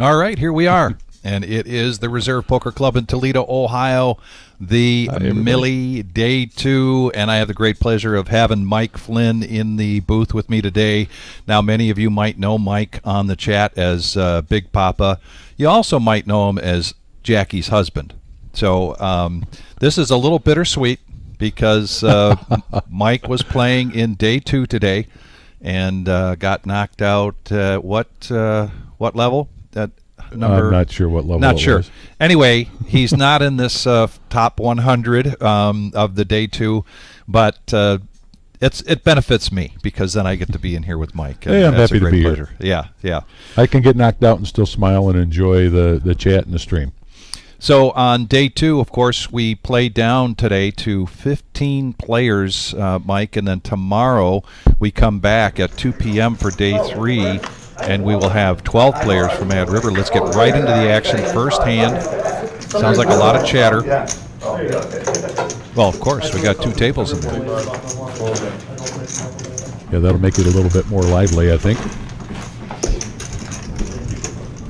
All right, here we are. And it is the Reserve Poker Club in Toledo, Ohio, the Millie Day 2. And I have the great pleasure of having Mike Flynn in the booth with me today. Now, many of you might know Mike on the chat as Big Papa. You also might know him as Jackie's husband. So this is a little bittersweet because Mike was playing in Day 2 today and got knocked out what level? Number, I'm not sure what level Not it sure. was. Anyway, he's not in this top 100 of the Day 2, but it benefits me because then I get to be in here with Mike. Hey, I'm happy to be here. Yeah. I can get knocked out and still smile and enjoy the chat and the stream. So on Day 2, of course, we played down today to 15 players, Mike, and then tomorrow we come back at 2 p.m. for Day 3. And we will have 12 players from Mad River. Let's get right into the action. First hand. Sounds like a lot of chatter. Well, of course, we got 2 tables in there. Yeah, that'll make it a little bit more lively, I think.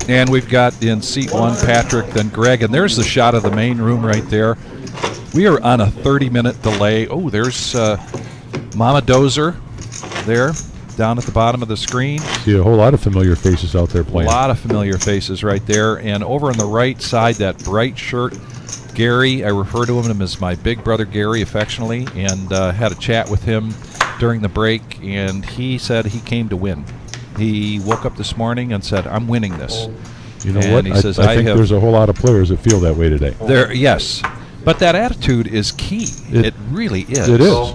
And we've got in seat 1 Patrick, then Greg. And there's the shot of the main room right there. We are on a 30-minute delay. Oh, there's Mama Dozer there. Down at the bottom of the screen. See a whole lot of familiar faces out there playing. A lot of familiar faces right there. And over on the right side, that bright shirt, Gary, I refer to him as my big brother Gary affectionately, and had a chat with him during the break, and he said he came to win. He woke up this morning and said, I'm winning this. You know and what? He says, I think there's a whole lot of players that feel that way today. Yes. But that attitude is key. It really is. It is.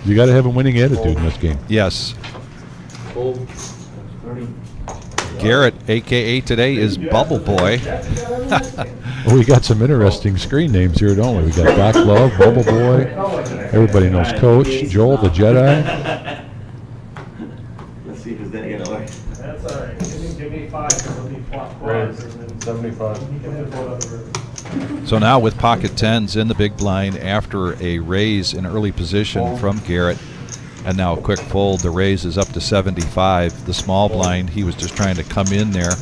You got to have a winning attitude in this game. Yes. Garrett, a.k.a. today, is Bubble Boy. Well, we got some interesting screen names here, don't we? We got Doc Love, Bubble Boy. Everybody knows Coach, Joel the Jedi. Let's see who's getting away. That's all right. Give me 5 because it'll be quads. 75. So now with pocket tens in the big blind after a raise in early position from Garrett. And now a quick fold. The raise is up to 75. The small blind, he was just trying to come in there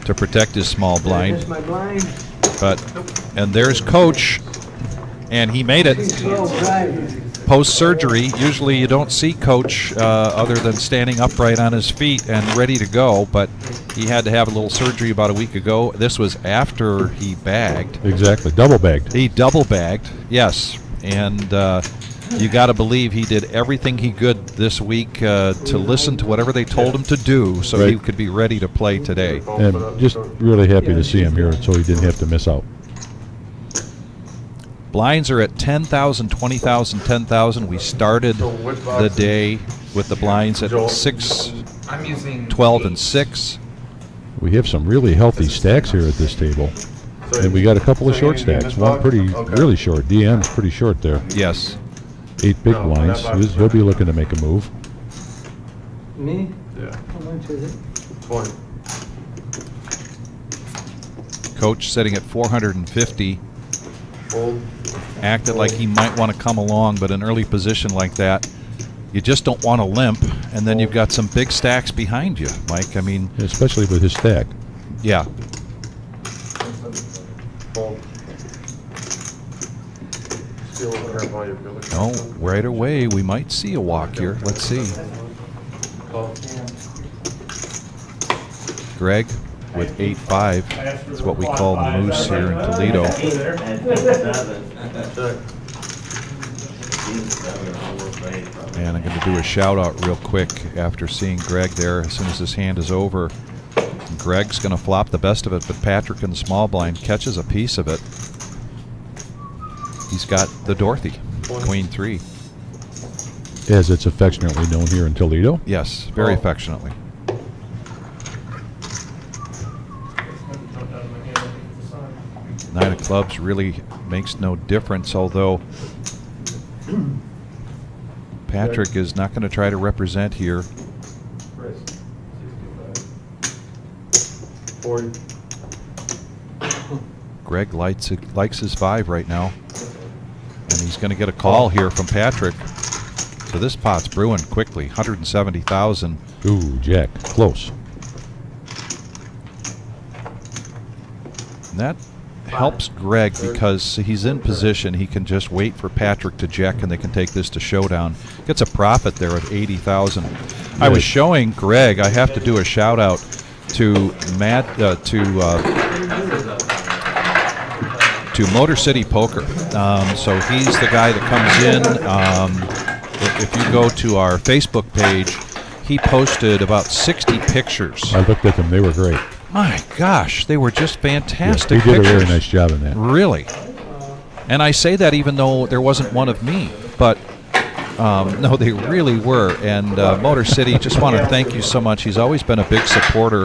to protect his small blind. Here's my blind. And there's Coach, and he made it. Post-surgery, usually you don't see Coach other than standing upright on his feet and ready to go, but he had to have a little surgery about a week ago. This was after he bagged. Exactly, double bagged. He double bagged, yes. And you got to believe he did everything he could this week to listen to whatever they told him to do so he could be ready to play today. And just really happy to see him here so he didn't have to miss out. Blinds are at 10,000, 20,000, 10,000. We started the day with the blinds at 6, 12, and 6. We have some really healthy stacks here at this table. And we got a couple of short stacks. One really short. DM's pretty short there. Yes. 8 big blinds. He'll be looking to make a move. Me? Yeah. How much is it? 20. Coach sitting at 450. Fold. Acted like he might want to come along, but an early position like that, you just don't want to limp. And then you've got some big stacks behind you, Mike. I mean, especially with his stack. Yeah. Fold. No, right away we might see a walk here. Let's see. Greg with 8-5. That's what we call the moose here in Toledo. And I'm going to do a shout out real quick after seeing Greg there as soon as this hand is over. Greg's going to flop the best of it, but Patrick in the small blind catches a piece of it. He's got the Dorothy, Queen 3. As it's affectionately known here in Toledo. Yes, very affectionately. Nine of clubs really makes no difference, although Patrick is not going to try to represent here. 40. Greg likes his 5 right now. And he's going to get a call here from Patrick. So this pot's brewing quickly, 170,000. Ooh, Jack, close. And that helps Greg because he's in position. He can just wait for Patrick to check, and they can take this to showdown. Gets a profit there of 80,000. I was showing Greg. I have to do a shout out to to Motor City Poker. So he's the guy that comes in. If you go to our Facebook page, he posted about 60 pictures. I looked at them. They were great. My gosh, they were just fantastic He did pictures. a really nice job in that. Really. And I say that even though there wasn't one of me, but no, they really were. And Motor City, just want to thank you so much. He's always been a big supporter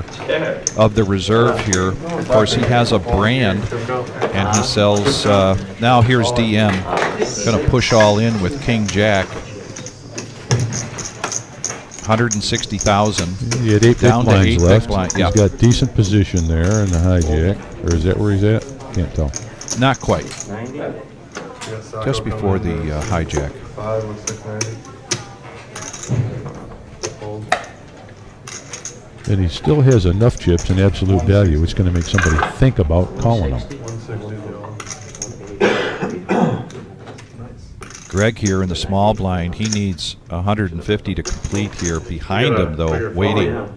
of the reserve here. Of course, he has a brand, and he sells. Now here's DM. Going to push all in with King Jack. 160,000. He had 8 big Down to blinds 8 left. big blinds. He's Yeah. got decent position there in the hijack. Or is that where he's at? Can't tell. Not quite. 90? Just before the hijack. 5 with 690. Fold. And he still has enough chips in absolute value. It's going to make somebody think about calling him. 160. Greg here in the small blind. He needs 150 to complete here. Behind him, though, waiting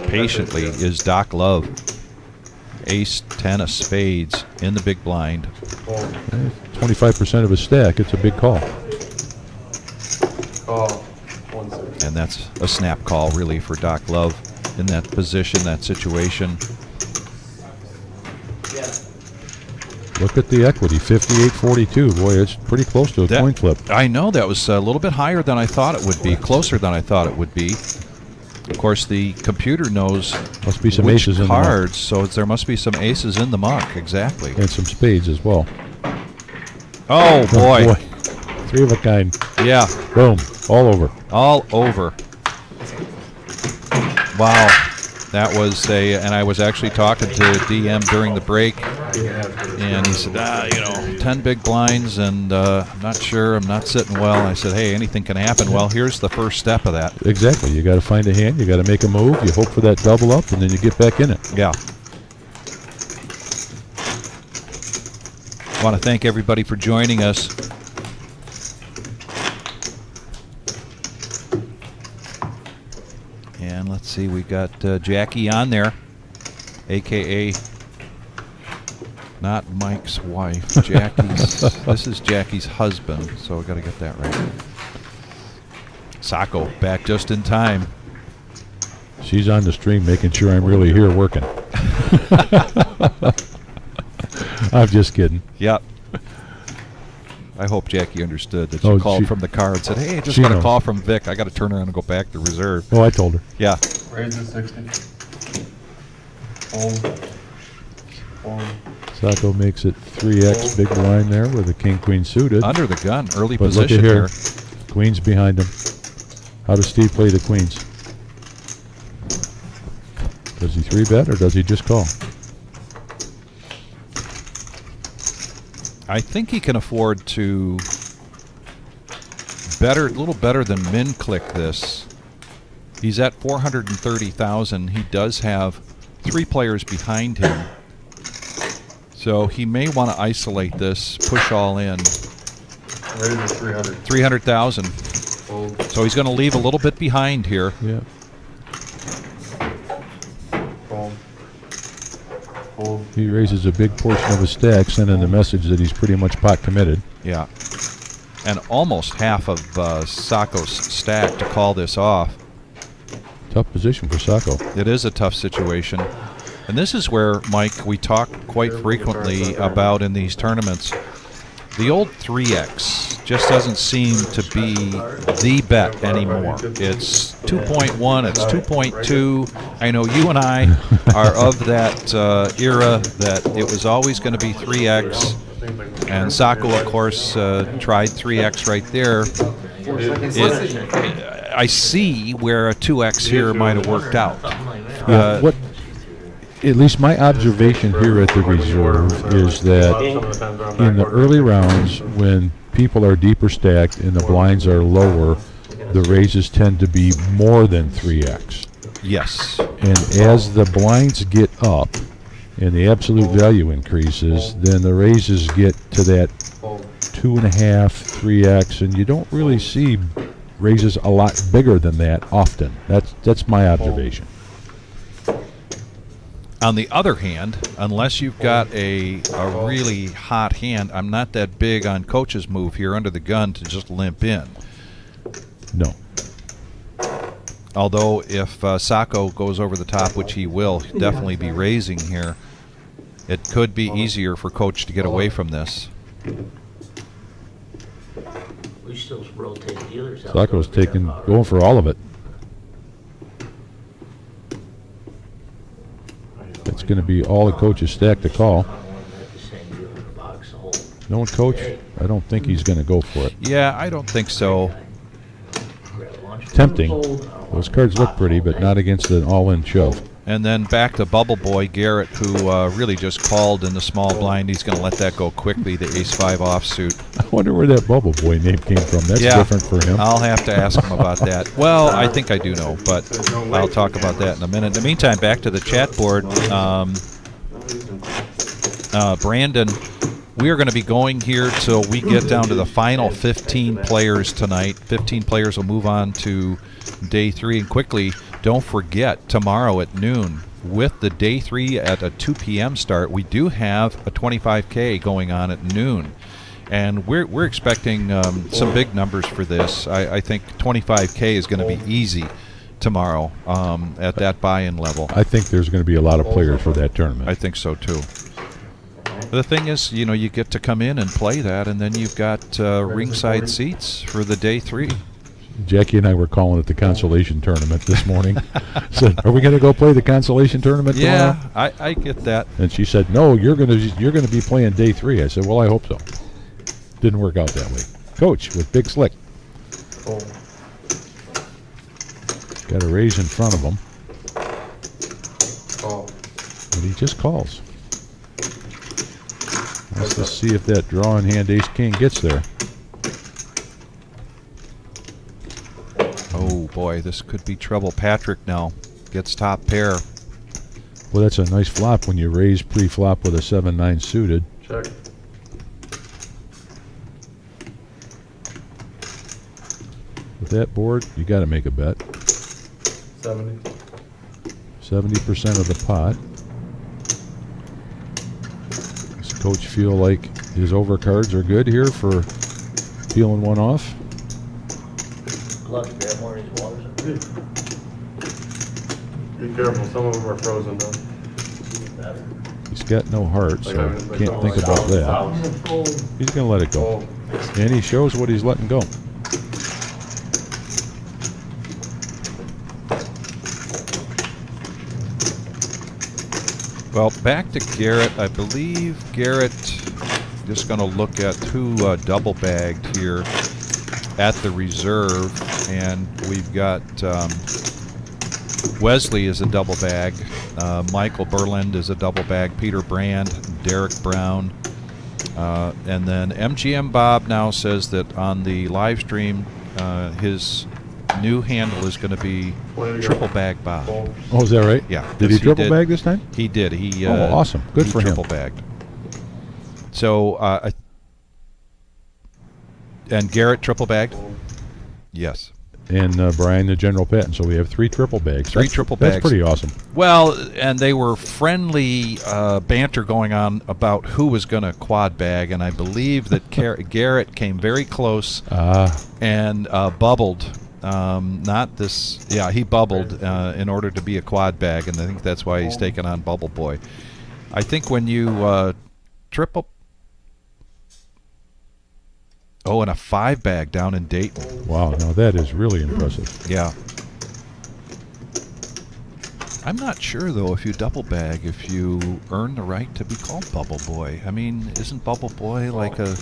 patiently, is Doc Love. Ace 10 of spades in the big blind. 25% of his stack. It's a big call. Call. 160. And that's a snap call, really, for Doc Love in that position, that situation. Look at the equity, 58.42. Boy, it's pretty close to a coin flip. I know that was a little bit higher than I thought it would be, closer than I thought it would be. Of course, the computer knows Must be some which aces in the muck. cards, so there must be some aces in the muck. Exactly. And some spades as well. Oh boy. 3 of a kind. Yeah, Boom. All over. all over. Wow. That was and I was actually talking to DM during the break, and he said, 10 big blinds, and I'm not sure, I'm not sitting well. I said, hey, anything can happen. Well, here's the first step of that. Exactly. You got to find a hand. You got to make a move. You hope for that double up, and then you get back in it. Yeah. I want to thank everybody for joining us. And let's see, we got Jackie on there, a.k.a. not Mike's wife, Jackie's. This is Jackie's husband, so we got to get that right. Sacco back just in time. She's on the stream making sure I'm really here working. I'm just kidding. Yep. I hope Jackie understood that she called from the car and said, hey, I just she got a knows. call from Vic. I got to turn around and go back to reserve. Oh, I told her. Yeah. Raise to 60. Fold. Fold. Sacco makes it 3x big blind there with a king-queen suited. Under the gun, early But look position at here. here. Queen's behind him. How does Steve play the queens? Does he 3-bet or does he just call? I think he can afford to a little better than min click this. He's at 430,000. He does have 3 players behind him. So he may want to isolate this, push all in. Raise to 300. 300,000. Fold. So he's going to leave a little bit behind here. Yeah. Fold. Fold. He raises a big portion of his stack, sending the message that he's pretty much pot committed. Yeah. And almost half of Sacco's stack to call this off. Tough position for Sacco. It is a tough situation. And this is where, Mike, we talk quite frequently about in these tournaments. The old 3X just doesn't seem to be the bet anymore. It's 2.1, it's 2.2. I know you and I are of that era that it was always going to be 3X. And Sacco, of course, tried 3X right there. I see where a 2X here might have worked out. What? At least my observation here at the reserve is that in the early rounds, when people are deeper stacked and the blinds are lower, the raises tend to be more than 3x. Yes. And as the blinds get up and the absolute value increases, then the raises get to that Fold. 2.5, 3x, and you don't really see raises a lot bigger than that often. That's my observation. On the other hand, unless you've got a really hot hand, I'm not that big on coach's move here under the gun to just limp in. No. Although if Sacco goes over the top, which he will definitely be raising here, it could be easier for coach to get away from this. We still rotate dealers out. Sacco's going for all of it. It's going to be all the coach's stack to call. Knowing coach, I don't think he's going to go for it. Yeah, I don't think so. Tempting. Those cards look pretty, but not against an all-in shove. And then back to Bubble Boy Garrett, who really just called in the small blind. He's going to let that go quickly, the ace-5 offsuit. I wonder where that Bubble Boy name came from. That's different for him. I'll have to ask him about that. Well, I think I do know, but I'll talk about that in a minute. In the meantime, back to the chat board. Brandon, we are going to be going here till we get down to the final 15 players tonight. 15 players will move on to day 3. And quickly, don't forget, tomorrow at noon, with the day 3 at a 2 p.m. start, we do have a 25K going on at noon. And we're expecting some big numbers for this. I think 25K is going to be easy tomorrow at that buy-in level. I think there's going to be a lot of players for that tournament. I think so, too. The thing is, you know, you get to come in and play that, and then you've got ringside seats for the day 3. Jackie and I were calling it the consolation tournament this morning. Said, "Are we going to go play the consolation tournament tomorrow?" Yeah, I get that. And she said, "No, you're going to be playing day 3." I said, "Well, I hope so." Didn't work out that way. Coach with Big Slick. Fold. Got a raise in front of him, Call. but he just calls. Let's see if that drawing hand ace-king gets there. Oh, boy, this could be trouble. Patrick now gets top pair. Well, that's a nice flop when you raise pre-flop with a 7-9 suited. Check. With that board, you got to make a bet. 70. 70% of the pot. Does coach feel like his overcards are good here for peeling one off? Gloves, grab more of these waters. Be careful, some of them are frozen though. Better. He's got no heart, so can't think about that. He's going to let it go. Fold. And he shows what he's letting go. Well, back to Garrett. I believe Garrett, just going to look at who double bagged here at the reserve, and we've got Wesley is a double bag, Michael Berland is a double bag, Peter Brand, Derek Brown, and then MGM Bob now says that on the live stream his new handle is going to be triple bag Bob. Fold. Oh, is that right? Yeah. Did he triple bag this time? He did. He awesome. Good he for him. triple bagged. So and Garrett triple bagged? Yes. And Brian, the general patent. So we have 3 triple bags. Three triple bags. That's pretty awesome. Well, and they were friendly banter going on about who was going to quad bag, and I believe that Garrett came very close and bubbled. Not this. Yeah, he bubbled in order to be a quad bag, and I think that's why he's taking on Bubble Boy. I think when you triple. Oh, and a 5 bag down in Dayton. Wow, now that is really impressive. Yeah. I'm not sure, though, if you double bag, if you earn the right to be called Bubble Boy. I mean, isn't Bubble Boy like a...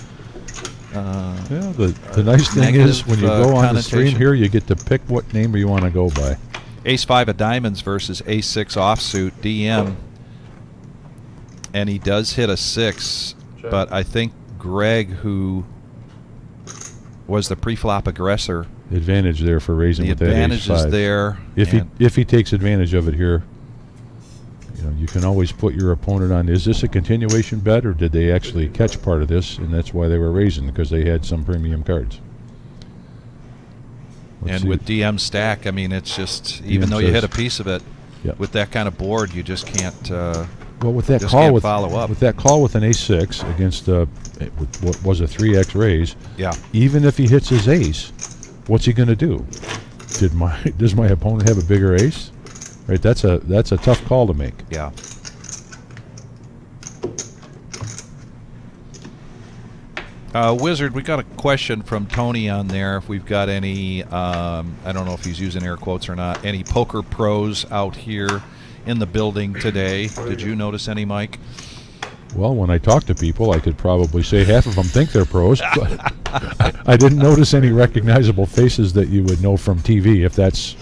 Yeah, the nice thing is when you go on the stream here, you get to pick what name you want to go by. Ace-5 of diamonds versus Ace-6 offsuit, DM. And he does hit a 6, but I think Greg, who was the pre-flop aggressor, Advantage there for raising the with that advantage ace-5. is there. If he takes advantage of it here, you know, You can always put your opponent on, is this a continuation bet, or did they actually catch part of this, and that's why they were raising, because they had some premium cards. And with DM stack, I mean, it's just, even though you hit a piece of it, with that kind of board, you just can't. Well, with that call, with that call with an ace-6 against what was a 3x raise, even if he hits his ace, what's he going to do? Does my opponent have a bigger ace? Right, that's a tough call to make. Yeah. Wizard, we got a question from Tony on there. If we've got any, I don't know if he's using air quotes or not, any poker pros out here in the building today. Did you notice any, Mike? Well, when I talk to people, I could probably say half of them think they're pros, but I didn't notice any recognizable faces that you would know from TV, if that's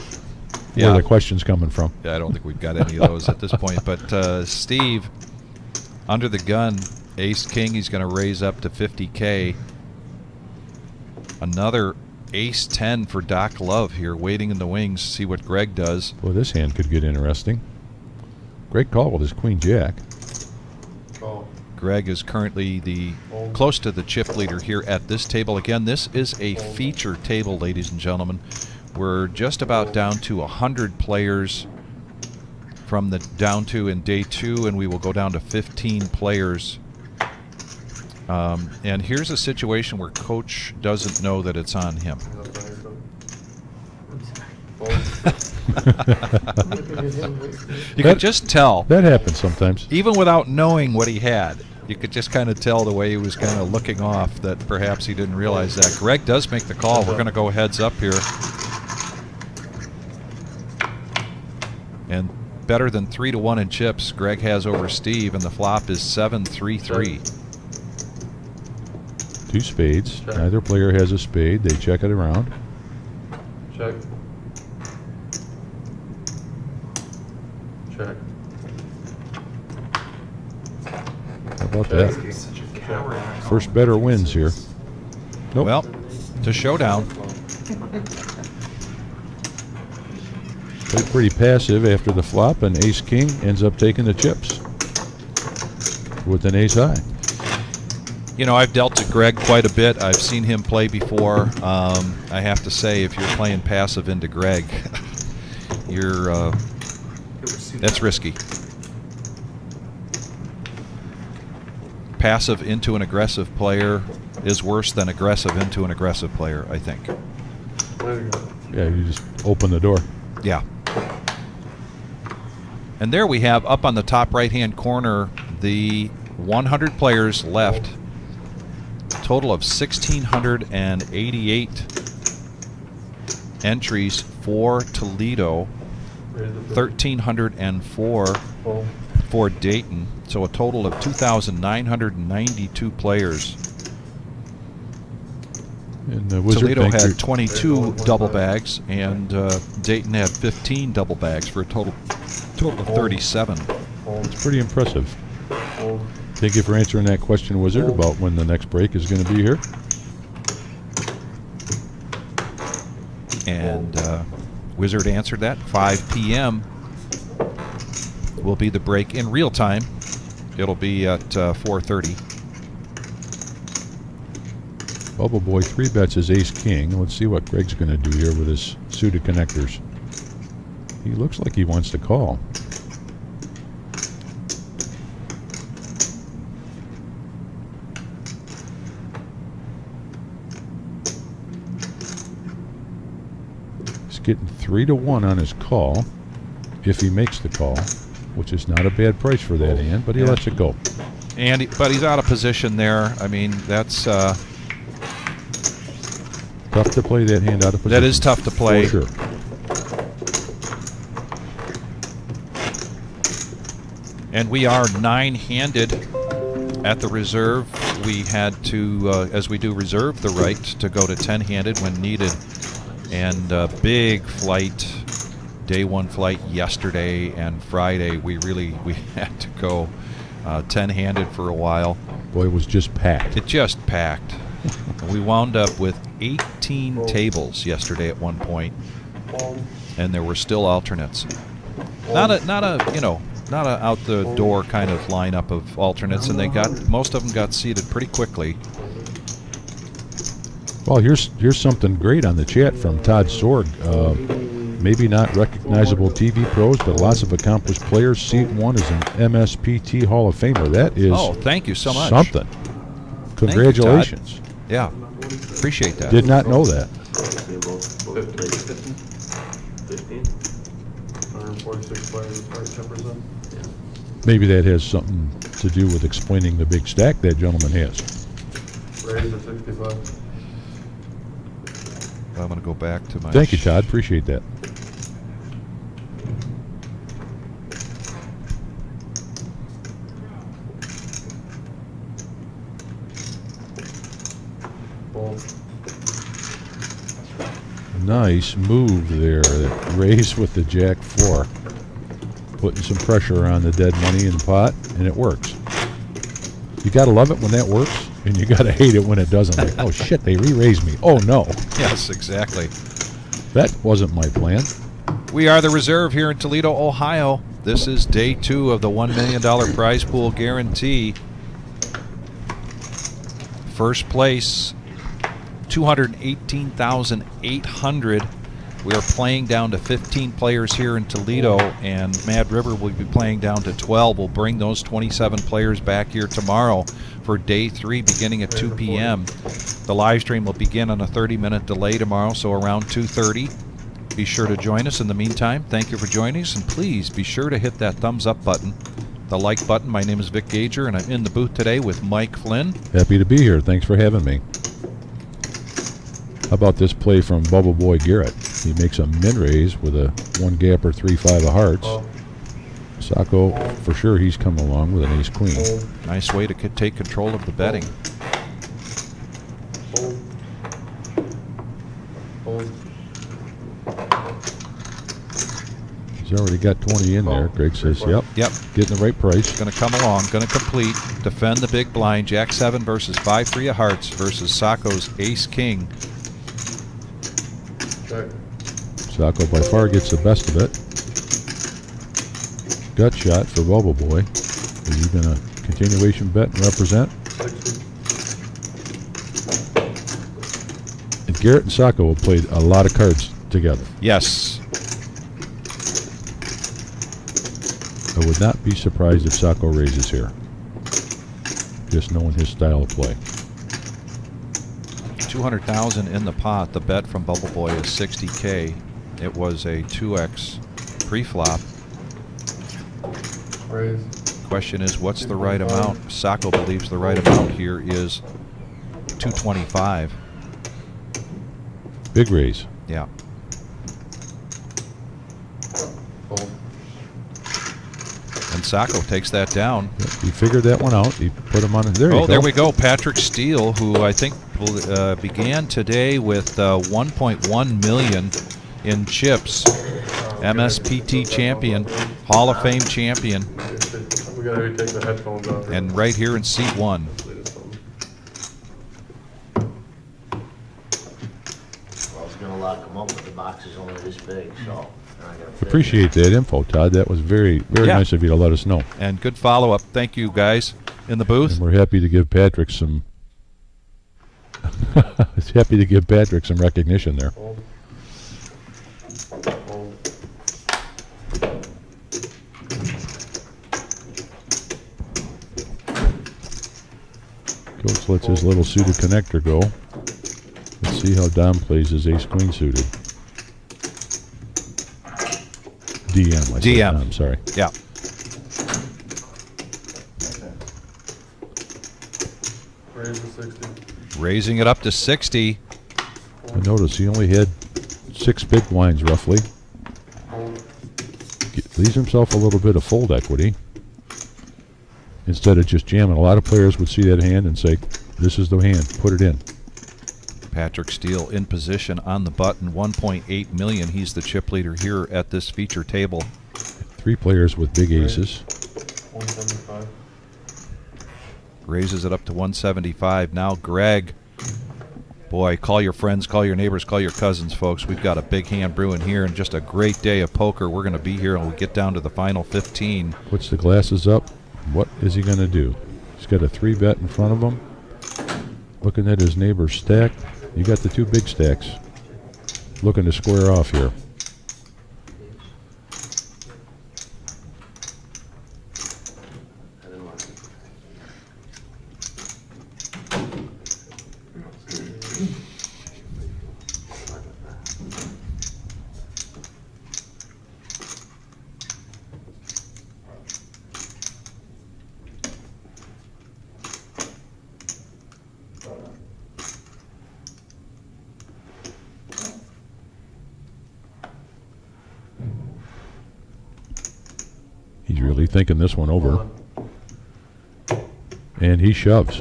where the question's coming from. Yeah, I don't think we've got any of those at this point. But Steve, under the gun, ace-king, he's going to raise up to 50K. Another ace-10 for Doc Love here, waiting in the wings, see what Greg does. Well, this hand could get interesting. Great call with his queen-jack. Greg is currently close to the chip leader here at this table. Again, this is a feature table, ladies and gentlemen. We're just about down to 100 players from the down to in day 2, and we will go down to 15 players. And here's a situation where Coach doesn't know that it's on him. You could just tell. That happens sometimes. Even without knowing what he had, you could just kind of tell the way he was kind of looking off that perhaps he didn't realize that. Greg does make the call. We're going to go heads up here. And better than 3-1 in chips, Greg has over Steve, and the flop is 7-3-3. 2 spades. Neither player has a spade. They check it around. Check. Check. How about that? First better wins here. Nope. Well, to showdown. Played pretty passive after the flop, and ace-king ends up taking the chips with an ace-high. You know, I've dealt to Greg quite a bit. I've seen him play before. I have to say, if you're playing passive into Greg, that's risky. Passive into an aggressive player is worse than aggressive into an aggressive player, I think. Yeah, you just open the door. Yeah. And there we have, up on the top right-hand corner, the 100 players left. Total of 1,688 entries for Toledo, 1,304 for Dayton, so a total of 2,992 players. And Wizard Toledo had 22 double bags, and Dayton had 15 double bags for a total of 37. It's pretty impressive. Thank you for answering that question, Wizard, about when the next break is going to be here. And Wizard answered that. 5 p.m. will be the break in real time. It'll be at 4:30. Bubble Boy 3-bets his ace-king. Let's see what Greg's going to do here with his suited connectors. He looks like he wants to call. Getting 3-1 on his call if he makes the call, which is not a bad price for that hand, but he lets it go. But he's out of position there. I mean, that's tough to play that hand out of position. That is tough to play. For sure. And we are 9-handed at the reserve. We had to, as we do, reserve the right to go to 10-handed when needed. And big flight, day 1 flight yesterday and Friday. We had to go 10-handed for a while. Boy, it was just packed. It just packed. We wound up with 18 tables yesterday at one point, and there were still alternates. Not a not a out the door kind of lineup of alternates, and most of them got seated pretty quickly. Well, here's something great on the chat from Todd Sorg. Maybe not recognizable TV pros, but lots of accomplished players. Seat 1 is an MSPT Hall of Famer. That is thank you so much. Something. Congratulations. Yeah, appreciate that. Did not know that. 15. 146 players, 10%. Maybe that has something to do with explaining the big stack that gentleman has. Raise at 65. I'm going to go back to my... Thank you, Todd. Appreciate that. Nice move there. That raise with the Jack 4. Putting some pressure on the dead money in the pot, and it works. You got to love it when that works, and you got to hate it when it doesn't. Like, oh, shit, they re-raised me. Oh, no. Yes, exactly. That wasn't my plan. We are the reserve here in Toledo, Ohio. This is day 2 of the $1 million prize pool guarantee. First place, $218,800. We are playing down to 15 players here in Toledo, and Mad River will be playing down to 12. We'll bring those 27 players back here tomorrow for day 3 beginning at 2 p.m. The live stream will begin on a 30-minute delay tomorrow, so around 2:30. Be sure to join us. In the meantime, thank you for joining us, and please be sure to hit that thumbs up button, the like button. My name is Vic Gager, and I'm in the booth today with Mike Flynn. Happy to be here. Thanks for having me. How about this play from Bubble Boy Garrett? He makes a min-raise with a 1-gapper 3-5 of hearts. Sacco, for sure, he's coming along with an ace-queen. Nice way to take control of the betting. He's already got 20 in there. Greg says, yep. Getting the right price. Going to come along, going to complete, defend the big blind. Jack 7 versus 5-3 of hearts versus Sacco's ace-king. Sacco by far gets the best of it. Gut shot for Bubble Boy. Is he going to continuation bet and represent? And Garrett and Sacco have played a lot of cards together. Yes. I would not be surprised if Sacco raises here. Just knowing his style of play. 200,000 in the pot. The bet from Bubble Boy is 60K. It was a 2x pre-flop. Raise. Question is, what's the right amount? Sacco believes the right amount here is 225. Big raise. Yeah. And Sacco takes that down. He figured that one out. He put him on. There you go. There we go. Patrick Steele, who I think began today with 1.1 million in chips. MSPT champion, Hall of Fame champion. We gotta take the headphones off. And right here in seat 1. I was gonna lock them up, but the box is only this big, so. Appreciate that info, Todd. That was very, very nice of you to let us know. And good follow-up. Thank you, guys, in the booth. And we're happy to give Patrick some. Happy to give Patrick some recognition there. Coach lets his little suited connector go. Let's see how Dom plays his ace-queen suited. DM. DM. I'm sorry. Yeah. Raise to 60. Raising it up to 60. I notice he only had 6 big blinds roughly. Leaves himself a little bit of fold equity instead of just jamming. A lot of players would see that hand and say, this is the hand, put it in. Patrick Steele in position on the button, 1.8 million. He's the chip leader here at this feature table. 3 players with big aces. 175. Raises it up to 175. Now Greg. Boy, call your friends, call your neighbors, call your cousins, folks. We've got a big hand brewing here and just a great day of poker. We're going to be here and we'll get down to the final 15. Puts the glasses up. What is he going to do? He's got a 3-bet in front of him. Looking at his neighbor's stack. You got the 2 big stacks. Looking to square off here. He's really thinking this one over. And he shoves.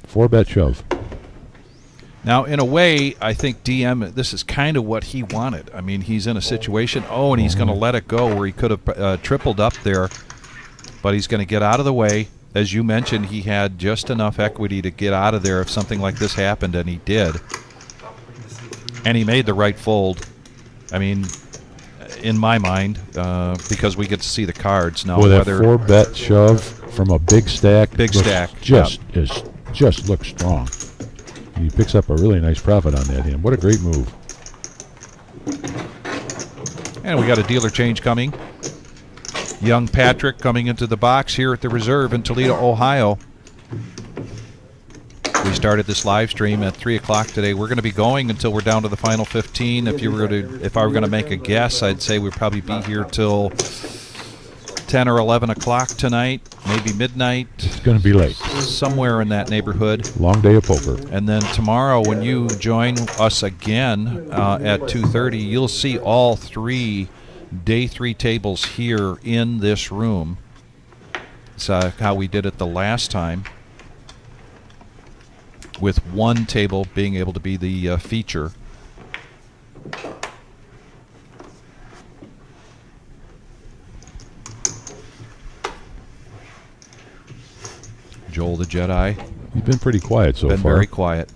4-bet shove. Now, in a way, I think DM, this is kind of what he wanted. I mean, he's in a situation, and he's going to let it go where he could have tripled up there, but he's going to get out of the way. As you mentioned, he had just enough equity to get out of there if something like this happened, and he did. And he made the right fold. I mean, in my mind, because we get to see the cards now. Boy, that 4-bet shove from a big stack. Just looks strong. And he picks up a really nice profit on that hand. What a great move. And we got a dealer change coming. Young Patrick coming into the box here at the Reserve in Toledo, Ohio. We started this live stream at 3 o'clock today. We're going to be going until we're down to the final 15. If I were going to make a guess, I'd say we'd probably be here till 10 or 11 o'clock tonight, maybe midnight. It's going to be late. Somewhere in that neighborhood. Long day of poker. And then tomorrow when you join us again at 2:30, you'll see all 3 Day 3 tables here in this room. It's how we did it the last time, with one table being able to be the feature. Joel the Jedi. He's been pretty quiet so far. Been very quiet.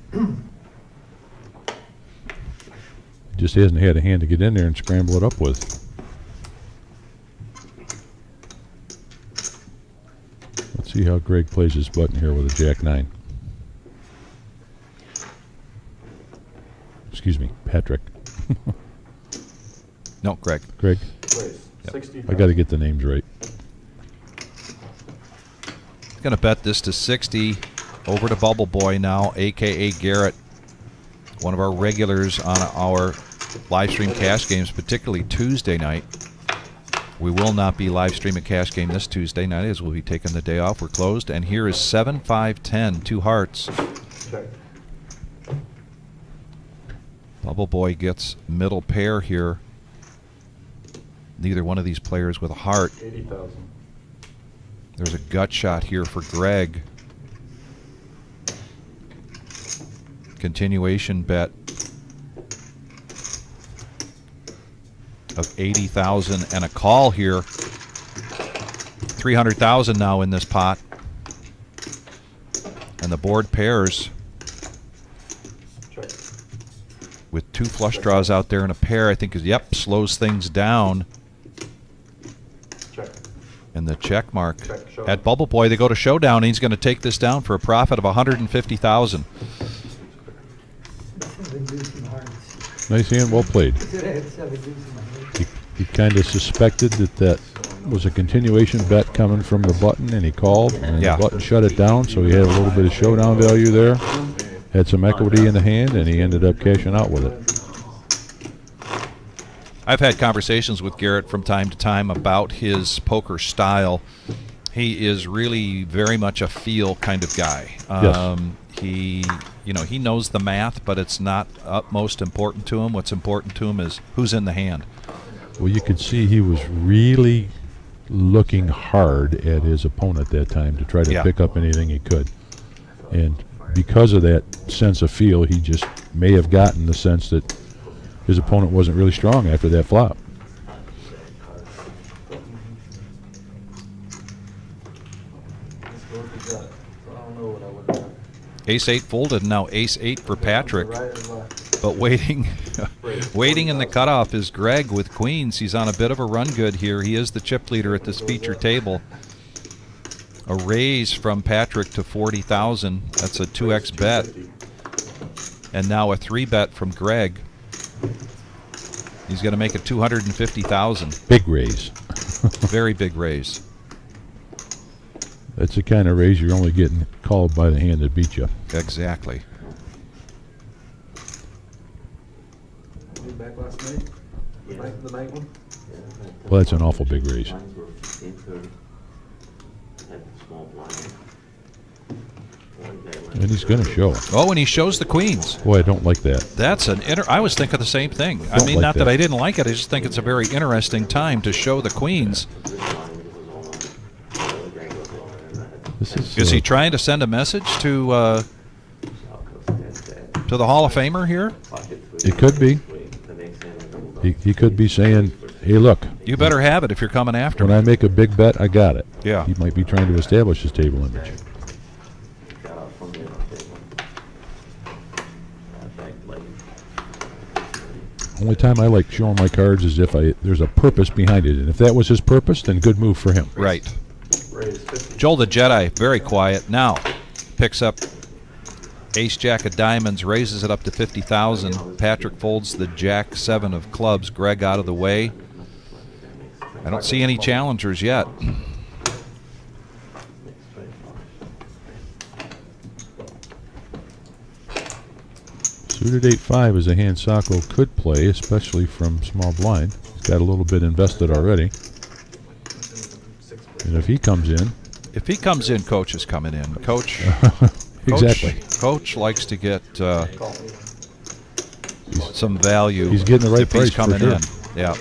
Just hasn't had a hand to get in there and scramble it up with. Let's see how Greg plays his button here with a Jack-9. Excuse me, Patrick. No, Greg. Greg? Yep. 60. I got to get the names right. Going to bet this to 60. Over to Bubble Boy now, a.k.a. Garrett. One of our regulars on our live stream cash games, particularly Tuesday night. We will not be live streaming cash game this Tuesday night as we'll be taking the day off. We're closed. And here is 7, 5, 10, 2 hearts. Check. Bubble Boy gets middle pair here. Neither one of these players with a heart. 80,000. There's a gut shot here for Greg. Continuation bet of 80,000 and a call here. 300,000 now in this pot. And the board pairs Check. with 2 flush draws out there and a pair, I think slows things down. Check. And the check mark Check, showdown. at Bubble Boy. They go to showdown. And he's going to take this down for a profit of 150,000. Nice hand, well played. He kind of suspected that was a continuation bet coming from the button, and he called, and the button shut it down, so he had a little bit of showdown value there. Had some equity in the hand, and he ended up cashing out with it. I've had conversations with Garrett from time to time about his poker style. He is really very much a feel kind of guy. Yes. He knows the math, but it's not utmost important to him. What's important to him is who's in the hand. Well, you could see he was really looking hard at his opponent that time to try to pick up anything he could. And because of that sense of feel, he just may have gotten the sense that his opponent wasn't really strong after that flop. Ace-8 folded, and now ace-8 for Patrick. Right and left. But waiting Raise. waiting in the cutoff is Greg with queens. He's on a bit of a run good here. He is the chip leader at this feature table. A raise from Patrick to 40,000. That's a 2x bet. 250. And now a 3-bet from Greg. He's going to make it 250,000. Big raise. Very big raise. That's the kind of raise you're only getting called by the hand that beat you. Exactly. You back last night? The night one? Well, that's an awful big raise. And he's going to show. Oh, and he shows the queens. Boy, I don't like that. That's an I was thinking the same thing. I Don't mean, like not that that. I didn't like it. I just think it's a very interesting time to show the queens. This Is he trying to send a message to the Hall of Famer here? It could be. He could be saying, hey, look, You better have it if you're coming after when me. I make a big bet, I got it. Yeah. He might be trying to establish his table image. Only time I like showing my cards is if there's a purpose behind it. And if that was his purpose, then good move for him. Right. Raise 50. Joel the Jedi, very quiet. Now picks up Ace Jack of Diamonds, raises it up to 50,000. Patrick folds the Jack 7 of clubs. Greg out of the way. I don't see any challengers yet. Suited 8-5 is a hand Sacco could play, especially from small blind. He's got a little bit invested already. And if he comes in, If he comes in, Coach is coming in. Coach, exactly. Coach likes to get some value. He's getting the right if he's price for coming sure. in. Yeah.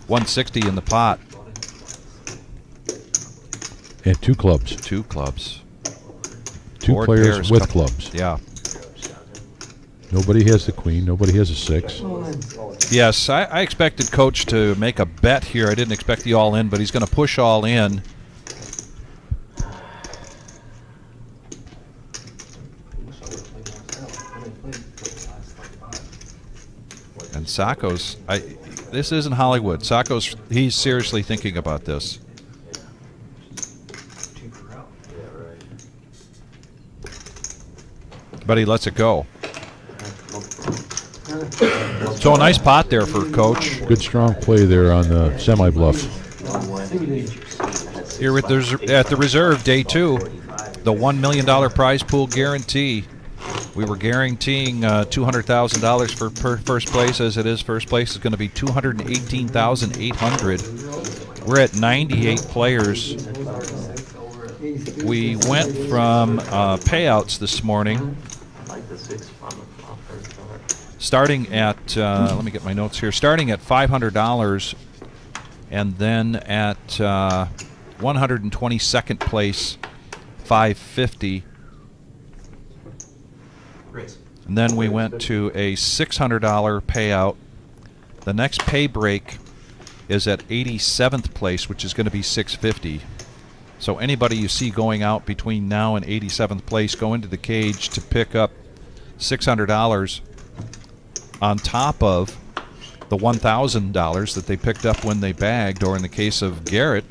160 in the pot. And 2 clubs. 2 clubs. 2 Board players pairs with couple- clubs. Yeah. Nobody has the queen. Nobody has a 6. Yes, I expected Coach to make a bet here. I didn't expect the all-in, but he's going to push all in. And Sacco's, this isn't Hollywood. Sacco's, he's seriously thinking about this. But he lets it go. So a nice pot there for Coach. Good strong play there on the semi-bluff. Here at the reserve, day 2, the $1 million prize pool guarantee. We were guaranteeing $200,000 for first place. As it is, first place is going to be $218,800. We're at 98 players. We went from payouts this morning, starting at let me get my notes here. Starting at $500, and then at 122nd place, $550. And then we went to a $600 payout. The next pay break is at 87th place, which is going to be $650. So anybody you see going out between now and 87th place, go into the cage to pick up $600 on top of the $1,000 that they picked up when they bagged, or in the case of Garrett,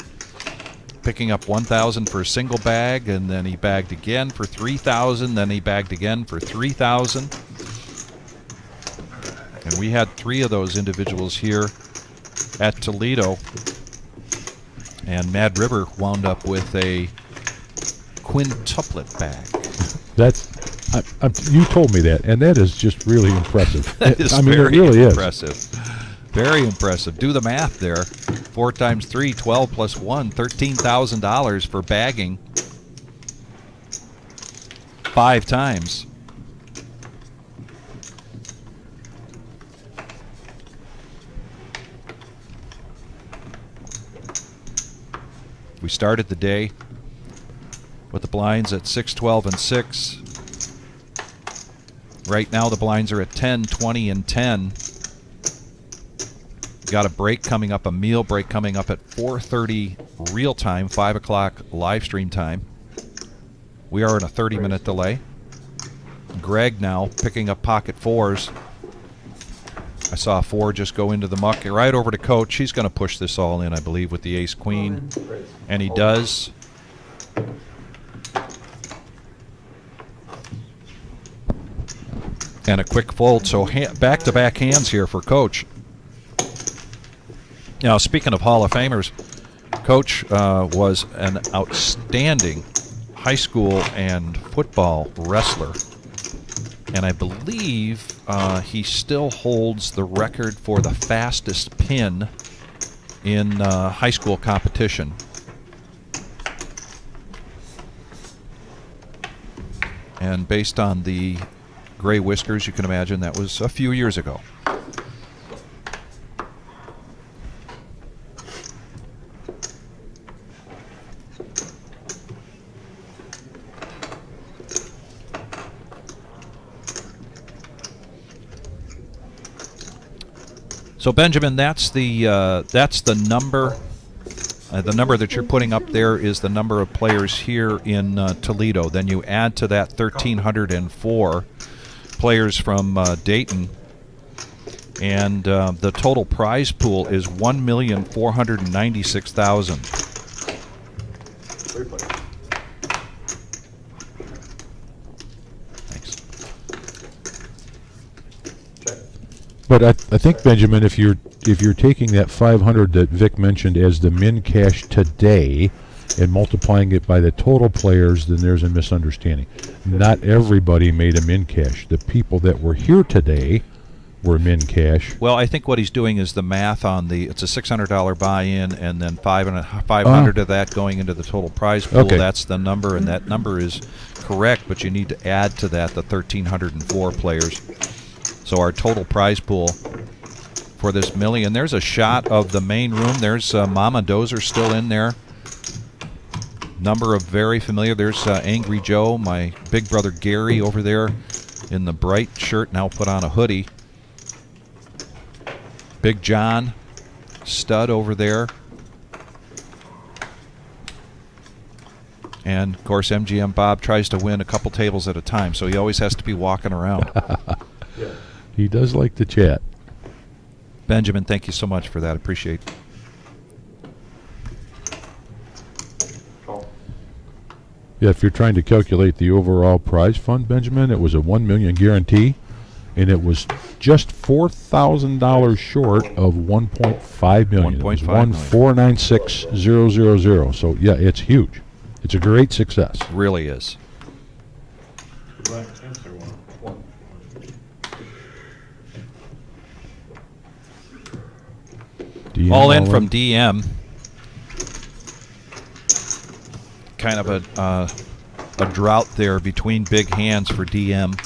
picking up $1,000 for a single bag, and then he bagged again for $3,000, then he bagged again for $3,000. And we had 3 of those individuals here at Toledo. And Mad River wound up with a quintuplet bag. That's you told me that, and that is just really impressive. That is I mean, very it really impressive. Very impressive. Do the math there. 4 times 3, 12 plus 1, $13,000 for bagging 5 times. We started the day with the blinds at 6, 12, and 6. Right now the blinds are at 10, 20, and 10. Got a break coming up, a meal break coming up at 4:30 real time, 5 o'clock live stream time. We are in a 30-minute delay. Greg now picking up pocket fours. I saw a four just go into the muck. Right over to Coach. He's going to push this all in, I believe, with the ace-queen. And he does. And a quick fold. So back-to-back hands here for Coach. Now, speaking of Hall of Famers, Coach was an outstanding high school and football wrestler. And I believe he still holds the record for the fastest pin in high school competition. And based on the gray whiskers, you can imagine that was a few years ago. So Benjamin, that's the number. The number that you're putting up there is the number of players here in Toledo. Then you add to that 1,304 players from Dayton, and the total prize pool is $1,496,000. Thanks. But I think, Benjamin, if you're taking that 500 that Vic mentioned as the min cash today and multiplying it by the total players, then there's a misunderstanding. Not everybody made a min cash. The people that were here today were min cash. Well, I think what he's doing is the math on it's a $600 buy-in, and then 500 of that going into the total prize pool. Okay. That's the number, and that number is correct, but you need to add to that the 1,304 players. So our total prize pool for this million. There's a shot of the main room. There's Mama Dozer still in there. Number of very familiar. There's Angry Joe, my big brother Gary over there in the bright shirt, now put on a hoodie. Big John, stud over there. And, of course, MGM Bob tries to win a couple tables at a time, so he always has to be walking around. He does like to chat. Benjamin, thank you so much for that. Appreciate it. Yeah, if you're trying to calculate the overall prize fund, Benjamin, it was a $1 million guarantee, and it was just $4,000 short of $1.5 million. 1,496,000. So yeah, it's huge. It's a great success. It really is. DM All in from DM. Kind of a drought there between big hands for DM.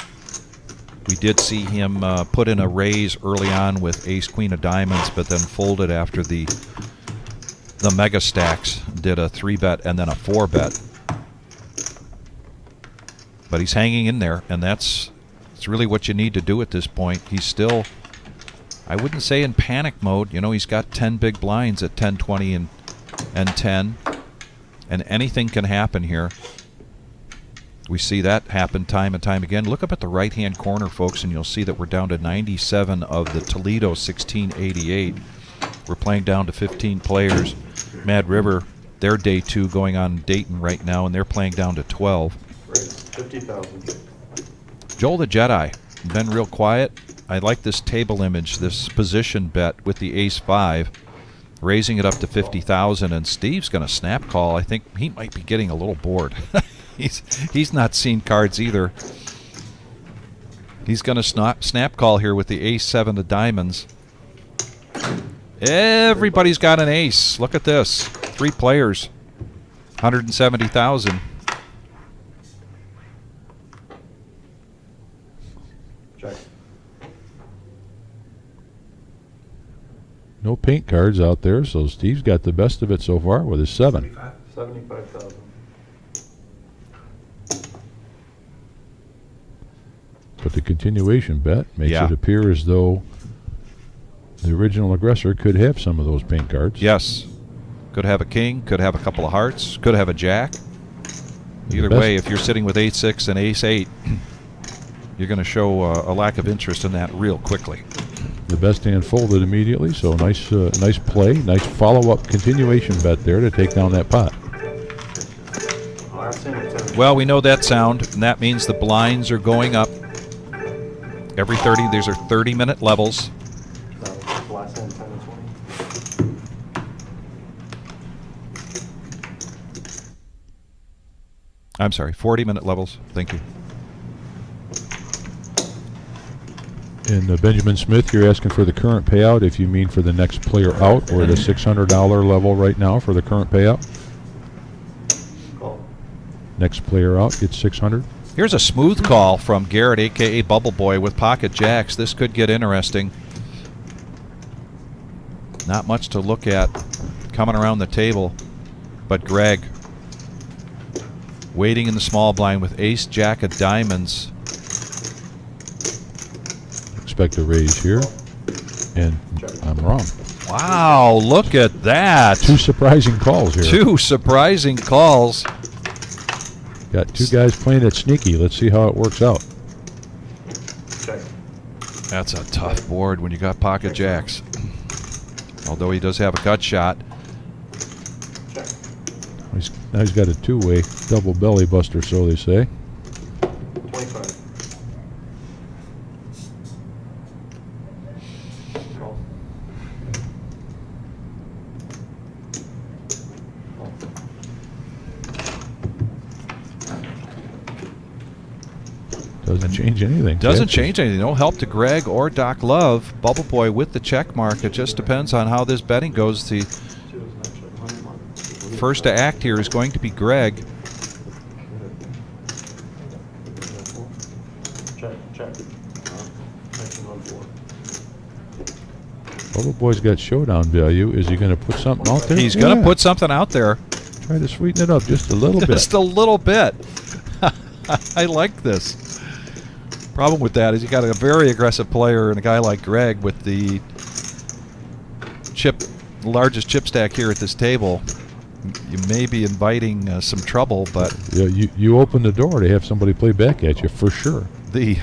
We did see him put in a raise early on with ace queen of diamonds, but then folded after the mega stacks. Did a 3-bet and then a 4-bet. But he's hanging in there, and it's really what you need to do at this point. He's still, I wouldn't say in panic mode. You know, he's got 10 big blinds at 10, 20, and 10. And anything can happen here. We see that happen time and time again. Look up at the right-hand corner, folks, and you'll see that we're down to 97 of the Toledo 1688. We're playing down to 15 players. Mad River, their day 2 going on in Dayton right now, and they're playing down to 12. 50,000. Joel the Jedi, been real quiet. I like this table image, this position bet with the ace-5. Raising it up to 50,000, and Steve's going to snap call. I think he might be getting a little bored. He's not seen cards either. He's going to snap call here with the ace-7 of diamonds. Everybody's got an ace. Look at this. 3 players. 170,000. Check. No paint cards out there, so Steve's got the best of it so far with his 7. 75,000. But the continuation bet makes Yeah. it appear as though the original aggressor could have some of those paint cards. Yes. Could have a king, could have a couple of hearts, could have a jack. Either way, if you're sitting with ace-6 and ace-8, you're going to show a lack of interest in that real quickly. The best hand folded immediately, so nice nice play, nice follow-up continuation bet there to take down that pot. Last hand at 10. Well, we know that sound, and that means the blinds are going up. Every 30, these are 30-minute levels. Last hand 10 and 20. I'm sorry, 40-minute levels. Thank you. And Benjamin Smith, you're asking for the current payout if you mean for the next player out, or the $600 level right now for the current payout. Call. Next player out gets 600. Here's a smooth call from Garrett, a.k.a. Bubble Boy, with pocket jacks. This could get interesting. Not much to look at coming around the table, but Greg waiting in the small blind with ace, jack of diamonds. Expect a raise here, and I'm wrong. Wow, look at that. Two surprising calls here. Two surprising calls. Got two guys playing it sneaky. Let's see how it works out. Check. That's a tough board when you got pocket jacks. Although he does have a gut shot. Check. Now he's got a two-way double belly buster, so they say. 25. Call. Doesn't change anything. Doesn't Catches. change anything. No help to Greg or Doc Love. Bubble Boy with the check mark. It just depends on how this betting goes. The first to act here is going to be Greg. Check. Check. Checking on 4. Bubble Boy's got showdown value. Is he going to put something out there? He's going to put something out there. Try to sweeten it up just a little bit. Just a little bit. I like this. Problem with that is you got a very aggressive player and a guy like Greg with the largest chip stack here at this table. You may be inviting some trouble, but Yeah, you open the door to have somebody play back at you for sure. the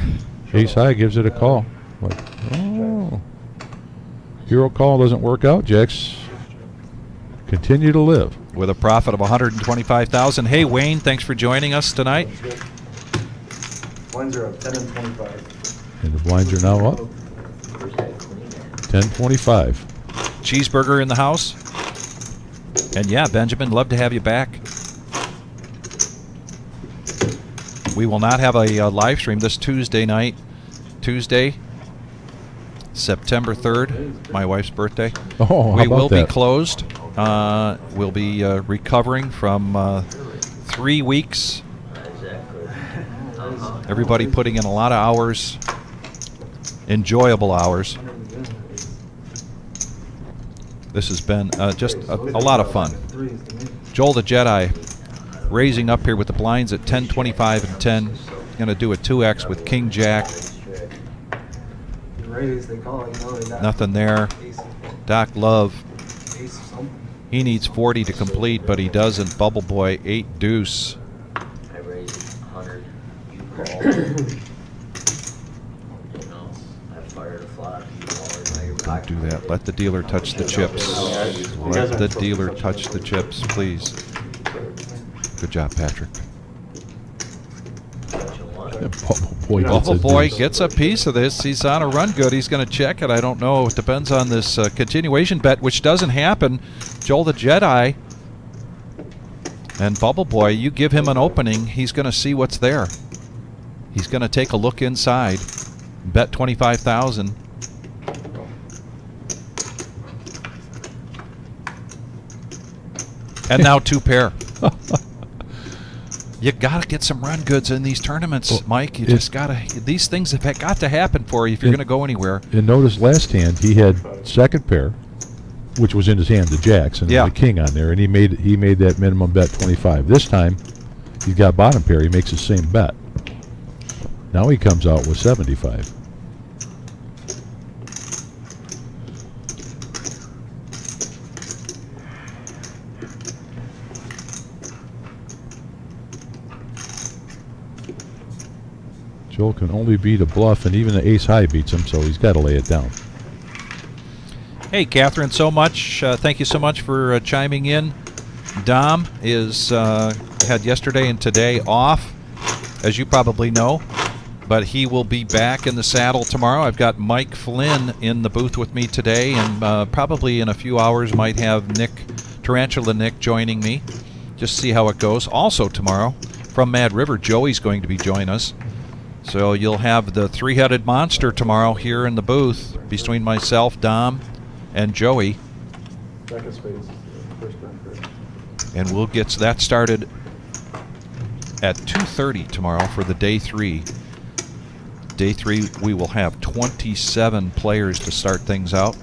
Ace high gives it a call. Like, oh. Hero call doesn't work out. Jacks continue to live. with a profit of $125,000. Hey Wayne, thanks for joining us tonight. Blinds are up 10 and 25. And the blinds are now up. 10-25. Cheeseburger in the house. And yeah, Benjamin, love to have you back. We will not have a live stream this Tuesday night. Tuesday, September 3rd, my wife's birthday. Oh, how We about will that? be closed. We'll be recovering from 3 weeks. Everybody putting in a lot of hours, enjoyable hours. This has been just a lot of fun. Joel the Jedi raising up here with the blinds at 10, 25, and 10. Going to do a 2X with King Jack. Raise, they call it, you know, they got Nothing there. ace, Doc Love, ace something. he needs 40 to complete, but he doesn't. Bubble Boy, 8 deuce. I raised 100. You call. You know, I fired a flop. You call it. Now you're Don't do that. Let the dealer touch the chips. Let the dealer touch the chips, please. Good job, Patrick. Bubble Boy gets Bubble a Boy deuce. gets a piece of this. He's on a run good. He's going to check it. I don't know. It depends on this continuation bet, which doesn't happen. Joel the Jedi and Bubble Boy, you give him an opening, he's going to see what's there. He's going to take a look inside, bet 25,000. And now 2 pair. You got to get some run goods in these tournaments, Well, Mike. You just got to. These things have got to happen for you if you're going to go anywhere. And notice last hand he had second pair, which was in his hand, the jacks, and Yeah. the king on there, and he made that minimum bet 25. This time, he's got bottom pair. He makes the same bet. Now he comes out with 75. Joel can only beat a bluff, and even the ace high beats him, so he's got to lay it down. Hey, Catherine, so much. Thank you so much for chiming in. Dom is had yesterday and today off, as you probably know, but he will be back in the saddle tomorrow. I've got Mike Flynn in the booth with me today, and probably in a few hours might have Tarantula Nick joining me. Just see how it goes. Also tomorrow, from Mad River, Joey's going to be joining us. So you'll have the three-headed monster tomorrow here in the booth between myself, Dom, and Joey. Second spades, first round first. And we'll get that started at 2:30 tomorrow for the day 3. Day 3, we will have 27 players to start things out.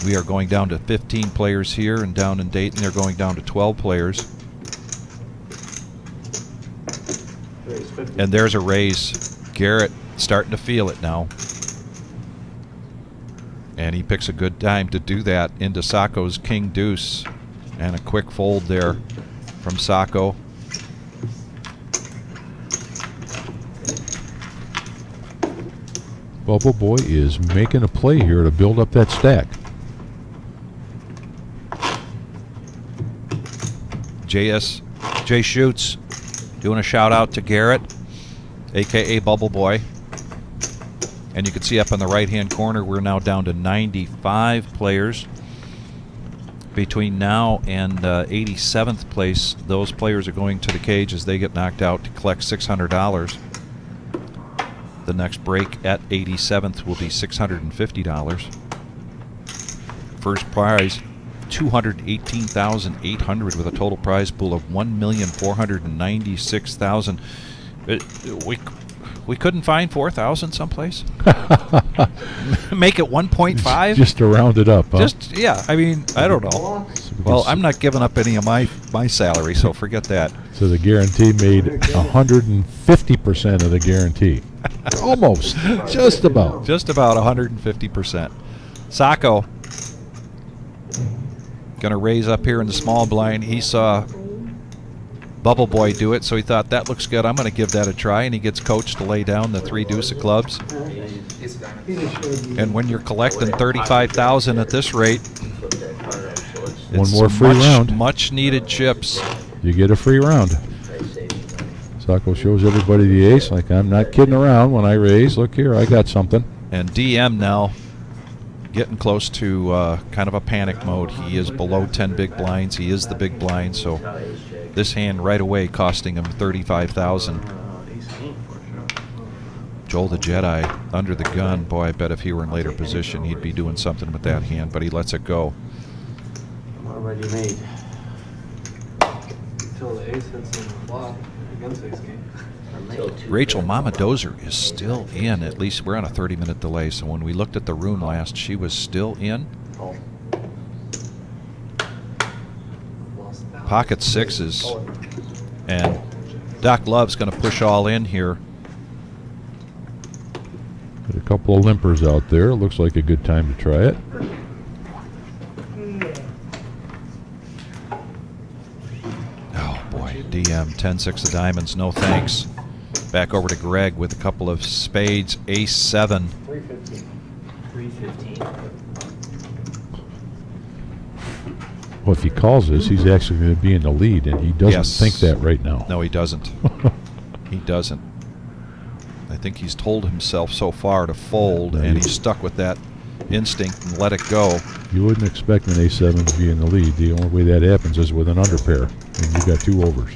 We are going down to 15 players here, and down in Dayton they're going down to 12 players. And there's a raise. Garrett starting to feel it now. And he picks a good time to do that into Sacco's King Deuce. And a quick fold there from Sacco. Bubble Boy is making a play here to build up that stack. Jay Schutz doing a shout out to Garrett, aka Bubble Boy. And you can see up in the right hand corner we're now down to 95 players. Between now and 87th place, those players are going to the cage as they get knocked out to collect $600. The next break at 87th will be $650. First prize, $218,800 with a total prize pool of $1,496,000. We couldn't find 4,000 someplace. Make it 1.5. Just to round it up, huh? Just yeah. I mean, I don't know. Well, I'm not giving up any of my salary, so forget that. So the guarantee made 150% of the guarantee. Almost. Just about. Just about 150%. Sacco going to raise up here in the small blind. He saw Bubble Boy do it, so he thought that looks good. I'm going to give that a try, and he gets coached to lay down the 3 deuce of clubs. And when you're collecting 35,000 at this rate, one more free round. Much needed chips. You get a free round. Sacco shows everybody the ace, like I'm not kidding around when I raise. Look here, I got something. And DM now getting close to kind of a panic mode. He is below 10 big blinds. He is the big blind, so this hand right away costing him 35,000. Joel the Jedi under the gun. Boy, I bet if he were in later position, he'd be doing something with that hand, but he lets it go. Already made. Until the ace hits on the flop against ace king. Rachel Mama Dozer is still in. At least we're on a 30-minute delay, so when we looked at the room last, she was still in. Pocket sixes. And Doc Love's going to push all in here. Got a couple of limpers out there. Looks like a good time to try it. Oh boy, DM 10-6 of diamonds, no thanks. Back over to Greg with a couple of spades, ace 7. 315. Well, if he calls this, he's actually going to be in the lead, and he doesn't think that right now. No, he doesn't. He doesn't. I think he's told himself so far to fold, and he's stuck with that instinct and let it go. You wouldn't expect an A7 to be in the lead. The only way that happens is with an underpair, and you got 2 overs.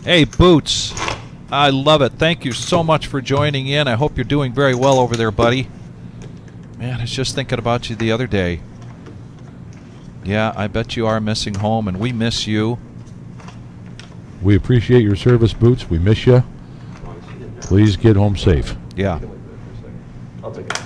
Hey, Boots. I love it. Thank you so much for joining in. I hope you're doing very well over there, buddy. Man, I was just thinking about you the other day. Yeah, I bet you are missing home, and we miss you. We appreciate your service, Boots. We miss you. Please get home safe. Yeah. I'll take it.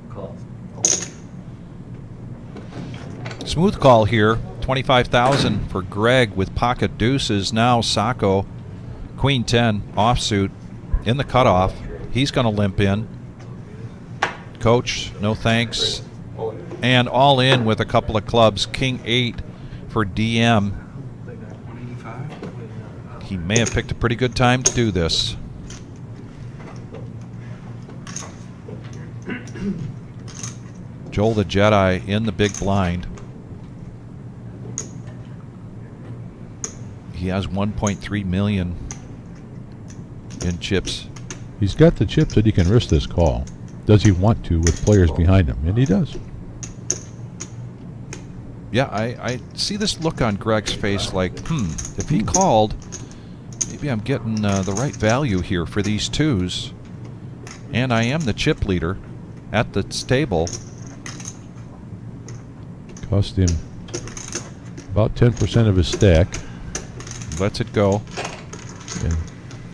Call. Smooth call here. 25,000 for Greg with pocket deuces. Now Sacco, Queen 10 offsuit in the cutoff. He's going to limp in. Coach, no thanks. And all in with a couple of clubs. King 8 for DM. He may have picked a pretty good time to do this. Joel the Jedi in the big blind. He has 1.3 million in chips. He's got the chips that he can risk this call. Does he want to with players behind him? And he does. Yeah, I see this look on Greg's face like, if he called, maybe I'm getting the right value here for these twos. And I am the chip leader at the table. Cost him about 10% of his stack. Lets it go. And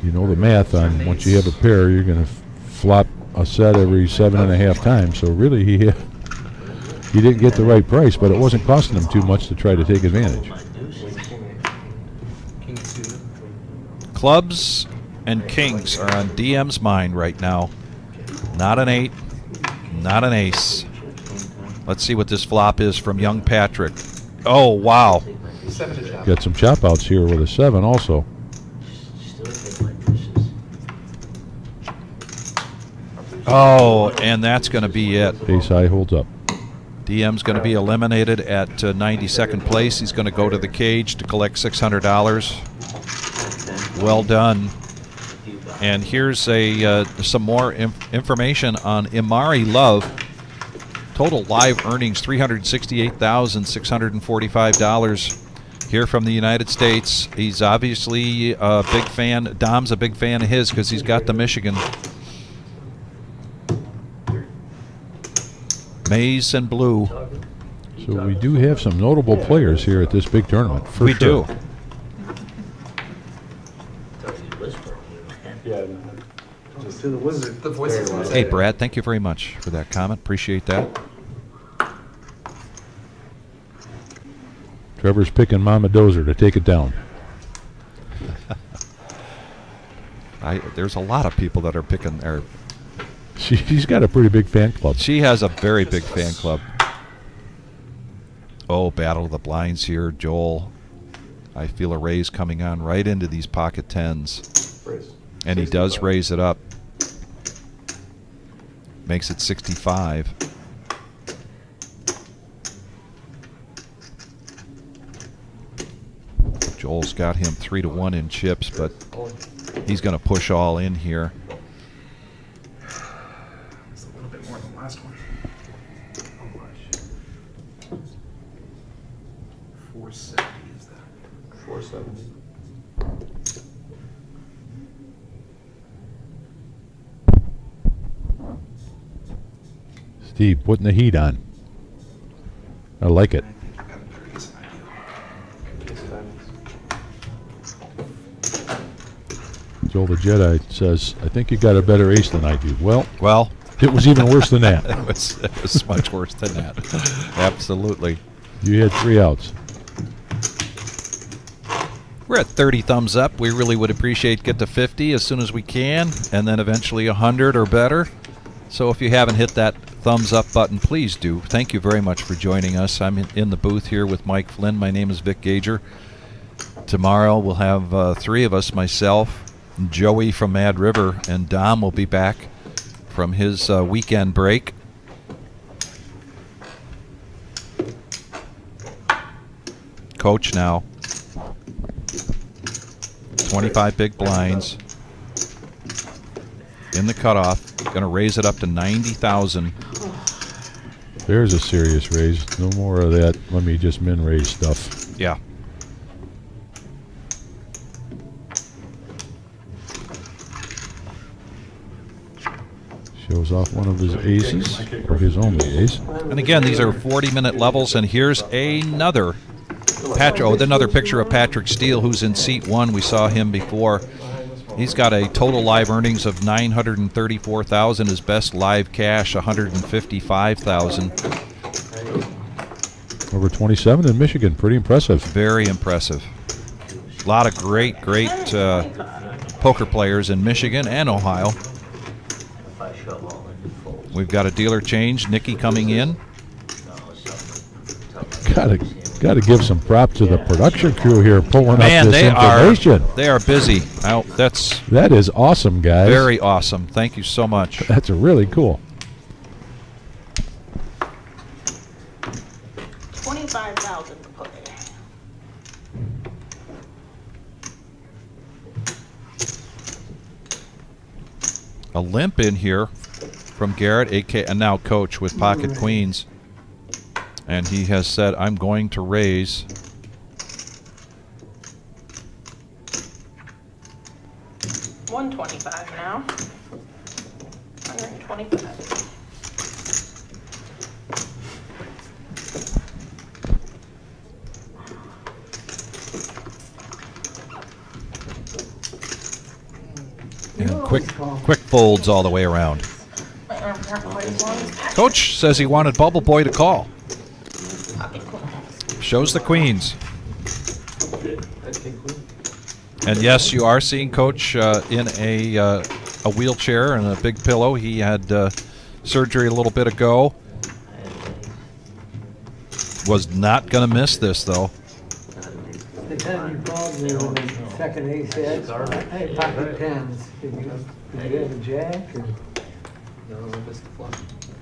you know the math on once you have a pair, you're going to flop a set every 7.5 times. So really, he didn't get the right price, but it wasn't costing him too much to try to take advantage. Clubs and kings are on DM's mind right now. Not an 8, not an ace. Let's see what this flop is from young Patrick. Oh, wow. Got some chop outs here with a 7 also. Oh, and that's going to be it. Ace high holds up. DM's going to be eliminated at 92nd place. He's going to go to the cage to collect $600. Well done. And here's some more information on Imari Love. Total live earnings $368,645 here from the United States. He's obviously a big fan. Dom's a big fan of his because he's got the Michigan. Maize and blue. So we do have some notable players here at this big tournament. For we sure. do. To the wizard. The voices. Hey, Brad, thank you very much for that comment. Appreciate that. Trevor's picking Mama Dozer to take it down. There's a lot of people that are picking there. She's got a pretty big fan club. She has a very big fan club. Oh, battle of the blinds here, Joel. I feel a raise coming on right into these pocket tens. And he does raise it up. Makes it 65. Joel's got him 3-1 in chips, but he's going to push all in here. It's a little bit more than the last one. 470 is that? 470. Steve putting the heat on. I like it. Joel the Jedi says, I think you got a better ace than I do. Well, it was even worse than that. It was much worse than that. Absolutely. You had 3 outs. We're at 30 thumbs up. We really would appreciate get to 50 as soon as we can, and then eventually 100 or better. So if you haven't hit that thumbs up button, please do. Thank you very much for joining us. I'm in the booth here with Mike Flynn. My name is Vic Gager. Tomorrow we'll have 3 of us, myself, Joey from Mad River, and Dom will be back from his weekend break. Coach now. 25 big blinds. In the cutoff. Going to raise it up to 90,000. There's a serious raise. No more of that. Let me just min raise stuff. Yeah. Shows off one of his aces, or his only ace. And again, these are 40-minute levels, and here's another another picture of Patrick Steele, who's in seat 1. We saw him before. He's got a total live earnings of $934,000. His best live cash, $155,000. Over 27 in Michigan. Pretty impressive. Very impressive. A lot of great poker players in Michigan and Ohio. If I shove all in, it folds. We've got a dealer change. Nikki coming in. No, it's something. Got to give some props to the production crew here pulling Man, up this information. they are busy. That is awesome, guys. Very awesome. Thank you so much. That's really cool. 25,000 to play. A limp in here from Garrett, and now coach with pocket queens. And he has said, I'm going to raise. $125 now. 125. And quick folds all the way around. My arms aren't quite as long as Coach says he wanted Bubble Boy to call. Shows the queens. And yes, you are seeing Coach in a wheelchair and a big pillow. He had surgery a little bit ago. Was not going to miss this, though. The time you called me when the second ace hit, I had pocket tens. Did you have a jack or? No, just the flush.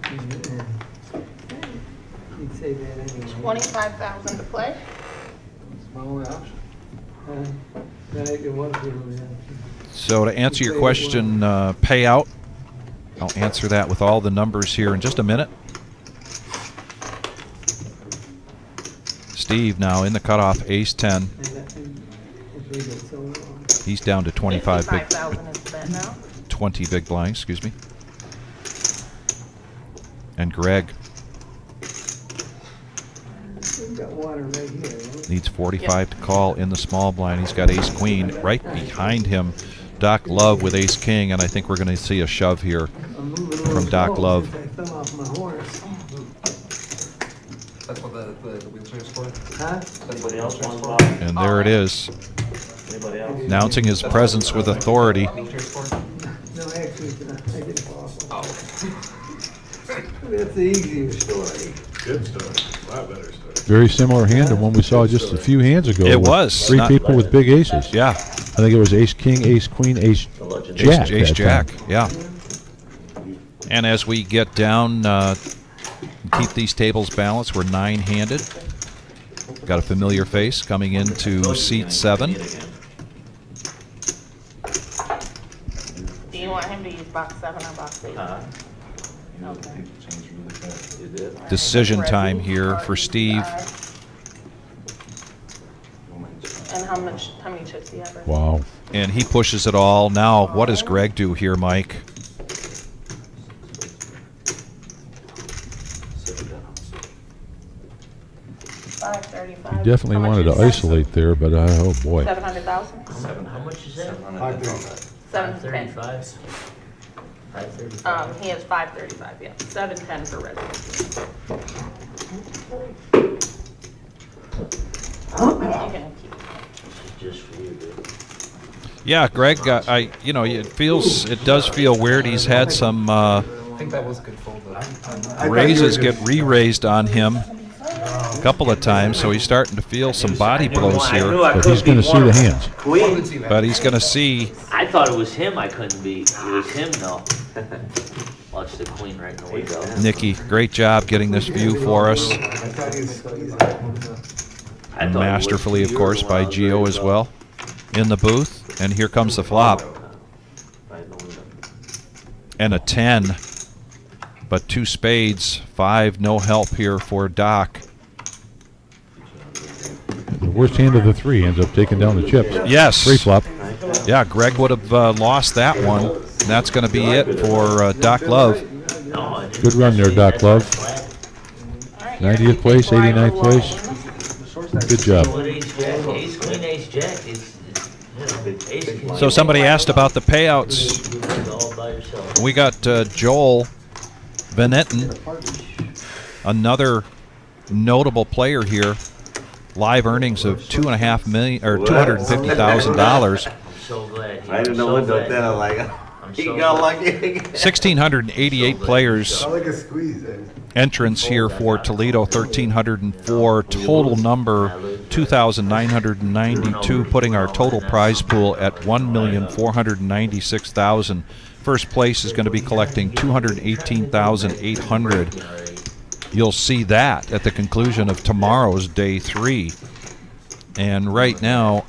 Yeah. You'd say that anyway. 25,000 to play. It's my only option. Right, it was really, So to answer your question, payout, I'll answer that with all the numbers here in just a minute. Steve now in the cutoff, ace 10. He's down to 25 big, 55,000 is the bet now. 20 big blinds, excuse me. And Greg we've got water right here. Right? needs 45 to call in the small blind. He's got ace queen right behind him. Doc Love with ace king, and I think we're going to see a shove here I'm moving a little from Doc slow Love. since I fell off my horse. That's what the wheelchair's for? Huh? Anybody else want to buy? And there it is, Anybody else? announcing his presence with authority. Wheelchair's for? No, actually, I didn't fall off. That's the easier story. Good story. A lot better story. Very similar hand to one we saw just a few hands ago. It with was. three Not- people with big aces. Yeah, I think it was ace king, ace queen, ace jack. ace that jack, time. yeah. And as we get down, keep these tables balanced, we're 9-handed. Got a familiar face coming into seat 7. Do you want him to use box 7 or box 8? Okay. Decision time here for Steve. And how many chips do you have? Wow. And he pushes it all. Now, what does Greg do here, Mike? $535. He definitely How much wanted to is that? isolate there, but oh boy. 700,000? How much is that? 710. 535? 535? He has 535, yeah. 710 for residency. You can keep it. This is just for you, dude. Yeah, Greg, it does feel weird. He's had some I think that was a good fold, though. raises get re-raised on him a couple of times, so he's starting to feel some body blows here. But he's going to see the hands. Queen. But he's going to see. I thought it was him I couldn't beat. It was him, though. Watch the queen right in the window. Nikki, great job getting this view for us. I thought he was I thought it was Masterfully, of you course, when by I was Gio ready as to go. well in the booth. And here comes the flop. Right in the window. And a 10. But 2 spades. 5, no help here for Doc. The worst hand of the 3 ends up taking down the chips. Yes. Pre-flop. Yeah, Greg would have lost that one. And that's going to be it for Doc Love. No, I didn't Good run there, Doc Love. All right, you're gonna 90th keep place, it wide 89th alone. place. Good job. What ace jack? Ace queen, ace jack. It's ace king. So somebody asked about the payouts. It's all by yourself. We got Joel Benetton, another notable player here. Live earnings of $2.5 million or $250,000. I'm so glad. I didn't know what to do. I'm like, he got lucky. 1,688 players. I like a squeeze. Entrance here for Toledo, 1,304. Total number 2,992, putting our total prize pool at $1,496,000. First place is going to be collecting $218,800. You'll see that at the conclusion of tomorrow's day 3. And right now,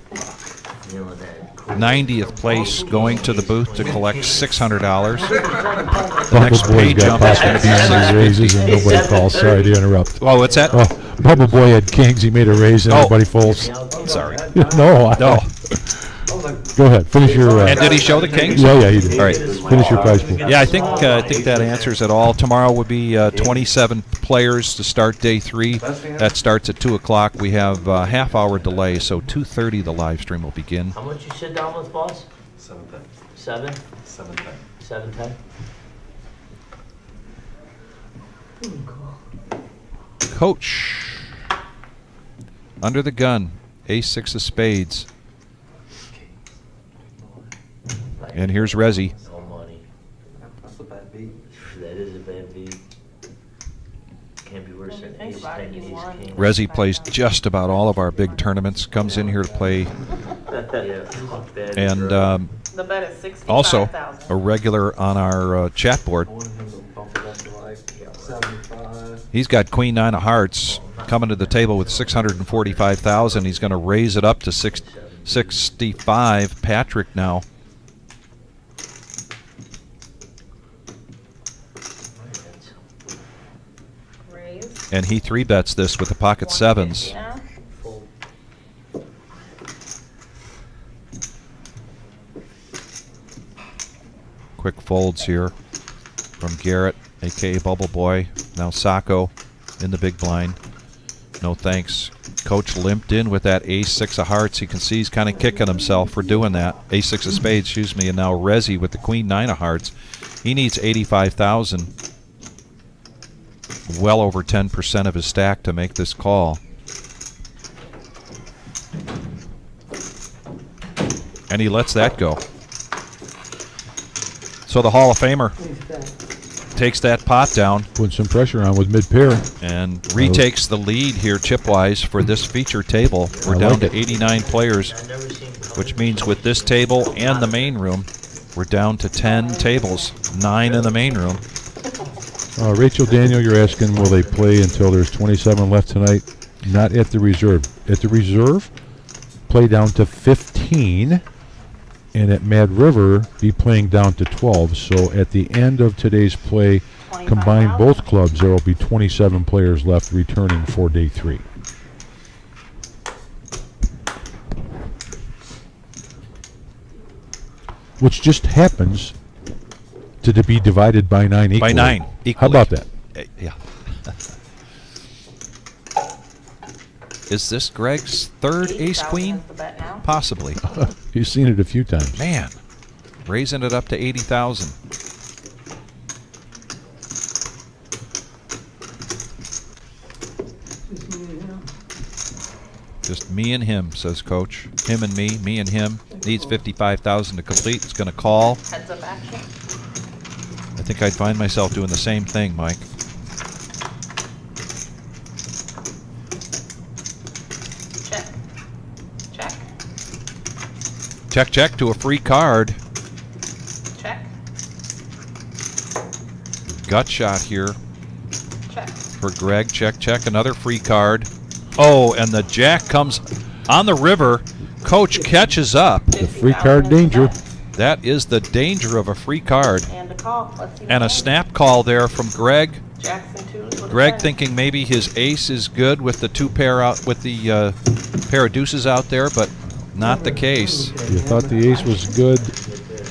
90th place going to the booth to collect $600. The next pay jump is going to be raises and nobody falls. Sorry to interrupt. Oh, what's that? Oh, Bubba Boy had kings. He made a raise and everybody falls. Sorry. No. Go ahead. Finish your. And did he show the kings? Yeah, he did. All right. Finish your prize pool. Yeah, I think that answers it all. Tomorrow will be 27 players to start day 3. That starts at 2 o'clock. We have a half-hour delay, so 2:30 the live stream will begin. How much you sit down with, boss? 710. 7? 710. 710? Coach, under the gun, ace-6 of spades. And here's Resi. No money. That's a bad beat. That is a bad beat. Can't be worse than ace 10, ace king. Resi plays just about all of our big tournaments, comes in here to play, Yeah, fuck that. and The bet is 65,000. also a regular on our chat board. I want him to bump it up to like 75. He's got Queen 9 of Hearts coming to the table with 645,000. He's going to raise it up to 65. Patrick now. Raise. And he 3-bets this with the pocket 7s. Yeah. Full. Quick folds here from Garrett, a.k.a. Bubble Boy. Now Sacco in the big blind. No thanks. Coach limped in with that ace-6 of hearts. You can see he's kind of kicking himself for doing that. Ace-6 of spades, excuse me. And now Resi with the Queen 9 of hearts. He needs 85,000. Well over 10% of his stack to make this call. And he lets that go. So the Hall of Famer takes that pot down Putting some pressure on with mid-pair. and retakes the lead here chip-wise for this feature table. We're down to 89 players, I've never seen. which means with this table and the main room, we're down to 10 tables, 9 in the main room. Rachel Daniel, you're asking, will they play until there's 27 left tonight? Not at the reserve. At the reserve, play down to 15. And at Mad River, be playing down to 12. So at the end of today's play, combine both clubs, there will be 27 players left returning for day 3. Which just happens to be divided by 9 equally. By 9 How equally. about that? Yeah. Is this Greg's third 8,000 ace-queen? is the bet now. Possibly. You've seen it a few times. Man, raising it up to 80,000. Just me and him, says Coach. Him and me and him. Needs 55,000 to complete. It's going to call. Heads up action. I think I'd find myself doing the same thing, Mike. Check. Check. Check, check to a free card. Check. Gut shot here Check. for Greg. Check, check. Another free card. Oh, and the jack comes on the river. Coach catches up. The free card danger. That is the danger of a free card. And a call. Let's see. And a snap call there from Greg. Jackson 2 is what it Greg says. thinking maybe his ace is good with the two pair out, with the pair of deuces out there, but not the case. You thought the ace was good.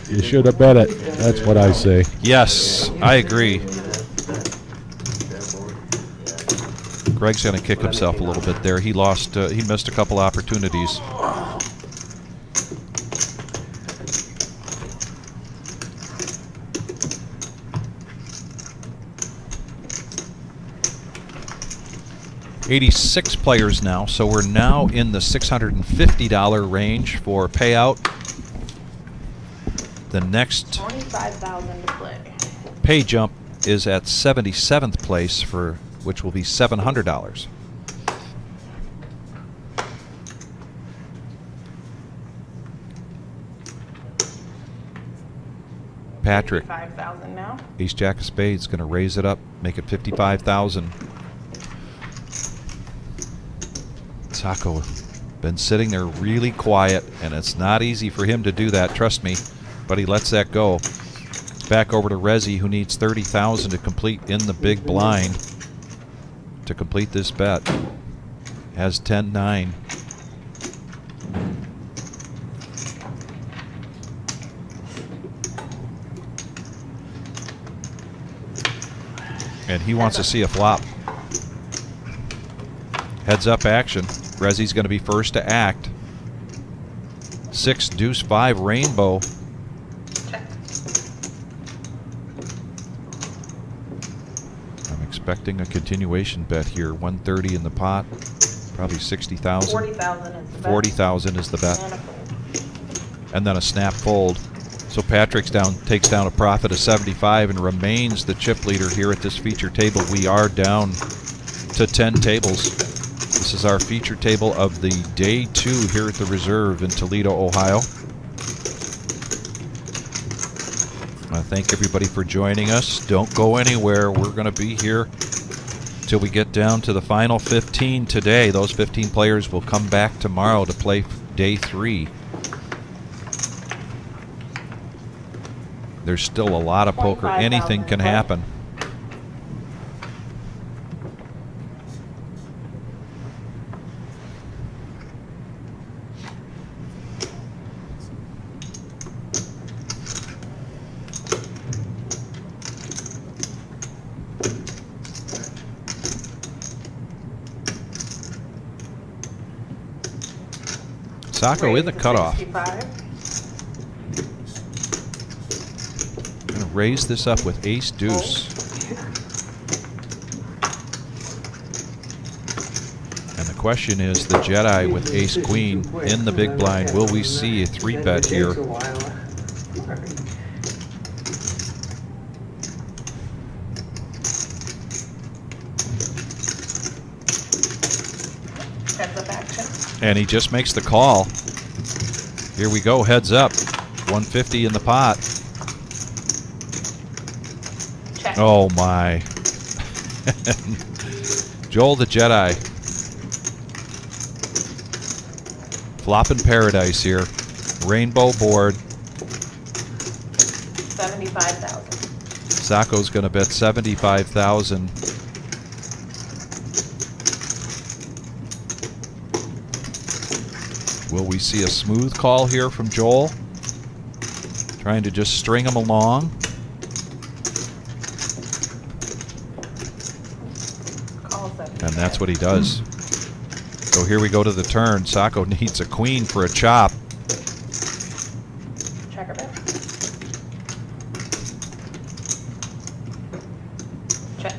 You should have bet it. That's what I say. Yes, I agree. Greg's going to kick himself a little bit there. He lost. He missed a couple opportunities. 86 players now, so we're now in the $650 range for payout. The next 25,000 to play. pay jump is at 77th place, for which will be $700. Patrick, 5,000 now. Ace Jack of Spades, going to raise it up, make it 55,000. Sacco been sitting there really quiet, and it's not easy for him to do that, trust me, but he lets that go. Back over to Rezi, who needs 30,000 to complete in the big blind to complete this bet. Has 10-9. And he wants to see a flop. Heads up action. Rezi's going to be first to act. 6, deuce, 5, rainbow. I'm expecting a continuation bet here. 130 in the pot. Probably 60,000. 40,000 is the bet. 40,000 is the bet. And a fold. And then a snap fold. So Patrick's takes down a profit of 75 and remains the chip leader here at this feature table. We are down to 10 tables. This is our feature table of the day 2 here at the Reserve in Toledo, Ohio. I want to thank everybody for joining us. Don't go anywhere. We're going to be here till we get down to the final 15 today. Those 15 players will come back tomorrow to play day 3. There's still a lot of poker. Anything can happen. Sacco in the cutoff. 65. Raise this up with ace deuce. And the question is, the Jedi with ace queen in the big blind. Will we see a 3-bet here? Heads up action. And he just makes the call. Here we go, heads up. 150 in the pot. Check. Oh my. Joel the Jedi. Flopping paradise here. Rainbow board. 75,000. Sacco's going to bet 75,000. Will we see a smooth call here from Joel? Trying to just string him along. And that's what he does. So here we go to the turn. Sacco needs a queen for a chop. Checker bet. Check.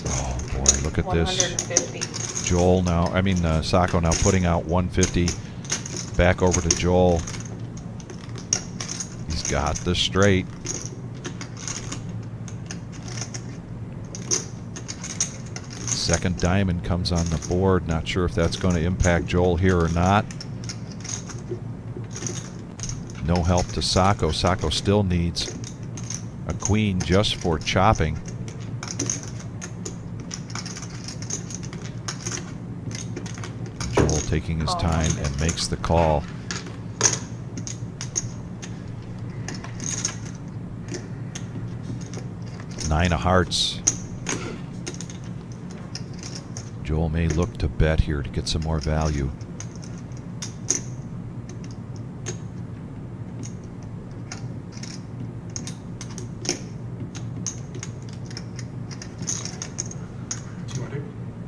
Oh boy, look at this. 150. Joel now, Sacco now putting out 150. Back over to Joel. He's got the straight. Second diamond comes on the board. Not sure if that's going to impact Joel here or not. No help to Sacco. Sacco still needs a queen just for chopping. Joel taking his time and makes the call. Nine of hearts. Joel may look to bet here to get some more value.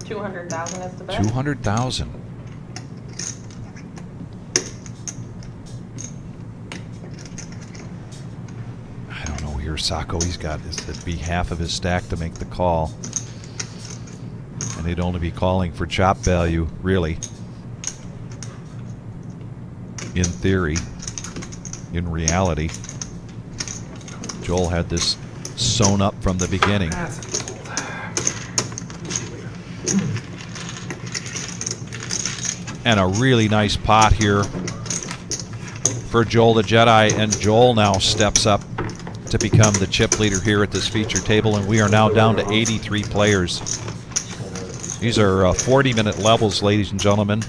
200,000 is the bet. 200,000. I don't know here, Sacco. He's got it'd be half of his stack to make the call, and he'd only be calling for chop value, really. In theory, in reality, Joel had this sewn up from the beginning. And a really nice pot here for Joel the Jedi, and Joel now steps up to become the chip leader here at this feature table, and we are now down to 83 players. These are 40-minute levels, ladies and gentlemen.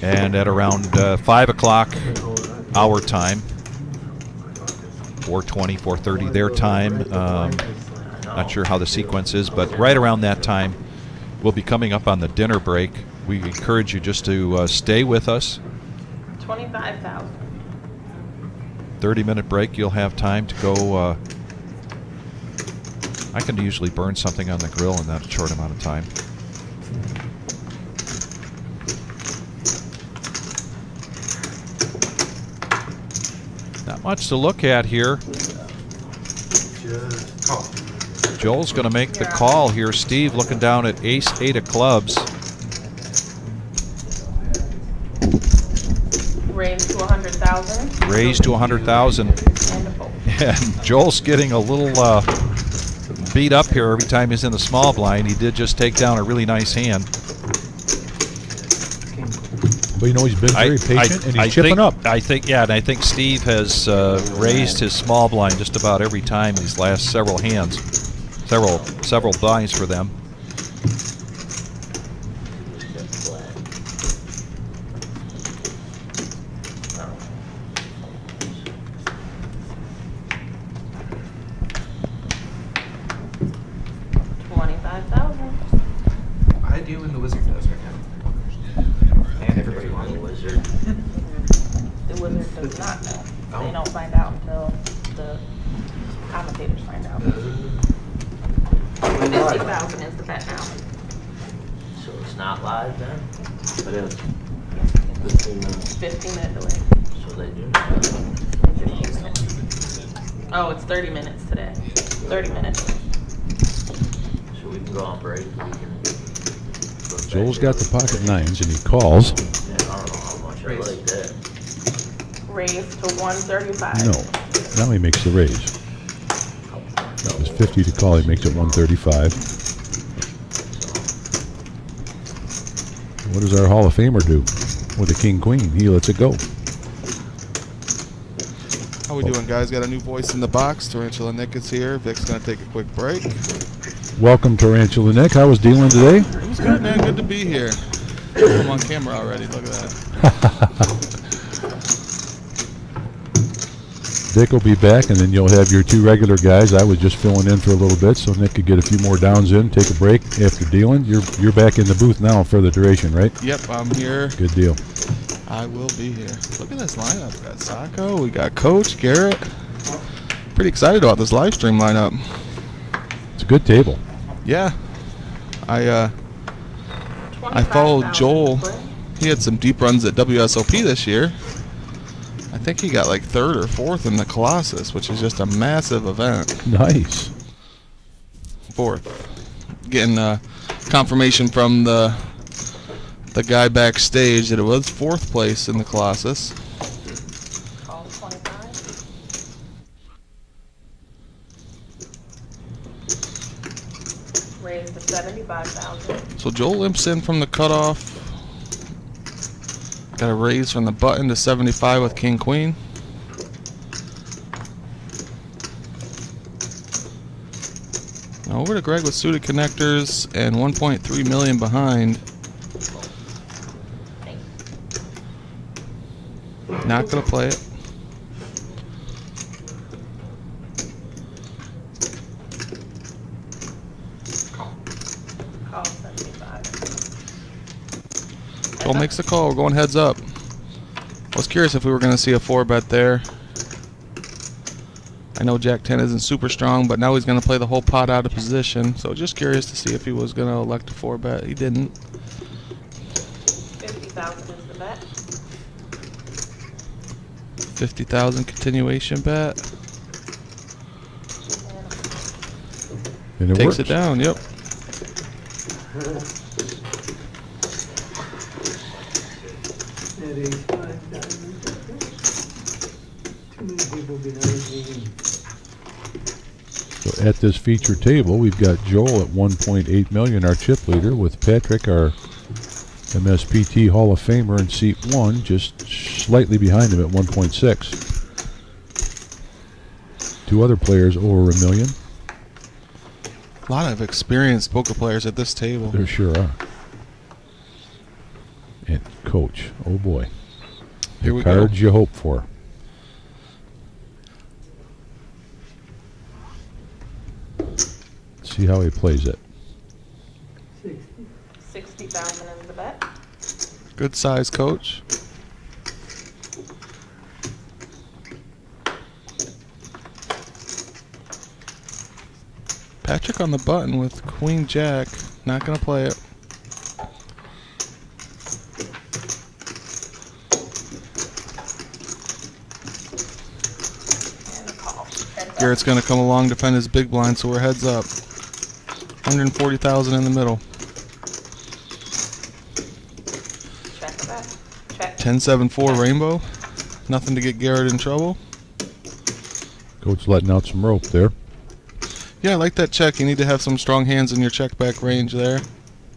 And at around 5 o'clock our time, 4:20, 4:30 their time, not sure how the sequence is, but right around that time, we'll be coming up on the dinner break. We encourage you just to stay with us. 25,000. 30-minute break. You'll have time to go. I can usually burn something on the grill in that short amount of time. Not much to look at here. Joel's going to make the call here. Steve looking down at ace-8 of clubs. Raise to 100,000. Raise to 100,000. And a fold. And Joel's getting a little beat up here every time he's in the small blind. He did just take down a really nice hand. But you know, he's been very patient, and he's chipping up. I think Steve has raised his small blind just about every time these last several hands. Several blinds for them. I do, and the wizard does right now. And everybody wants The wizard. The wizard does not know. They don't find out until the commentators find out. 50,000 is the bet now. So it's not live then? It is. 15 minutes. 15-minute delay. So they do. 15 minutes. Oh, it's 30 minutes today. 30 minutes. So we can go on break. We can. Joel's got the pocket nines, and he calls. Yeah, I don't know how much I like that. Raise to 135. No, now he makes the raise. That was 50 to call. He makes it 135. What does our Hall of Famer do with the King Queen? He lets it go. How we doing, guys? Got a new voice in the box. Tarantula Nick is here. Vic's gonna take a quick break. Welcome, Tarantula Nick. How was dealing today? It was good, man. Good to be here. I'm on camera already. Look at that. Dick will be back, and then you'll have your two regular guys. I was just filling in for a little bit so Nick could get a few more downs in, take a break after dealing. You're back in the booth now for the duration, right? Yep, I'm here. Good deal. I will be here. Look at this lineup. We got Sacco. We got Coach Garrett. Pretty excited about this live stream lineup. It's a good table. Yeah. I followed Joel. He had some deep runs at WSOP this year. I think he got like 3rd or 4th in the Colossus, which is just a massive event. Nice. 4th. Getting confirmation from the guy backstage that it was 4th place in the Colossus. Call 25. Raise to 75,000. So Joel limps in from the cutoff. Got a raise from the button to 75 with King Queen. Now over to Greg with suited connectors and 1.3 million behind. Not gonna play it. Call 75. Joel makes the call. We're going heads up. I was curious if we were going to see a 4-bet there. I know Jack 10 isn't super strong, but now he's going to play the whole pot out of position. So just curious to see if he was going to elect a 4-bet. He didn't. 50,000 is the bet. 50,000 continuation bet. And it Takes works. it down, yep. That ace five diamond. Too many people behind me. So at this feature table, we've got Joel at 1.8 million, our chip leader, with Patrick, our MSPT Hall of Famer, in seat 1, just slightly behind him at 1.6. 2 other players over $1 million. A lot of experienced poker players at this table. There sure are. And coach, oh boy. Here The we go. cards you hope for. See how he plays it. 60,000 is the bet. Good size, coach. Patrick on the button with Queen Jack. Not going to play it. And a call. Heads up. Garrett's going to come along, defend his big blind, so we're heads up. 140,000 in the middle. Check the bet. Check. 10-7-4 rainbow. Nothing to get Garrett in trouble. Coach letting out some rope there. Yeah, I like that check. You need to have some strong hands in your check back range there.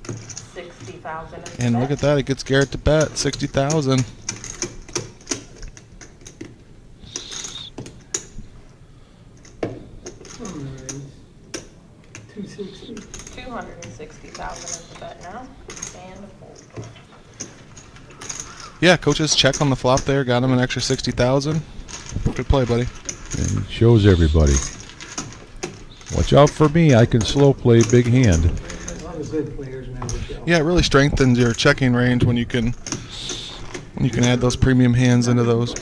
60,000 is the And bet. look at that. It gets Garrett to bet 60,000. Alright. 260. 260,000 is the bet now. And a fold. Yeah, coach's check on the flop there. Got him an extra 60,000. Good play, buddy. And he shows everybody. Watch out for me. I can slow play big hand. A lot of good players now. Michelle. Yeah, it really strengthens your checking range when you can add those premium hands into those.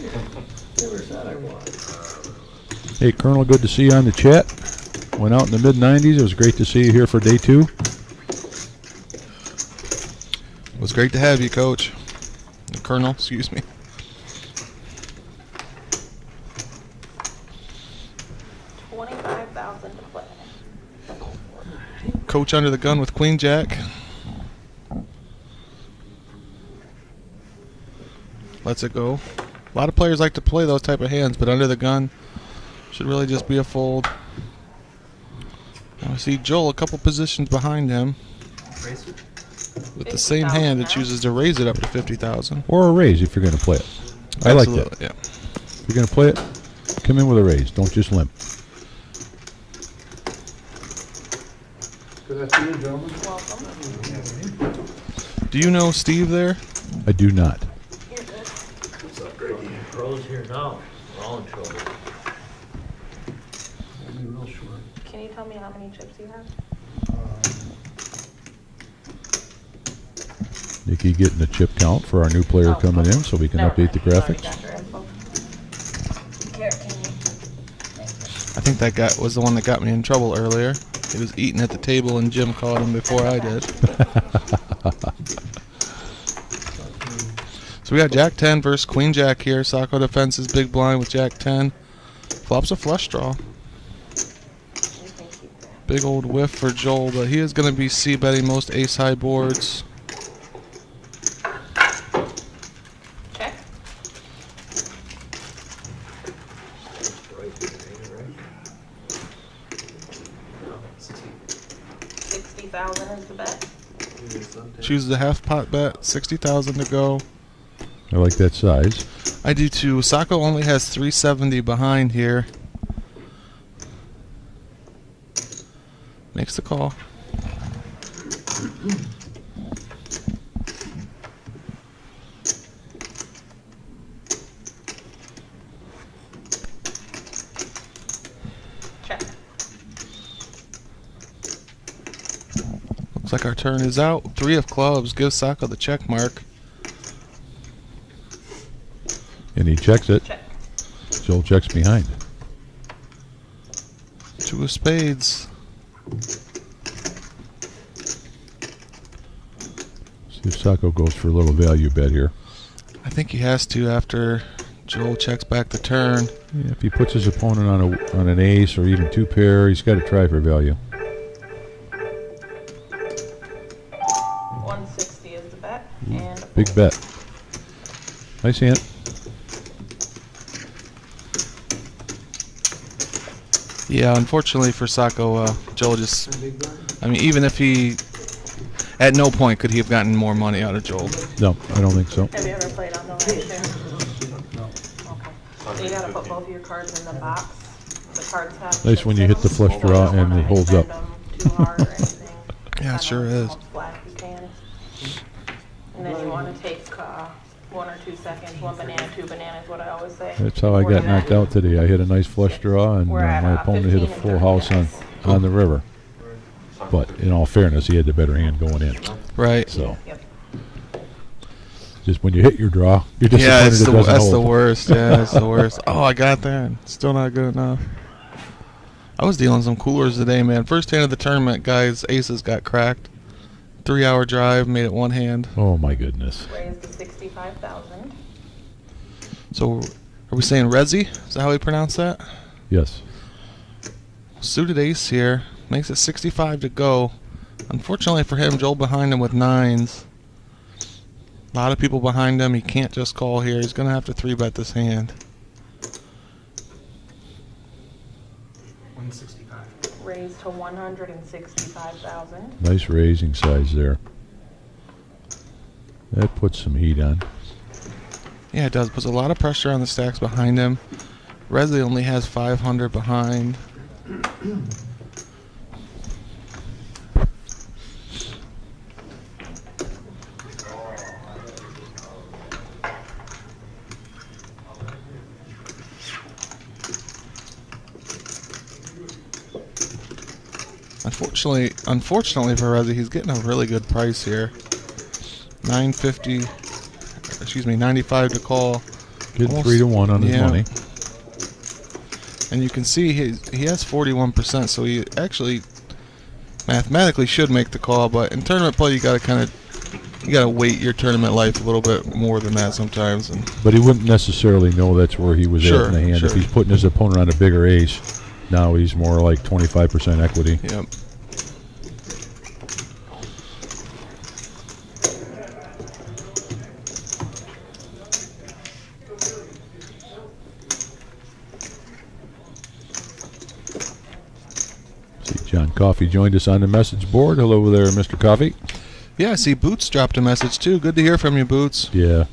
Never thought I was. Hey, Colonel, good to see you on the chat. Went out in the mid-90s. It was great to see you here for day 2. It was great to have you, Coach. Colonel, excuse me. $25,000 to play. Coach under the gun with Queen Jack. Lets it go. A lot of players like to play those type of hands, but under the gun should really just be a fold. Now we see Joel a couple positions behind him. With the same hand, it chooses to raise it up to 50,000. Or a raise if you're going to play it. I like that. Absolutely, yeah. If you're going to play it, come in with a raise. Don't just limp. Good afternoon, gentlemen. Welcome. Do you know Steve there? I do not. You're good. Pros here now, we're all in trouble. I'll be real short. Can you tell me how many chips you have? Nikki getting the chip count for our new player coming in so we can Never update the mind. Already graphics. got your info. Here, can you? I think that guy was the one that got me in trouble earlier. He was eating at the table and Jim caught him before I did. So we got Jack 10 versus Queen Jack here. Sacco defends his big blind with Jack 10. Flops a flush draw. You can keep that. Big old whiff for Joel, but he is going to be c-betting most ace-high boards. Check. $60,000 is the bet. Chooses a half pot bet, 60,000 to go. I like that size. I do too. Sacco only has 370 behind here. Makes the call. Check. Looks like our turn is out. 3 of clubs gives Sacco the check mark. And he checks it. Check. Joel checks behind. Two of spades. See if Sacco goes for a little value bet here. I think he has to after Joel checks back the turn. Yeah, if he puts his opponent on an ace or even two pair, he's got to try for value. 160 is the bet. And Big bet. Nice hand. Yeah, unfortunately for Sacco, Joel just, Big blind. I mean, even if he, at no point could he have gotten more money out of Joel. No, I don't think so. have you ever played on the laser? Okay. So you gotta put both of your cards in the box. The cards have. Nice when you hit the flush draw and it holds up. Too hard or anything. Yeah, it sure is. Flat you can. And then you want to take 1 or 2 seconds, 1 banana, 2 bananas, what I always say. That's how I got knocked out today. I hit a nice flush draw, and We're at, my opponent hit a 15 and full 30 house minutes. on the river. But in all fairness, he had the better hand going in. Right. So Yep. just when you hit your draw, you're disappointed Yeah, it doesn't that's the hold. worst. Yeah, that's the worst. Oh, I got there. And still not good enough. I was dealing some coolers today, man. First hand of the tournament, guys, aces got cracked. 3-hour drive, made it one hand. Oh my goodness. Raise to 65,000. So, are we saying Rezi? Is that how we pronounce that? Yes. Suited ace here. Makes it 65 to go. Unfortunately for him, Joel behind him with 9s. A lot of people behind him. He can't just call here. He's going to have to 3-bet this hand. 165. Raise to 165,000. Nice raising size there. That puts some heat on. Yeah, it does. Puts a lot of pressure on the stacks behind him. Rezi only has 500 behind. Unfortunately for Rezi, he's getting a really good price here. 95 to call. Good Almost- 3-1 on his yeah. money. And you can see he has 41%, so he actually mathematically should make the call. But in tournament play, you gotta weight your tournament life a little bit more than that sometimes. And But he wouldn't necessarily know that's where he was Sure, at in the hand. sure. If he's putting his opponent on a bigger ace, now he's more like 25% equity. yep. See, John Coffey joined us on the message board. Hello there, Mr. Coffey. Yeah, I see Boots dropped a message too. Good to hear from you, Boots. Yeah.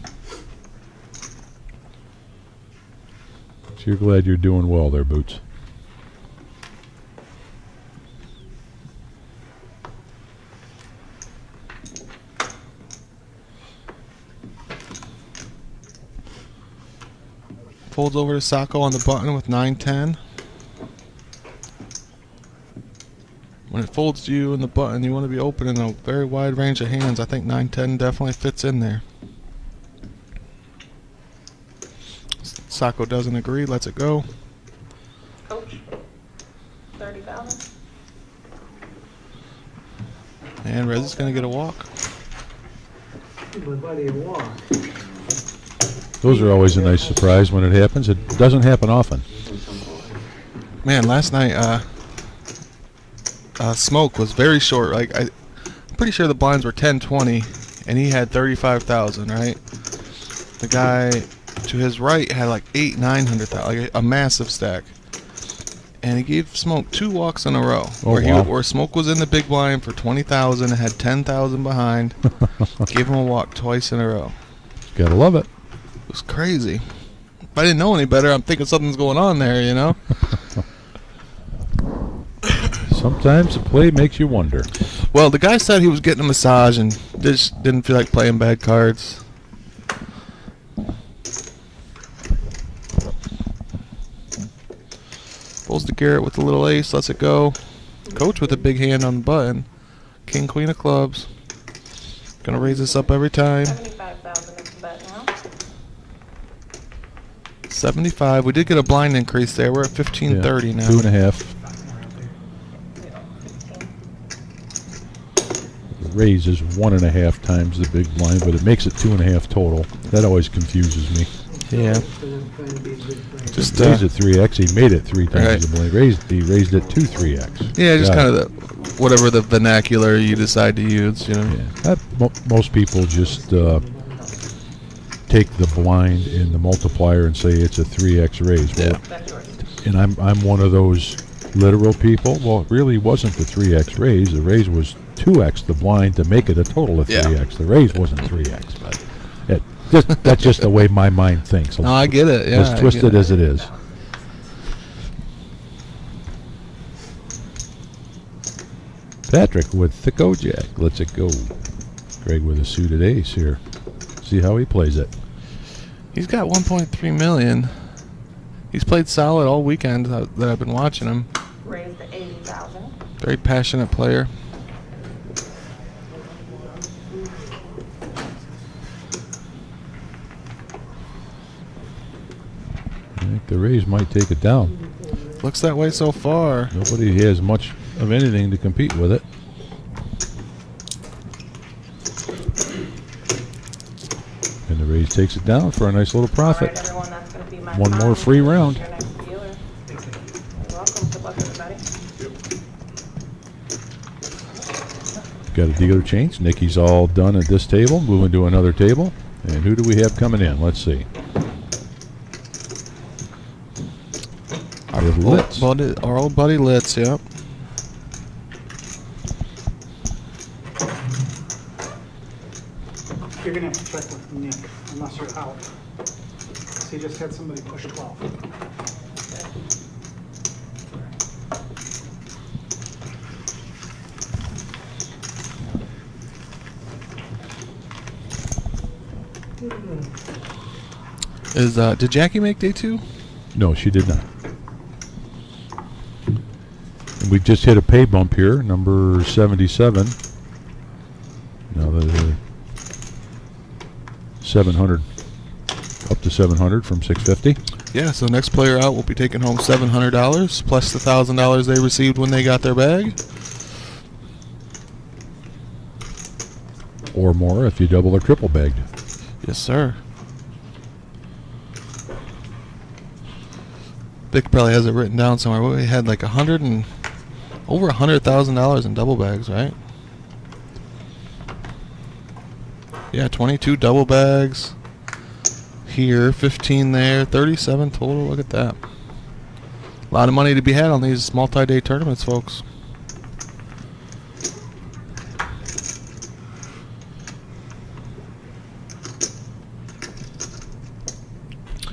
So you're glad you're doing well there, Boots. Folds over to Sacco on the button with 9-10. When it folds to you in the button, you want to be opening a very wide range of hands. I think 9-10 definitely fits in there. Sacco doesn't agree, lets it go. Coach, 30,000. And Rez is going to get a walk. Give my buddy a walk. Those are always a nice surprise when it happens. It doesn't happen often. Man, last night, Smoke was very short. Like I'm pretty sure the blinds were 10-20, and he had 35,000. Right? The guy to his right had like 800,000-900,000, like a massive stack. And he gave Smoke 2 walks in a row, where Smoke was in the big blind for 20,000 and had 10,000 behind. Gave him a walk twice in a row. Gotta love it. It was crazy. If I didn't know any better, I'm thinking something's going on there, you know? Sometimes the play makes you wonder. Well, the guy said he was getting a massage and just didn't feel like playing bad cards. Pulls the Garrett with the little ace, lets it go. Coach with a big hand on the button. King, queen of clubs. Gonna raise this up every time. 75,000 is the bet now. 75. We did get a blind increase there. We're at 1530 now. 2.5. raise is 1.5 times the big blind, but it makes it 2.5 total. That always confuses me. Yeah. For them trying to be a good friend. Just raised it 3x. He made it 3 times Right. the blind. He raised it to 3x. Yeah, just Got kind it. of whatever the vernacular you decide to use, you know. Yeah. Most people just take the blind and the multiplier and say it's a 3x raise. Well, Yeah. That's yours. and I'm one of those literal people. Well, it really wasn't the 3x raise. The raise was 2x the blind to make it a total of Yeah. 3x. The raise wasn't 3x, but that's just the way my mind thinks. No, I get it. Yeah, As twisted as it is. Patrick with the Kojak lets it go. Greg with a suited ace here. See how he plays it. He's got 1.3 million. He's played solid all weekend that I've been watching him. Raise to 80,000. Very passionate player. I think the raise might take it down. Looks that way so far. Nobody has much of anything to compete with it. And the raise takes it down for a nice little profit. All right, everyone, that's going to be my One more time. free round. Your next dealer. You're welcome. Good luck, everybody. Got a dealer change. Nikki's all done at this table. Moving to another table. And who do we have coming in? Let's see. Our old buddy Litz, yep. You're gonna have to check with Nick. I'm not sure how. So he just had somebody push 12. Did Jackie make day 2? No, she did not. And we just hit a pay bump here, number 77. Now the 700, up to 700 from 650. Yeah, so next player out will be taking home $700 plus the $1,000 they received when they got their bag. Or more if you double or triple bagged. Yes, sir. Vic probably has it written down somewhere. We had like over $100,000 in double bags, right? Yeah, 22 double bags here, 15 there, 37 total. Look at that. A lot of money to be had on these multi-day tournaments, folks.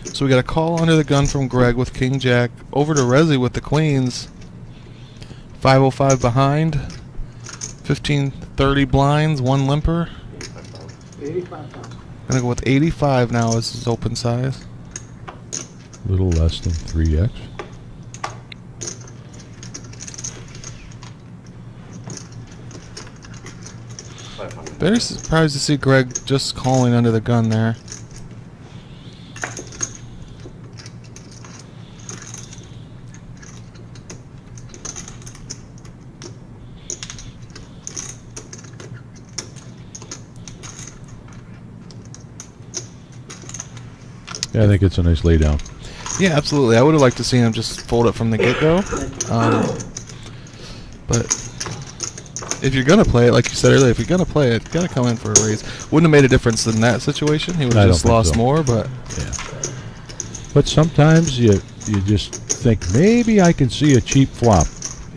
So we got a call under the gun from Greg with King Jack. Over to Resi with the Queens. 505 behind. 1530 blinds, 1 limper. 85,000. Gonna go with 85 now as his open size. A little less than 3x. Very surprised to see Greg just calling under the gun there. Yeah, I think it's a nice lay down. Yeah, absolutely. I would have liked to see him just fold it from the get-go. But if you're going to play it, like you said earlier, if you're going to play it, you got to come in for a raise. Wouldn't have made a difference in that situation. He would I have don't just think lost so. more, but Yeah. But sometimes you just think maybe I can see a cheap flop.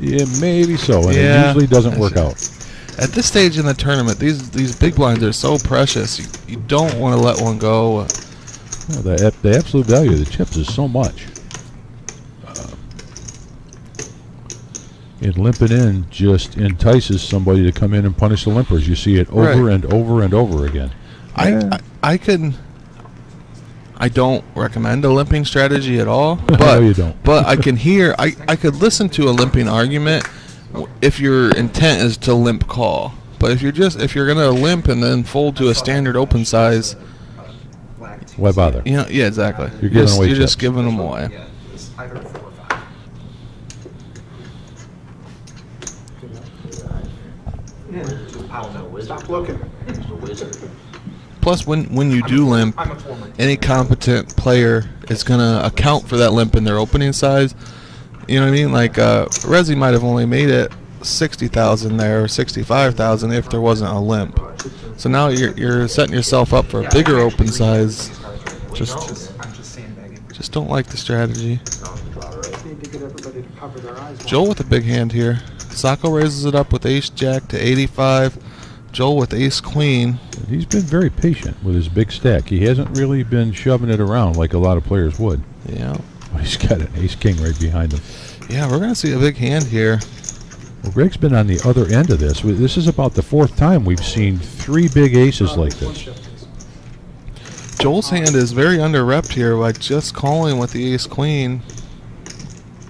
Yeah, maybe so, and it usually doesn't work out. at this stage in the tournament, these big blinds are so precious. You don't want to let one go. Well, the absolute value of the chips is so much. And limping in just entices somebody to come in and punish the limpers. You see it over Right. and over and over again. I don't recommend a limping strategy at all. But No, you don't. But I can hear. I could listen to a limping argument if your intent is to limp call. But if you're gonna limp and then fold to a standard open size, Why bother? you know, yeah, exactly. You're giving away You're just chips. giving them away. Oh, no, wizard. Stop looking. Just a wizard. Plus, when you do limp, I'm a former. any competent player is gonna account for that limp in their opening size. You know what I mean? Like Resi might have only made it 60,000 there, or 65,000 if there wasn't a limp. So now you're setting yourself up for a bigger open size. I'm just sandbagging. Just don't like the strategy. Need to get everybody to cover their eyes. Joel with a big hand here. Sacco raises it up with ace jack to 85. Joel with ace queen. He's been very patient with his big stack. He hasn't really been shoving it around like a lot of players would. Yeah. But he's got an ace king right behind him. Yeah, we're gonna see a big hand here. Well, Greg's been on the other end of this. This is about the fourth time we've seen 3 big aces like this. Joel's hand is very under-repped here by just calling with the ace queen.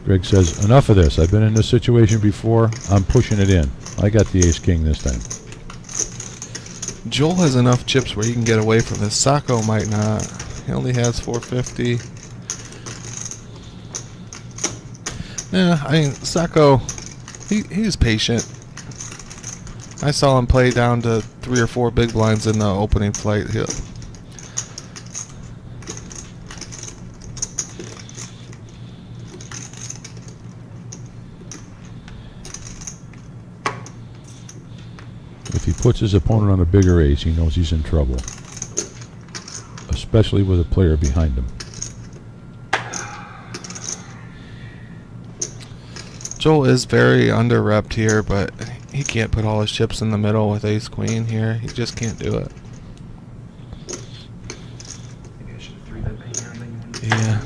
Greg says, enough of this. I've been in this situation before. I'm pushing it in. I got the ace king this time. Joel has enough chips where he can get away from this. Sacco might not. He only has 450. Yeah, I mean, Sacco, he's patient. I saw him play down to 3 or 4 big blinds in the opening flight. If he puts his opponent on a bigger ace, he knows he's in trouble. Especially with a player behind him. Joel is very under-repped here, but he can't put all his chips in the middle with ace queen here. He just can't do it. Maybe I should have 3-bet my hand. Yeah.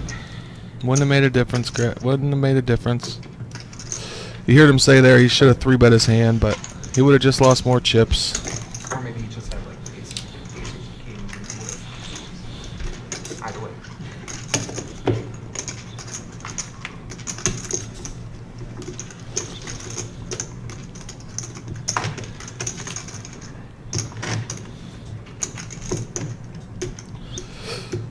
Wouldn't have made a difference, wouldn't have made a difference. You heard him say there he should have 3-bet his hand, but he would have just lost more chips. Or maybe he just had like ace king. Either way.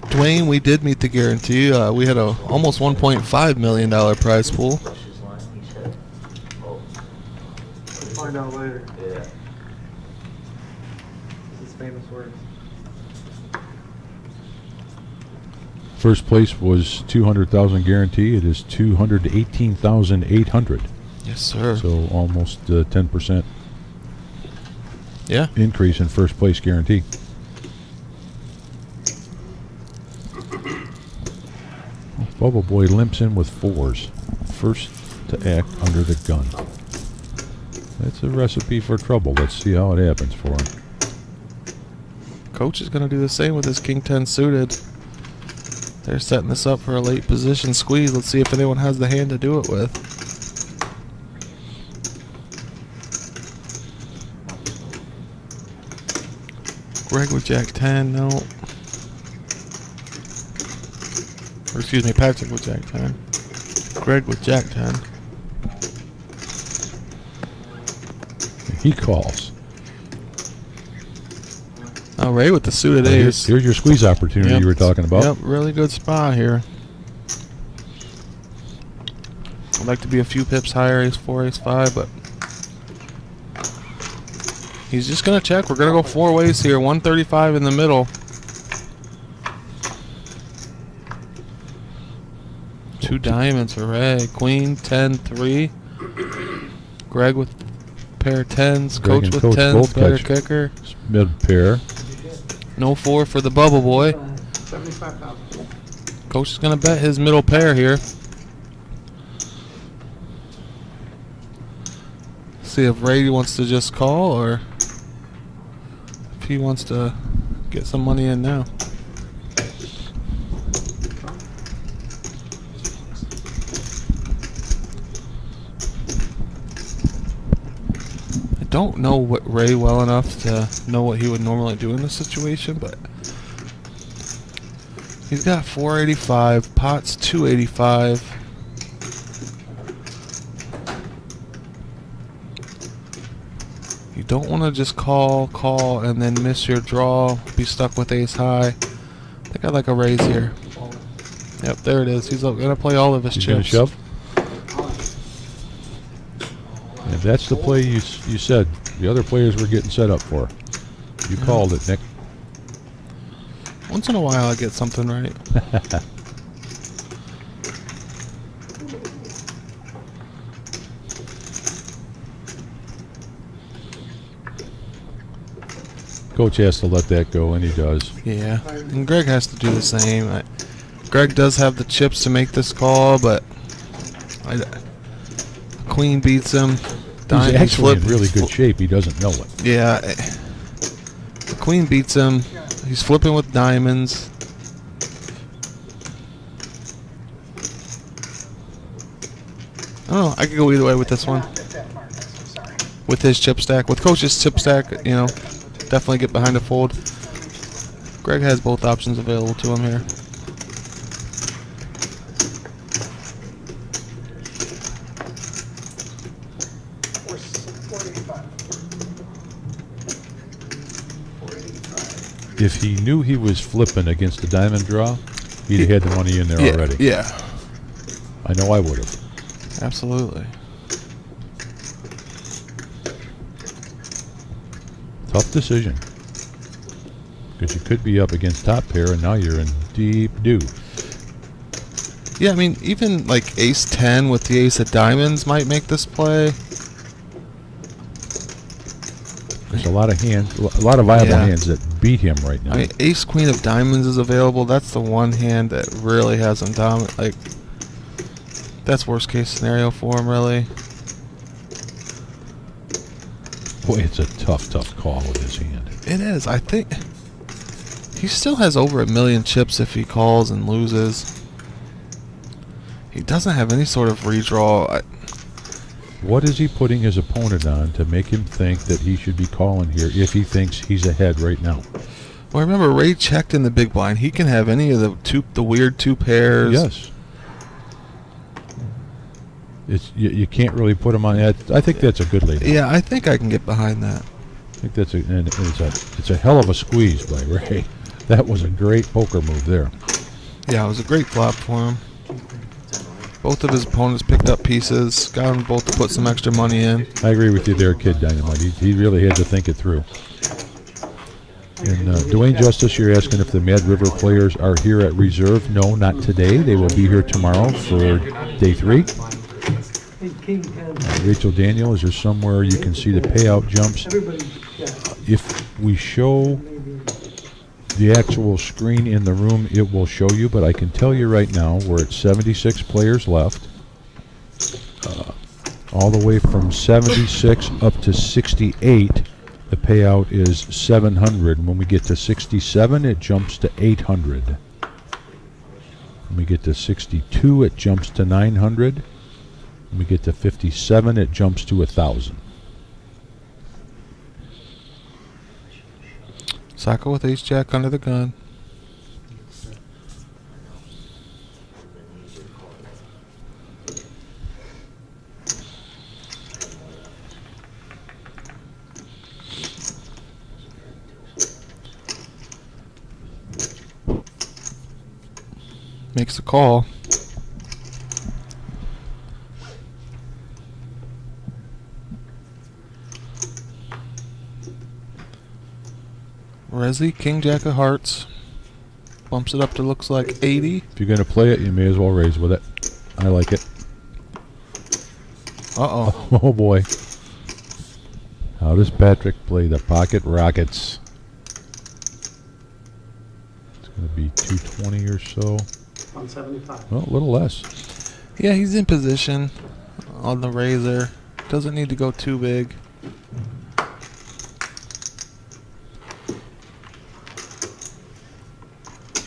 Dwayne, we did meet the guarantee. We had a almost $1.5 million prize pool. Push his line, he said. Oh, Find out later. yeah. His famous words. First place was 200,000 guarantee. It is 218,800. Yes, sir. So almost 10% Yeah. increase in first place guarantee. Bubble Boy limps in with 4s. First to act under the gun. That's a recipe for trouble. Let's see how it happens for him. Coach is going to do the same with his king 10 suited. They're setting this up for a late position squeeze. Let's see if anyone has the hand to do it with. Greg with jack 10, no. Or excuse me, Patrick with jack 10. Greg with jack 10. He calls. Oh, Ray with the suited Here's ace. your squeeze opportunity Yep. you were talking about. Yep, really good spot here. I'd like to be a few pips higher, ace 4, ace 5, but he's just going to check. We're going to go 4 ways here. 135 in the middle. 2 diamonds for Ray. Queen, 10, 3. Greg with pair 10s. Greg Coach and with Coach 10s. both Better catch. kicker. Mid pair. No 4 for the Bubble Boy. 75,000. Coach is going to bet his middle pair here. See if Ray wants to just call or if he wants to get some money in now. I don't know what Ray well enough to know what he would normally do in this situation, but he's got 485, pots 285. You don't want to just call, and then miss your draw, be stuck with ace high. I think I'd like a raise here. Yep, there it is. He's going to play all of his He's going to chips. shove. And And that's the play you said the other players were getting set up for. You called it, Nick. Once in a while I get something right. Coach has to let that go, and he does. Yeah, and Greg has to do the same. Greg does have the chips to make this call, but Queen beats him. He's actually in really good shape. He doesn't know it. Yeah, the Queen beats him. He's flipping with diamonds. I don't know. I could go either way with this one. With his chip stack, with Coach's chip stack, you know, definitely get behind a fold. Greg has both options available to him here. If he knew he was flipping against the diamond draw, he'd have had the money in there already. Yeah. I know I would have. Absolutely. Tough decision. Because you could be up against top pair, and now you're in deep doo. Yeah, I mean, even like ace 10 with the ace of diamonds might make this play. There's a lot of viable hands that beat him right now. I mean, ace queen of diamonds is available. That's the one hand that really has him dominant. Like, that's worst case scenario for him, really. Boy, it's a tough call with his hand. It is. I think he still has over 1 million chips if he calls and loses. He doesn't have any sort of redraw. What is he putting his opponent on to make him think that he should be calling here if he thinks he's ahead right now? Well, remember, Ray checked in the big blind. He can have any of the weird two pairs. Yes. You can't really put him on that. I think that's a good lead. Yeah, I think I can get behind that. I think that's it's a hell of a squeeze by Ray. That was a great poker move there. Yeah, it was a great flop for him. Both of his opponents picked up pieces, got them both to put some extra money in. I agree with you there, Kid Dynamite. He really had to think it through. And Dwayne Justice, you're asking if the Mad River players are here at reserve. No, not today. They will be here tomorrow for day 3. Rachel Daniel, is there somewhere you can see the payout jumps? If we show the actual screen in the room, it will show you, but I can tell you right now we're at 76 players left. All the way from 76 up to 68, the payout is 700. When we get to 67, it jumps to 800. When we get to 62, it jumps to 900. When we get to 57, it jumps to 1,000. Sacco with ace jack under the gun. Makes the call. Resi, king jack of hearts. Bumps it up to looks like 80. If you're going to play it, you may as well raise with it. I like it. Uh-oh. Oh boy. How does Patrick play the pocket rockets? It's going to be 220 or so. 175. Well, a little less. Yeah, he's in position on the razor. Doesn't need to go too big.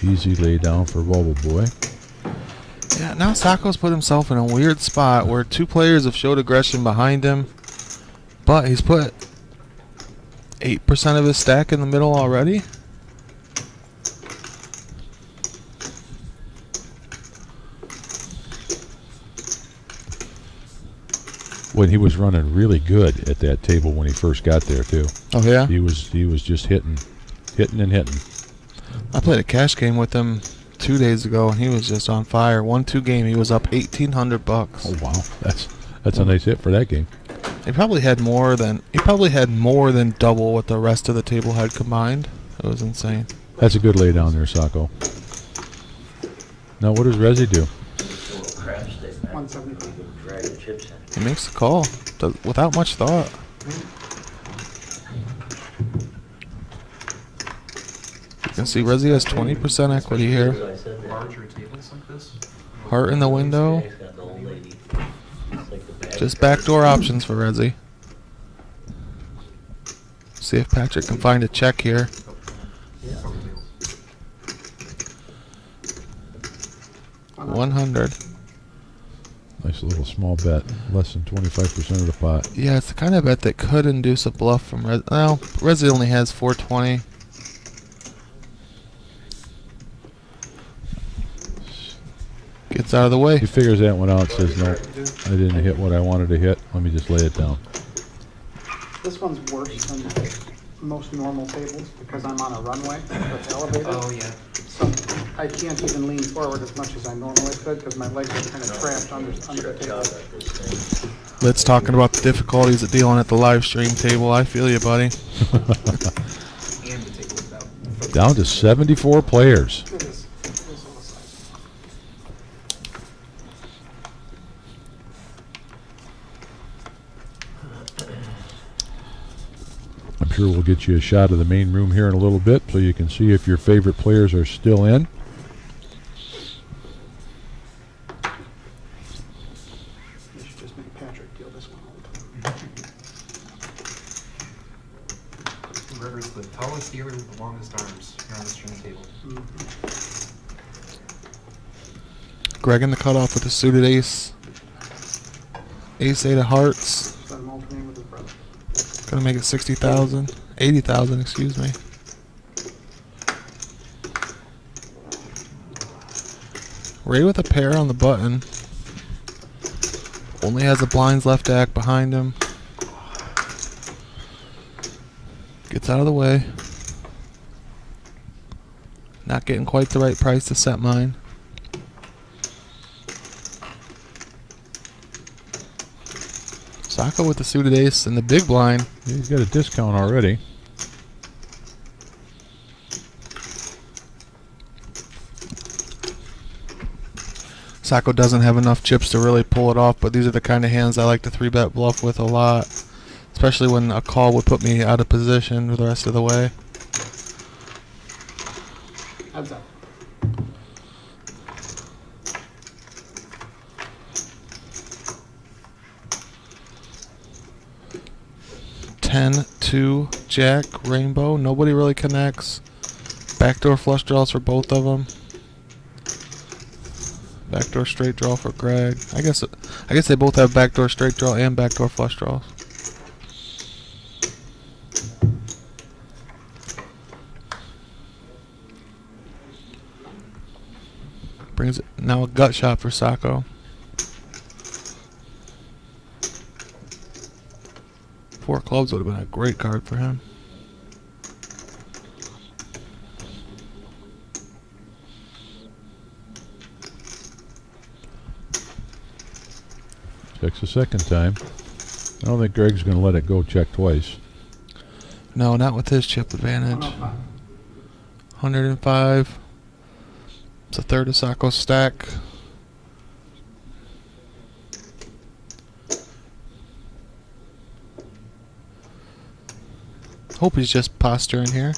Easy lay down for Bubble Boy. Yeah, now Sacco's put himself in a weird spot where two players have showed aggression behind him, but he's put 8% of his stack in the middle already. When he was running really good at that table when he first got there too. Oh yeah? He was just hitting and hitting. I played a cash game with him 2 days ago, and he was just on fire. 1-2 game, he was up $1,800. Oh wow, that's a nice hit for that game. He probably had more than double what the rest of the table had combined. It was insane. That's a good lay down there, Sacco. Now what does Rezzy do? Crab stick, man. 175. Drag the chips in. He makes the call without much thought. You can see Rezzy has 20% equity here. So I said that. Larger tables like this? Heart in the window. He's got the old lady. It's like the bag Just card. backdoor options for Rezzy. See if Patrick can find a check here. Yeah. 100. Nice little small bet. Less than 25% of the pot. Yeah, it's the kind of bet that could induce a bluff from Rezzy. Well, Rezzy only has 420. Gets out of the way. He figures that one out, says, no, I didn't hit what I wanted to hit. Let me just lay it down. This one's worse than most normal tables because I'm on a runway that's elevated. Oh, yeah. So I can't even lean forward as much as I normally could because my legs are kind of trapped under the table. Let's talking about the difficulties of dealing at the live stream table. I feel you, buddy. And the table is out. Down to 74 players. It is on the side. I'm sure we'll get you a shot of the main room here in a little bit so you can see if your favorite players are still in. You should just make Patrick deal this one all the time. Whoever's the tallest dealer with the longest arms here on the string table. Greg in the cutoff with a suited ace. Ace 8 of hearts. So I'm alternating with his brother. Gonna make it 60,000. 80,000, excuse me. Ray with a pair on the button. Only has the blinds left to act behind him. Gets out of the way. Not getting quite the right price to set mine. Sacco with the suited ace and the big blind. He's got a discount already. Sacco doesn't have enough chips to really pull it off, but these are the kind of hands I like to 3-bet bluff with a lot. Especially when a call would put me out of position the rest of the way. Heads up. Ten, 2, Jack, Rainbow. Nobody really connects. Backdoor flush draws for both of them. Backdoor straight draw for Greg. I guess they both have backdoor straight draw and backdoor flush draws. Brings it now a gut shot for Sacco. 4 clubs would have been a great card for him. Checks a second time. I don't think Greg's going to let it go check twice. No, not with his chip advantage. 105. It's a third of Sacco's stack. Hope he's just posturing here.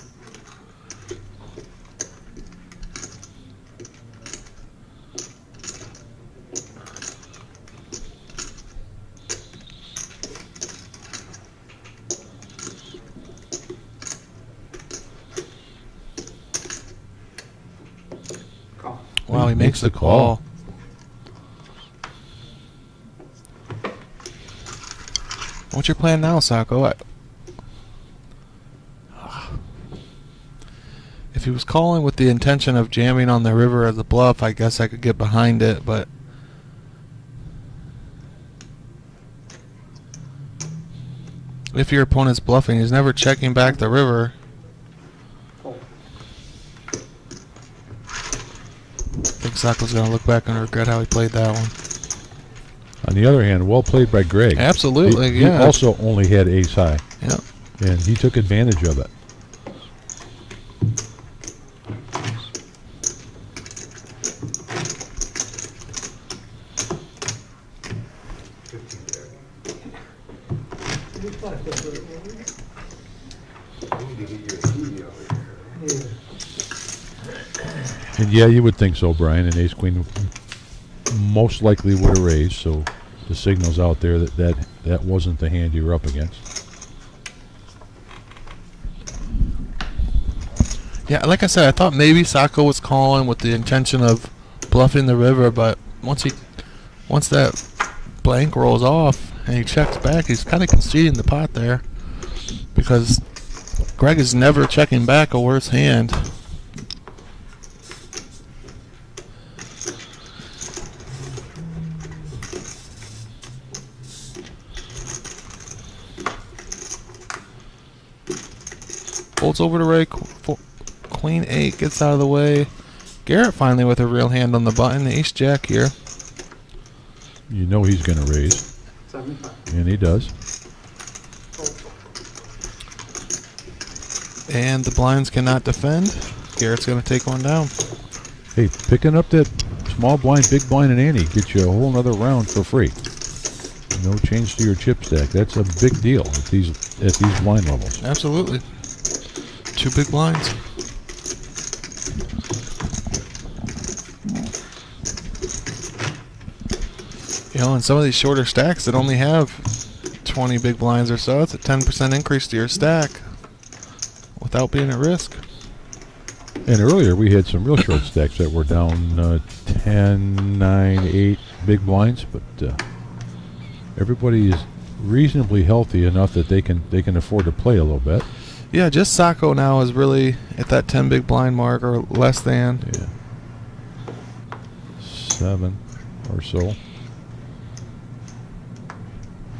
Call. Wow, he makes the call. What's your plan now, Sacco? If he was calling with the intention of jamming on the river as a bluff, I guess I could get behind it, but if your opponent's bluffing, he's never checking back the river. Fold. I think Sacco's going to look back and regret how he played that one. On the other hand, well played by Greg. Absolutely, He yeah. also only had ace high. Yeah. And he took advantage of it. And yeah, you would think so, Brian. And ace queen most likely would have raised, so the signal's out there that wasn't the hand you were up against. Yeah, like I said, I thought maybe Sacco was calling with the intention of bluffing the river, but once that blank rolls off and he checks back, he's kind of conceding the pot there, because Greg is never checking back a worse hand. Folds over to Ray. Queen 8 gets out of the way. Garrett finally with a real hand on the button. Ace Jack here. You know he's going to raise. 75. And he does. And the blinds cannot defend. Garrett's going to take one down. Hey, picking up that small blind, big blind, and ante gets you a whole nother round for free. No change to your chip stack. That's a big deal at these blind levels. Absolutely. 2 big blinds. You know, in some of these shorter stacks that only have 20 big blinds or so, it's a 10% increase to your stack without being at risk. And earlier we had some real short stacks that were down 10, 9, 8 big blinds, but everybody is reasonably healthy enough that they can afford to play a little bit. Yeah, just Sacco now is really at that 10 big blind mark or less than. Yeah. 7 or so.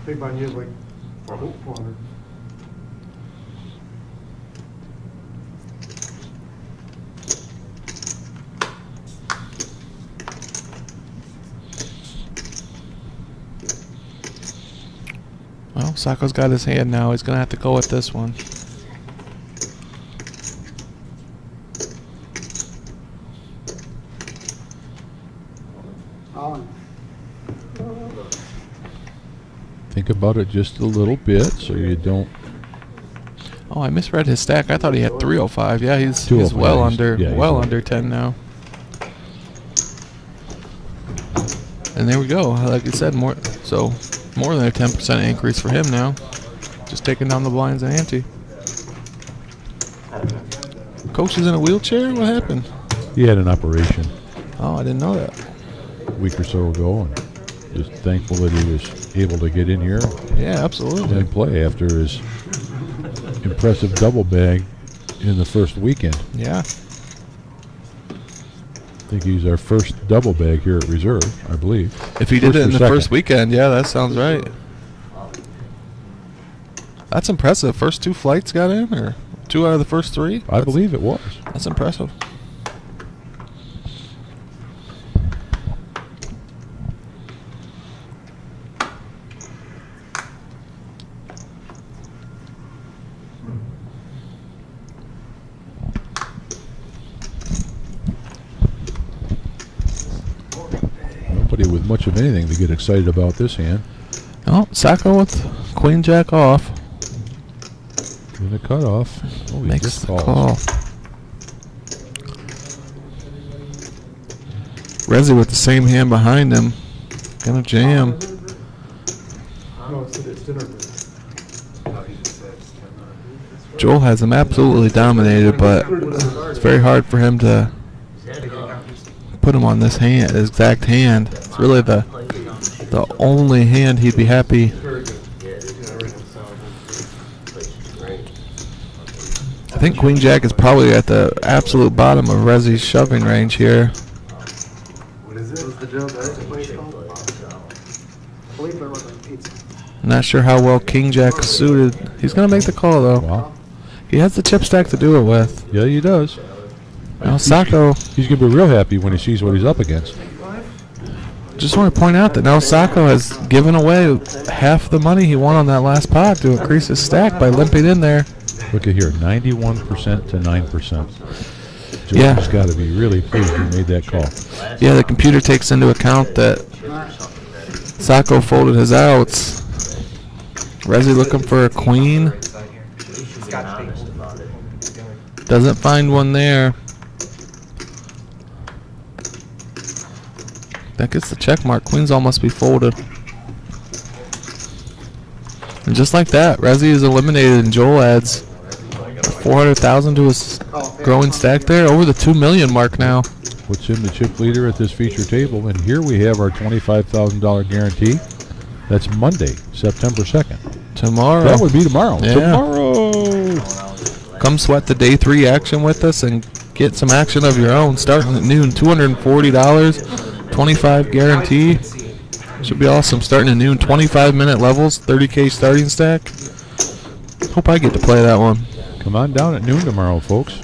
Big blind usually 400. Well, Sacco's got his hand now. He's going to have to go with this one. On. Think about it just a little bit so you don't. Oh, I misread his stack. I thought he had 305. Yeah, he's 205, well he's- under yeah, he's well under. under 10 now. And there we go. Like you said, more than a 10% increase for him now. Just taking down the blinds and ante. Coach is in a wheelchair? What happened? He had an operation Oh, I didn't know that. a week or so ago, and just thankful that he was able to get in here Yeah, absolutely. and play after his impressive double bag in the first weekend. Yeah. I think he's our first double bag here at Reserve, I believe. If he did First it or in the second. first weekend, yeah, that sounds right. That's impressive. First 2 flights got in, or 2 out of the first 3? I believe it was. That's impressive. Nobody with much of anything to get excited about this hand. Oh, Sacco with Queen Jack off. In the cutoff. Oh, he Makes just the calls. call. Rezi with the same hand behind him. Gonna jam. No, it's dinner. Joel has him absolutely dominated, but it's very hard for him to put him on this hand, his exact hand. It's really the only hand he'd be happy. I think Queen Jack is probably at the absolute bottom of Rezi's shoving range here. What is it? What's the joke? I believe there was a pizza. Not sure how well King Jack is suited. He's gonna make the call though. Wow. He has the chip stack to do it with. Yeah, he does. Now Sacco, He's going to be real happy when he sees what he's up against. Just want to point out that now Sacco has given away half the money he won on that last pot to increase his stack by limping in there. Look at here, 91% to 9%. Yeah. Joe's got to be really pleased he made that call. Yeah, the computer takes into account that Sacco folded his outs. Resi looking for a queen. Doesn't find one there. That gets the check mark. Queen's all must be folded. And just like that, Resi is eliminated and Joel adds 400,000 to his growing stack there. Over the 2 million mark now. Puts him the chip leader at this feature table. And here we have our $25,000 guarantee. That's Monday, September 2nd. Tomorrow. That would be tomorrow. Yeah. Tomorrow. Come sweat the day 3 action with us and get some action of your own. Starting at noon, $240, 25 guarantee. Should be awesome. Starting at noon, 25-minute levels, 30K starting stack. Hope I get to play that one. Come on down at noon tomorrow, folks.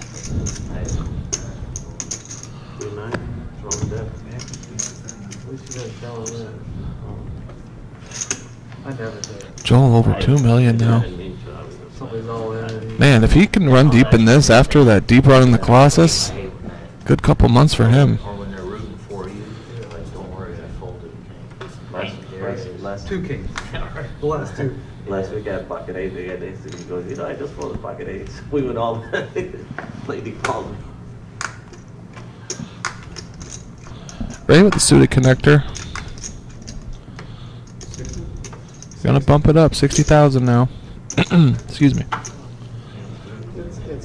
Joel over 2 million now. Man, if he can run deep in this after that deep run in the Colossus, good couple months for him. Or when they're rooting for you, they're like, don't worry, I folded Last 2 kings. The last 2. Last week I had pocket 8, they had ace, and he goes, I just folded pocket 8s. We would all play the call. Ray with the suited connector. Gonna bump it up, 60,000 now. Excuse me. It's good.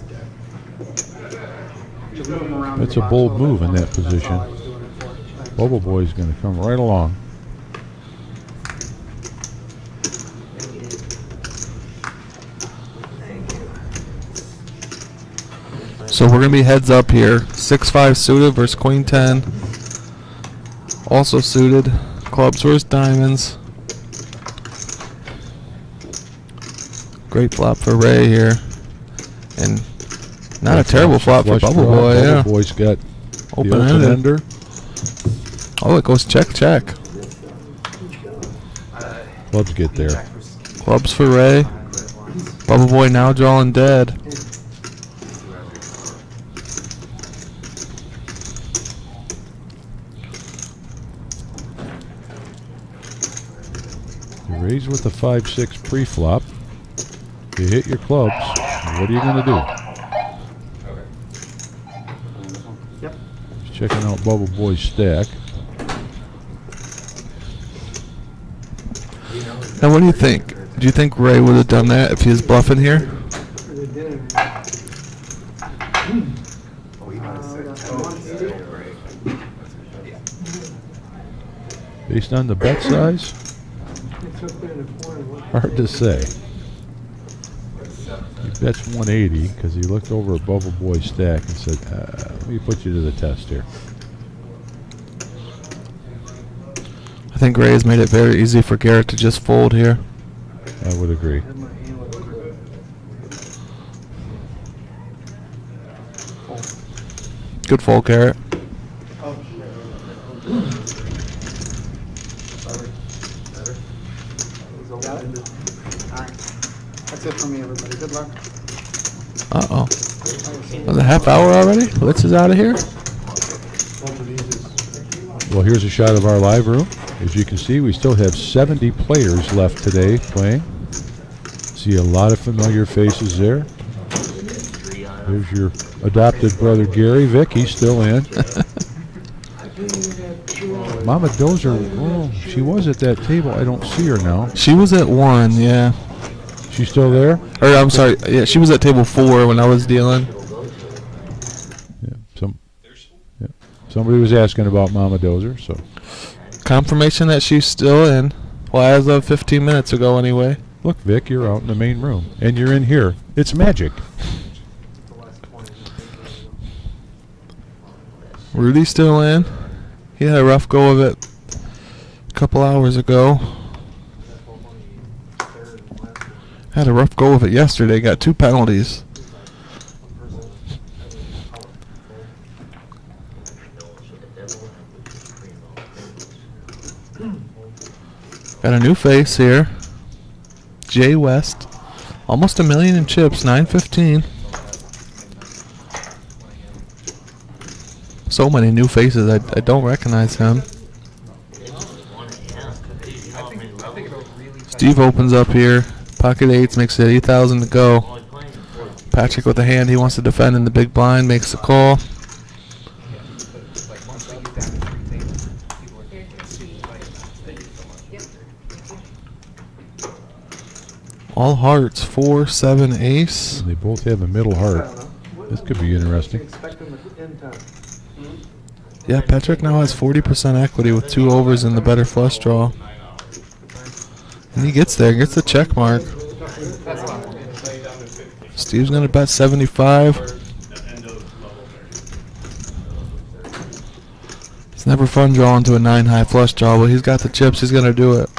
Just move 'em around That's the a box bold little move bit. in that That's all position. I was doing it for. Thanks. Bubble Boy's going to come right along. So we're gonna be heads up here. 6-5 suited versus Queen 10. Also suited. Clubs versus diamonds. Great flop for Ray here. And not a terrible flop for Flush Bubble draw. Boy, yeah. Bubble Boy's got the Open-ended. open-ender. Oh, it goes check, check. Clubs get there. Clubs for Ray. Bubble Boy now drawing dead. You raise with the 5-6 pre-flop. You hit your clubs. What are you going to do? Yep. He's checking out Bubble Boy's stack. Now, what do you think? Do you think Ray would have done that if he was bluffing here? Based on the bet size, hard to say. He bets 180 because he looked over at Bubble Boy's stack and said, let me put you to the test here. I think Ray has made it very easy for Garrett to just fold here. I would agree. Good fold, Garrett. Got it? Alright. That's it for me, everybody. Good luck. Uh-oh. Was it a half hour already? Litz is out of here? Well, here's a shot of our live room. As you can see, we still have 70 players left today playing. See a lot of familiar faces there. There's your adopted brother Gary. Vic, he's still in. Mama Dozer, oh, she was at that table. I don't see her now. She was at 1, yeah. She's still there? Or, I'm sorry, yeah, she was at table 4 when I was dealing. Yeah, somebody was asking about Mama Dozer, so. Confirmation that she's still in. Well, as of 15 minutes ago, anyway. Look, Vic, you're out in the main room. And you're in here. It's magic. Rudy's still in. He had a rough go of it a couple hours ago. Had a rough go of it yesterday. Got 2 penalties. Got a new face here. Jay West. Almost $1 million in chips, 915. So many new faces, I don't recognize him. Steve opens up here. Pocket eights, makes it 8,000 to go. Patrick with a hand he wants to defend in the big blind, makes a call. All hearts, 4, 7, ace. And they both have a middle heart. This could be interesting. Expect them at end time. Yeah, Patrick now has 40% equity with 2 overs in the better flush draw. And he gets there, gets the check mark. Steve's going to bet 75. It's never fun drawing to a 9-high flush draw, but he's got the chips, he's going to do it.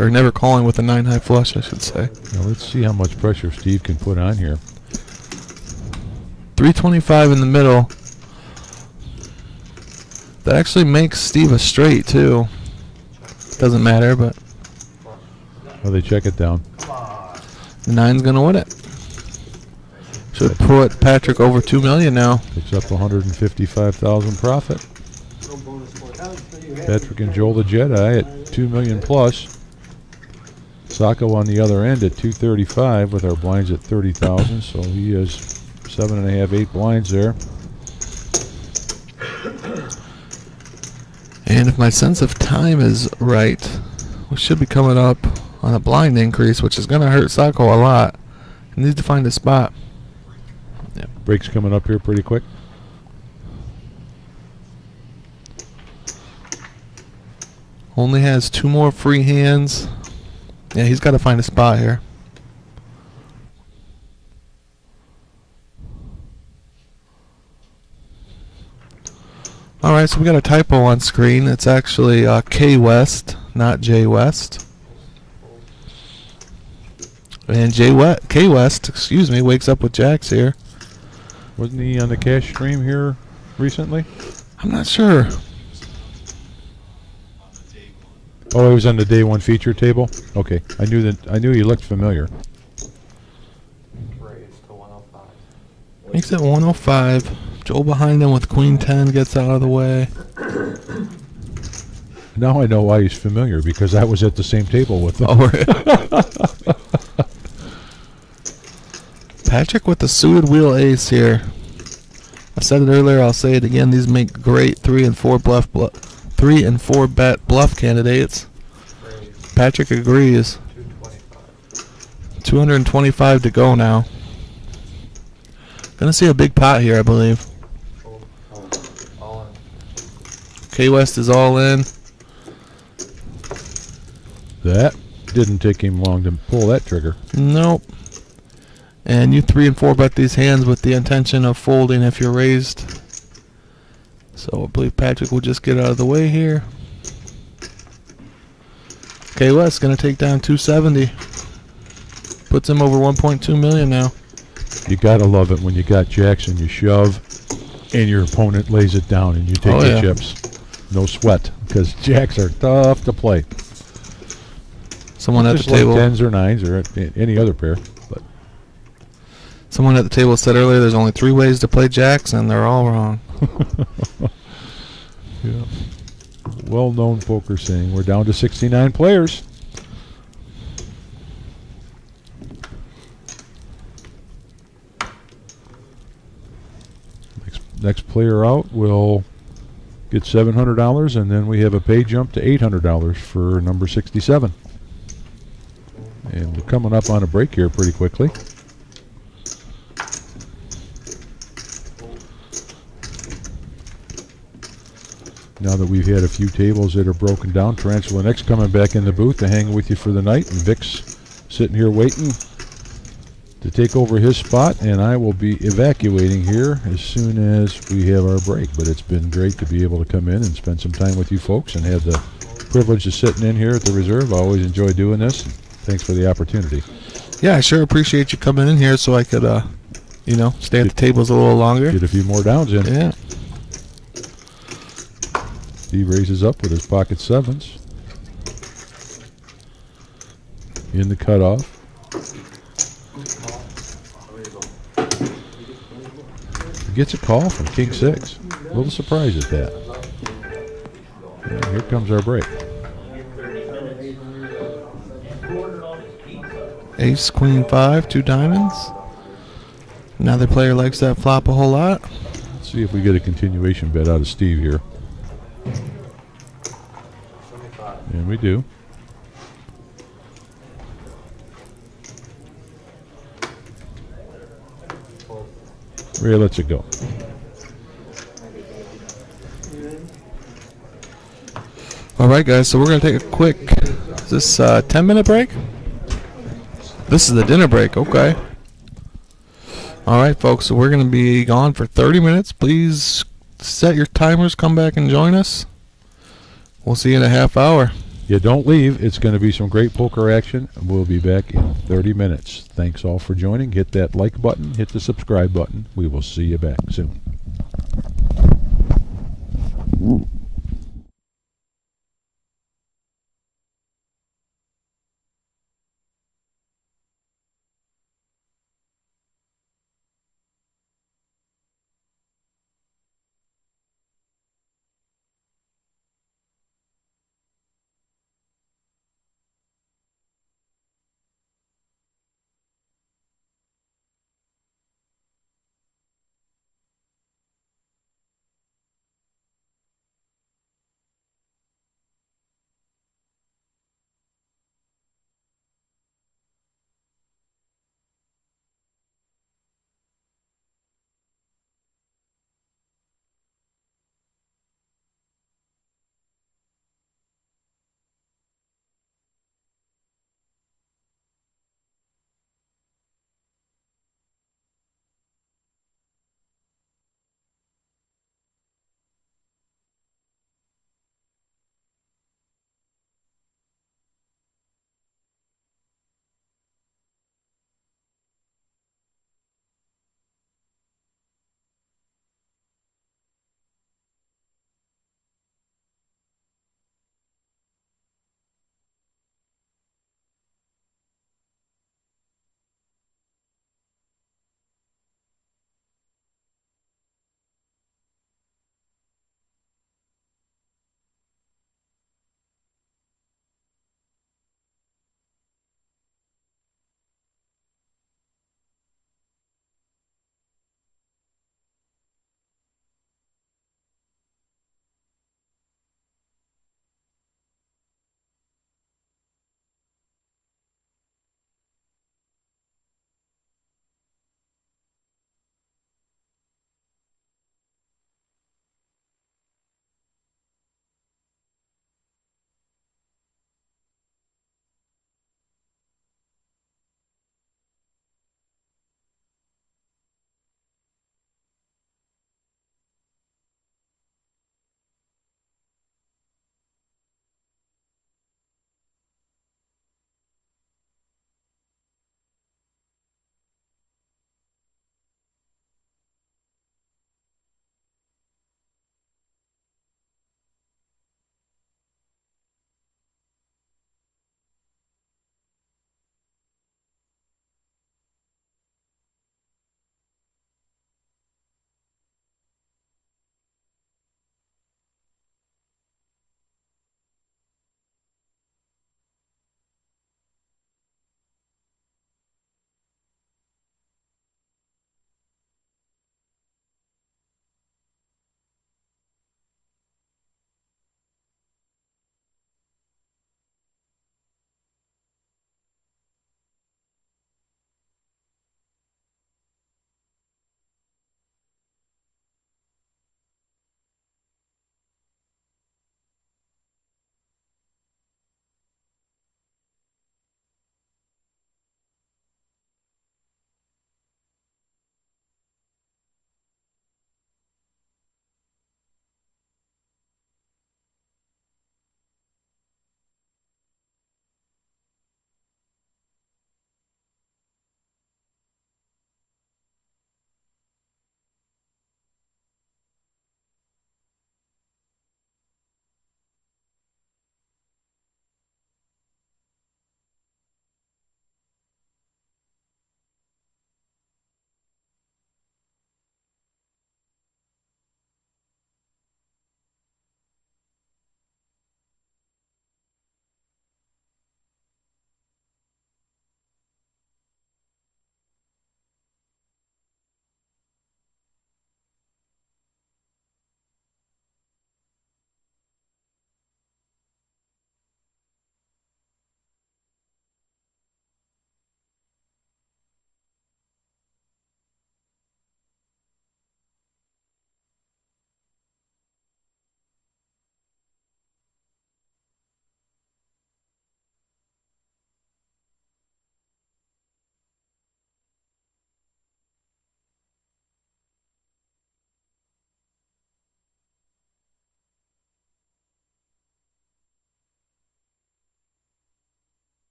Or never calling with a 9-high flush, I should say. Now let's see how much pressure Steve can put on here. 325 in the middle. That actually makes Steve a straight, too. Doesn't matter, but Oh, they check it down. the 9's going to win it. Should put Patrick over $2 million now. Picks up 155,000 profit. Patrick and Joel the Jedi at $2 million plus. Sacco on the other end at 235 with our blinds at 30,000, so he has 7.5, 8 blinds there. And if my sense of time is right, we should be coming up on a blind increase, which is going to hurt Sacco a lot. He needs to find a spot. Break's coming up here pretty quick. Only has 2 more free hands. Yeah, he's got to find a spot here. Alright, so we got a typo on screen. It's actually K West, not J West. And K West, excuse me, wakes up with jacks here. Wasn't he on the cash stream here recently? I'm not sure. Oh, he was on the day 1 feature table? Okay. I knew he looked familiar. Makes it 105. Joel behind him with Queen 10 gets out of the way. Now I know why he's familiar, because I was at the same table with him. Oh, Patrick with the suited wheel ace here. I said it earlier, I'll say it again. These make great 3 and 4 bet bluff candidates. Patrick agrees. 225 to go now. Gonna see a big pot here, I believe. K West is all in. That didn't take him long to pull that trigger. Nope. And you 3 and 4 bet these hands with the intention of folding if you're raised. So I believe Patrick will just get out of the way here. K West gonna take down 270. Puts him over 1.2 million now. You gotta love it when you got jacks and you shove, and your opponent lays it down and you take Oh, the yeah. chips. No sweat, because jacks are tough to play. Someone at the Just like table. 10s or 9s or any other pair. But Someone at the table said earlier there's only 3 ways to play jacks, and they're all wrong. yeah. Well-known poker saying. We're down to 69 players. Next player out will get $700, and then we have a pay jump to $800 for number 67. And we're coming up on a break here pretty quickly. Now that we've had a few tables that are broken down, Tarantula next coming back in the booth to hang with you for the night, and Vic's sitting here waiting to take over his spot, and I will be evacuating here as soon as we have our break. But it's been great to be able to come in and spend some time with you folks and have the privilege of sitting in here at the Reserve. I always enjoy doing this. Thanks for the opportunity. Yeah, I sure appreciate you coming in here so I could, stay at the tables a little longer. Get a few more downs in. Yeah. Steve raises up with his pocket sevens. In the cutoff. He gets a call from King 6. A little surprised at that. And here comes our break. Ace, queen 5, 2 diamonds. Now the player likes that flop a whole lot. Let's see if we get a continuation bet out of Steve here. And we do. Ray lets it go. All right, guys, so we're going to take a quick, is this a 10-minute break? This is the dinner break, okay. All right, folks, so we're going to be gone for 30 minutes. Please set your timers, come back and join us. We'll see you in a half hour. Yeah, don't leave. It's going to be some great poker action. We'll be back in 30 minutes. Thanks all for joining. Hit that like button. Hit the subscribe button. We will see you back soon.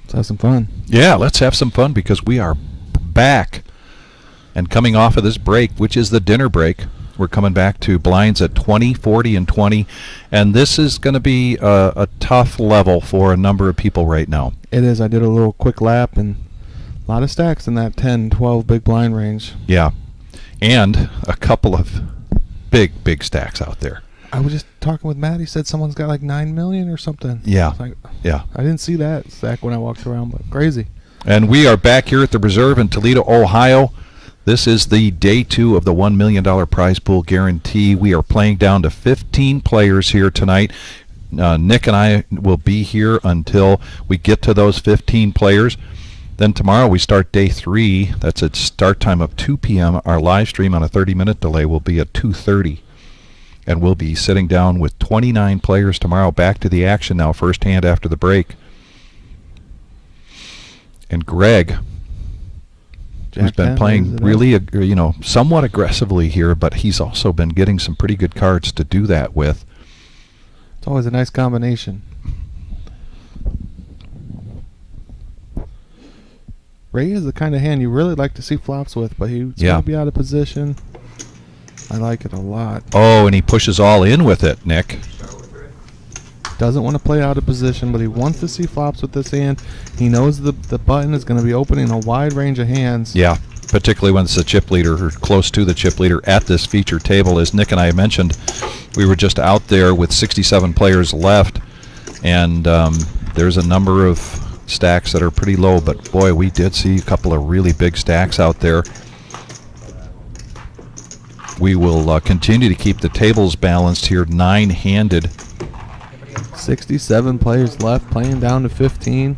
Let's have some fun. Yeah, let's have some fun because we are back and coming off of this break, which is the dinner break. We're coming back to blinds at 20, 40, and 20, and this is going to be a tough level for a number of people right now. It is. I did a little quick lap and a lot of stacks in that 10, 12 big blind range. Yeah, and a couple of big stacks out there. I was just talking with Matt. He said someone's got like 9 million or something. Yeah, Like, yeah. I didn't see that stack when I walked around, but crazy. And we are back here at the Reserve in Toledo, Ohio. This is the day 2 of the $1 million prize pool guarantee. We are playing down to 15 players here tonight. Nick and I will be here until we get to those 15 players. Then tomorrow we start day 3. That's at start time of 2 p.m. Our live stream on a 30-minute delay will be at 2:30. And we'll be sitting down with 29 players tomorrow. Back to the action now, first hand after the break. And Greg, who's been playing really, somewhat aggressively here, but he's also been getting some pretty good cards to do that with. It's always a nice combination. Ray is the kind of hand you really like to see flops with, but he's going to be out of position. I like it a lot. Oh, and he pushes all in with it, Nick. Doesn't want to play out of position, but he wants to see flops with this hand. He knows the button is going to be opening a wide range of hands. Yeah, particularly when it's a chip leader or close to the chip leader at this feature table. As Nick and I mentioned, we were just out there with 67 players left, and there's a number of stacks that are pretty low, but boy, we did see a couple of really big stacks out there. We will continue to keep the tables balanced here, 9-handed. 67 players left, playing down to 15.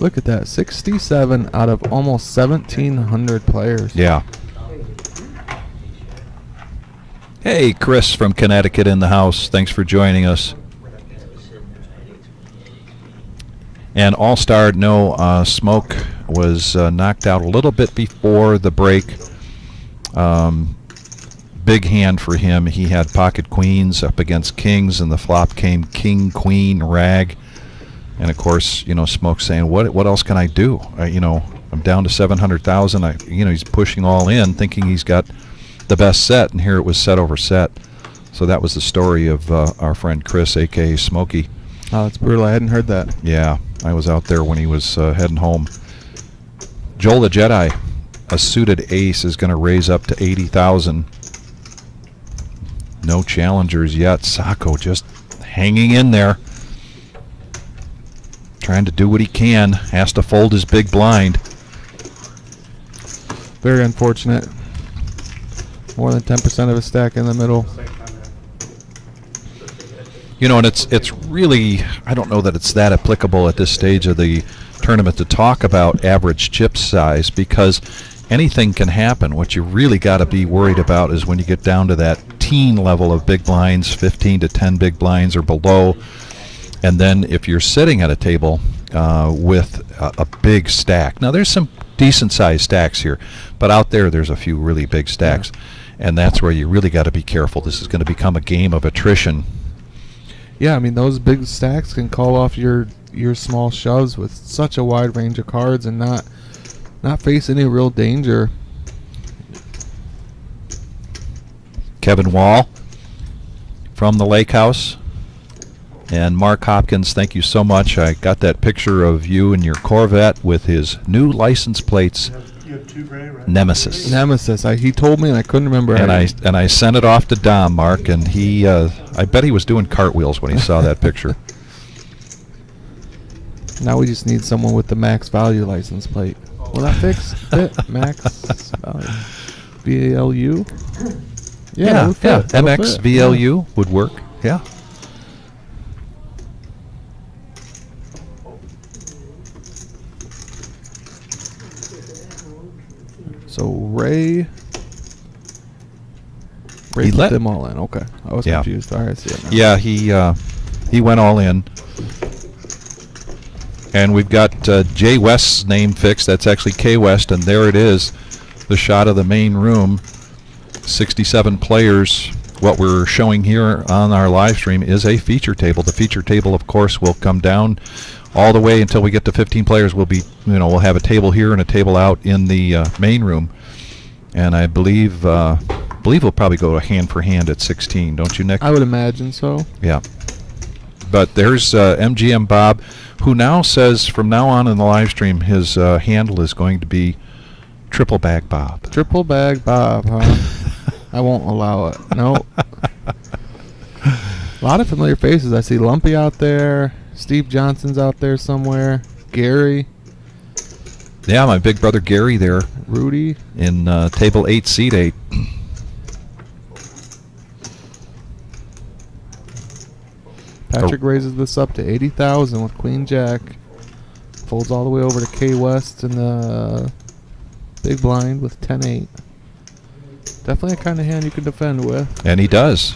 Look at that, 67 out of almost 1,700 players. Yeah. Hey, Chris from Connecticut in the house. Thanks for joining us. And All-Star, no, Smoke was knocked out a little bit before the break. Big hand for him. He had pocket queens up against kings, and the flop came king, queen, rag. And of course, Smoke's saying, "What else can I do? I'm down to 700,000. He's pushing all in, thinking he's got the best set, and here it was set over set." So that was the story of our friend Chris, aka Smokey. Oh, it's brutal. I hadn't heard that. Yeah, I was out there when he was heading home. Joel the Jedi, a suited ace, is going to raise up to 80,000. No challengers yet. Sacco just hanging in there, trying to do what he can. Has to fold his big blind. Very unfortunate. More than 10% of a stack in the middle. And it's really, I don't know that it's that applicable at this stage of the tournament to talk about average chip size, because anything can happen. What you really got to be worried about is when you get down to that teen level of big blinds, 15 to 10 big blinds or below, and then if you're sitting at a table with a big stack. Now there's some decent sized stacks here, but out there's a few really big stacks, and that's where you really got to be careful. This is going to become a game of attrition. Yeah, I mean, those big stacks can call off your small shoves with such a wide range of cards and not face any real danger. Kevin Wall from the Lake House. And Mark Hopkins, thank you so much. I got that picture of you in your Corvette with his new license plates, You have 2 gray, right? Nemesis. Nemesis. He told me and I couldn't remember. And I sent it off to Dom, Mark, and he I bet he was doing cartwheels when he saw that picture. Now we just need someone with the max value license plate. Will that fix it? Max value. VALU? Yeah, it'll fit. It'll MX fit. VLU would work. Yeah. So Ray He put let them all in. Okay, I was confused. All right, I see it now. Yeah, he went all in. And we've got Jay West's name fixed. That's actually K West, and there it is, the shot of the main room. 67 players. What we're showing here on our live stream is a feature table. The feature table, of course, will come down all the way until we get to 15 players. We'll be, we'll have a table here and a table out in the main room, and I believe we'll probably go hand for hand at 16. Don't you, Nick? I would imagine so. Yeah. But there's MGM Bob, who now says from now on in the live stream his handle is going to be Triple Bag Bob. Triple Bag Bob, huh? I won't allow it. No. A lot of familiar faces. I see Lumpy out there. Steve Johnson's out there somewhere. Gary. Yeah, my big brother Gary there. Rudy. In table 8, seat 8. Patrick raises this up to 80,000 with Queen Jack. Folds all the way over to K West in the big blind with 10-8. Definitely a kind of hand you can defend with. And he does.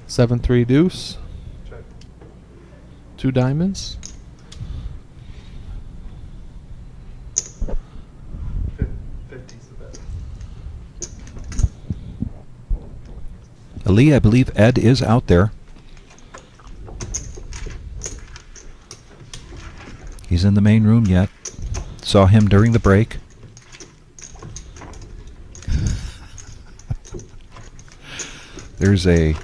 Seven, 3 deuce. 2 diamonds. Lee, I believe Ed is out there. He's in the main room yet. Saw him during the break. There's a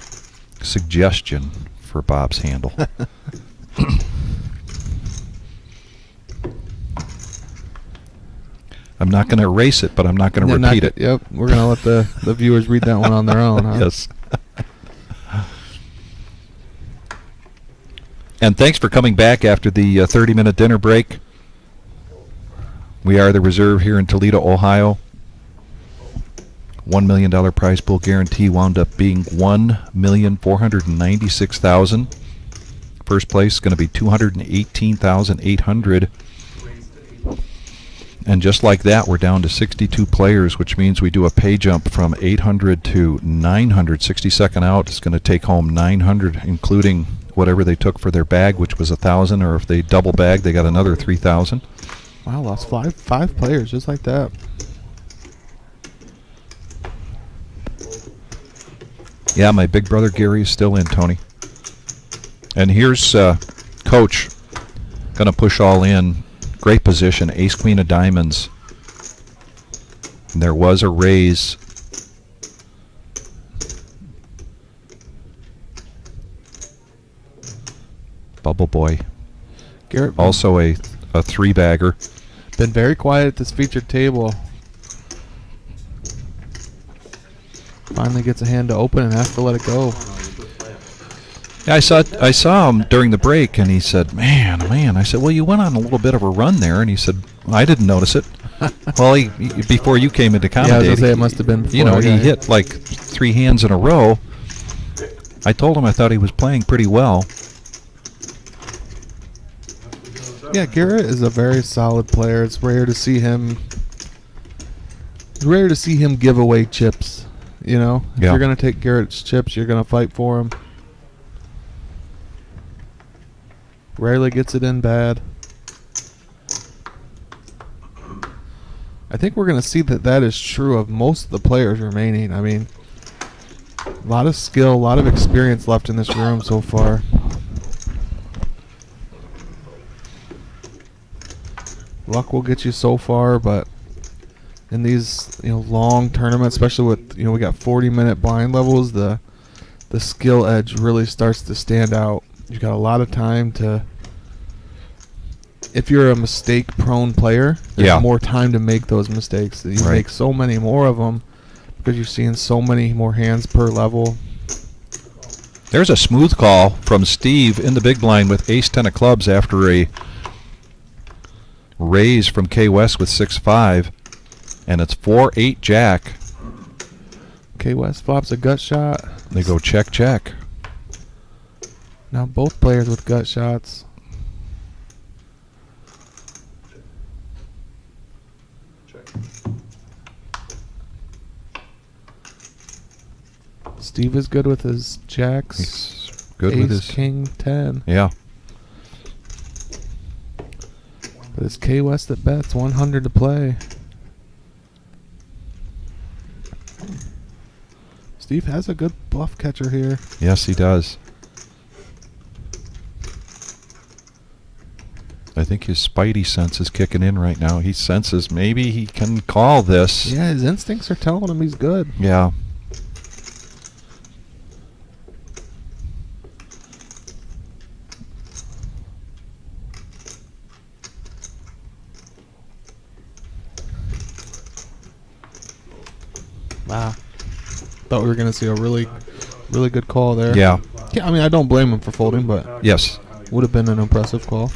suggestion for Bob's handle. I'm not going to erase it, but I'm not going to repeat it. Yep, we're going to let the viewers read that one on their own, huh? Yes. And thanks for coming back after the 30-minute dinner break. We are the reserve here in Toledo, Ohio. $1 million prize pool guarantee wound up being $1,496,000. First place is going to be $218,800. And just like that, we're down to 62 players, which means we do a pay jump from 800 to 900. 62nd out is going to take home 900, including whatever they took for their bag, which was 1,000, or if they double bag, they got another 3,000. Wow, lost five players just like that. Yeah, my big brother Gary is still in, Tony. And here's Coach, going to push all in. Great position, ace queen of diamonds. And there was a raise. Bubble Boy. Garrett Also a three-bagger. been very quiet at this featured table. Finally gets a hand to open and has to let it go. Yeah, I saw him during the break, and he said, man, I said, well, you went on a little bit of a run there. And he said, I didn't notice it. Well, he before you came into commentating, Yeah, I was going to say it must have been before. you know, he hit like 3 hands in a row. I told him I thought he was playing pretty well. Yeah, Garrett is a very solid player. It's rare to see him give away chips, you know? If Yeah. you're going to take Garrett's chips, you're going to fight for him. Rarely gets it in bad. I think we're going to see that is true of most of the players remaining. I mean, a lot of skill, a lot of experience left in this room so far. Luck will get you so far, but in these long tournaments, especially with we got 40-minute blind levels, the skill edge really starts to stand out. You've got a lot of time to. If you're a mistake-prone player, there's more time to make those mistakes. You make so many more of them because you're seeing so many more hands per level. There's a smooth call from Steve in the big blind with ace-10 of clubs after a raise from K West with 6-5, and it's 4-8 jack. K West flops a gut shot. They go check, check. Now both players with gut shots. Steve is good with his jacks. He's good ace, with his king 10. Yeah. But it's K West that bets 100 to play. Steve has a good bluff catcher here. Yes, he does. I think his spidey sense is kicking in right now. He senses maybe he can call this. Yeah, his instincts are telling him he's good. Yeah. Wow. Thought we were going to see a really good call there. Yeah. Yeah, I mean, I don't blame him for folding, but Yes. would have been an impressive call. It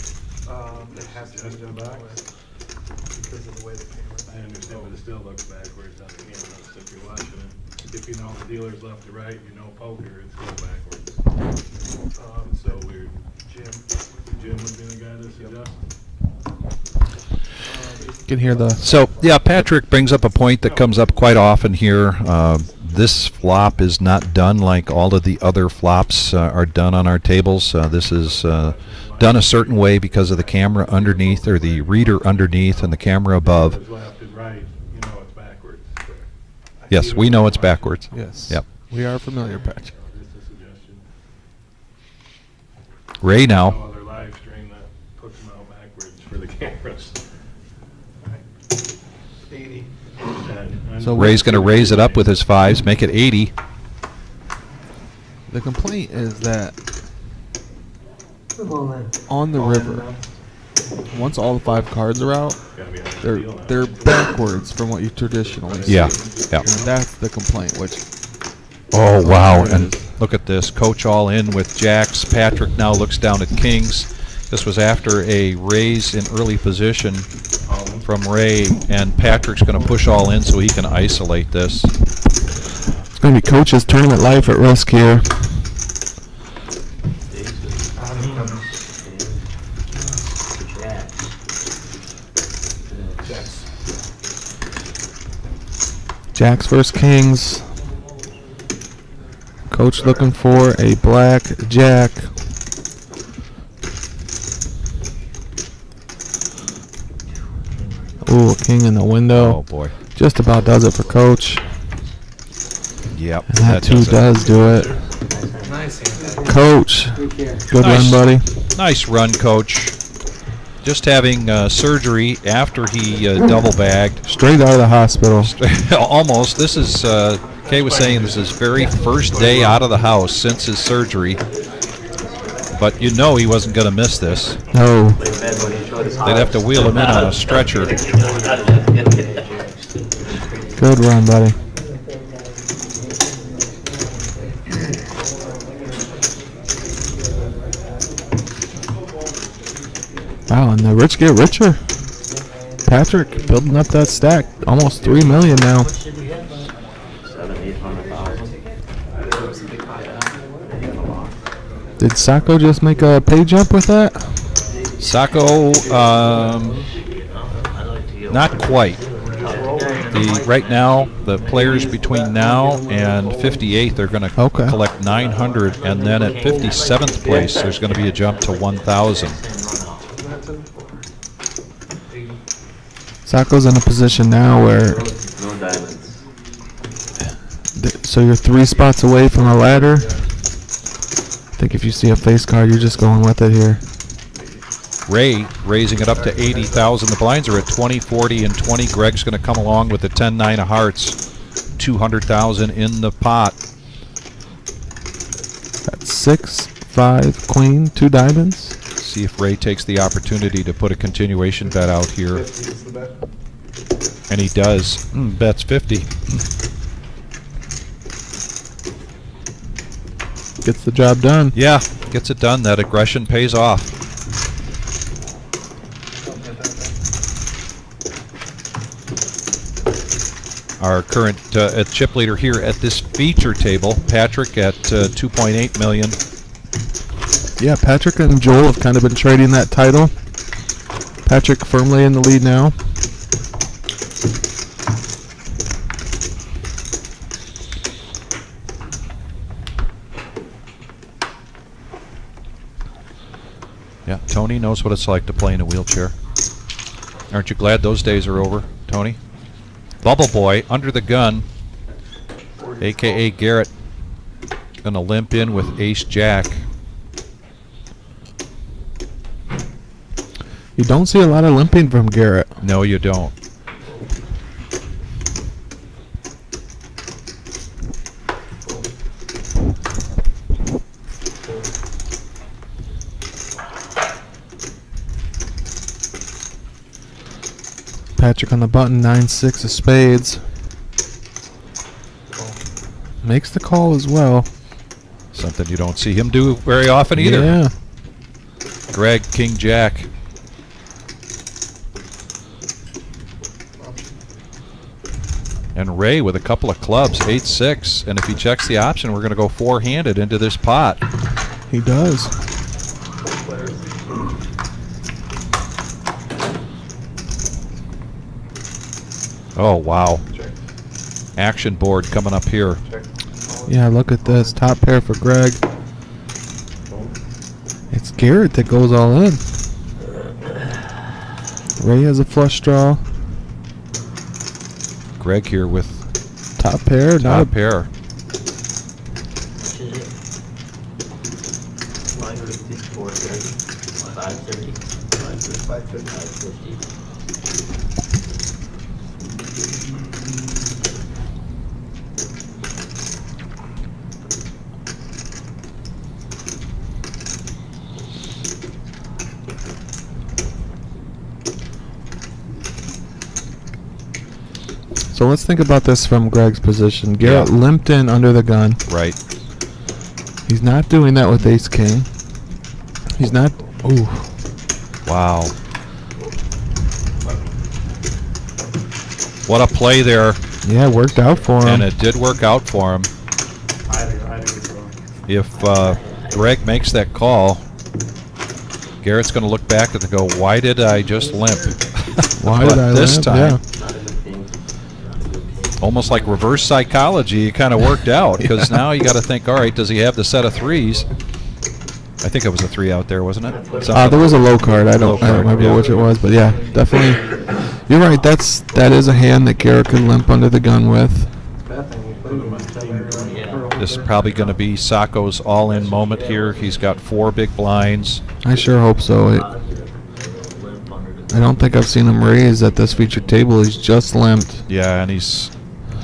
has to be done back because of the way the camera. I understand, but it still looks backwards on the camera, so if you're watching it. If you know the dealer's left to right, you know poker, it's still backwards. It's so weird. Jim would be the guy to suggest. You can hear the... So, yeah, Patrick brings up a point that comes up quite often here. This flop is not done like all of the other flops are done on our tables. This is done a certain way because of the camera underneath, or the reader underneath and the camera above. Left and right, you know it's backwards. Yes, we know it's backwards. Yes. Yep. We are familiar, Patrick. Just a suggestion. Ray No now. other live stream that puts them out backwards for the cameras. 80. So Ray's going to raise it up with his fives, make it 80. the complaint is that Come on, then. on the river, once all the 5 cards are out, Gotta be on the they're deal now. they're backwards from what you traditionally see. Yeah. Yeah. And that's the complaint, which Oh, wow. there it And is. look at this. Coach all in with jacks. Patrick now looks down at kings. This was after a raise in early position from Ray, and Patrick's going to push all in so he can isolate this. it's going to be Coach's tournament life at risk here. Jacks versus Kings. Coach looking for a black jack. Ooh, a king in the window. Oh, boy. Just about does it for Coach. Yep. And that too does it. does do it. Coach, Take care. good Nice. run, buddy. Nice run, Coach. Just having surgery after he double bagged. Straight out of the hospital. Almost. This is, Kay was saying, this is his very first day out of the house since his surgery. But you know he wasn't going to miss this. No. They'd have to wheel him in on a stretcher. Good run, buddy. Wow, and the rich get richer. Patrick building up that stack. Almost 3 million now. 700-800,000. Did Sacco just make a pay jump with that? Sacco, not quite. Right now, the players between now and 58th are going to Okay. collect 900, and then at 57th place, there's going to be a jump to 1,000. Sacco's in a position now where, No diamonds. so you're 3 spots away from a ladder. I think if you see a face card, you're just going with it here. Ray raising it up to 80,000. The blinds are at 20, 40, and 20. Greg's going to come along with the 10-9 of hearts. 200,000 in the pot. That's 6, 5, queen, 2 diamonds. See if Ray takes the opportunity to put a continuation bet out here. And he does. Bets 50. Gets the job done. Yeah, gets it done. That aggression pays off. Our current chip leader here at this feature table, Patrick at 2.8 million. Yeah, Patrick and Joel have kind of been trading that title. Patrick firmly in the lead now. Yeah, Tony knows what it's like to play in a wheelchair. Aren't you glad those days are over, Tony? Bubble Boy under the gun. a.k.a. Garrett, going to limp in with ace-jack. You don't see a lot of limping from Garrett. No, you don't. Patrick on the button, 9-6 of spades. Makes the call as well. Something you don't see him do very often either. Yeah. Greg, king-jack. And Ray with a couple of clubs, 8-6. And if he checks the option, we're going to go four-handed into this pot. He does. Oh, wow. Action board coming up here. Yeah, look at this. Top pair for Greg. It's Garrett that goes all in. Ray has a flush draw. Greg here with Top pair. Not top pair. Which is it? 550, 430, 530, 550. So let's think about this from Greg's position. Garrett Yeah. limped in under the gun. Right. He's not doing that with ace king. He's not. Ooh. Wow. What a play there. Yeah, it worked out for him. And it did work out for him. I had a good drawing. If Greg makes that call, Garrett's going to look back and go, why did I just limp? Why But did I this limp? time, Yeah. Not a good thing. Not a good thing. almost like reverse psychology, it kind of worked out. Because now you got to think, all right, does he have the set of threes? I think it was a 3 out there, wasn't it? There was a low card. I don't remember yeah. which it was, but yeah, definitely. You're right. That is a hand that Garrett could limp under the gun with. This is probably going to be Sacco's all-in moment here. He's got 4 big blinds. I sure hope so. I don't think I've seen him raise at this featured table. He's just limped. Yeah, and he's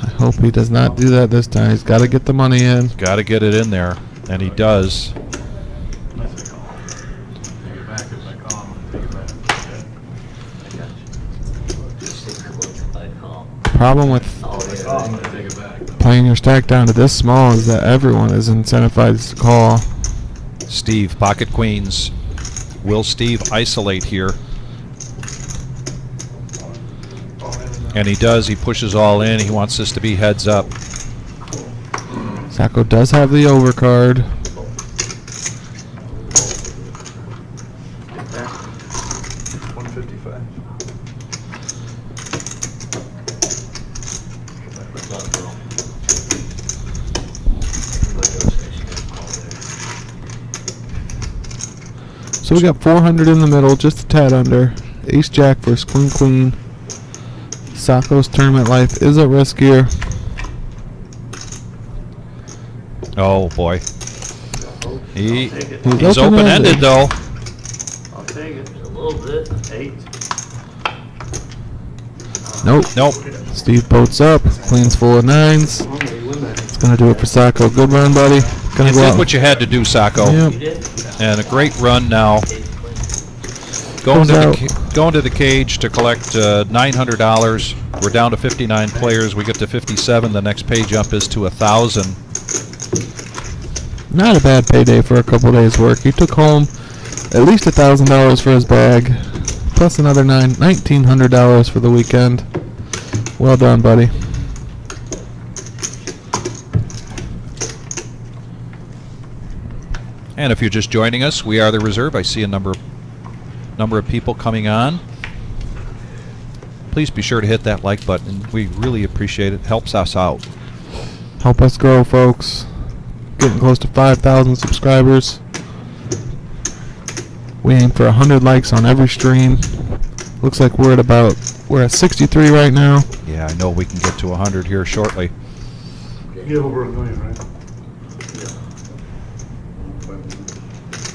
I hope he does not do that this time. He's got to get the money in. got to get it in there, and he does. Unless I call. Take it back if I call, I'm gonna take it back. Okay? I got you. Just take a look if I call. Problem with Oh, If I call, I'm gonna take it back. playing your stack down to this small is that everyone is incentivized to call. Steve, pocket queens. Will Steve isolate here? And he does. He pushes all in. He wants this to be heads up. Sacco does have the overcard. 155. So we got 400 in the middle, just a tad under. Ace Jack versus Queen Queen. Sacco's tournament life is at risk here. Oh, boy. He's He's open-ended, though. I'll take it. A little bit. 8. Nope. Nope. Steve boats up. Queen's full of 9s. It's going to do it for Sacco. Good run, buddy. Gonna You go did out. what you had to do, Sacco. Yep. You did? And a great run now. Goes out. Going to the cage to collect $900. We're down to 59 players. We get to 57. The next pay jump is to 1,000. Not a bad payday for a couple days' work. He took home at least $1,000 for his bag, plus another $1,900 for the weekend. Well done, buddy. And if you're just joining us, we are the Reserve. I see a number of people coming on. Please be sure to hit that like button. We really appreciate it. Helps us out. Help us grow, folks. Getting close to 5,000 subscribers. We aim for 100 likes on every stream. Looks like we're at 63 right now. Yeah, I know we can get to 100 here shortly. get over $1 million, right?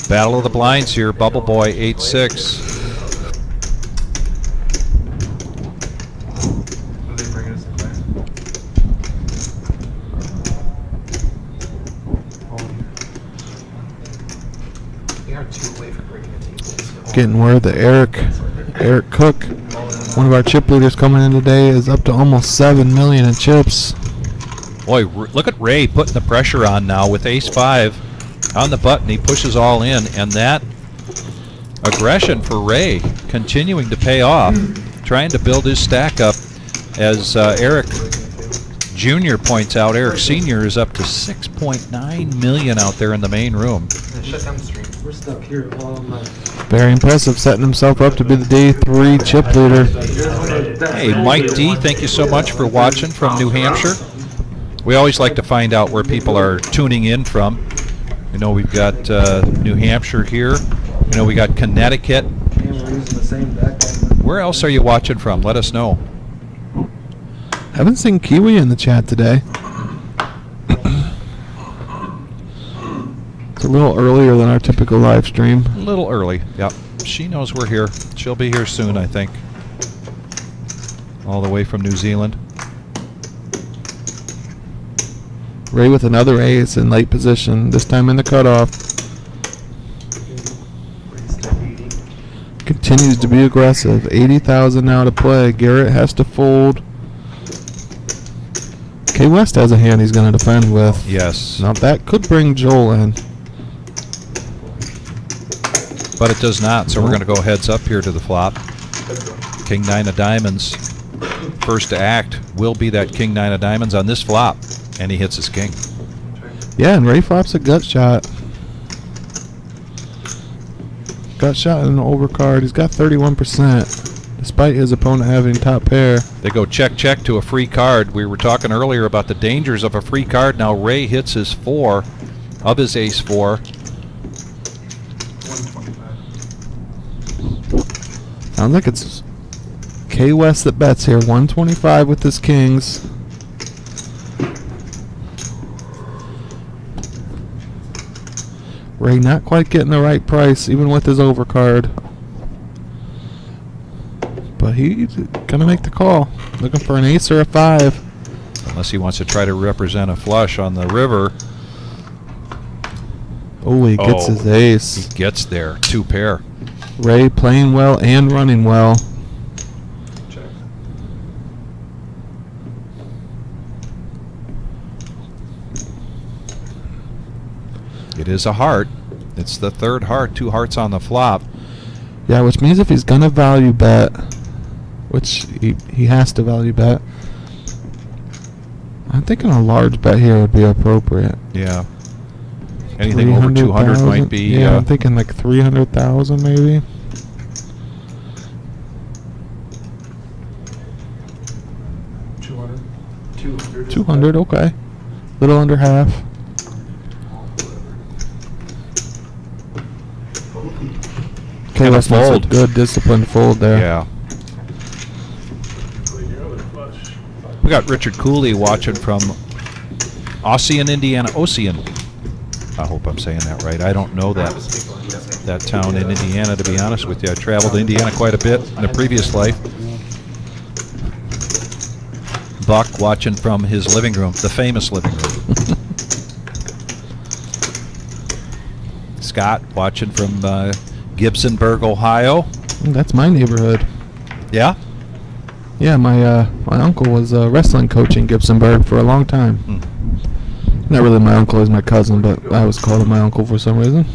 Battle of the blinds here. Bubble Boy 8-6. Getting word that Eric Cook, one of our chip leaders coming in today, is up to almost 7 million in chips. Boy, look at Ray putting the pressure on now with ace-5 on the button. He pushes all in, and that aggression for Ray continuing to pay off, trying to build his stack up. As Eric Jr. points out, Eric Sr. is up to 6.9 million out there in the main room. Shut down the stream. We're stuck here all night. Very impressive, setting himself up to be the day 3 chip leader. Hey, Mike D, thank you so much for watching from New Hampshire. We always like to find out where people are tuning in from. You know, we've got New Hampshire here. You know, we got Connecticut. And we're using the same deck. Where else are you watching from? Let us know. Haven't seen Kiwi in the chat today. It's a little earlier than our typical live stream. A little early, yep. She knows we're here. She'll be here soon, I think. All the way from New Zealand. Ray with another ace in late position, this time in the cutoff. Continues to be aggressive. 80,000 now to play. Garrett has to fold. K West has a hand he's going to defend with. Yes. Now that could bring Joel in. But it does not, so we're going to go heads up here to the flop. King 9 of diamonds. First to act will be that King 9 of diamonds on this flop. And he hits his king. Yeah, and Ray flops a gut shot. Gut shot in an overcard. He's got 31%, despite his opponent having top pair. They go check, check to a free card. We were talking earlier about the dangers of a free card. Now Ray hits his 4 of his ace 4. 125. Sounds like it's K West that bets here. 125 with his kings. Ray not quite getting the right price, even with his overcard. But he's gonna make the call. Looking for an ace or a 5. Unless he wants to try to represent a flush on the river. Oh, he gets his ace. He gets there. 2 pair. Ray playing well and running well. Check. It is a heart. It's the 3rd heart. 2 hearts on the flop. Yeah, which means if he's gonna value bet, which he has to value bet, I'm thinking a large bet here would be appropriate. Yeah. Anything over 200 might be. Yeah, I'm thinking like 300,000 maybe. $200. 200, okay. Little under half. Okay, And a let's make a fold. good disciplined fold there. Yeah. We got Richard Cooley watching from Ossian, Indiana. Ossian. I hope I'm saying that right. I don't know that town in Indiana, to be honest with you. I traveled to Indiana quite a bit in a previous life. Buck watching from his living room, the famous living room. Scott watching from Gibsonburg, Ohio. That's my neighborhood. Yeah? Yeah, my uncle was a wrestling coach in Gibsonburg for a long time. Not really my uncle, he's my cousin, but I was called him my uncle for some reason.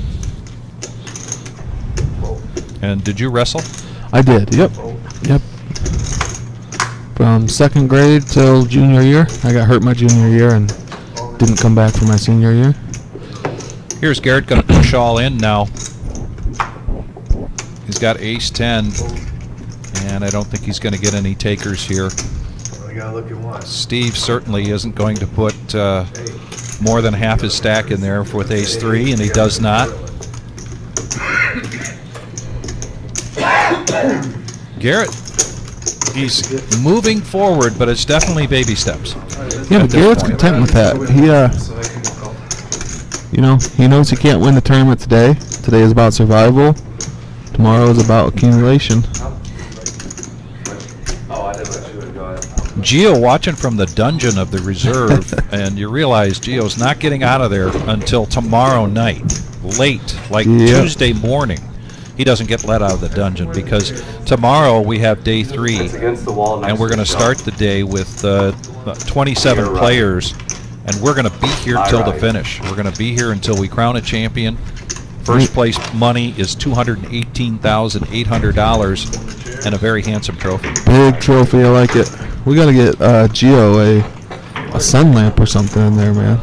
And did you wrestle? I did, yep. Yep. From 2nd grade till junior year. I got hurt my junior year and didn't come back for my senior year. Here's Garrett going to push all in now. He's got ace 10, and I don't think he's going to get any takers here. Steve certainly isn't going to put more than half his stack in there with ace 3, and he does not. Garrett he's moving forward, but it's definitely baby steps. Yeah, but Garrett's content with that. He, you know, he knows he can't win the tournament today. Today is about survival. Tomorrow is about accumulation. Gio watching from the dungeon of the reserve, and you realize Gio's not getting out of there until tomorrow night, late, like Tuesday morning. He doesn't get let out of the dungeon because tomorrow we have day 3, and we're going to start the day with 27 players, and we're going to be here till the finish. We're going to be here until we crown a champion. First place money is $218,800 and a very handsome trophy. Big trophy, I like it. We got to get Gio a sun lamp or something in there, man.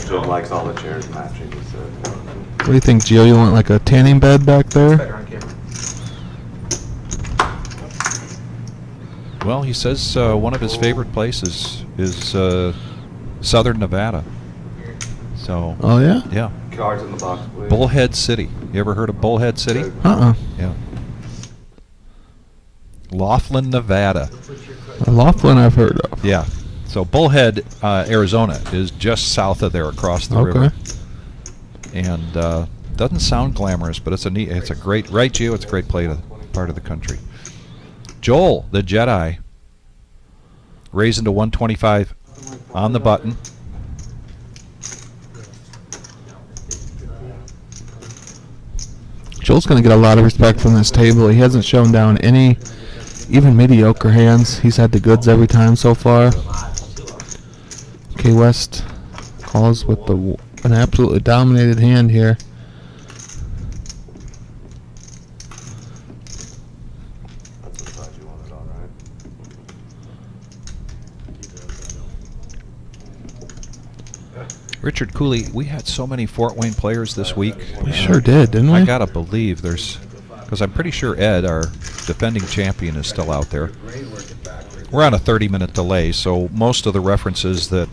Joe likes all the chairs matching. What do you think, Gio? You want like a tanning bed back there? Well, he says one of his favorite places is Southern Nevada. So. Oh yeah. Yeah. Cards in the box, please. Bullhead City. You ever heard of Bullhead City? Yeah. Laughlin, Nevada. Laughlin, I've heard of. Yeah. So Bullhead, Arizona, is just south of there, across the river. And doesn't sound glamorous, but it's a great, right, Gio? It's a great part of the country. Joel, the Jedi, raising to 125 on the button. Joel's going to get a lot of respect from this table. He hasn't shown down any, even mediocre hands. He's had the goods every time so far. K West calls with an absolutely dominated hand here. Richard Cooley, we had so many Fort Wayne players this week. We sure did, didn't we? I gotta believe because I'm pretty sure Ed, our defending champion, is still out there. We're on a 30-minute delay, so most of the references that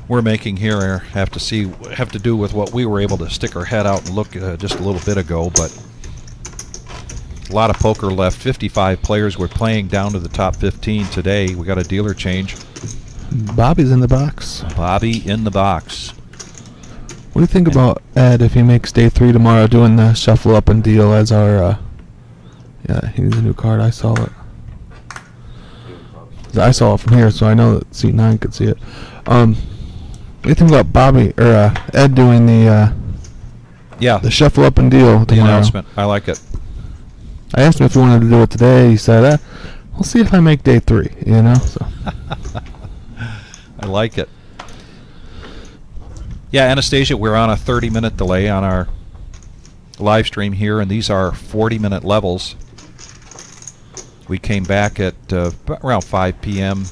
we're making here have to do with what we were able to stick our head out and look just a little bit ago. But a lot of poker left. 55 players were playing down to the top 15 today. We got a dealer change. Bobby's in the box. Bobby in the box. What do you think about Ed if he makes day 3 tomorrow, doing the shuffle up and deal as our? Yeah, he needs a new card. I saw it. I saw it from here, so I know that C9 could see it. What do you think about Bobby or Ed doing the shuffle up and deal tomorrow? The announcement. I like it. I asked him if he wanted to do it today. He said, "We'll see if I make day 3." You know. So. I like it. Yeah, Anastasia, we're on a 30-minute delay on our live stream here, and these are 40-minute levels. We came back at around 5 p.m.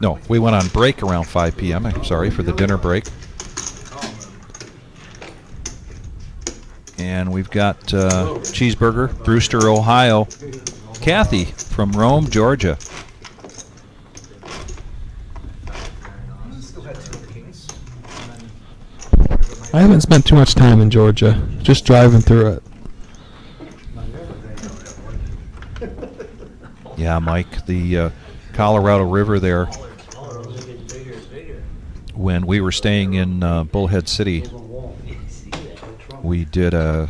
No, we went on break around 5 p.m. I'm sorry for the dinner break. And we've got Cheeseburger, Brewster, Ohio. Kathy from Rome, Georgia. I haven't spent too much time in Georgia, just driving through it. Yeah, Mike, the Colorado River there, when we were staying in Bullhead City, we did a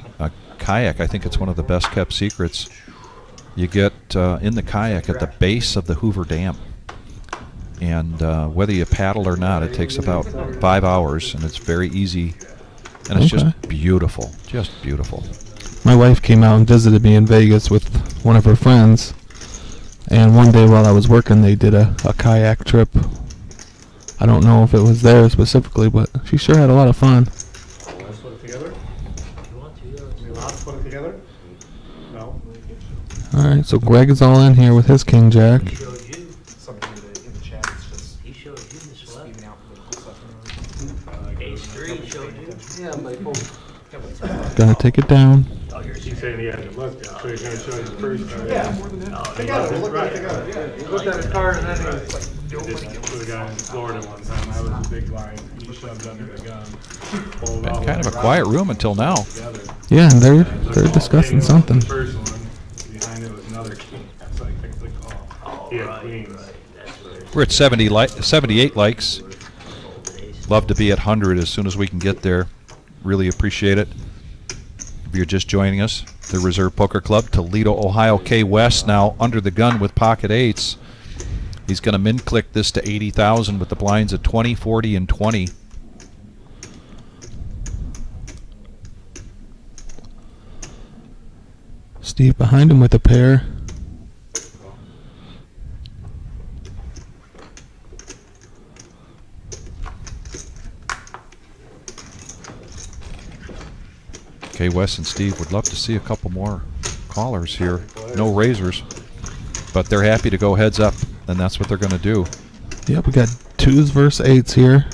kayak. I think it's one of the best kept secrets. You get in the kayak at the base of the Hoover Dam. And whether you paddle or not, it takes about 5 hours, and it's very easy. And it's just beautiful, just beautiful. My wife came out and visited me in Vegas with one of her friends. And one day while I was working, they did a kayak trip. I don't know if it was there specifically, but she sure had a lot of fun. Let's put it together. We allowed to put it together? No. All right, so Greg is all in here with his king jack. Gonna take it down. He's saying he hasn't looked at it, so he's going to show you the first card. Yeah, more than that. Together, we'll look at it together. Yeah. He looked at his card and then he was like, Did this with a guy in Florida one time. I was a big blind. He shoved under the gun. Pulled all Kind of a the quiet rock room until now. together. Yeah, and they're discussing something. The first one, behind it was another king. So I picked the We're at 78 likes. Love to be at 100 as soon as we can get there. Really appreciate it. If you're just joining us, the Reserve Poker Club, Toledo, Ohio. K West now under the gun with pocket eights. He's going to min-click this to 80,000 with the blinds at 20, 40, and 20. Steve behind him with a pair. K West and Steve would love to see a couple more callers here. No razors, but they're happy to go heads up, and that's what they're going to do. Yep, we got 2s versus 8s here.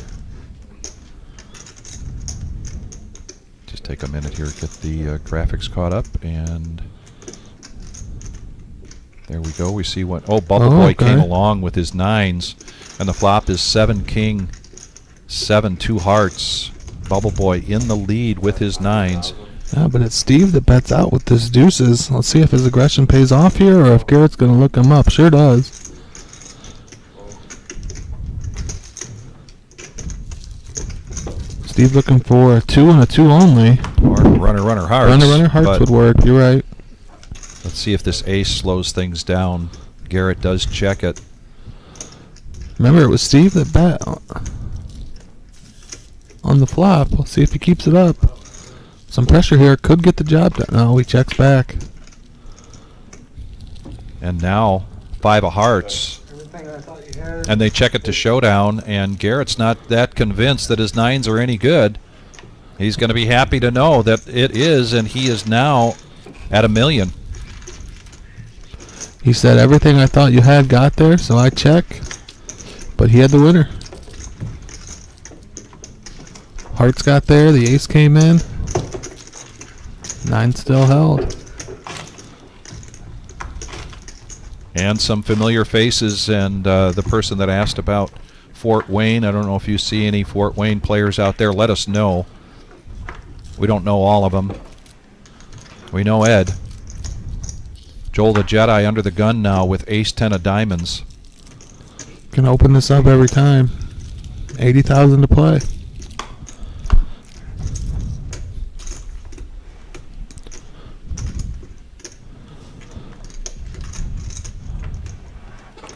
Just take a minute here, get the graphics caught up, and there we go. We see what. Oh, Bubble Boy came along with his 9s, and the flop is 7 king, 7 2 hearts. Bubble Boy in the lead with his 9s. Yeah, but it's Steve that bets out with his deuces. Let's see if his aggression pays off here, or if Garrett's going to look him up. Sure does. Steve looking for a 2 and a 2 only. Or runner hearts. Runner hearts would work. You're right. Let's see if this ace slows things down. Garrett does check it. Remember, it was Steve that bet on the flop. We'll see if he keeps it up. Some pressure here could get the job done. No, he checks back. And now 5 of hearts. And they check it to showdown, and Garrett's not that convinced that his 9s are any good. He's going to be happy to know that it is, and he is now at $1 million. He said, everything I thought you had got there, so I check. But he had the winner. Hearts got there, the ace came in. 9 still held. And some familiar faces, and the person that asked about Fort Wayne, I don't know if you see any Fort Wayne players out there. Let us know. We don't know all of them. We know Ed. Joel the Jedi under the gun now with ace-10 of diamonds. Can open this up every time. 80,000 to play.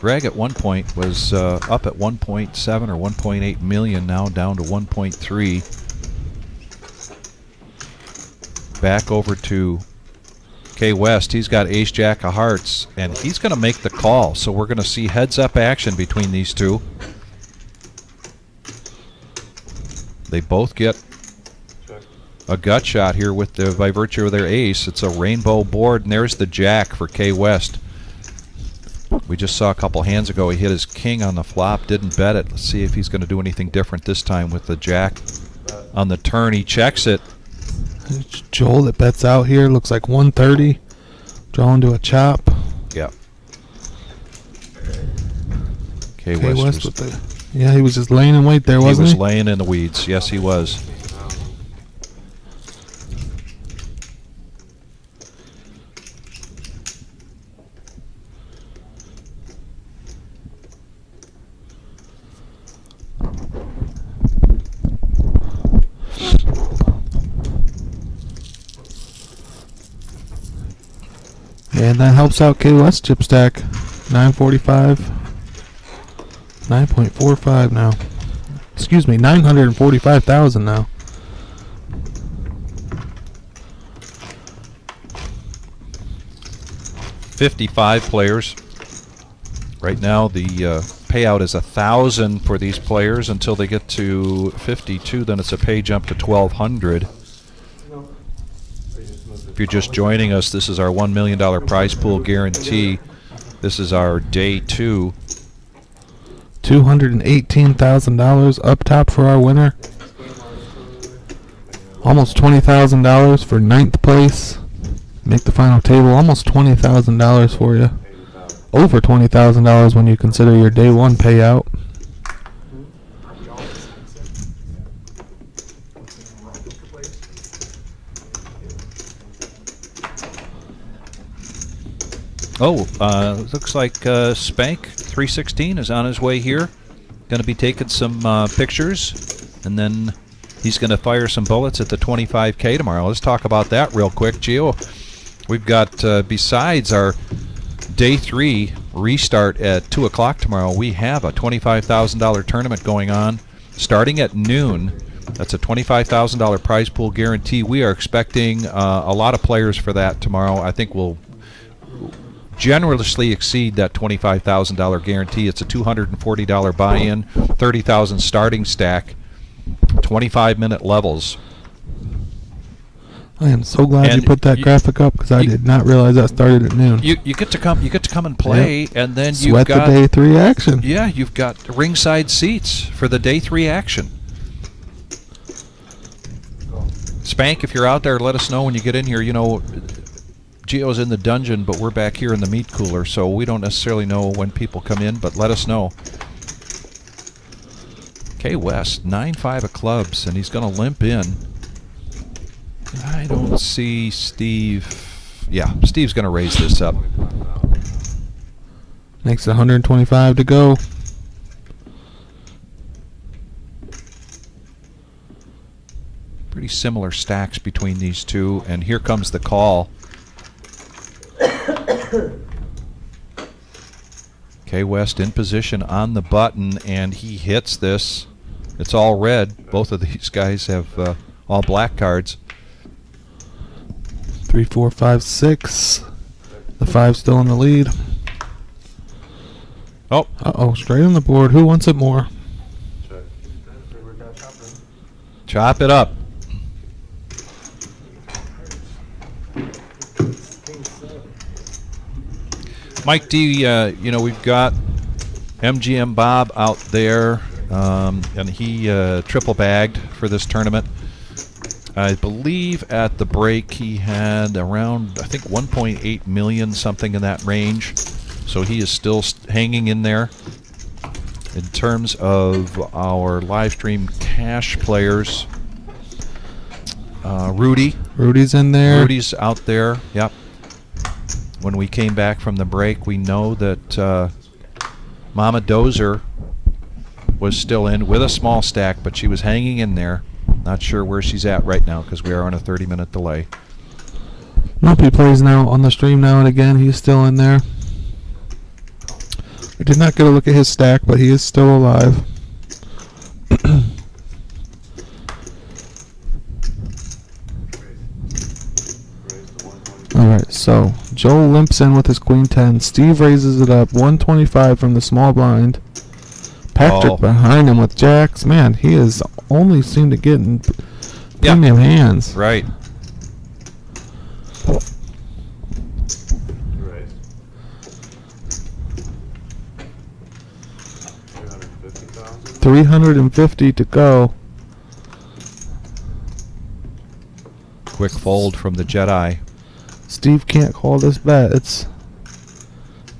Greg at one point was up at 1.7 or 1.8 million, now down to 1.3. Back over to K West. He's got ace jack of hearts, and he's going to make the call. So we're going to see heads up action between these two. They both get a gut shot here with by virtue of their ace. It's a rainbow board, and there's the jack for K West. We just saw a couple hands ago he hit his king on the flop, didn't bet it. Let's see if he's going to do anything different this time with the jack on the turn. He checks it. It's Joel that bets out here. Looks like 130. Drawing to a chop. Yeah. K West with the, yeah, he was just laying in wait there, wasn't he? He was laying in the weeds. Yes, he was. And that helps out K West chip stack. 945. 9.45 now. Excuse me, 945,000 now. $55 players. Right now the payout is 1,000 for these players until they get to 52. Then it's a pay jump to 1,200. If you're just joining us, this is our $1 million prize pool guarantee. This is our day 2. $218,000 up top for our winner. Almost $20,000 for 9th place. Make the final table. Almost $20,000 for you. Over $20,000 when you consider your day 1 payout. Oh, looks like Spank 316 is on his way here. Going to be taking some pictures, and then he's going to fire some bullets at the 25K tomorrow. Let's talk about that real quick, Gio. We've got, besides our Day 3 restart at 2 o'clock tomorrow, we have a $25,000 tournament going on starting at noon. That's a $25,000 prize pool guarantee. We are expecting a lot of players for that tomorrow. I think we'll generously exceed that $25,000 guarantee. It's a $240 buy-in, $30,000 starting stack, 25-minute levels. I am so glad you put that graphic up because I did not realize that started at noon. You get to come and play, and then Sweat you've got the Day 3 action. Yeah, you've got ringside seats for the Day 3 action. Spank, if you're out there, let us know when you get in here. You know, Gio's in the dungeon, but we're back here in the meat cooler, so we don't necessarily know when people come in, but let us know. K West, 9-5 of clubs, and he's going to limp in. I don't see Steve. Yeah, Steve's going to raise this up. Makes 125 to go. Pretty similar stacks between these two, and here comes the call. K West in position on the button, and he hits this. It's all red. Both of these guys have all black cards. 3, 4, 5, 6. The 5 still in the lead. Oh. Uh-oh, straight on the board. Who wants it more? Chop it up. Mike D, you know, we've got MGM Bob out there, and he triple bagged for this tournament. I believe at the break he had around, I think, 1.8 million, something in that range. So he is still hanging in there. In terms of our live stream cash players, Rudy's in there. Rudy's out there, yep. When we came back from the break, we know that Mama Dozer was still in with a small stack, but she was hanging in there. Not sure where she's at right now because we are on a 30-minute delay. He plays now on the stream now and again. He's still in there. I did not get a look at his stack, but he is still alive. Alright, so Joel limps in with his queen 10. Steve raises it up 125 from the small blind. Patrick behind him with jacks. Man, he has only seemed to get in premium hands. Right. $350 to go. Quick fold from the Jedi. Steve can't call this bet.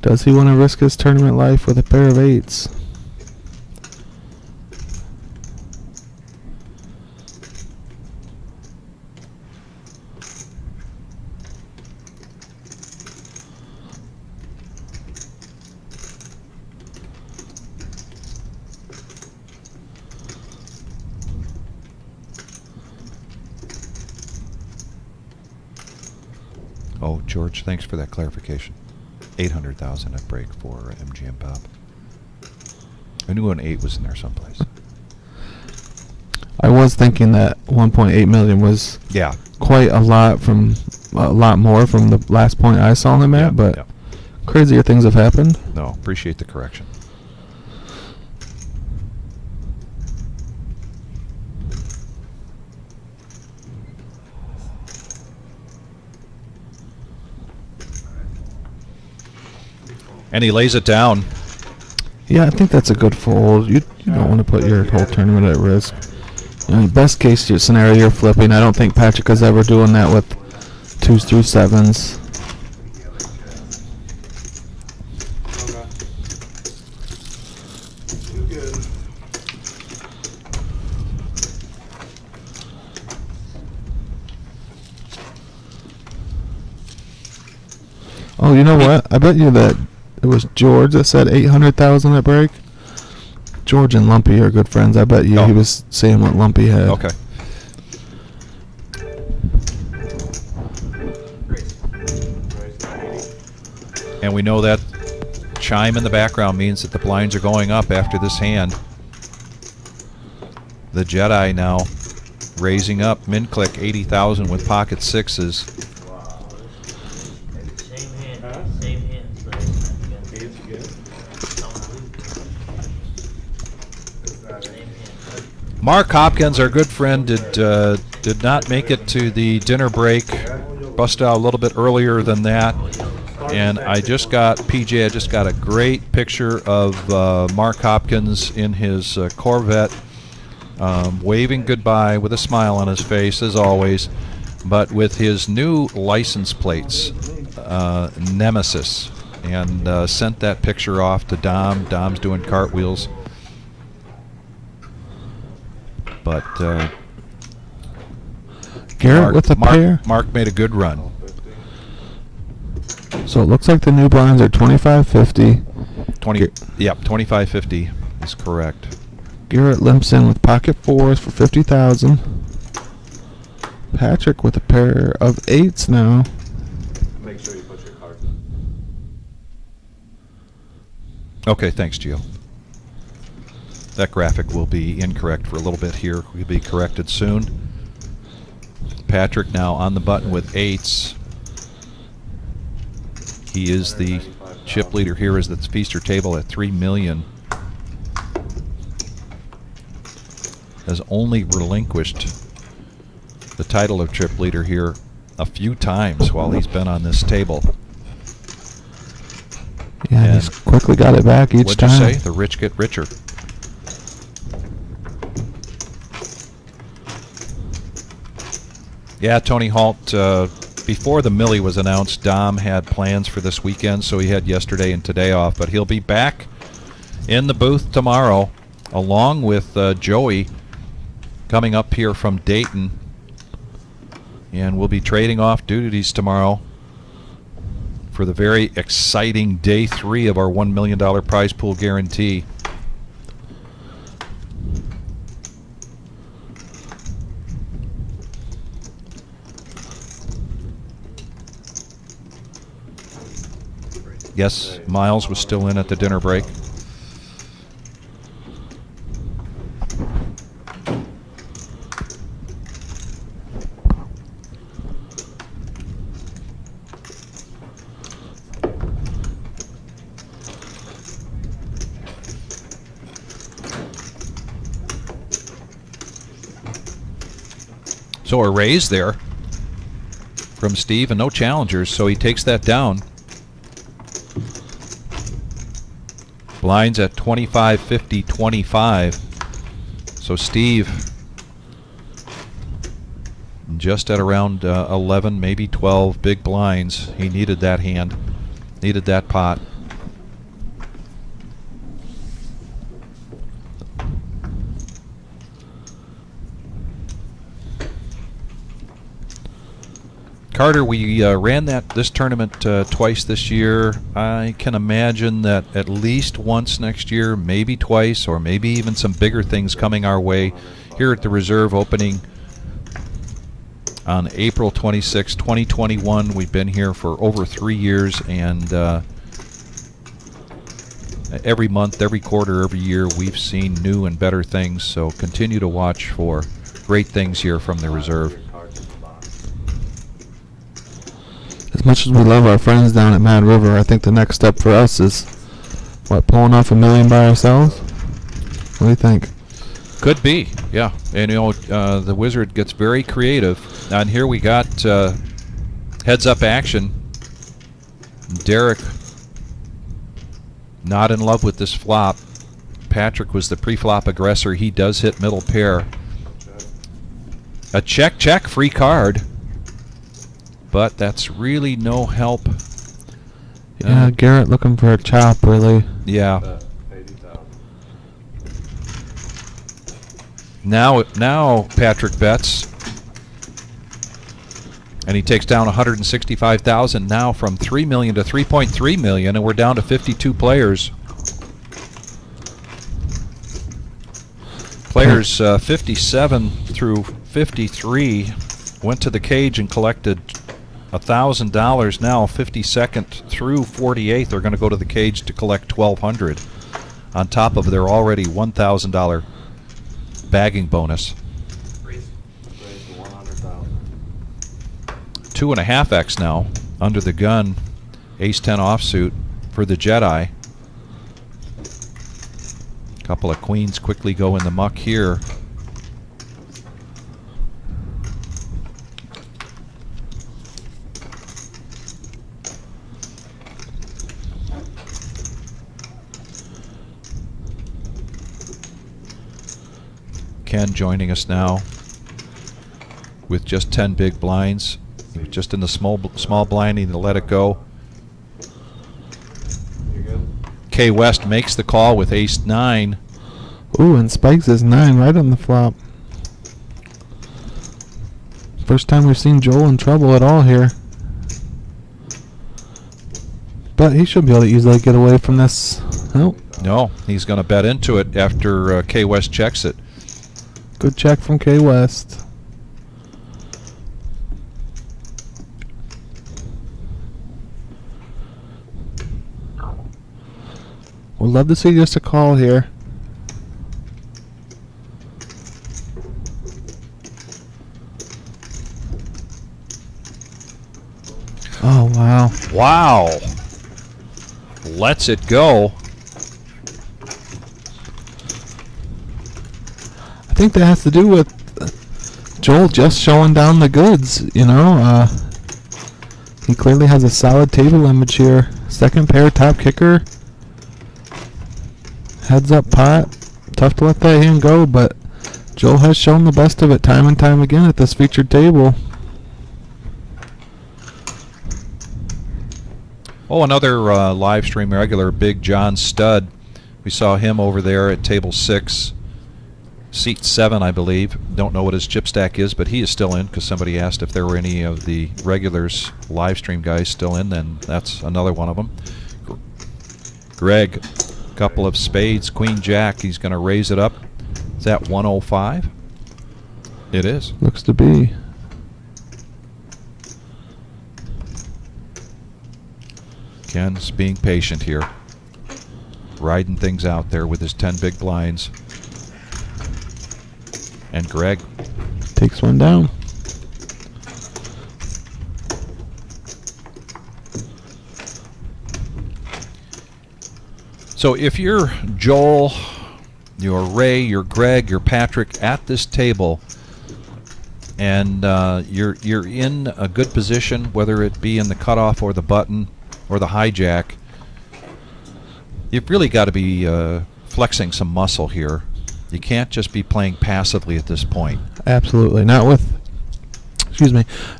Does he want to risk his tournament life with a pair of 8s? Oh, George, thanks for that clarification. 800,000 at break for MGM Bob. I knew an 8 was in there someplace. I was thinking that 1.8 million was quite a lot more from the last point I saw on the map, but crazier things have happened. No, appreciate the correction. And he lays it down. Yeah, I think that's a good fold. You don't want to put your whole tournament at risk. In best case scenario, you're flipping. I don't think Patrick is ever doing that with 2s through 7s. Oh, you know what? I bet you that It was George that said 800,000 at break. George and Lumpy are good friends. I bet you he was saying what Lumpy had. Okay. And we know that chime in the background means that the blinds are going up after this hand. The Jedi now raising up, min click 80,000 with pocket sixes. Same hand, same hand. Mark Hopkins, our good friend, did not make it to the dinner break. Busted out a little bit earlier than that. And I just got a great picture of Mark Hopkins in his Corvette, waving goodbye with a smile on his face, as always, but with his new license plates, Nemesis, and sent that picture off to Dom. Dom's doing cartwheels. But Garrett with a pair. Mark made a good run. So it looks like the new blinds are 25.50. 25.50 is correct. Garrett limps in with pocket fours for 50,000. Patrick with a pair of eights now. Make sure you put your cards in. Okay, thanks, Gio. That graphic will be incorrect for a little bit here. Will be corrected soon. Patrick now on the button with eights. He is the chip leader here as the feaster table at 3 million. Has only relinquished the title of chip leader here a few times while he's been on this table. Yeah, And he's quickly got it back each time. What'd you say? The rich get richer. Yeah, Tony Halt, before the Millie was announced, Dom had plans for this weekend, so he had yesterday and today off, but he'll be back in the booth tomorrow, along with Joey, coming up here from Dayton, and we'll be trading off duties tomorrow for the very exciting day 3 of our $1 million prize pool guarantee. Yes, Miles was still in at the dinner break. So a raise there from Steve and no challengers, so he takes that down. Blinds at 25.50, 25. So Steve just at around 11, maybe 12 big blinds. He needed that hand, needed that pot. Carter, we ran this tournament twice this year. I can imagine that at least once next year, maybe twice, or maybe even some bigger things coming our way here at the Reserve, opening on April 26, 2021. We've been here for over 3 years, and every month, every quarter, every year, we've seen new and better things. So continue to watch for great things here from the Reserve. As much as we love our friends down at Mad River, I think the next step for us is, what, pulling off $1 million by ourselves? What do you think? Could be, yeah. And you know, the Wizard gets very creative. And here we got heads-up action. Derek not in love with this flop. Patrick was the pre-flop aggressor. He does hit middle pair. A check, free card. But that's really no help. Yeah, Garrett looking for a chop, really. Yeah. Now Patrick bets. And he takes down 165,000 now from 3 million to 3.3 million, and we're down to 52 players. Players 57 through 53 went to the cage and collected $1,000. Now 52nd through 48th are going to go to the cage to collect $1,200 on top of their already $1,000 bagging bonus. 2.5x now under the gun. Ace 10 offsuit for the Jedi. Couple of queens quickly go in the muck here. Ken joining us now with just 10 big blinds. He was just in the small blind, he let it go. K West makes the call with ace 9. Ooh, and spikes his 9 right on the flop. First time we've seen Joel in trouble at all here. But he should be able to easily get away from this. Oh. No, he's going to bet into it after K West checks it. Good check from K West. We'd love to see just a call here. Oh, wow. Wow. Lets it go. I think that has to do with Joel just showing down the goods, you know. He clearly has a solid table image here. Second pair, top kicker. Heads up pot. Tough to let that hand go, but Joel has shown the best of it time and time again at this featured table. Oh, another live stream regular, Big John Stud. We saw him over there at table 6. Seat 7, I believe. Don't know what his chip stack is, but he is still in because somebody asked if there were any of the regulars live stream guys still in, then that's another one of them. Greg, couple of spades, Queen Jack. He's going to raise it up. Is that 105? It is. Looks to be. Ken's being patient here. Riding things out there with his 10 big blinds. And Greg takes one down. So if you're Joel, you're Ray, you're Greg, you're Patrick at this table, and you're in a good position, whether it be in the cutoff or the button or the hijack, you've really got to be flexing some muscle here. You can't just be playing passively at this point. Absolutely. Not with,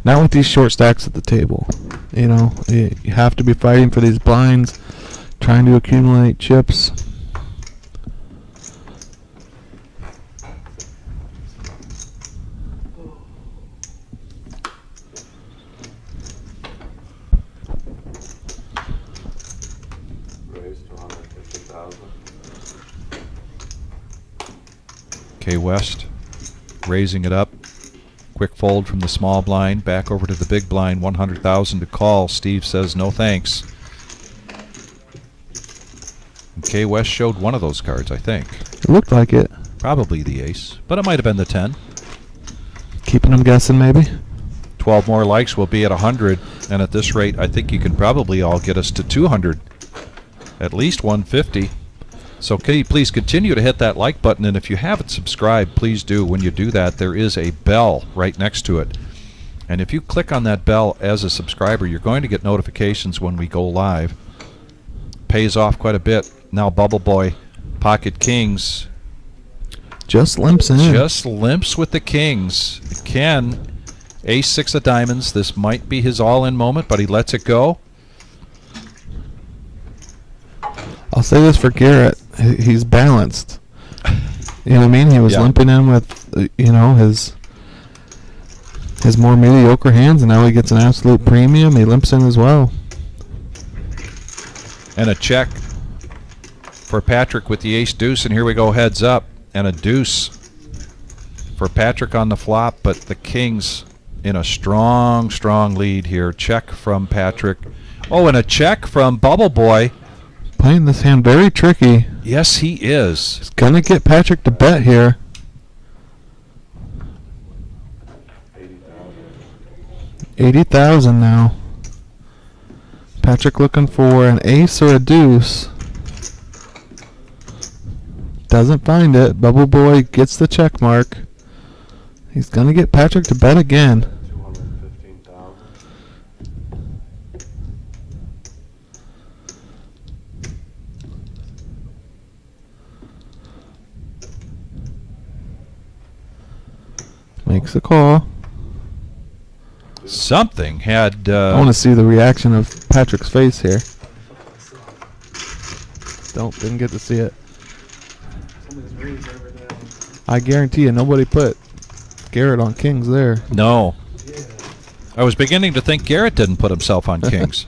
not with these short stacks at the table. You know, you have to be fighting for these blinds, trying to accumulate chips. K West raising it up. Quick fold from the small blind back over to the big blind. 100,000 to call. Steve says no thanks. And K West showed one of those cards, I think. It looked like it. Probably the ace, but it might have been the 10. Keeping them guessing, maybe. 12 more likes, will be at 100, and at this rate, I think you can probably all get us to 200. At least 150. So can you please continue to hit that like button, and if you haven't subscribed, please do. When you do that, there is a bell right next to it. And if you click on that bell as a subscriber, you're going to get notifications when we go live. Pays off quite a bit. Now Bubble Boy, Pocket Kings. Just limps in. Just limps with the kings. Ken, ace 6 of diamonds. This might be his all-in moment, but he lets it go. I'll say this for Garrett. He's balanced. You know what I mean? He was limping in with, you know, his His more mediocre hands, and now he gets an absolute premium. He limps in as well. And a check for Patrick with the ace deuce, and here we go, heads up, and a deuce for Patrick on the flop, but the kings in a strong lead here. Check from Patrick. Oh, and a check from Bubble Boy. Playing this hand very tricky. Yes, he is. He's gonna get Patrick to bet here. 80,000 now. Patrick looking for an ace or a deuce. Doesn't find it. Bubble Boy gets the check mark. He's gonna get Patrick to bet again. 215,000. Makes a call. Something had... I want to see the reaction of Patrick's face here. Didn't get to see it. Somebody's raised over there. I guarantee you nobody put Garrett on kings there. No. Yeah. I was beginning to think Garrett didn't put himself on kings.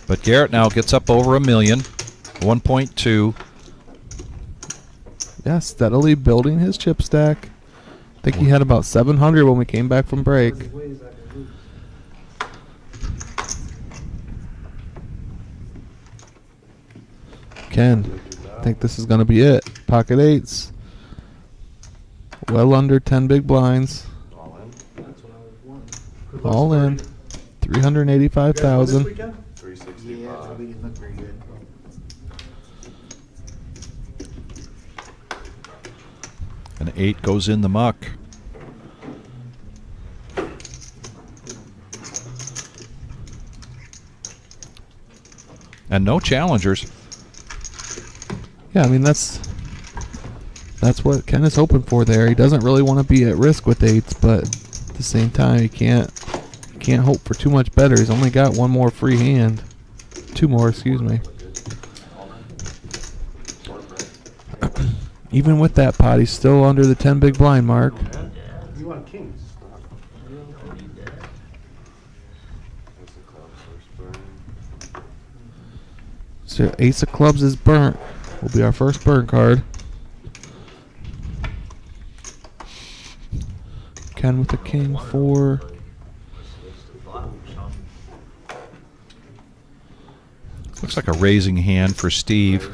But Garrett now gets up over $1 million, 1.2. Yeah, steadily building his chip stack. I think he had about 700 when we came back from break. Ken, I think this is going to be it. Pocket eights. Well under 10 big blinds. All in. 385,000. 365. An 8 goes in the muck. And no challengers. Yeah, I mean that's what Ken is hoping for there. He doesn't really want to be at risk with eights, but at the same time he can't hope for too much better. He's only got one more free hand. Two more, excuse me. Even with that pot, he's still under the 10 big blind mark. You want kings? So ace of clubs is burnt. Will be our first burn card. Ken with the king 4. Looks like a raising hand for Steve.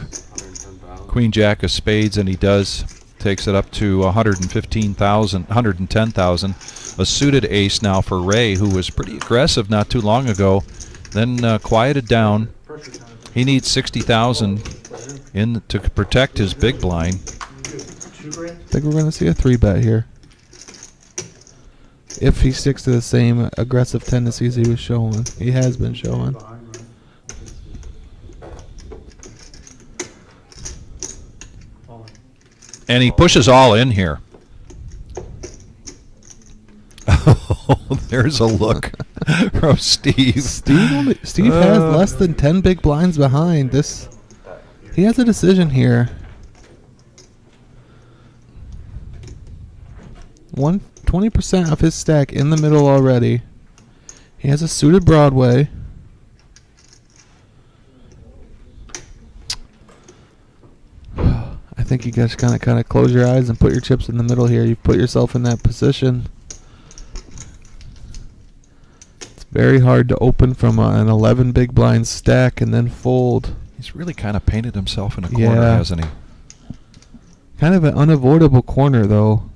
Queen Jack of spades, and he takes it up to 110,000. A suited ace now for Ray, who was pretty aggressive not too long ago, then quieted down. He needs 60,000 in to protect his big blind. I think we're going to see a 3-bet here. If he sticks to the same aggressive tendencies he was showing. He has been showing. And he pushes all in here. Oh, there's a look from Steve. Steve has less than 10 big blinds behind. He has a decision here. 20% of his stack in the middle already. He has a suited Broadway. I think you guys kind of close your eyes and put your chips in the middle here. You've put yourself in that position. It's very hard to open from an 11 big blind stack and then fold. He's really kind of painted himself in a corner, hasn't he? Kind of an unavoidable corner, though.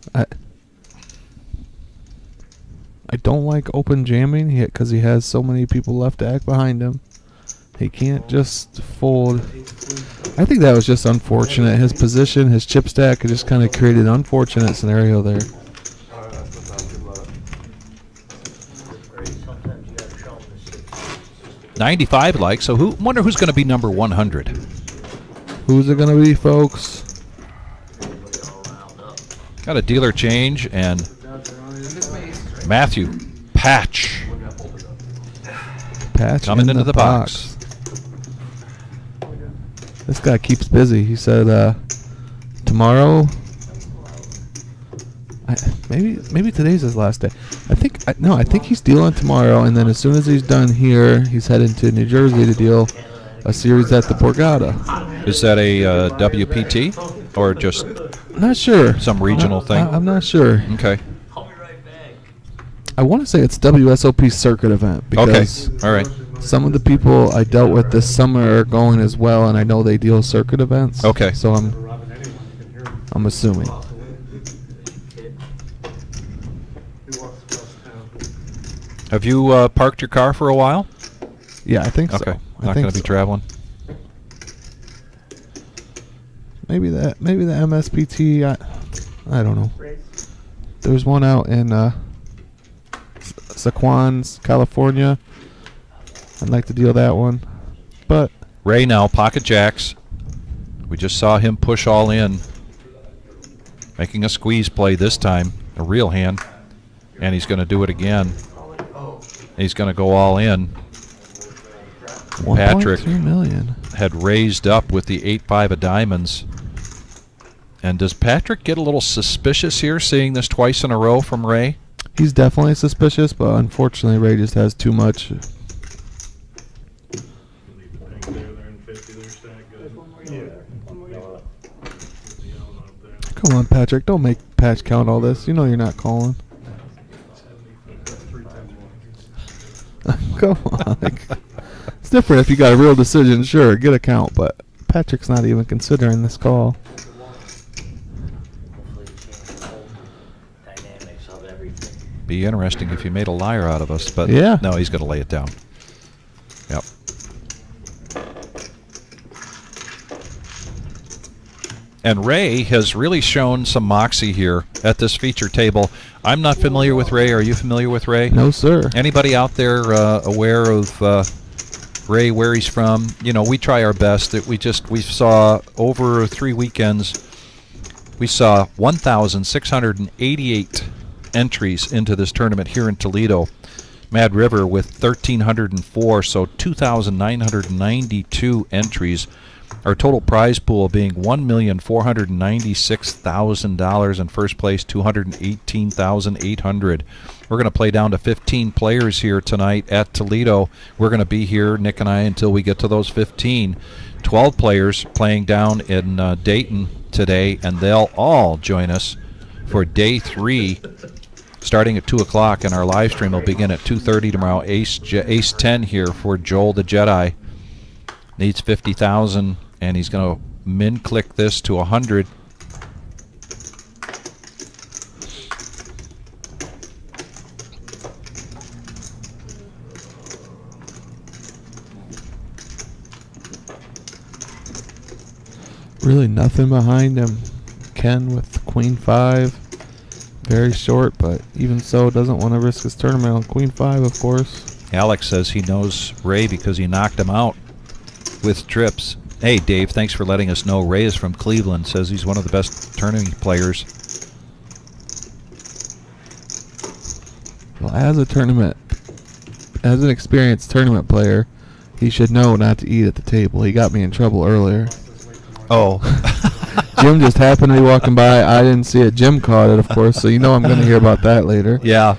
I don't like open jamming because he has so many people left to act behind him. He can't just fold. I think that was just unfortunate. His position, his chip stack, it just kind of created an unfortunate scenario there. 95 likes. So wonder who's going to be number 100? Who's it going to be, folks? Got a dealer change and Matthew Patch coming into the box. This guy keeps busy. He said tomorrow. Maybe today's his last day. I think he's dealing tomorrow, and then as soon as he's done here, he's heading to New Jersey to deal a series at the Borgata. Is that a WPT or just Not sure. some regional thing? I'm not sure. Okay. I want to say it's WSOP circuit event because All right. some of the people I dealt with this summer are going as well, and I know they deal circuit events. Okay. So I'm assuming. Have you parked your car for a while? Yeah, I think so. Okay. I Not think going to be so. traveling. Maybe the MSPT. I don't know. There's one out in Saquons, California. I'd like to deal that one, but Ray now, pocket jacks. We just saw him push all in, making a squeeze play this time, a real hand, and he's going to do it again. He's going to go all in. Patrick 1.2 million. had raised up with the 8-5 of diamonds. And does Patrick get a little suspicious here, seeing this twice in a row from Ray? He's definitely suspicious, but unfortunately Ray just has too much. Come on, Patrick. Don't make Patch count all this. You know you're not calling. Come on. It's different if you got a real decision. Sure, get a count, but Patrick's not even considering this call. Be interesting if you made a liar out of us, but Yeah. no, he's going to lay it down. Yep. And Ray has really shown some moxie here at this feature table. I'm not familiar with Ray. Are you familiar with Ray? No, sir. Anybody out there aware of Ray, where he's from? You know, we try our best. We saw over 3 weekends, we saw 1,688 entries into this tournament here in Toledo. Mad River with 1,304, so 2,992 entries. Our total prize pool being $1,496,000 in first place, $218,800. We're going to play down to 15 players here tonight at Toledo. We're going to be here, Nick and I, until we get to those 15. 12 players playing down in Dayton today, and they'll all join us for day 3, starting at 2 o'clock, and our live stream will begin at 2:30 tomorrow. Ace 10 here for Joel the Jedi. Needs 50,000, and he's going to min-click this to 100. Really nothing behind him. Ken with Queen 5. Very short, but even so, doesn't want to risk his tournament on Queen 5, of course. Alex says he knows Ray because he knocked him out with trips. Hey, Dave, thanks for letting us know. Ray is from Cleveland. Says he's one of the best tournament players. Well, as an experienced tournament player, he should know not to eat at the table. He got me in trouble earlier. Oh. Jim just happened to be walking by. I didn't see it. Jim caught it, of course, so you know I'm going to hear about that later. Yeah.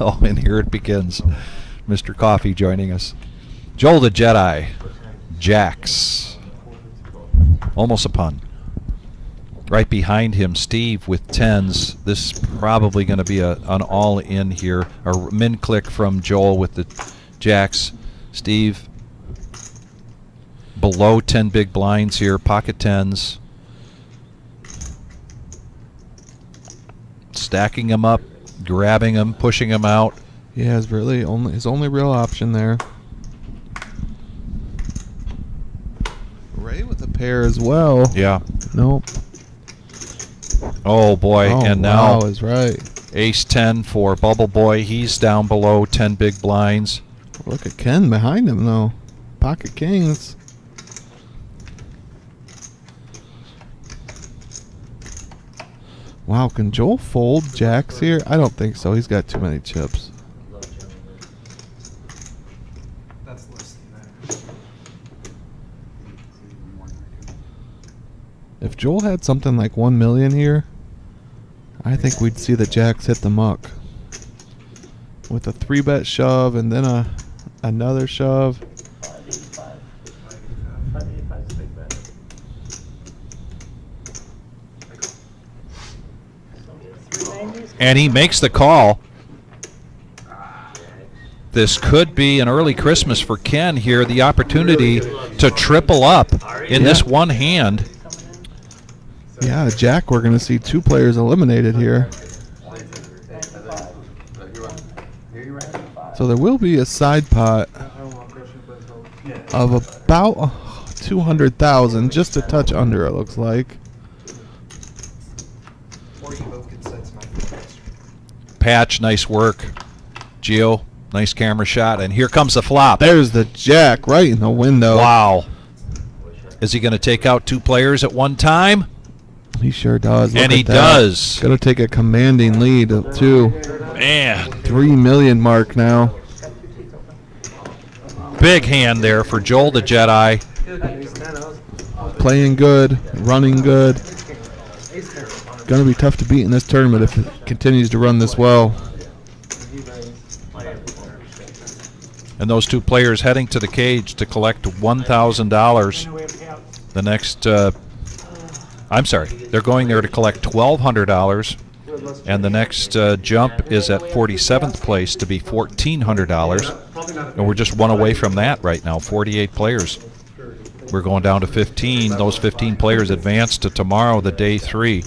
Oh, and here it begins. Mr. Coffee joining us. Joel the Jedi. Jacks. Almost a pun. Right behind him, Steve with 10s. This is probably going to be an all-in here. A min-click from Joel with the Jacks. Steve below 10 big blinds here. Pocket 10s. Stacking them up. Grabbing him, pushing him out. Yeah, it's really his only real option there. Ray with a pair as well. Yeah. Nope. Oh boy, Oh, and now wow is right. Ace 10 for Bubble Boy. He's down below 10 big blinds. Look at Ken behind him though. Pocket kings. Wow, can Joel fold jacks here? I don't think so. He's got too many chips. That's less than that. If if Joel had something like 1 million here, I think we'd see the jacks hit the muck with a 3-bet shove and then another shove. 585. 585 is a big bet. And he makes the call. This could be an early Christmas for Ken here. The opportunity to triple up in this one hand. Yeah, Jack, we're going to see 2 players eliminated here. So there will be a side pot of about 200,000, just a touch under, it looks like. Patch, nice work. Gio, nice camera shot. And here comes the flop. There's the jack right in the window. Wow. Is he going to take out 2 players at one time? He sure does. Look And at he that. does. Going to take a commanding lead, too. Man. 3 million mark now. Big hand there for Joel the Jedi. Playing good, running good. Going to be tough to beat in this tournament if it continues to run this well. And those 2 players heading to the cage to collect $1,000. The next, I'm sorry, they're going there to collect $1,200. And the next jump is at 47th place to be $1,400. And we're just one away from that right now, 48 players. We're going down to 15. Those 15 players advance to tomorrow, the day 3.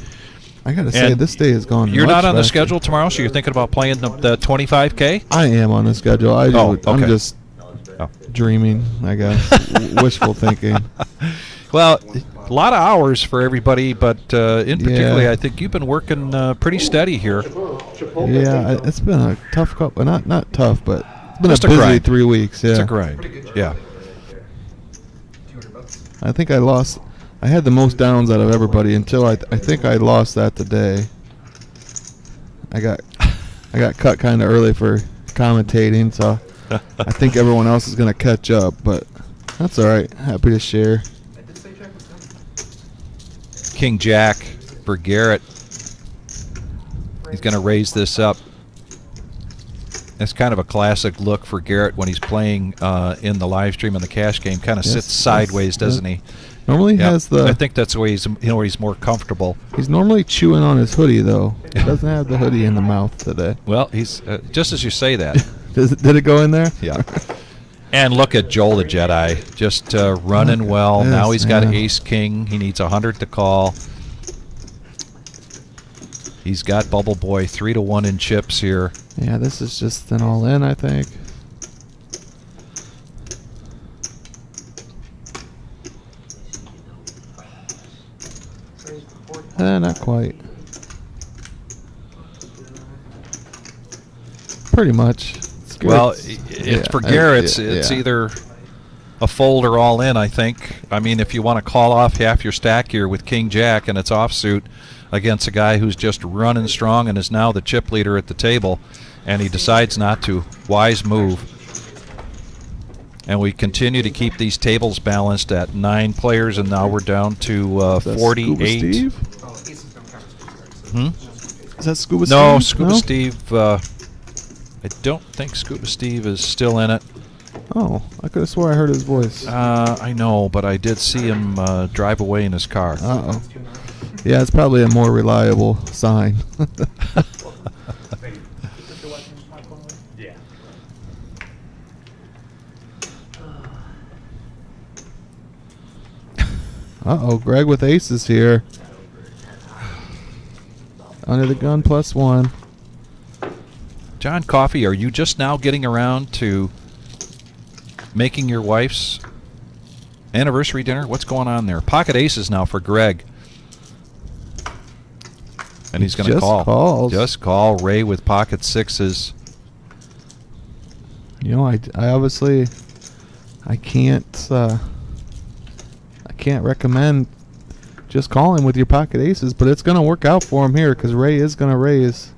I got to say, this day has gone You're much not on the faster. schedule tomorrow, so you're thinking about playing the 25K? I am on the schedule. I'm just dreaming, I guess. Wishful thinking. Well, a lot of hours for everybody, but in particularly, Yeah. I think you've been working pretty steady here. Yeah, it's been a tough couple. Not tough, but it's been Just a a busy grind. 3 weeks. Yeah. It's a grind. Yeah. I think I had the most downs out of everybody until I think I lost that today. I got cut kind of early for commentating, so I think everyone else is going to catch up, but that's all right. Happy to share. King Jack for Garrett. He's going to raise this up. It's kind of a classic look for Garrett when he's playing in the live stream in the cash game. Kind of sits sideways, doesn't he? Normally he has the. I think that's the way he's more comfortable. He's normally chewing on his hoodie though. He doesn't have the hoodie in the mouth today. Well, he's just as you say that. Did it go in there? Yeah. And look at Joel the Jedi, just running well. Yes, Now he's got yeah. ace king. He needs 100 to call. He's got Bubble Boy 3-1 in chips here. Yeah, this is just an all in, I think. Not quite. Pretty much. Well, for Garrett, it's either a fold or all in, I think. I mean, if you want to call off half your stack here with King Jack and it's offsuit against a guy who's just running strong and is now the chip leader at the table, and he decides not to. Wise move. And we continue to keep these tables balanced at 9 players, and now we're down to 48. Steve? Is that Scuba Steve? No, Scuba Steve. I don't think Scuba Steve is still in it. Oh, I could have swore I heard his voice. I know, but I did see him drive away in his car. Uh-oh. Yeah, it's probably a more reliable sign. Uh-oh, Greg with aces here. Under the gun +1. John Coffey, are you just now getting around to making your wife's anniversary dinner? What's going on there? Pocket aces now for Greg. And he's going to call. Calls. Just call. Ray with pocket sixes. You know, I obviously I can't recommend just calling with your pocket aces, but it's going to work out for him here because Ray is going to raise.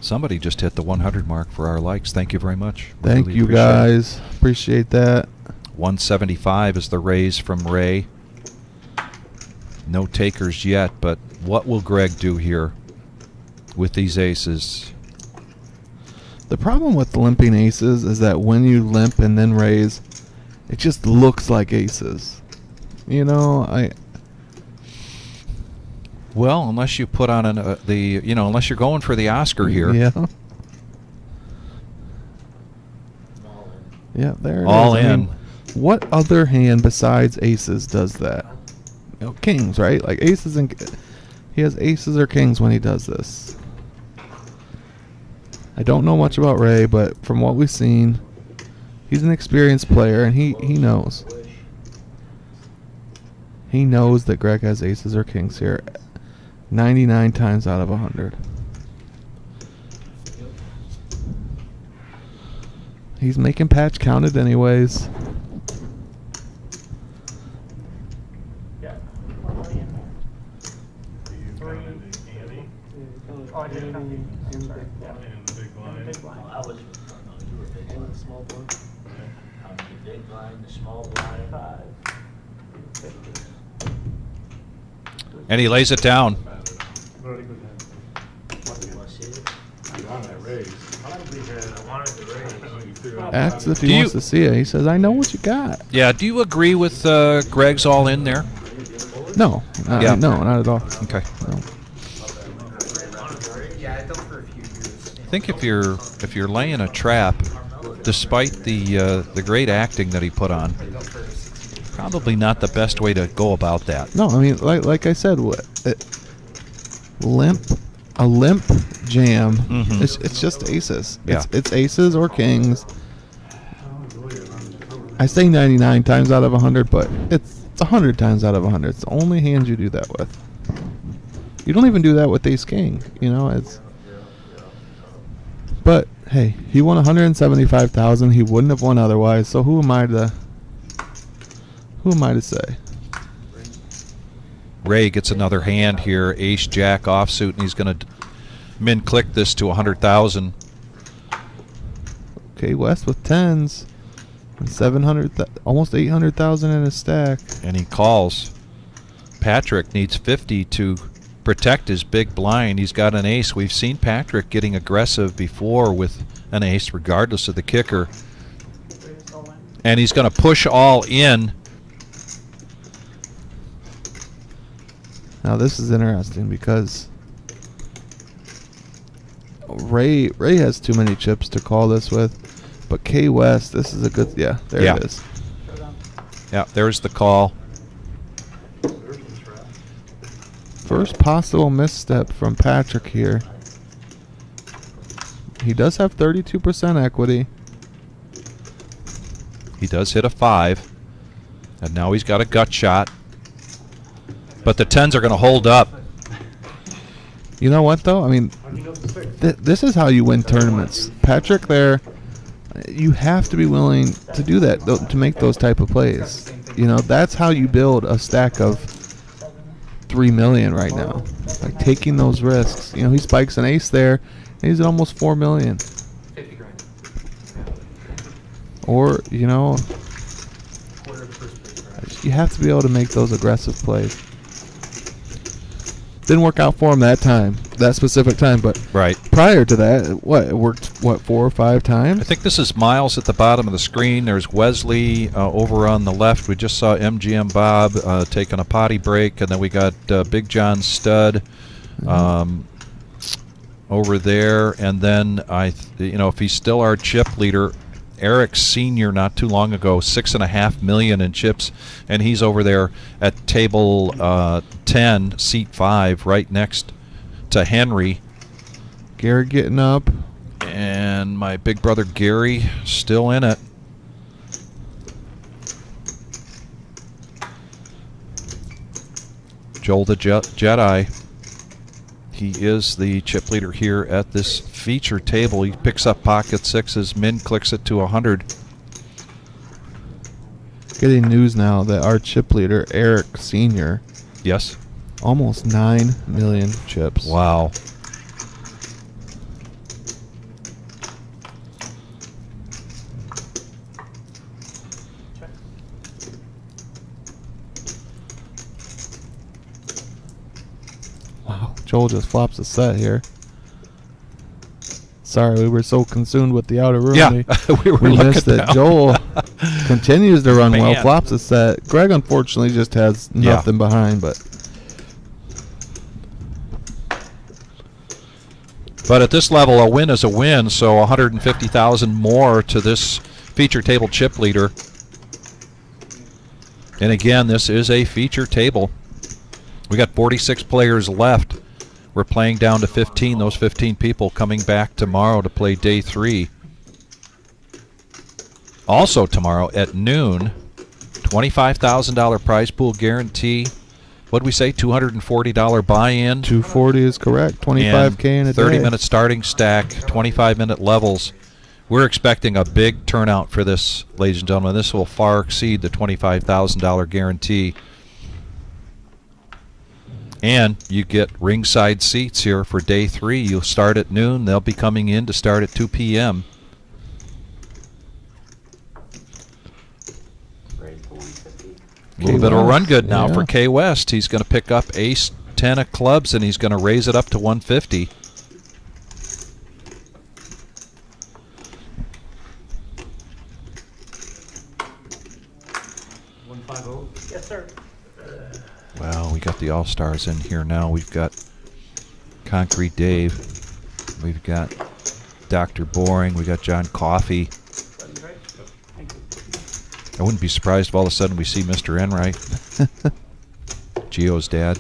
Somebody just hit the 100 mark for our likes. Thank you very much. We Thank really you appreciate it. guys. Appreciate that. 175 is the raise from Ray. No takers yet, but what will Greg do here with these aces? The problem with limping aces is that when you limp and then raise, it just looks like aces. You know, Well, unless you put on unless you're going for the Oscar here. Yeah. Yeah, there it All is. I in. mean, what other hand besides aces does that? You know, kings, right? Like aces and he has aces or kings when he does this. I don't know much about Ray, but from what we've seen, he's an experienced player and he knows. He knows that Greg has aces or kings here 99 times out of 100. He's making patch counted anyways. Yeah. Do you count the ante Oh, I didn't count the, sorry. Yeah. and the big blind? Big blind. I was, no, you were big blind. Small blind. The big blind, the small blind. 5, 50. And he lays it down. Very good hand. You wanna see it? You want that raise. I wanted to raise. Asks if Do he you- wants to see it. He says, I know what you got. Yeah, do you agree with Greg's all in there? No. Yeah. No, not at all. Okay. No. I think if you're laying a trap, despite the great acting that he put on, probably not the best way to go about that. No, I mean, like I said, a limp jam. Mhm. It's just aces. Yeah. It's aces or kings. I say 99 times out of 100, but it's 100 times out of 100. It's the only hand you do that with. You don't even do that with ace king. You know, it's. But hey, he won 175,000. He wouldn't have won otherwise. So who am I to say? Ray gets another hand here, ace jack offsuit, and he's going to min click this to 100,000. Okay, West with tens. And 700, almost 800,000 in his stack. And he calls. Patrick needs 50 to protect his big blind. He's got an ace. We've seen Patrick getting aggressive before with an ace, regardless of the kicker. And he's going to push all in. Now this is interesting because Ray has too many chips to call this with, but K West, this is a good, yeah, there Yeah. it is. Yeah, there's the call. First possible misstep from Patrick here. He does have 32% equity. He does hit a 5. And now he's got a gut shot. But the 10s are going to hold up. You know what though? I mean, this is how you win tournaments. Patrick there, you have to be willing to do that, to make those type of plays. You know, that's how you build a stack of 3 million right now. Like taking those risks. You know, he spikes an ace there, and he's at almost 4 million. 50 grand. Or, you know, you have to be able to make those aggressive plays. Didn't work out for him that time, that specific time, but Right. prior to that, it worked, 4 or 5 times? I think this is Miles at the bottom of the screen. There's Wesley over on the left. We just saw MGM Bob taking a potty break, and then we got Big John Stud over there. And then if he's still our chip leader, Eric Sr. not too long ago, 6.5 million in chips, and he's over there at table 10, seat 5, right next to Henry. Gary getting up. And my big brother Gary still in it. Joel the Jedi. He is the chip leader here at this feature table. He picks up pocket sixes, min clicks it to 100. Getting news now that our chip leader, Eric Sr., Yes. almost 9 million chips. Wow. Joel just flops a set here. Sorry, we were so consumed with the outer room. Yeah, we were looking missed that down. Joel continues to run well, Man. flops a set. Greg, unfortunately, just has nothing behind, but But at this level, a win is a win, so 150,000 more to this feature table chip leader. And again, this is a feature table. We got 46 players left. We're playing down to 15. Those 15 people coming back tomorrow to play day 3. Also tomorrow at noon, $25,000 prize pool guarantee. What did we say? $240 buy-in. 240 is correct. 25K in a day. 30-minute starting stack, 25-minute levels. We're expecting a big turnout for this, ladies and gentlemen. This will far exceed the $25,000 guarantee. And you get ringside seats here for day 3. You'll start at noon. They'll be coming in to start at 2 p.m. A little bit of a run good now for K West. He's going to pick up ace 10 of clubs, and he's going to raise it up to 150. Yes, sir. Well, we got the All-Stars in here now. We've got Concrete Dave. We've got Dr. Boring. We got John Coffey. I wouldn't be surprised if all of a sudden we see Mr. Enright, Gio's dad.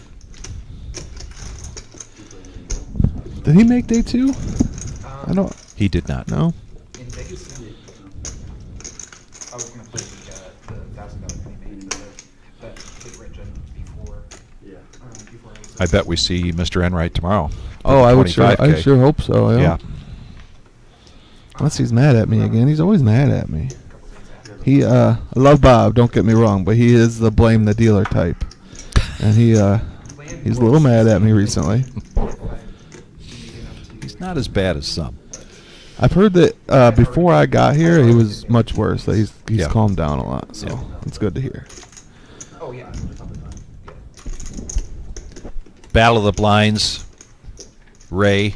Did he make day 2? I don't. He did not. No. In Vegas, he did. I was going to play the $1,000 mini main, but big red gen before. Yeah. Before I was. I bet we see Mr. Enright tomorrow. Oh, I would sure. I 25K. sure hope so. Yeah. Unless he's mad at me again. He's always mad at me. I love Bob. Don't get me wrong, but he is the blame the dealer type, and he's a little mad at me recently. He's not as bad as some. I've heard that before I got here, he was much worse. That he's calmed down a lot, so it's good to hear. Oh yeah. Battle of the Blinds. Ray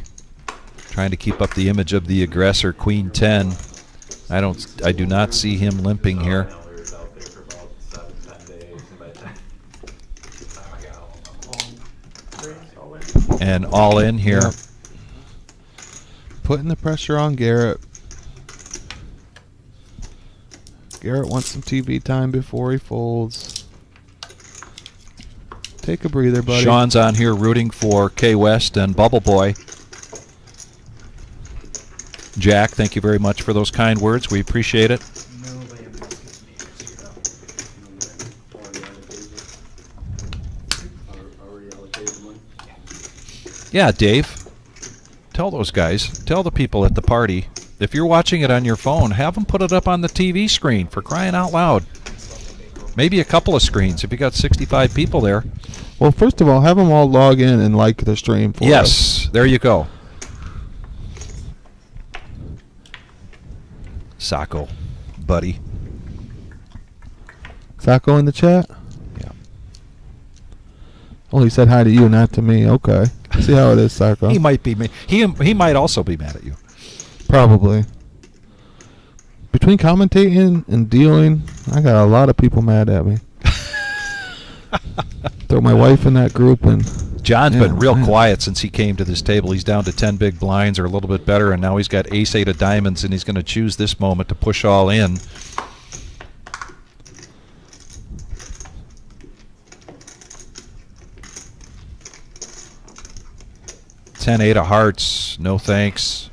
trying to keep up the image of the aggressor. Queen 10. I do not see him limping here. And all in here. Yep. Putting the pressure on Garrett. Garrett wants some TV time before he folds. Take a breather, buddy. Sean's on here rooting for K West and Bubble Boy. Jack, thank you very much for those kind words. We appreciate it. Yeah, Dave. Tell those guys, tell the people at the party, if you're watching it on your phone, have them put it up on the TV screen, for crying out loud. Maybe a couple of screens if you got 65 people there. Well, first of all, have them all log in and like the stream for us. Yes, there you go. Sacco, buddy. Sacco in the chat? Yeah. Oh, he said hi to you, not to me. Okay. See how it is, Sacco. He might be. He might also be mad at you. Probably. Between commentating and dealing, I got a lot of people mad at me. Throw my wife in that group and. John's been real quiet since he came to this table. He's down to 10 big blinds or a little bit better, and now he's got ace-8 of diamonds, and he's going to choose this moment to push all in. $10-8 of hearts, no thanks.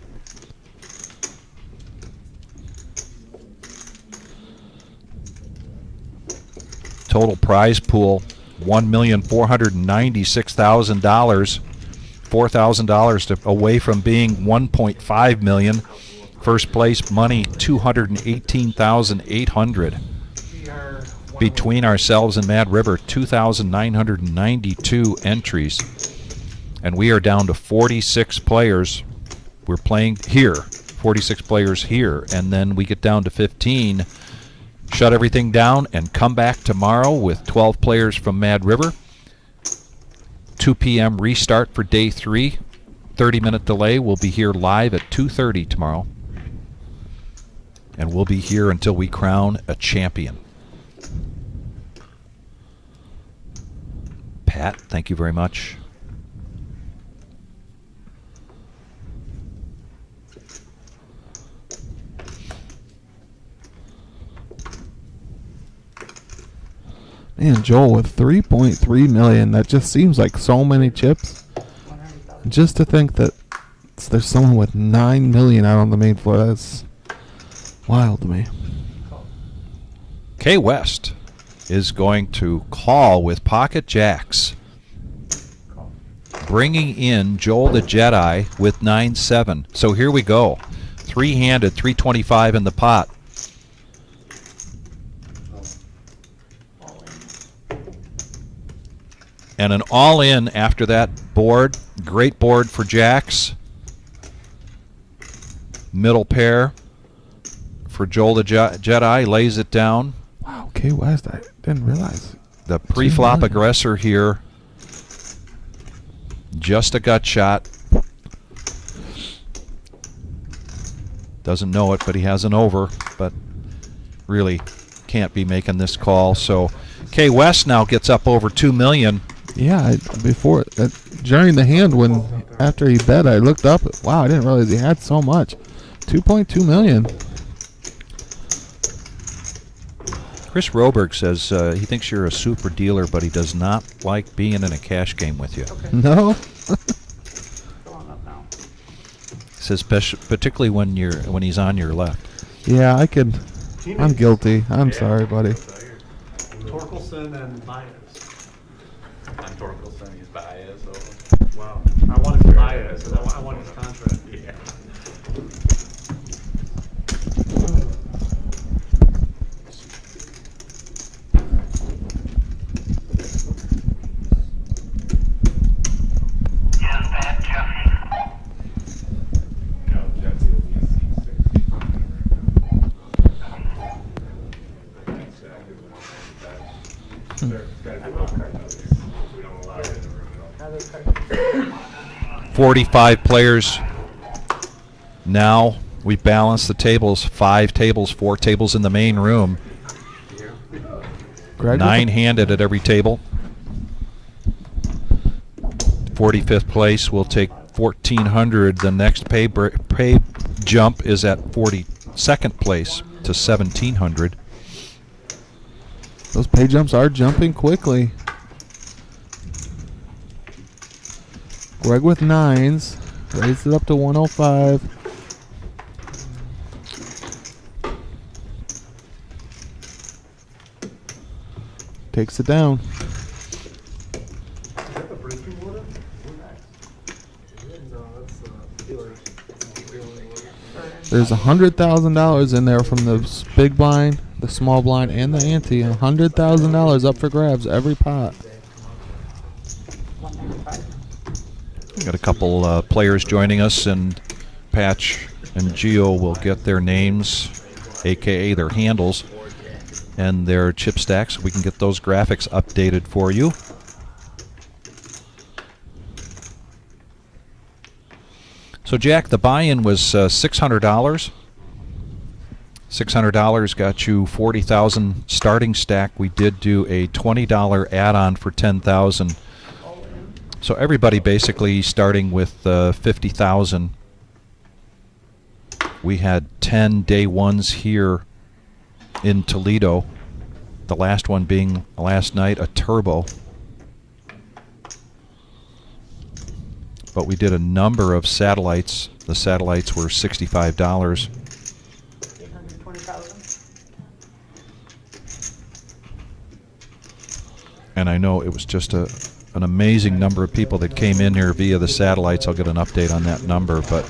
Total prize pool. $1,496,000, $4,000 away from being $1.5 million. First place money $218,800. Between ourselves and Mad River, 2,992 entries, and we are down to 46 players. We're playing here, 46 players here, and then we get down to 15. Shut everything down and come back tomorrow with 12 players from Mad River, 2 p.m. restart for day 3. 30-minute delay. We'll be here live at 2:30 tomorrow. And we'll be here until we crown a champion. Pat, thank you very much. Man, Joel, with 3.3 million, that just seems like so many chips. Just to think that there's someone with 9 million out on the main floor, that's wild to me. Kay West is going to call with pocket jacks, bringing in Joel the Jedi with 9-7. So here we go. Three-handed, 325 in the pot. And an all-in after that board. Great board for jacks. Middle pair for Joel the Jedi. Lays it down. Wow, Kay West, I didn't realize. The pre-flop aggressor here. Just a gut shot. Doesn't know it, but he has an over. But really can't be making this call. So Kay West now gets up over 2 million. Yeah, before during the hand, after he bet, I looked up. Wow, I didn't realize he had so much. 2.2 million. Chris Roberg says he thinks you're a super dealer, but he does not like being in a cash game with you. Okay. No. Go on up now. Says particularly when he's on your left. Yeah, I'm guilty. I'm sorry, buddy. Torkelson and Baez. I'm Torkelson, he's Baez. So. Wow. I wanted Baez. I want his contract. Yeah. 45 players. Now we balance the tables. 5 tables, 4 tables in the main room. Greg, 9-handed at every table. 45th place will take 1,400. The next pay jump is at 42nd place to 1,700. Those pay jumps are jumping quickly. Greg with 9s. Raised it up to 105. Takes it down. There's $100,000 in there from the big blind, the small blind, and the ante. $100,000 up for grabs every pot. Got a couple players joining us, and Patch and Geo will get their names, aka their handles, and their chip stacks. We can get those graphics updated for you. So Jack, the buy-in was $600. $600 got you 40,000 starting stack. We did do a $20 add-on for 10,000. So everybody basically starting with 50,000. We had 10 day ones here in Toledo. The last one being last night, a turbo. But we did a number of satellites. The satellites were $65. 820,000. And I know it was just an amazing number of people that came in here via the satellites. I'll get an update on that number, but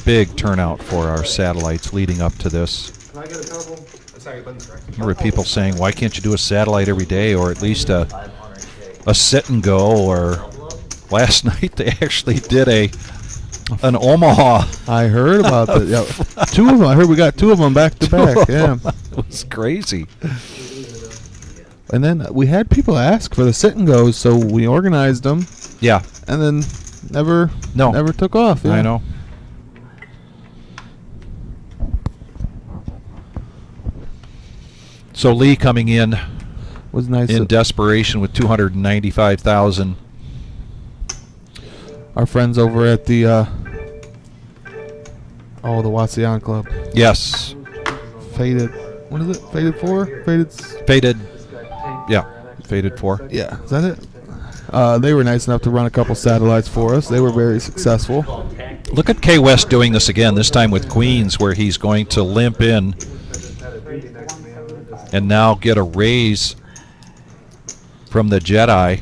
big turnout for our satellites leading up to this. Can I get a couple? Sorry, Lynn's correct. There were people saying, why can't you do a satellite every day, or at least a sit and go, or last night they actually did an Omaha. I heard about that. Yeah. 2 of them. I heard we got 2 of them back to back. Yeah. It was crazy. And then we had people ask for the sit and goes, so we organized them. Yeah. And then never took off. Yeah. I know. So Lee coming in Was nice. in desperation with 295,000. Our friends over at the the Watsian Club. Yes. Faded. What is it? Faded 4? Faded. Yeah. Faded 4. Yeah. Is that it? They were nice enough to run a couple satellites for us. They were very successful. Look at K West doing this again, this time with queens, where he's going to limp in and now get a raise from the Jedi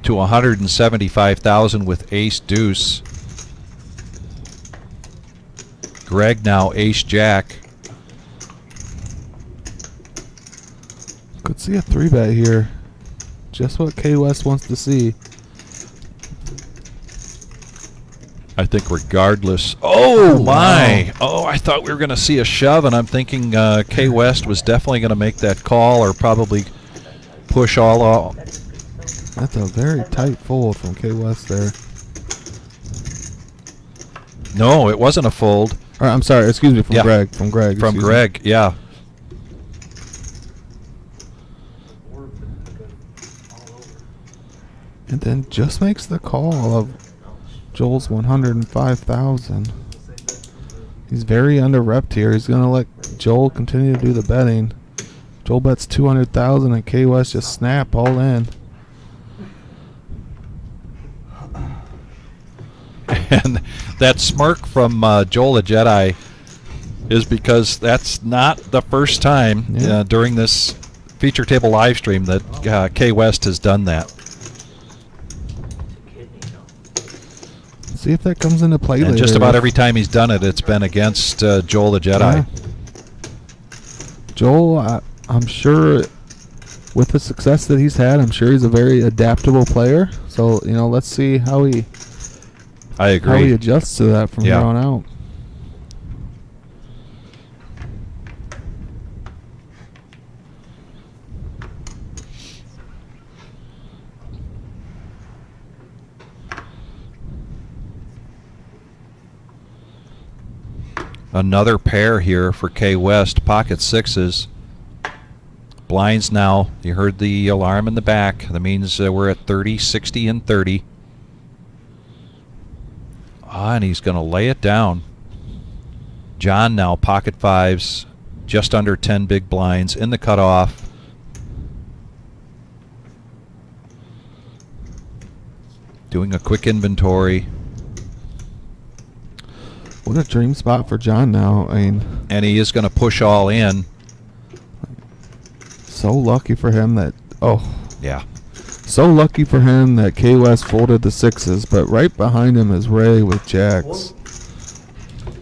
to 175,000 with ace deuce. Greg now ace jack. Could see a 3-bet here. Just what K West wants to see. I think regardless. Oh my! Wow. Oh, I thought we were going to see a shove, and I'm thinking K West was definitely going to make that call or probably push all out. That's a very tight fold from K West there. No, it wasn't a fold. I'm sorry. Excuse me. From Yeah. Greg. From Greg. From excuse Greg, yeah. And then just makes the call of Joel's 105,000. He's very under-repped here. He's going to let Joel continue to do the betting. Joel bets 200,000 and K West just snap all in. And that smirk from Joel the Jedi is because that's not the first time during this feature table live stream that K West has done that. See if that comes into play And later. just about every time he's done it, it's been against Joel the Jedi. Yeah. Joel, I'm sure with the success that he's had, I'm sure he's a very adaptable player. So, let's see how he adjusts to that from here on out. Another pair here for K West, pocket sixes. Blinds now, you heard the alarm in the back. That means we're at 30, 60, and 30. And he's going to lay it down. John now, pocket fives, just under 10 big blinds in the cutoff. Doing a quick inventory. What a dream spot for John now. And he is going to push all in. So lucky for him that yeah. So lucky for him that K West folded the sixes, but right behind him is Ray with jacks.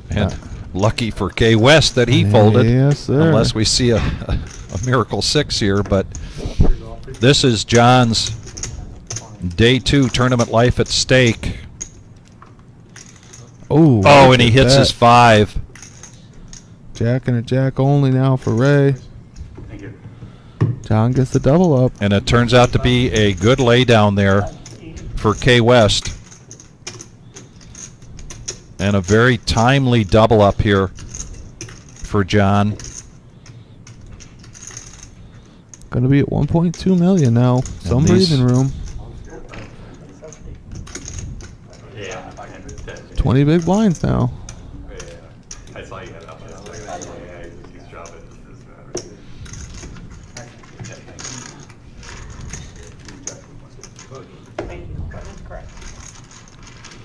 And lucky for K West that he folded. Yes, sir. Unless we see a miracle six here, but this is John's day 2 tournament life at stake. Oh, and he hits his 5. Jack and a jack only now for Ray. Thank you. John gets the double up. And it turns out to be a good lay down there for K West. And a very timely double up here for John. Going to be at 1.2 million now. Some breathing room. 20 big blinds now. I saw you had it up. He's dropping.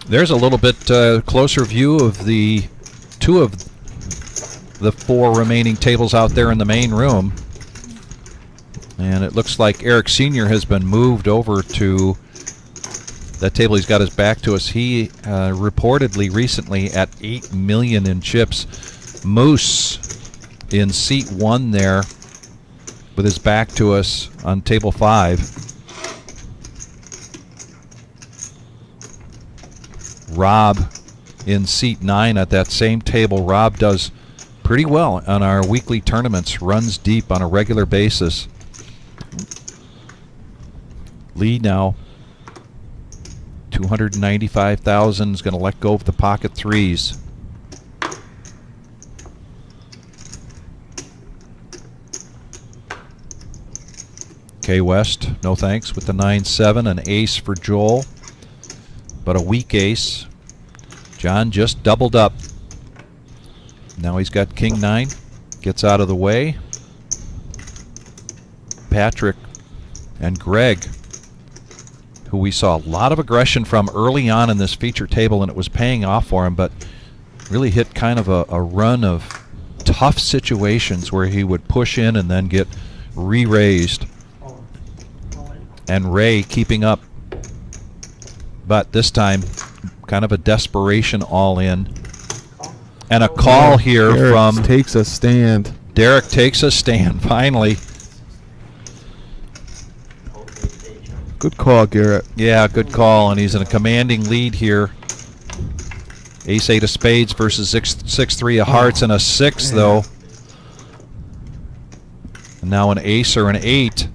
There's a little bit closer view of the 2 of the 4 remaining tables out there in the main room. And it looks like Eric Sr. has been moved over to that table. He's got his back to us. He reportedly recently at 8 million in chips. Moose in seat 1 there with his back to us on table 5. Rob in seat 9 at that same table. Rob does pretty well on our weekly tournaments, runs deep on a regular basis. Lead now, 295,000, is going to let go of the pocket threes. K West, no thanks, with the 9-7, an ace for Joel, but a weak ace. John just doubled up. Now he's got King 9, gets out of the way. Patrick and Greg, who we saw a lot of aggression from early on in this feature table, and it was paying off for him, but really hit kind of a run of tough situations where he would push in and then get re-raised. And Ray keeping up, but this time kind of a desperation all in. And a call here Derek from takes a stand. Derek takes a stand finally. Good call, Garrett. Yeah, good call, and he's in a commanding lead here. Ace-8 of spades versus 6-3 of hearts and a 6, though. And now an ace or an 8.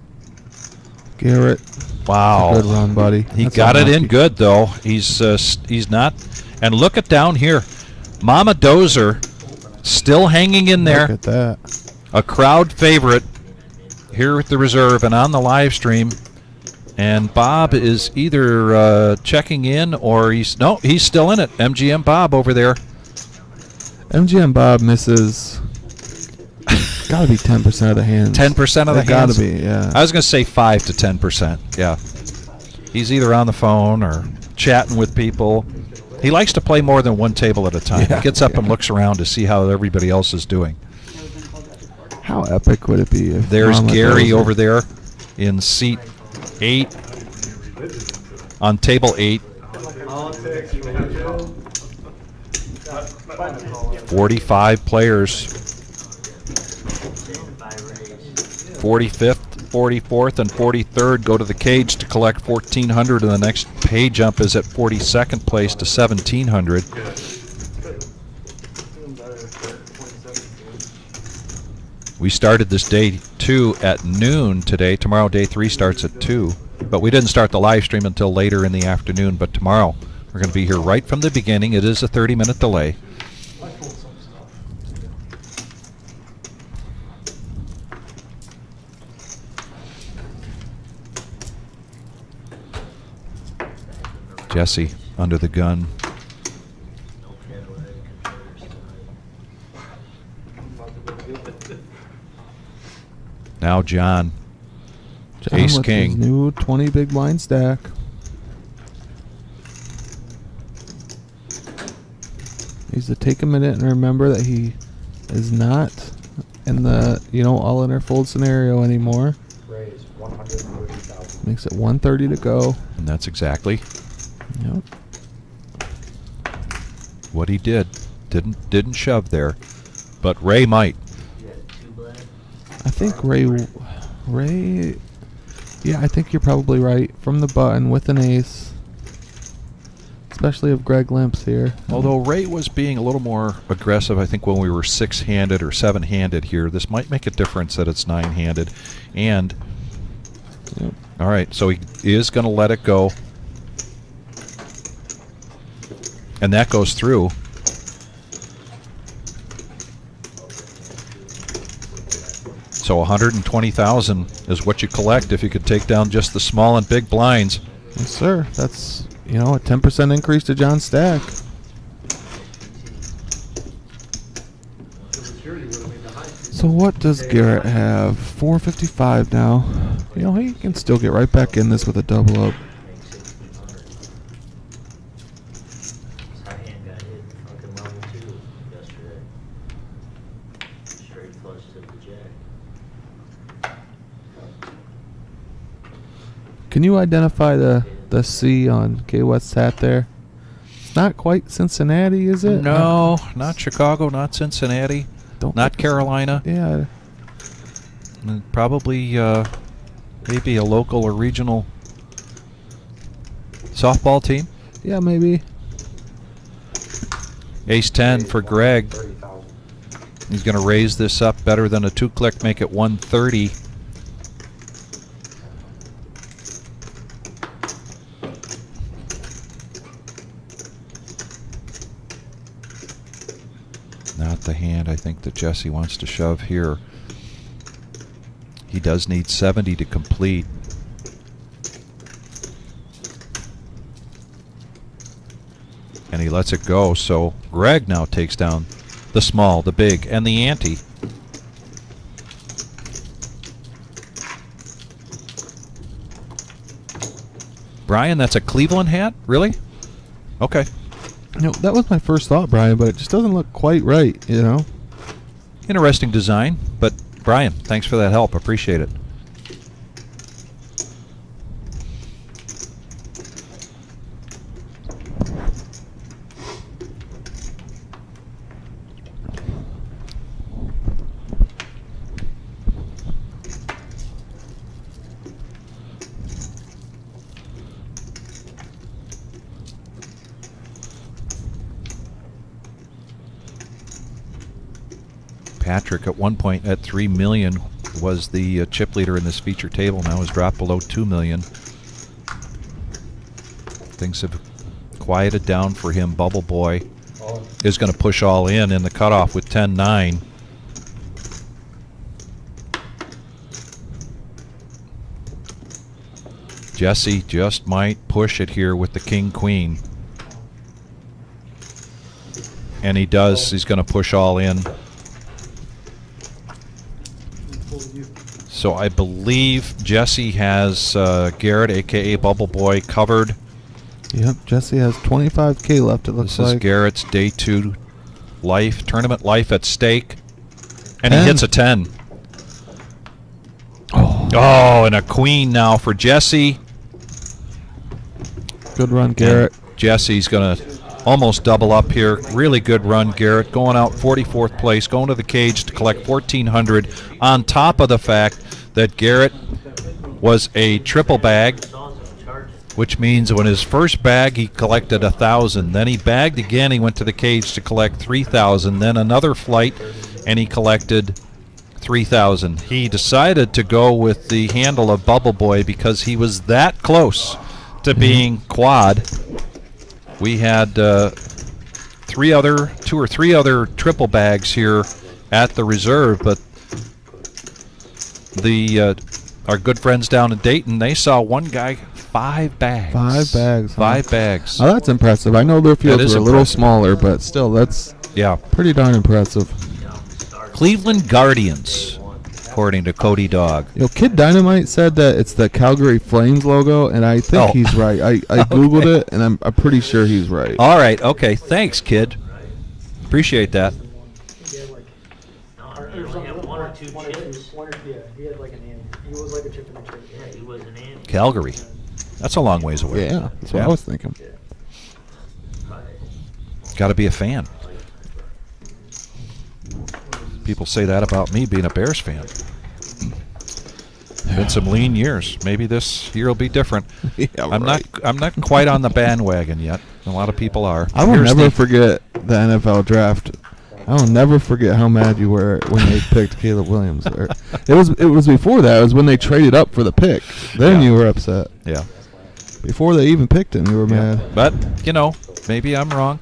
Garrett. Wow. Good run, buddy. He That's got it unlucky. in good, though. He's not. And look at down here. Mama Dozer still hanging in there. Look at that. A crowd favorite here at the reserve and on the live stream. And Bob is either checking in or he's still in it. MGM Bob over there. MGM Bob misses. Gotta be 10% of the hands. 10% of the hands. Gotta be, yeah. I was going to say 5 to 10%. Yeah. He's either on the phone or chatting with people. He likes to play more than one table at a time. Yeah, He gets up and looks around to see how everybody else is doing. How epic would it be if There's Mama Gary Dozer- over there in seat 8 on table 8. 45 players. 45th, 44th, and 43rd go to the cage to collect 1,400, and the next pay jump is at 42nd place to 1,700. We started this day 2 at noon today. Tomorrow day 3 starts at 2, but we didn't start the live stream until later in the afternoon. But tomorrow we're going to be here right from the beginning. It is a 30-minute delay. Jesse under the gun. Now John. John Ace with King. his new 20 big blind stack. Needs to take a minute and remember that he is not in the all in or fold scenario anymore. Raise 130,000. Makes it 130 to go. And that's exactly Yep. what he did. Didn't shove there, but Ray might. I think Ray. Yeah, I think you're probably right. From the button with an ace, especially if Greg limps here. Although Ray was being a little more aggressive, I think when we were 6-handed or 7-handed here, this might make a difference that it's 9-handed. And Yep. all right, so he is going to let it go, and that goes through. So 120,000 is what you collect if you could take down just the small and big blinds. Yes, sir. That's a 10% increase to John's stack. So what does Garrett have? 455 now. He can still get right back in this with a double up. My hand got hit fucking level 2 yesterday. Straight flush to the jack. Can you identify the C on K West's hat there? It's not quite Cincinnati, is it? No, not Chicago, not Cincinnati, Don't not think- Carolina. Yeah. Probably maybe a local or regional softball team. Yeah, maybe. Ace 10 for Greg. He's going to raise this up better than a 2-click, make it 130. Not the hand I think that Jesse wants to shove here. He does need 70 to complete. And he lets it go, so Greg now takes down the small, the big, and the ante. Brian, that's a Cleveland hat? Really? Okay. You know, that was my first thought, Brian, but it just doesn't look quite right, you know? Interesting design, but Brian, thanks for that help. Appreciate it. Patrick, at one point at 3 million, was the chip leader in this feature table. Now has dropped below 2 million. Things have quieted down for him. Bubble Boy is going to push all in the cutoff with 10-9. Jesse just might push it here with the King-Queen. And he does. He's going to push all in. So I believe Jesse has Garrett, a.k.a. Bubble Boy, covered. Yep, Jesse has 25K left, it looks like. This is Garrett's day 2 life, tournament life at stake. And he hits a 10. Oh, and a queen now for Jesse. Good run, Garrett. And Jesse's going to almost double up here. Really good run, Garrett. Going out 44th place, going to the cage to collect 1,400 on top of the fact that Garrett was a triple bag, which means when his first bag he collected 1,000. Then he bagged again. He went to the cage to collect 3,000. Then another flight, and he collected 3,000. He decided to go with the handle of Bubble Boy because he was that close to being quad. We had 2 or 3 other triple bags here at the reserve, but our good friends down in Dayton, they saw one guy 5 bags. 5 bags. 5 bags. Oh, that's impressive. I know their fields are a little smaller, but still, that's pretty darn impressive. Cleveland Guardians, according to Cody Dog. You know, Kid Dynamite said that it's the Calgary Flames logo, and I think he's right. I Googled it, and I'm pretty sure he's right. All right, okay. Thanks, Kid. Appreciate that. He had like an ant. He was like a chip in the chip. Yeah, he was an ant. Calgary. That's a long ways away. Yeah, that's what I was thinking. Got to be a fan. People say that about me being a Bears fan. Been some lean years. Maybe this year will be different. I'm not quite on the bandwagon yet. A lot of people are. I will never forget the NFL draft. I will never forget how mad you were when they picked Caleb Williams. It was before that. It was when they traded up for the pick. Then you were upset. Yeah. Before they even picked him, you were mad. But, you know, maybe I'm wrong.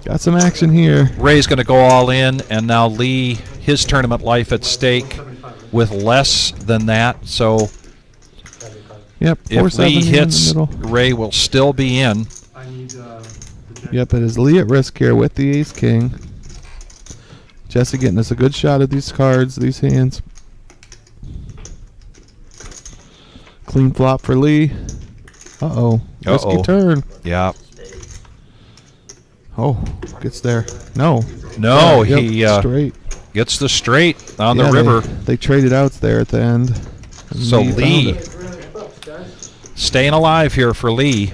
Got some action here. Ray's going to go all in, and now Lee, his tournament life at stake with less than that. So yep, if Lee hits, Ray will still be in. Yep, it is Lee at risk here with the ace-king. Jesse getting us a good shot at these cards, these hands. Clean flop for Lee. Uh-oh. Risky turn. Yeah. Oh, gets there. No. No, yep, he straight. Gets the straight on the river. They traded outs there at the end. So Lee staying alive here for Lee.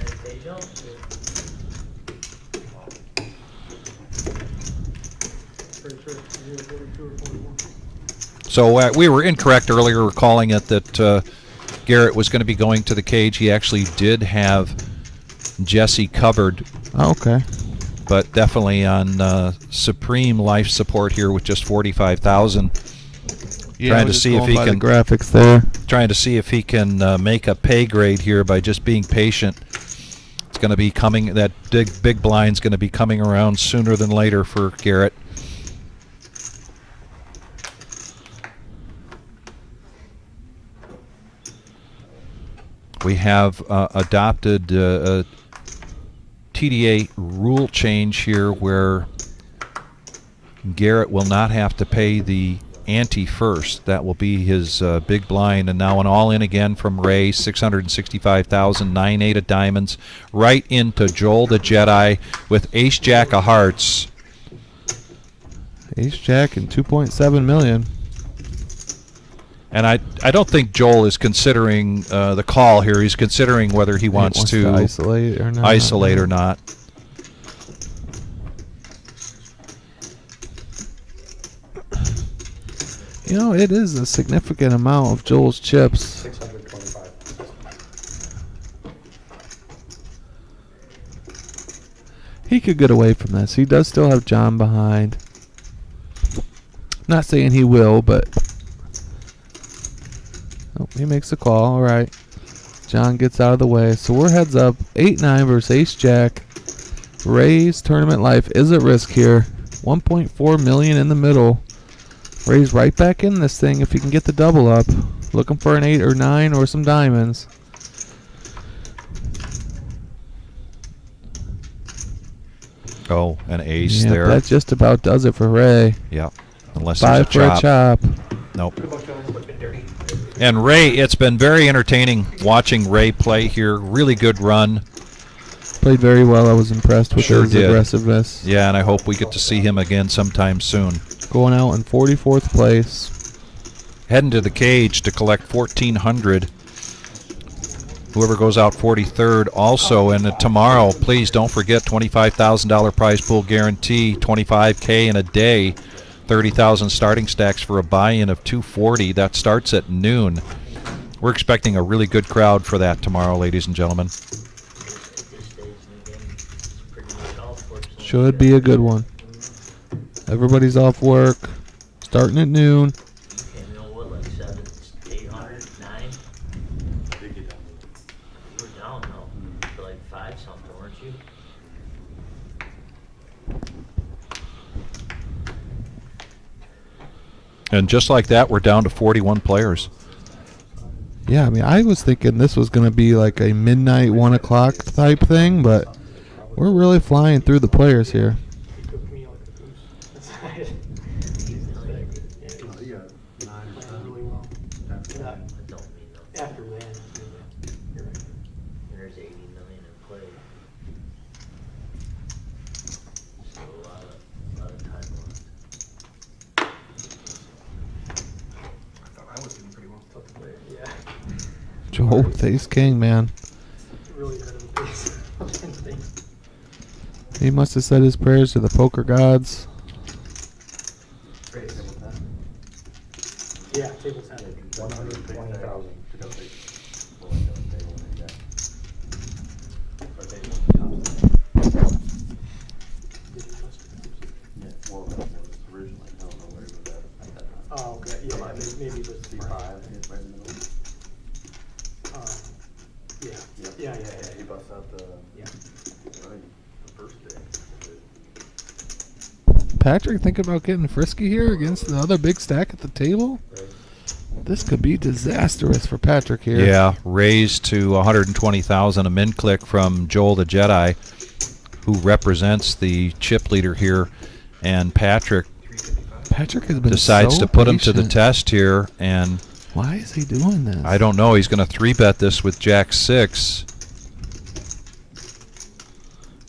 So we were incorrect earlier calling it that Garrett was going to be going to the cage. He actually did have Jesse covered. Oh, okay. but definitely on supreme life support here with just 45,000. Yeah, Trying we're to just see if going he by the can graphics there. Trying to see if he can make a pay grade here by just being patient. It's going to be coming. That big blind's going to be coming around sooner than later for Garrett. We have adopted a TDA rule change here where Garrett will not have to pay the ante first. That will be his big blind. And now an all-in again from Ray, 665,000, 9-8 of diamonds, right into Joel the Jedi with ace-jack of hearts. Ace-jack and 2.7 million. And I don't think Joel is considering the call here. He's considering whether he wants to isolate or not. Isolate or not. You know, it is a significant amount of Joel's chips. 625. He could get away from this. He does still have John behind. Not saying he will, but oh, he makes a call. All right. John gets out of the way. So we're heads up. 8-9 versus Ace-Jack. Ray's tournament life is at risk here. 1.4 million in the middle. Ray's right back in this thing if he can get the double up. Looking for an 8 or 9 or some diamonds. Oh, an ace Yeah, there. that just about does it for Ray. Yeah, unless 5 there's for a chop. Nope. And Ray, it's been very entertaining watching Ray play here. Really good run. Played very well. I was impressed with Sure his did. aggressiveness. Yeah, and I hope we get to see him again sometime soon. Going out in 44th place. Heading to the cage to collect 1,400. Whoever goes out 43rd also. And tomorrow, please don't forget, $25,000 prize pool guarantee, $25K in a day, 30,000 starting stacks for a buy-in of 240. That starts at noon. We're expecting a really good crowd for that tomorrow, ladies and gentlemen. Should be a good one. Everybody's off work. Starting at noon. And you know what, like 7, 800, 9? You were down though, for like 5 something, weren't you? And just like that, we're down to 41 players. Yeah, I mean, I was thinking this was going to be like a midnight, 1 o'clock type thing, but we're really flying through the players here. After that, you're right. There's 80 million in play. So a lot of time left. I thought I was doing pretty well. Yeah, Joel with ace king, man. really hurt him. He must have said his prayers to the poker gods. Yeah, table 10. 120,000 to go take. Yeah, well, that was originally, I don't know where he was at that time. Oh, okay, yeah, maybe it was C5, right in the middle. Yeah. He busts out the, Yeah. right, the first day. Patrick thinking about getting frisky here against the other big stack at the table? This could be disastrous for Patrick here. Yeah, raised to 120,000, a min click from Joel the Jedi, who represents the chip leader here, and Patrick has been decides so to put him to the patient. test here, and Why is he doing this? I don't know. He's going to 3-bet this with Jack 6.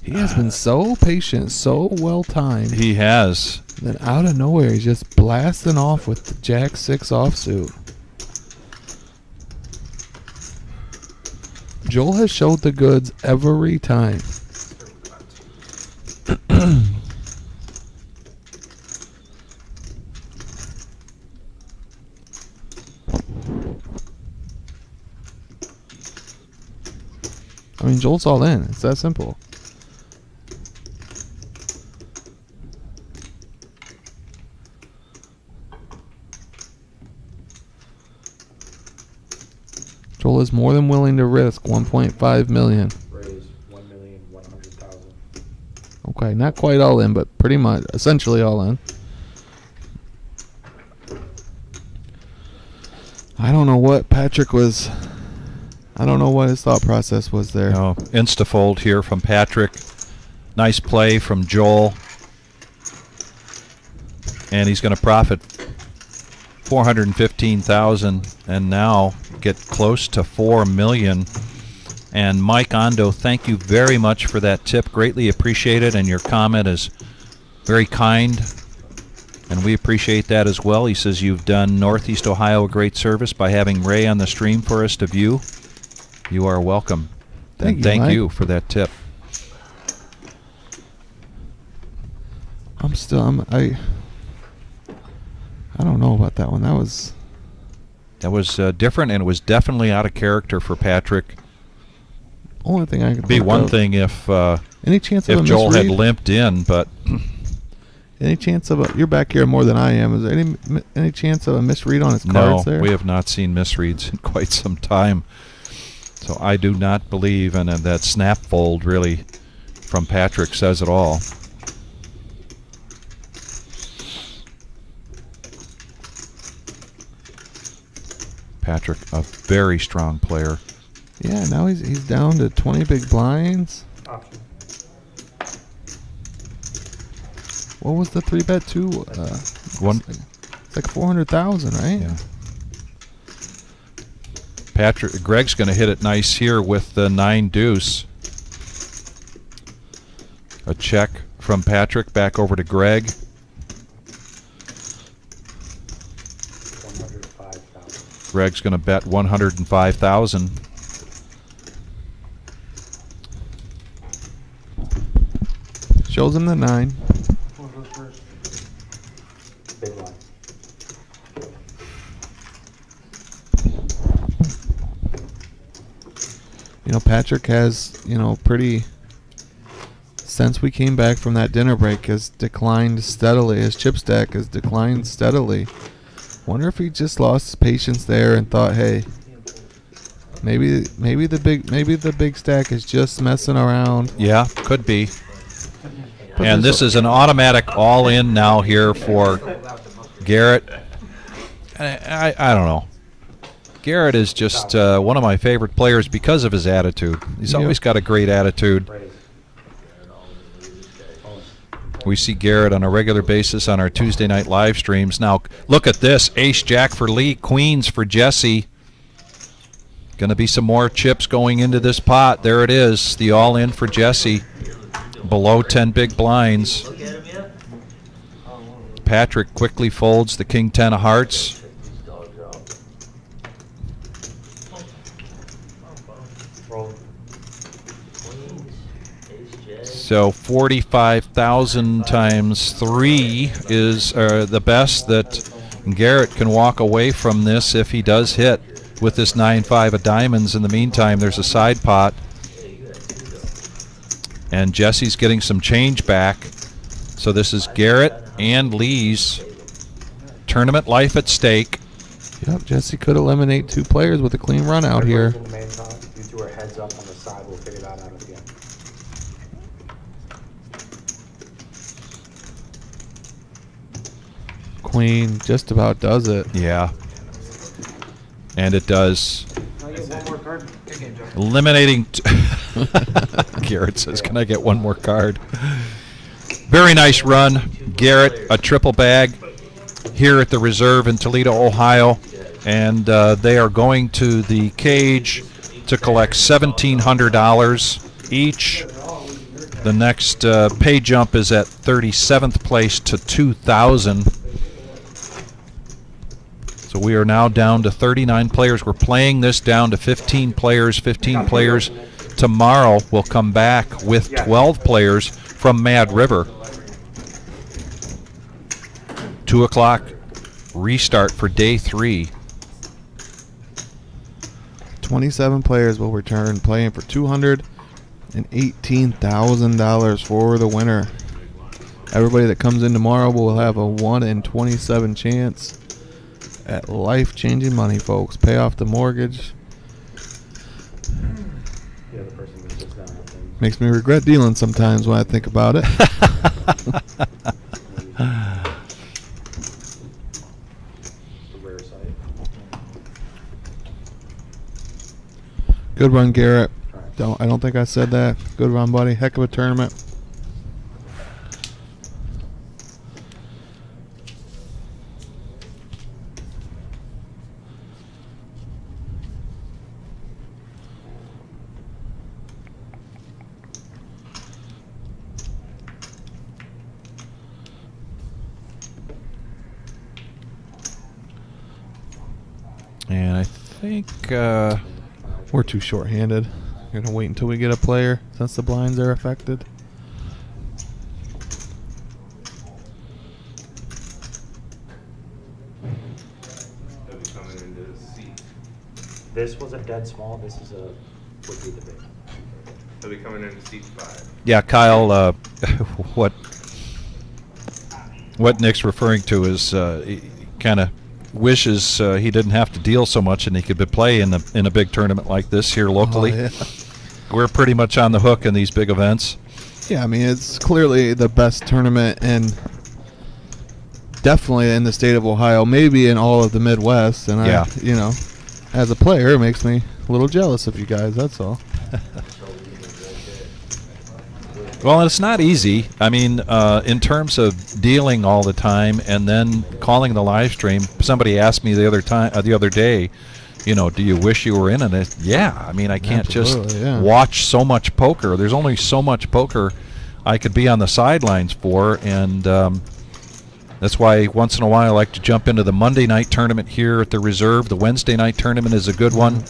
He has been so patient, so well timed. He has. Then out of nowhere, he's just blasting off with the Jack 6 offsuit. Joel has showed the goods every time. I mean, Joel's all in. It's that simple. Joel is more than willing to risk 1.5 million. Raise 1,100,000. Okay, not quite all in, but pretty much, essentially all in. I don't know what Patrick was. I don't know what his thought process was there. No, insta-fold here from Patrick. Nice play from Joel. And he's going to profit 415,000 and now get close to 4 million. And Mike Ondo, thank you very much for that tip. Greatly appreciated, and your comment is very kind, and we appreciate that as well. He says you've done Northeast Ohio a great service by having Ray on the stream for us to view. You are welcome. Thank Thank you, you for that tip. I don't know about that one. That was different, and it was definitely out of character for Patrick. only thing I could Be think one of. thing if Any chance of a Joel had misread? limped in, but Any chance of a? You're back here more than I am. Is there any chance of a misread on his no, cards there? we have not seen misreads in quite some time. So I do not believe, and that snap fold really from Patrick says it all. Patrick, a very strong player. Yeah, now he's down to 20 big blinds. Option. What was the 3-bet too? One. It's like 400,000, right? Yeah. Greg's going to hit it nice here with the 9 deuce. A check from Patrick back over to Greg. 105,000. Greg's going to bet 105,000. Shows him the 9. Big one. You know, Patrick has, pretty, since we came back from that dinner break, has declined steadily. His chip stack has declined steadily. Wonder if he just lost his patience there and thought, hey, maybe the big stack is just messing around. Yeah, could be. And this is an automatic all-in now here for Garrett. I don't know. Garrett is just one of my favorite players because of his attitude. He's always got a great attitude. We see Garrett on a regular basis on our Tuesday night live streams. Now, look at this. Ace-Jack for Lee, Queens for Jesse. Going to be some more chips going into this pot. There it is, the all-in for Jesse. Below 10 big blinds. Patrick quickly folds the King 10 of hearts. So 45,000 times 3 is the best that Garrett can walk away from this if he does hit with this 9-5 of diamonds. In the meantime, there's a side pot. And Jesse's getting some change back. So this is Garrett and Lee's tournament life at stake. Yep, Jesse could eliminate 2 players with a clean run out here. In the main pot, you two are heads up on the side. We'll figure that out at the end. Queen just about does it. Yeah. And it does. Can I get one more card? Good game, Joe. Eliminating. Garrett says, can I get one more card? Very nice run. Garrett, a triple bag here at the Reserve in Toledo, Ohio. And they are going to the cage to collect $1,700 each. The next pay jump is at 37th place to $2,000. So we are now down to 39 players. We're playing this down to 15 players. 15 players. Tomorrow we'll come back with 12 players from Mad River. 2 o'clock restart for day 3. 27 players will return playing for $218,000 for the winner. Everybody that comes in tomorrow will have a 1 in 27 chance at life-changing money, folks. Pay off the mortgage, Makes me regret dealing sometimes when I think about it. Good run, Garrett. I don't think I said that. Good run, buddy. Heck of a tournament. And I think We're too short-handed. We're gonna wait until we get a player since the blinds are affected. They'll be coming into the seat. This was a dead small, this is a, would be the big. They'll be coming into seat 5. yeah, Kyle, what Nick's referring to is he kind of wishes he didn't have to deal so much and he could play in a big tournament like this here locally. Oh, yeah. We're pretty much on the hook in these big events. Yeah, I mean, it's clearly the best tournament and definitely in the state of Ohio, maybe in all of the Midwest. And Yeah. As a player, it makes me a little jealous of you guys, that's all. Well, and it's not easy. I mean, in terms of dealing all the time and then calling the live stream. Somebody asked me the other day, do you wish you were in it? Yeah, I mean, I can't Absolutely, watch so much poker. There's only so much poker I could be on the sidelines for, and that's why once in a while I like to jump into the Monday night tournament here at the Reserve. The Wednesday night tournament is a good one.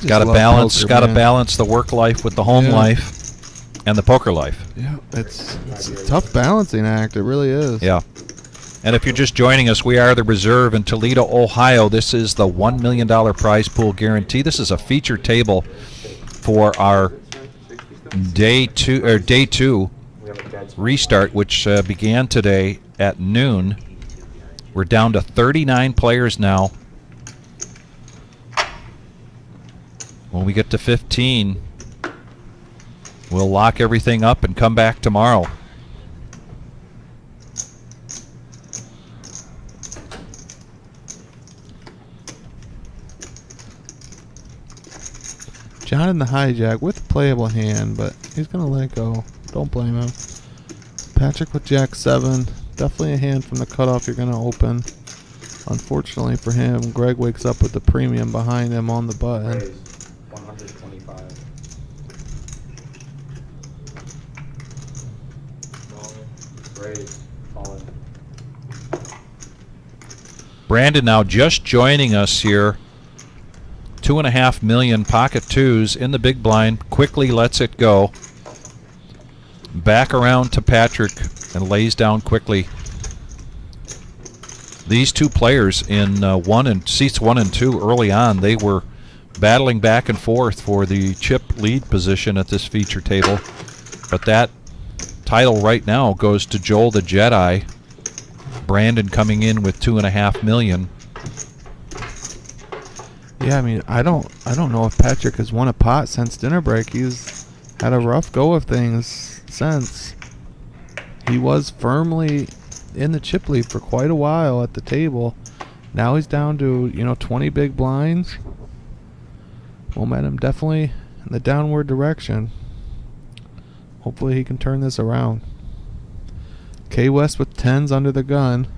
Got to balance the work life with the home life and the poker life. Yeah, it's a tough balancing act. It really is. Yeah. And if you're just joining us, we are the Reserve in Toledo, Ohio. This is the $1 million prize pool guarantee. This is a feature table for our day two restart, which began today at noon. We're down to 39 players now. When we get to 15, we'll lock everything up and come back tomorrow. John in the hijack with a playable hand, but he's going to let it go. Don't blame him. Patrick with Jack 7. Definitely a hand from the cutoff you're going to open. Unfortunately for him, Greg wakes up with the premium behind him on the button. Raise 125. Raise, falling. Brandon now just joining us here. 2.5 million pocket twos in the big blind. Quickly lets it go. Back around to Patrick and lays down quickly. These two players in seats 1 and 2 early on, they were battling back and forth for the chip lead position at this feature table. But that title right now goes to Joel the Jedi. Brandon coming in with 2.5 million. Yeah, I mean, I don't know if Patrick has won a pot since dinner break. He's had a rough go of things since. He was firmly in the chip lead for quite a while at the table. Now he's down to 20 big blinds. Momentum definitely in the downward direction. Hopefully he can turn this around. K West with 10s under the gun.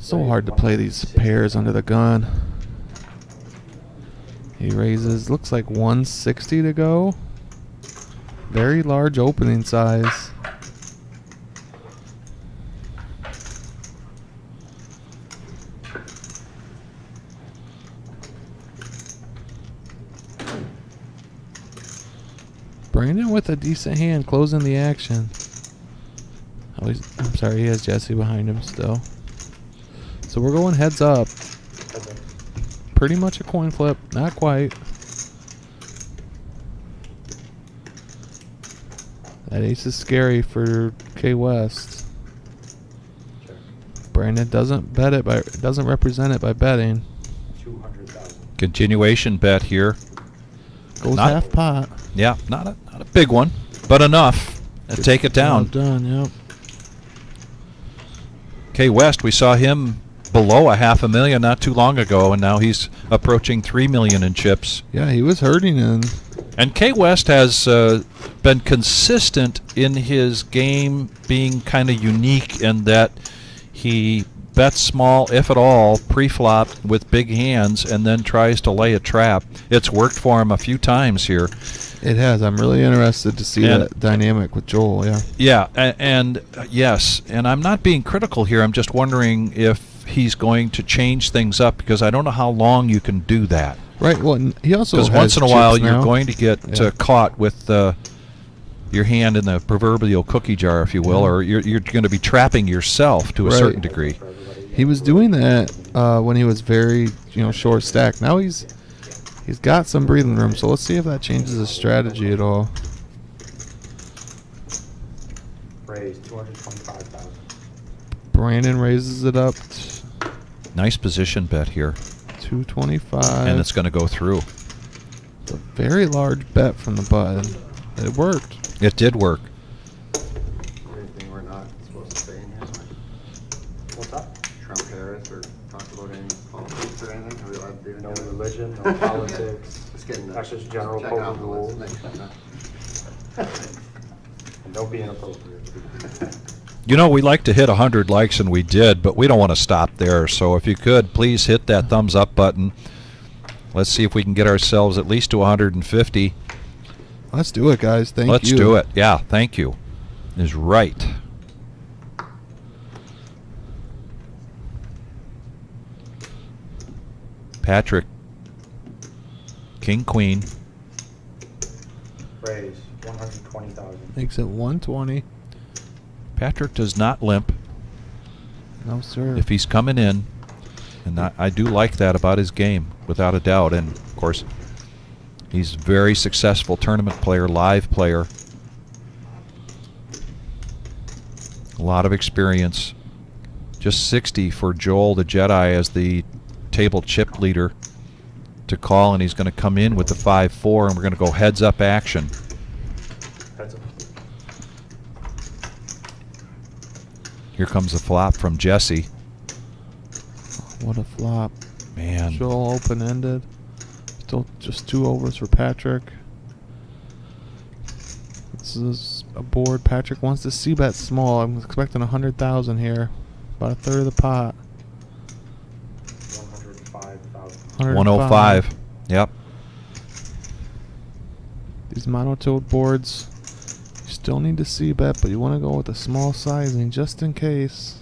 So hard to play these pairs under the gun. He raises, looks like 160 to go. Very large opening size. Brandon with a decent hand closing the action. Oh, I'm sorry, he has Jesse behind him still. So we're going heads up. Pretty much a coin flip. Not quite. That ace is scary for K West. Brandon doesn't represent it by betting. 200,000. Continuation bet here. Goes Not- half pot. Yeah, not a big one, but enough to take it down. Done, yep. K West, we saw him below a $500,000 not too long ago, and now he's approaching $3 million in chips. Yeah, he was hurting in. And K West has been consistent in his game, being kind of unique in that he bets small, if at all, pre-flop with big hands, and then tries to lay a trap. It's worked for him a few times here. It has. I'm really interested to see And- that dynamic with Joel, yeah. Yeah, and yes, and I'm not being critical here. I'm just wondering if he's going to change things up, because I don't know how long you can do that. Right, well, he also has Because once in a chips while you're now. going to get Yeah. caught with your hand in the proverbial cookie jar, if you will, or you're going to be trapping yourself to a Right. certain degree. He was doing that when he was very, short stack. Now he's got some breathing room, so let's see if that changes his strategy at all. Raise 225,000. Brandon raises it up Nice position bet here, 225. and it's going to go through. It's a very large bet from the button. It worked. It did work. Anything we're not supposed to say in here? What's up? Trump Harris or talk about any politics or anything? Are we allowed to do No anything? religion, no politics. Just getting That's the- just general check poker off the list, rules. make sure. And don't be inappropriate. You know, we like to hit 100 likes, and we did, but we don't want to stop there. So if you could, please hit that thumbs up button. Let's see if we can get ourselves at least to 150. Let's do it, guys. Thank you. Let's do it. Yeah, thank you. Is right. Patrick, King, Queen. Raise 120,000. Makes it 120. Patrick does not limp No, sir. if he's coming in, and I do like that about his game, without a doubt. And of course, he's a very successful tournament player, live player. A lot of experience. Just 60 for Joel the Jedi as the table chip leader to call, and he's going to come in with the 5-4, and we're going to go heads up action. Heads up. Here comes the flop from Jesse. What a flop. Man. Joel open-ended. Still just 2 overs for Patrick. This is a board Patrick wants to see bet small. I'm expecting 100,000 here. About a third of the pot. 105,000. 105. Yep. These monotoed boards, you still need to see bet, but you want to go with a small sizing just in case.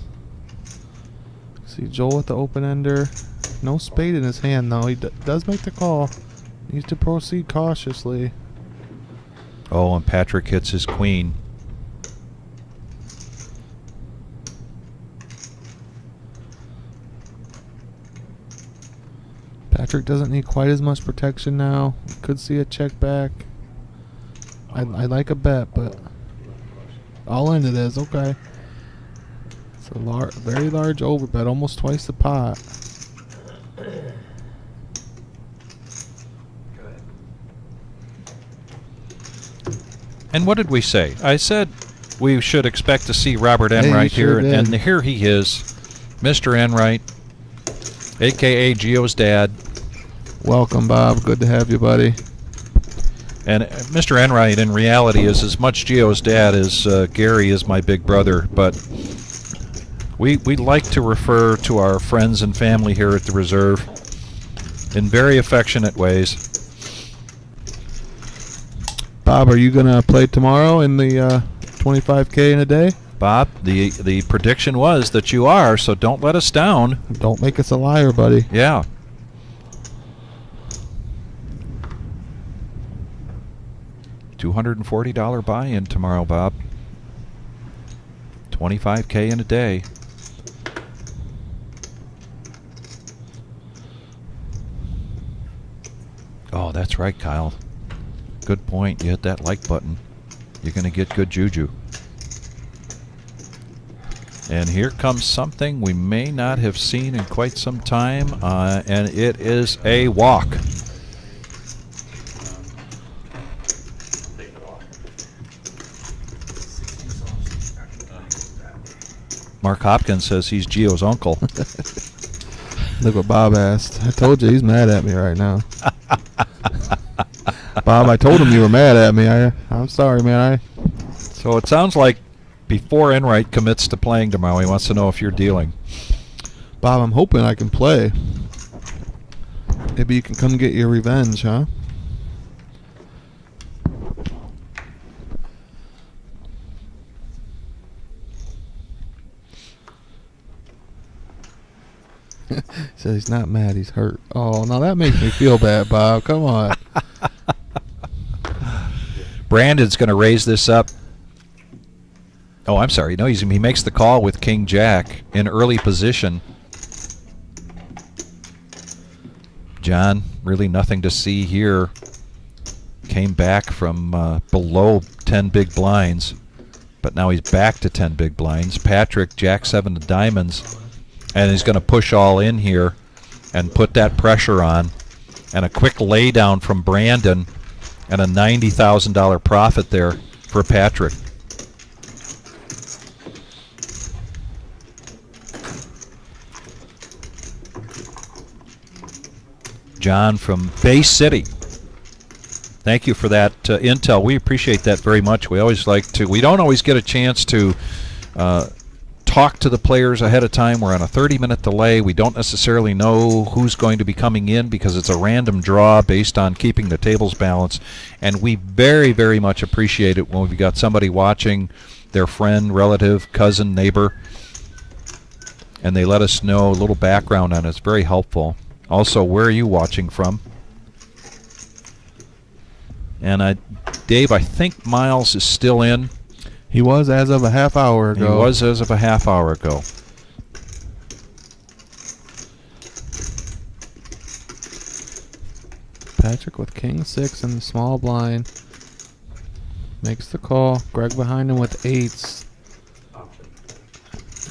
See Joel with the open ender. No spade in his hand though. He does make the call. Needs to proceed cautiously. Oh, and Patrick hits his queen. Patrick doesn't need quite as much protection now. Could see a check back. I like a bet, but all in it is okay. It's a very large overbet, almost twice the pot. And what did we say? I said we should expect to see Robert Hey, you Enright sure here, did. and here he is, Mr. Enright, a.k.a. Gio's dad. Welcome, Bob. Good to have you, buddy. And Mr. Enright, in reality, is as much Gio's dad as Gary is my big brother. But we like to refer to our friends and family here at the Reserve in very affectionate ways. Bob, are you gonna play tomorrow in the 25K in a day? Bob, the prediction was that you are, so don't let us down. Don't make us a liar, buddy. Yeah. $240 buy-in tomorrow, Bob. 25K in a day. Oh, that's right, Kyle. Good point. You hit that like button. You're going to get good juju. And here comes something we may not have seen in quite some time, and it is a walk. Mark Hopkins says he's Gio's uncle. Look what Bob asked. I told you he's mad at me right now. Bob, I told him you were mad at me. I'm sorry, man. So it sounds like before Enright commits to playing tomorrow, he wants to know if you're dealing. Bob, I'm hoping I can play. Maybe you can come get your revenge, huh? Says he's not mad, he's hurt. Oh, now that makes me feel bad, Bob. Come on. Brandon's going to raise this up. Oh, I'm sorry. No, he makes the call with King Jack in early position. John, really nothing to see here. Came back from below 10 big blinds, but now he's back to 10 big blinds. Patrick, Jack 7 of diamonds, and he's going to push all in here and put that pressure on. And a quick lay down from Brandon and a $90,000 profit there for Patrick. John from Bay City. Thank you for that intel. We appreciate that very much. We always like to. We don't always get a chance to talk to the players ahead of time. We're on a 30-minute delay. We don't necessarily know who's going to be coming in because it's a random draw based on keeping the tables balanced. And we very, very much appreciate it when we've got somebody watching, their friend, relative, cousin, neighbor, and they let us know a little background on it. It's very helpful. Also, where are you watching from? And Dave, I think Miles is still in. He was as of a half hour ago. He was as of a half hour ago. Patrick with King 6 in the small blind. Makes the call. Greg behind him with 8s.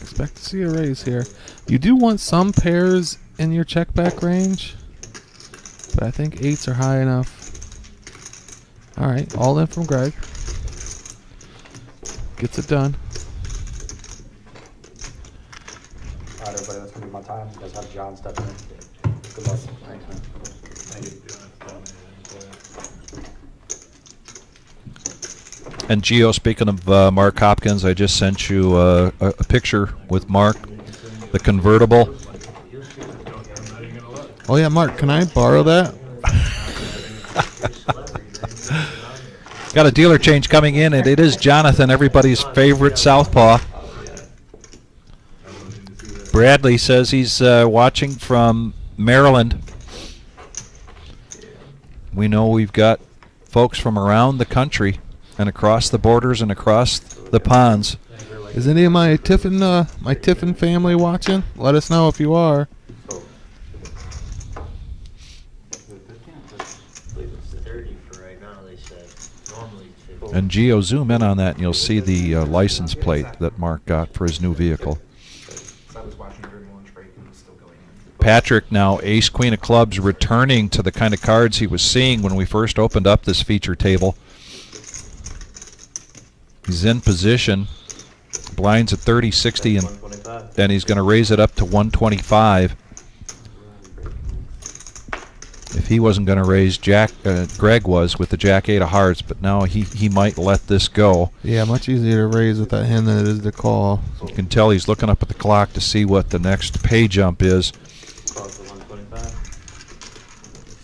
Expect to see a raise here. You do want some pairs in your check back range, but I think 8s are high enough. All right, all in from Greg. Gets it done. All right, everybody, that's going to be my time. You guys have John stepping in. Good luck. Thanks, man. Thank you. And Gio, speaking of Mark Hopkins, I just sent you a picture with Mark, the convertible. Oh yeah, Mark, can I borrow that? Got a dealer change coming in, and it is Jonathan, everybody's favorite southpaw. Bradley says he's watching from Maryland. We know we've got folks from around the country and across the borders and across the ponds. Is any of my Tiffin family watching? Let us know if you are. And Gio, zoom in on that and you'll see the license plate that Mark got for his new vehicle. Patrick, now ace queen of clubs, returning to the kind of cards he was seeing when we first opened up this feature table. He's in position. Blinds at 30, 60, and then he's going to raise it up to 125. If he wasn't going to raise, Greg was with the Jack 8 of hearts, but now he might let this go. Yeah, much easier to raise with that hand than it is to call. You can tell he's looking up at the clock to see what the next pay jump is.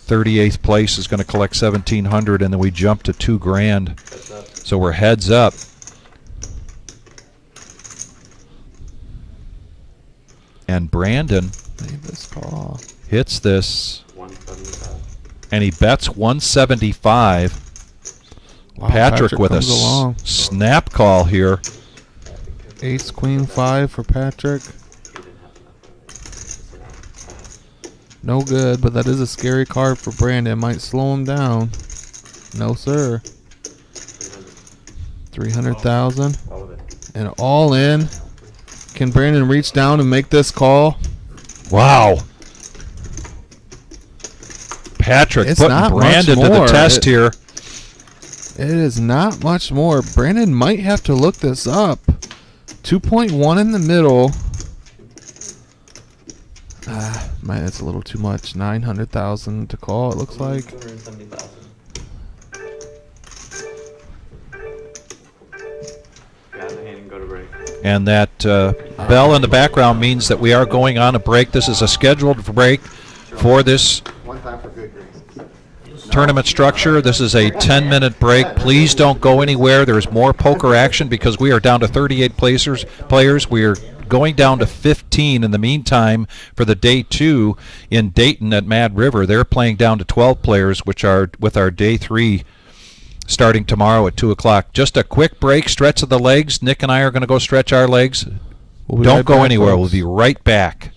38th place is going to collect 1,700, and then we jump to $2,000. So we're heads up. And Brandon hits this, and he bets 175. Wow, Patrick with a snap call here. Ace, queen, 5 for Patrick. No good, but that is a scary card for Brandon. Might slow him down. No, sir. 300,000. And all in. Can Brandon reach down and make this call? Wow. Patrick putting Brandon to the test here. It is not much more. Brandon might have to look this up. 2.1 in the middle. Man, that's a little too much. 900,000 to call. It looks like. 270,000. Got the hand and go to break. And that bell in the background means that we are going on a break. This is a scheduled break for this One time for good graces. tournament structure. This is a 10-minute break. Please don't go anywhere. There's more poker action because we are down to 38 players. We are going down to 15 in the meantime for the day 2 in Dayton at Mad River. They're playing down to 12 players, which are with our day 3 starting tomorrow at 2 o'clock. Just a quick break, stretch of the legs. Nick and I are going to go stretch our legs. We'll be Don't right go back, anywhere. folks. We'll be right back.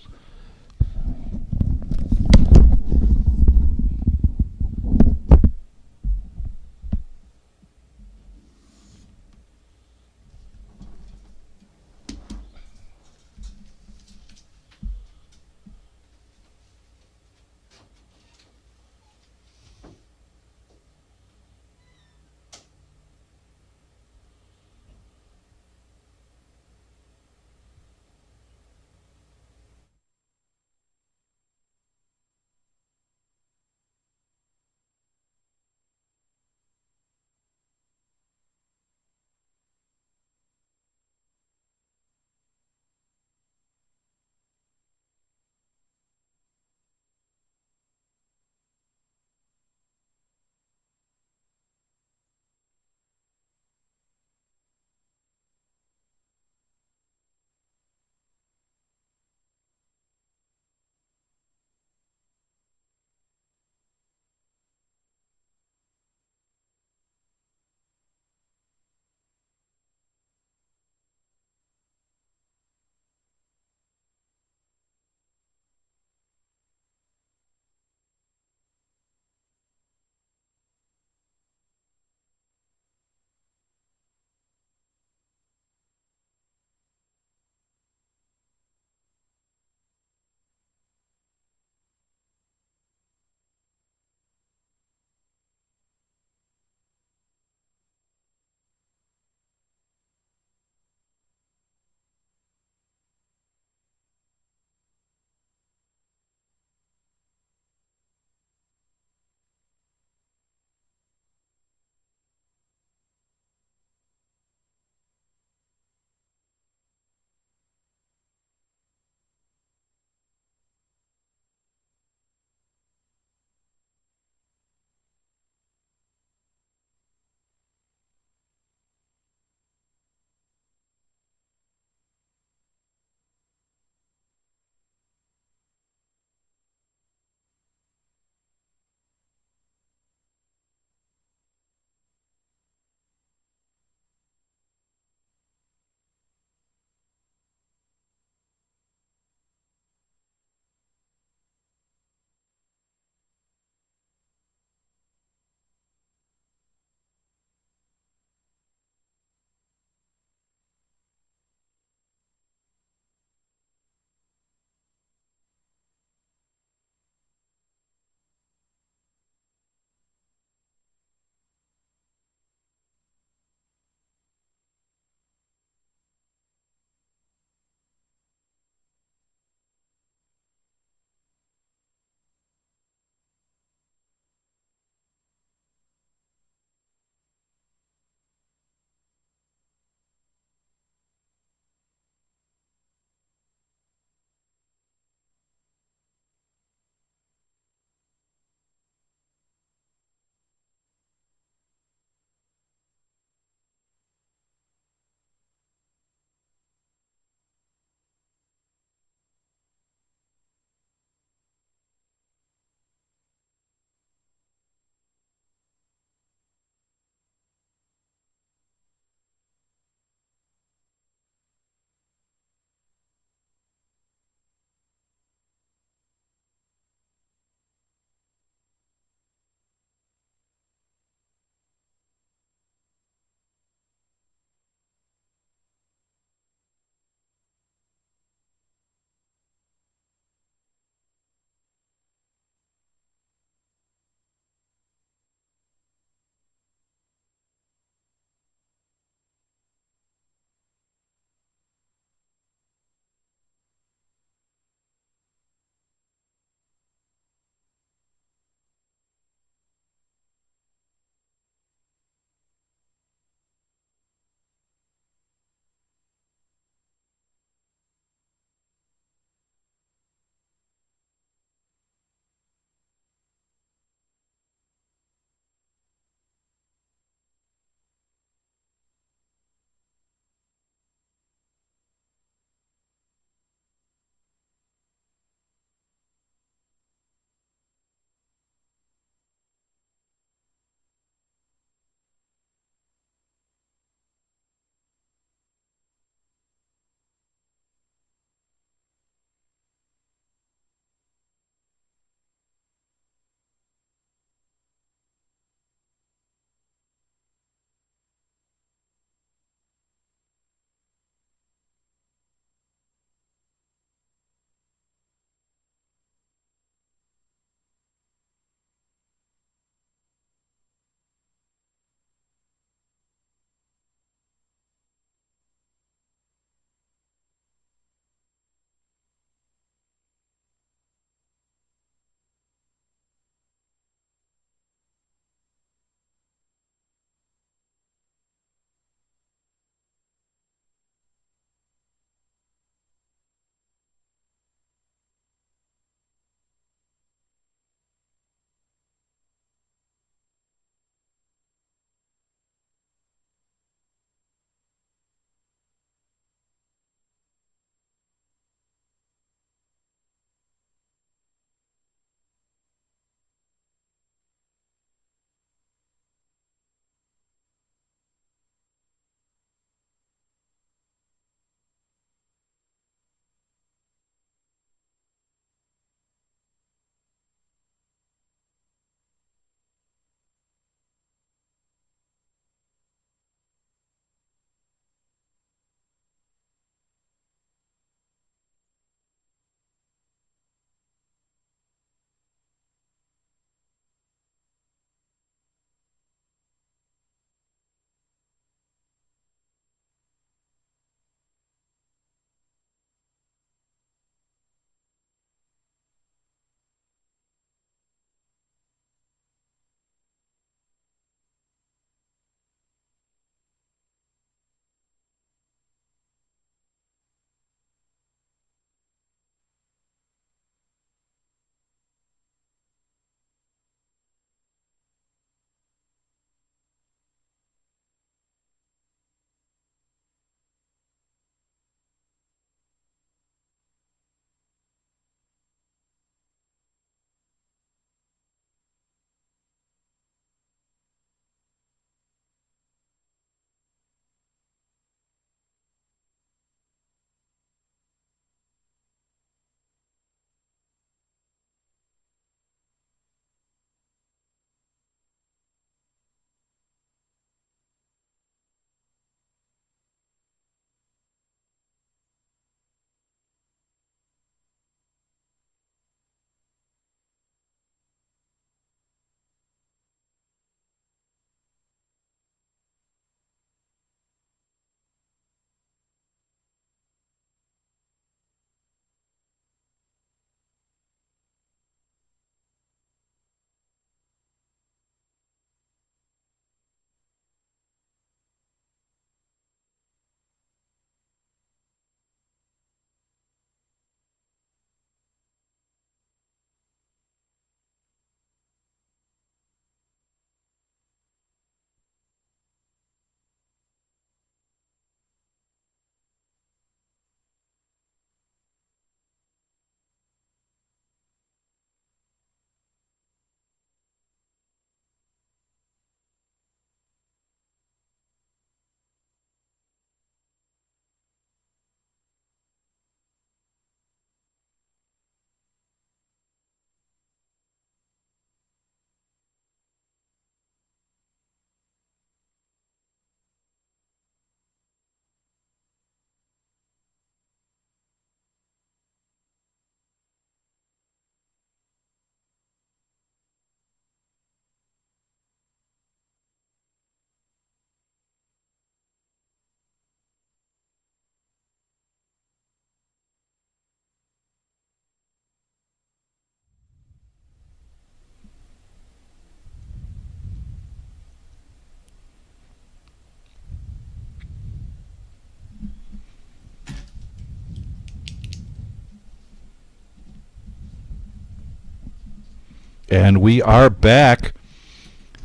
And we are back.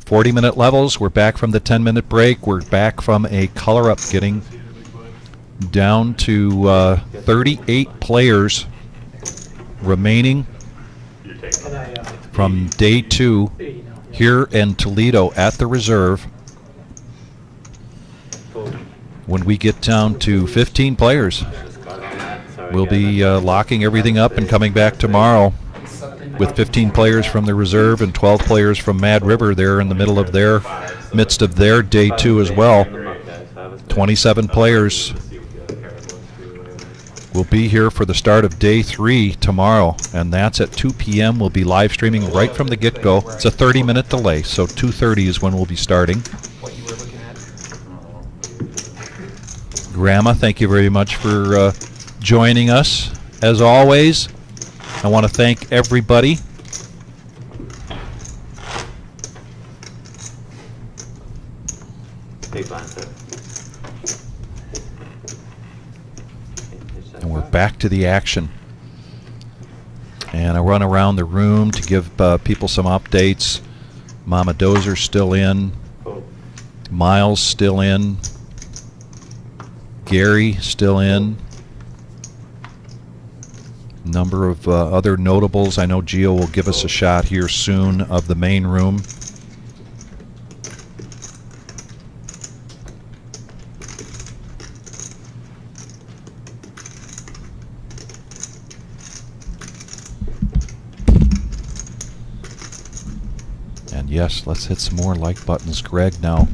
40-minute levels. We're back from the 10-minute break. We're back from a color-up, getting down to 38 players remaining from day 2 here in Toledo at the reserve. When we get down to 15 players, we'll be locking everything up and coming back tomorrow with 15 players from the reserve and 12 players from Mad River there in the middle of their midst of their day 2 as well. 27 players will be here for the start of day 3 tomorrow, and that's at 2 p.m. We'll be live streaming right from the get-go. It's a 30-minute delay, so 2:30 is when we'll be starting. Grandma, thank you very much for joining us. As always, I want to thank everybody. And we're back to the action. And I run around the room to give people some updates. Mama Dozer's still in. Miles still in. Gary still in. Number of other notables. I know Gio will give us a shot here soon of the main room. And yes, let's hit some more like buttons. Greg now.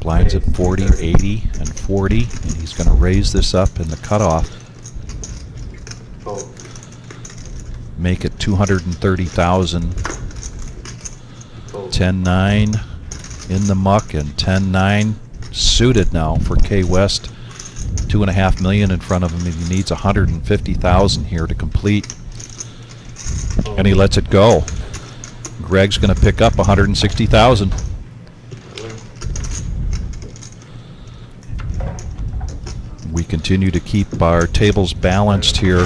Blinds at 40, 80, and 40, and he's going to raise this up in the cutoff. Make it 230,000. 10-9 in the muck and 10-9 suited now for K West. $2.5 million in front of him, and he needs 150,000 here to complete. And he lets it go. Greg's going to pick up 160,000. We continue to keep our tables balanced here.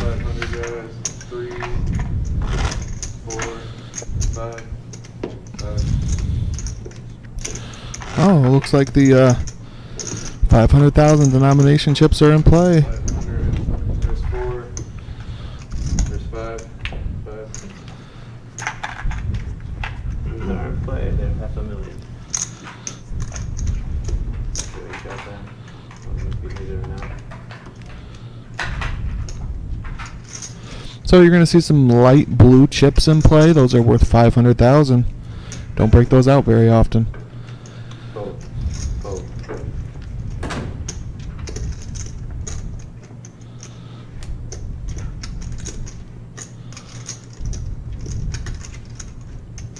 Oh, it looks like the 500,000 denomination chips are in play. There's 4. There's 5. 5. These are in play. They're $500,000. So you're going to see some light blue chips in play. Those are worth 500,000. Don't break those out very often.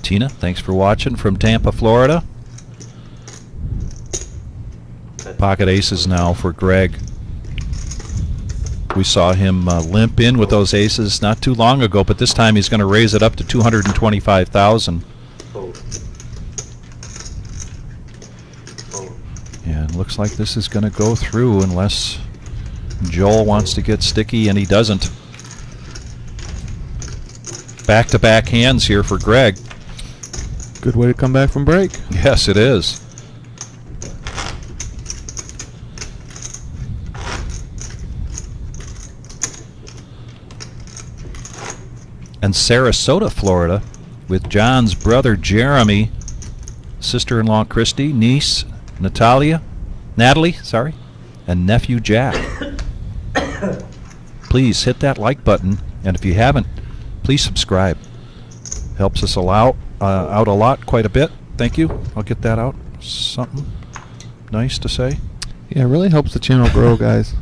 Tina, thanks for watching from Tampa, Florida. Pocket aces now for Greg. We saw him limp in with those aces not too long ago, but this time he's going to raise it up to 225,000. And looks like this is going to go through unless Joel wants to get sticky, and he doesn't. Back-to-back hands here for Greg. Good way to come back from break. Yes, it is. And Sarasota, Florida, with John's brother Jeremy, sister-in-law Christy, niece Natalie, and nephew Jack. Please hit that like button, and if you haven't, please subscribe. Helps us out a lot, quite a bit. Thank you. I'll get that out. Something nice to say. Yeah, it really helps the channel grow, guys.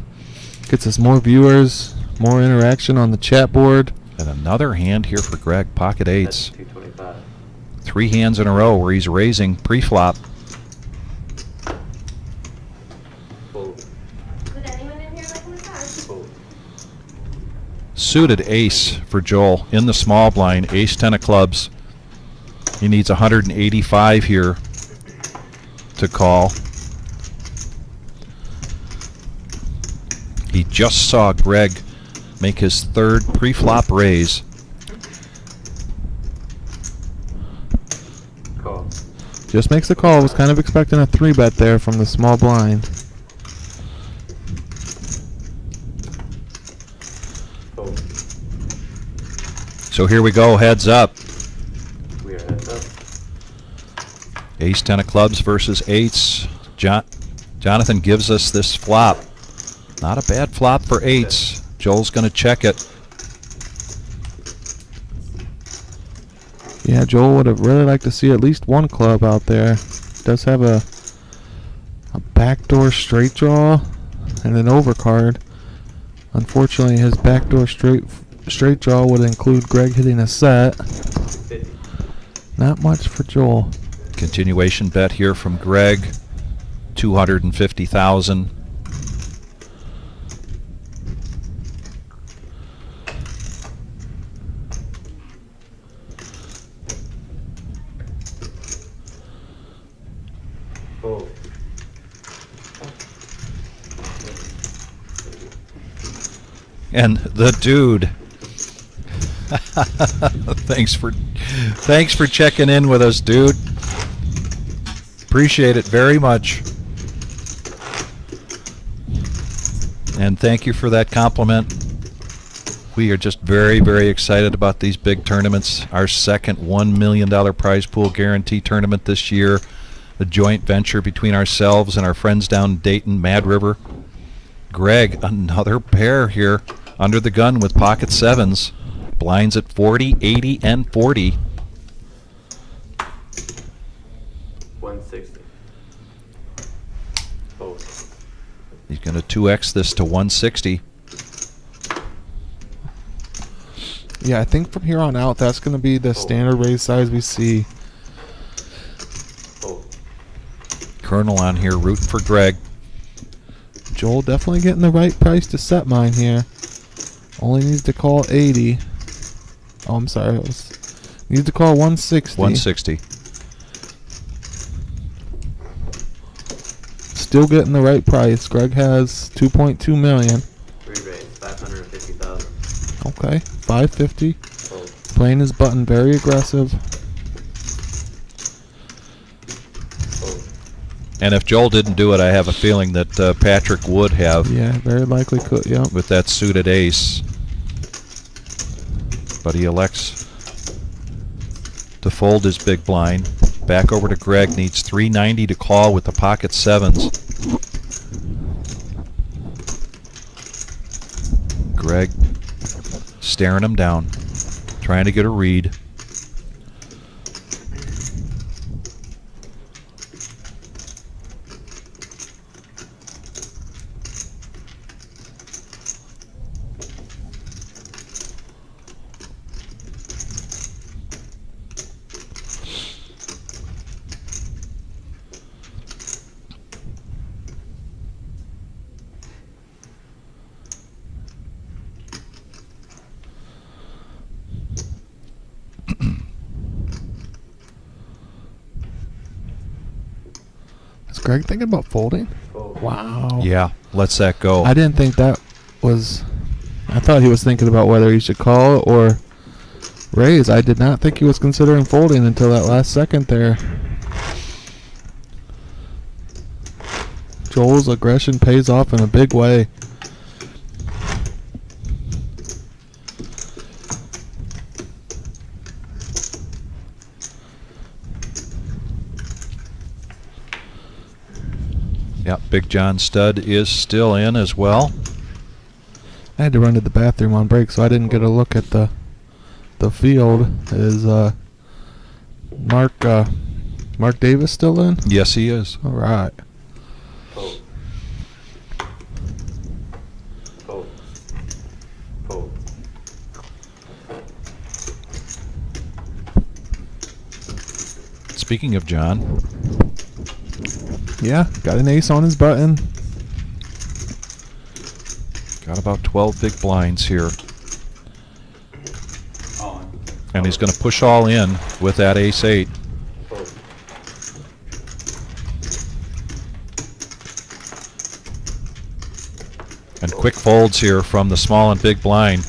Gets us more viewers, more interaction on the chat board. And another hand here for Greg, pocket eights. 3 hands in a row where he's raising pre-flop. Suited ace for Joel in the small blind, ace 10 of clubs. He needs 185 here to call. He just saw Greg make his third pre-flop raise. Just makes the call. Was kind of expecting a 3-bet there from the small blind. So here we go, heads up. We are heads up. Ace 10 of clubs versus eights. Jonathan gives us this flop. Not a bad flop for eights. Joel's going to check it. Yeah, Joel would have really liked to see at least one club out there. Does have a backdoor straight draw and an overcard. Unfortunately, his backdoor straight draw would include Greg hitting a set. Not much for Joel. Continuation bet here from Greg. 250,000. And the dude. Thanks for checking in with us, dude. Appreciate it very much. And thank you for that compliment. We are just very, very excited about these big tournaments. Our second $1 million prize pool guarantee tournament this year. A joint venture between ourselves and our friends down Dayton, Mad River. Greg, another pair here. Under the gun with pocket sevens. Blinds at 40, 80, and 40. 160. Oh. He's going to 2x this to 160. Yeah, I think from here on out, that's going to be the standard raise size we see. Colonel on here rooting for Greg. Joel definitely getting the right price to set mine here. Only needs to call 80. Oh, I'm sorry. Needs to call 160. 160. Still getting the right price. Greg has 2.2 million. Free raise, 550,000. Okay, 550. Playing his button very aggressive. And if Joel didn't do it, I have a feeling that Patrick would have. Yeah, very likely could, yeah. With that suited ace. But he elects to fold his big blind. Back over to Greg. Needs 390 to call with the pocket sevens. Greg staring him down. Trying to get a read. Is Greg thinking about folding? Wow. Yeah, lets that go. I didn't think that was... I thought he was thinking about whether he should call or raise. I did not think he was considering folding until that last second there. Joel's aggression pays off in a big way. Yep, Big John Stud is still in as well. I had to run to the bathroom on break, so I didn't get a look at the field. Is Mark Davis still in? Yes, he is. All right. Speaking of John. Yeah, got an ace on his button. Got about 12 big blinds here. And he's going to push all in with that ace-8. And quick folds here from the small and big blind.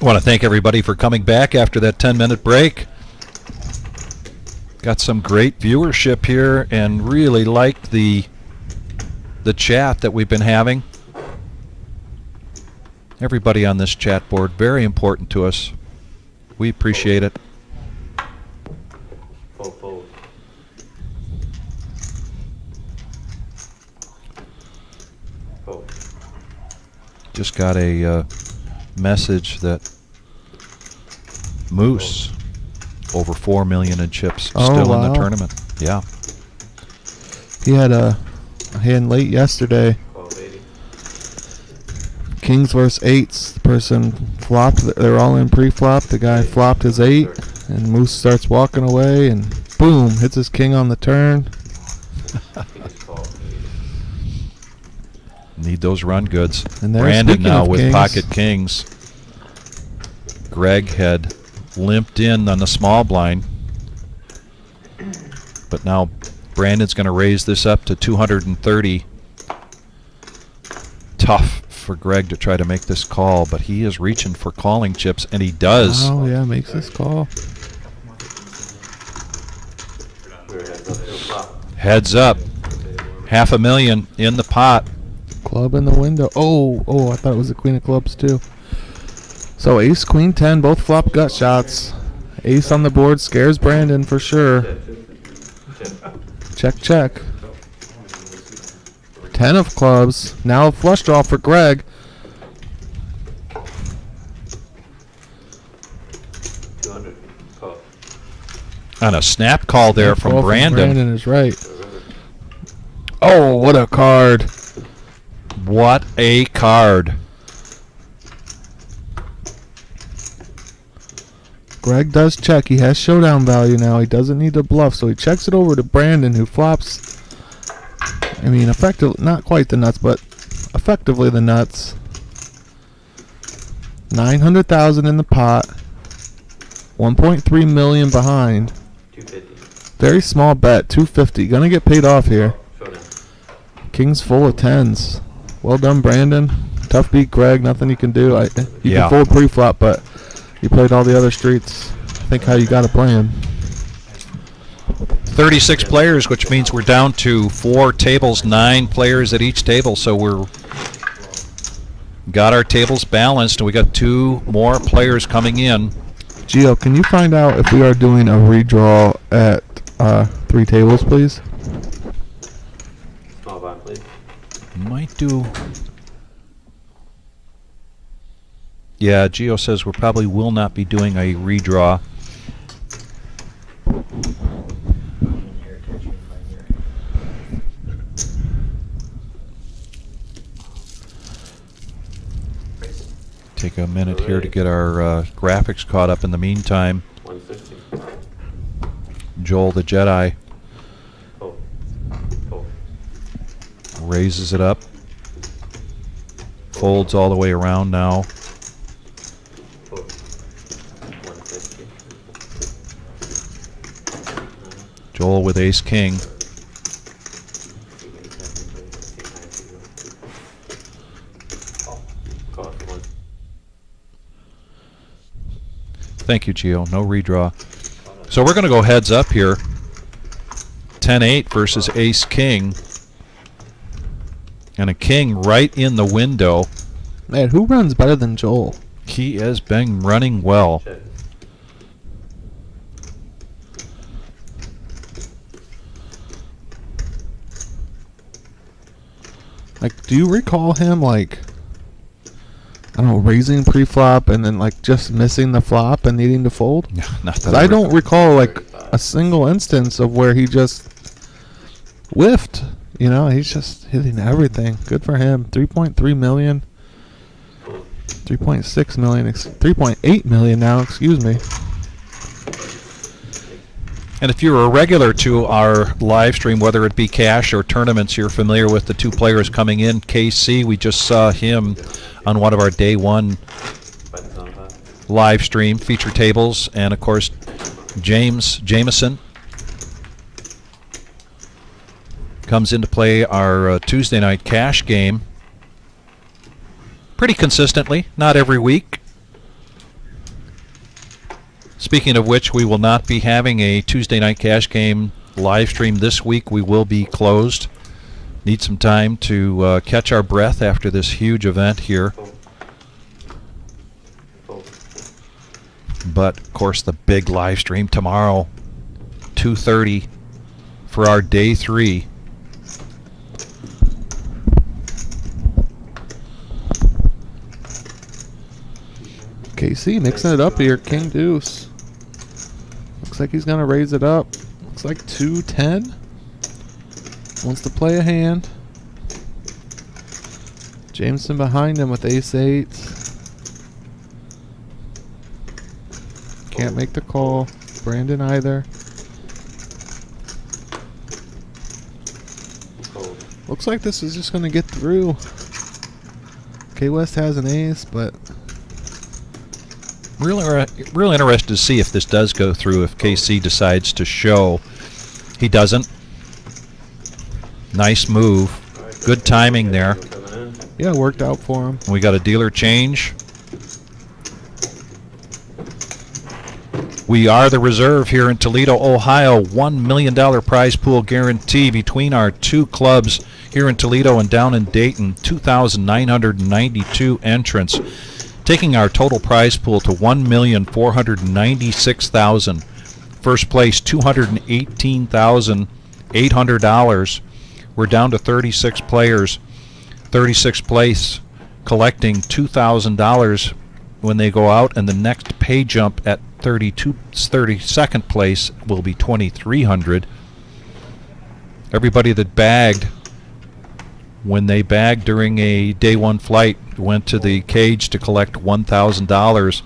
I want to thank everybody for coming back after that 10-minute break. Got some great viewership here and really liked the chat that we've been having. Everybody on this chat board, very important to us. We appreciate it. Fold. Just got a message that Moose over 4 million in chips still in the tournament. Yeah. He had a hand late yesterday. Kings versus eights. The person flopped. They're all in pre-flop. The guy flopped his 8, and Moose starts walking away, and boom, hits his king on the turn. Need those run goods. And there's Brandon speaking now of with kings. pocket kings. Greg had limped in on the small blind, but now Brandon's going to raise this up to 230. Tough for Greg to try to make this call, but he is reaching for calling chips, and he does. Oh yeah, makes this call. Heads up. $500,000 in the pot. Club in the window. Oh, I thought it was the queen of clubs too. So ace, queen, 10, both flop gut shots. Ace on the board scares Brandon for sure. Check. 10 of clubs. Now a flush draw for Greg. On a snap call there from Brandon. Brandon is right. Oh, what a card. What a card. Greg does check. He has showdown value now. He doesn't need to bluff, so he checks it over to Brandon, who flops. I mean, effectively, not quite the nuts, but effectively the nuts. 900,000 in the pot. 1.3 million behind. 250. Very small bet. 250. Gonna get paid off here. King's full of 10s. Well done, Brandon. Tough beat, Greg. Nothing you can do. You can fold pre-flop, but you played all the other streets. I think how you got to play him. 36 players, which means we're down to 4 tables, 9 players at each table. So we're got our tables balanced, and we got 2 more players coming in. Gio, can you find out if we are doing a redraw at 3 tables, please? Small blind, please. Might do. Yeah, Gio says we probably will not be doing a redraw. Take a minute here to get our graphics caught up in the meantime. 160. Joel the Jedi Fold. raises it up. Folds all the way around now. Fold. 150. Joel with ace king. Thank you, Gio. No redraw. So we're going to go heads up here. 10-8 versus ace king. And a king right in the window. Man, who runs better than Joel? He has been running well. Like, do you recall him, like, I don't know, raising pre-flop and then, like, just missing the flop and needing to fold? Not 'Cause that I don't recall, like, a single instance of where he just whiffed. You know, he's just hitting everything. Good for him. 3.3 million. 3.6 million. 3.8 million now, excuse me. And if you're a regular to our live stream, whether it be cash or tournaments, you're familiar with the 2 players coming in. KC, we just saw him on one of our day 1 live stream feature tables. And, of course, Jameson comes into play our Tuesday night cash game pretty consistently, not every week. Speaking of which, we will not be having a Tuesday night cash game live stream this week. We will be closed. Need some time to catch our breath after this huge event here. But, of course, the big live stream tomorrow, 2:30 for our day 3. KC mixing it up here. King Deuce. Looks like he's going to raise it up. Looks like 2-10. Wants to play a hand. Jameson behind him with ace-8. Can't make the call. Brandon either. Looks like this is just going to get through. K-West has an ace, but... Real interested to see if this does go through, if KC decides to show. He doesn't. Nice move. Good timing there. Yeah, it worked out for him. We got a dealer change. We are the reserve here in Toledo, Ohio. $1 million prize pool guarantee between our two clubs here in Toledo and down in Dayton. 2,992 entrants, taking our total prize pool to $1,496,000. First place, $218,800. We're down to 36 players. 36th place collecting $2,000 when they go out, and the next pay jump at 32nd place will be $2,300. Everybody that bagged when they bagged during a day 1 flight went to the cage to collect $1,000.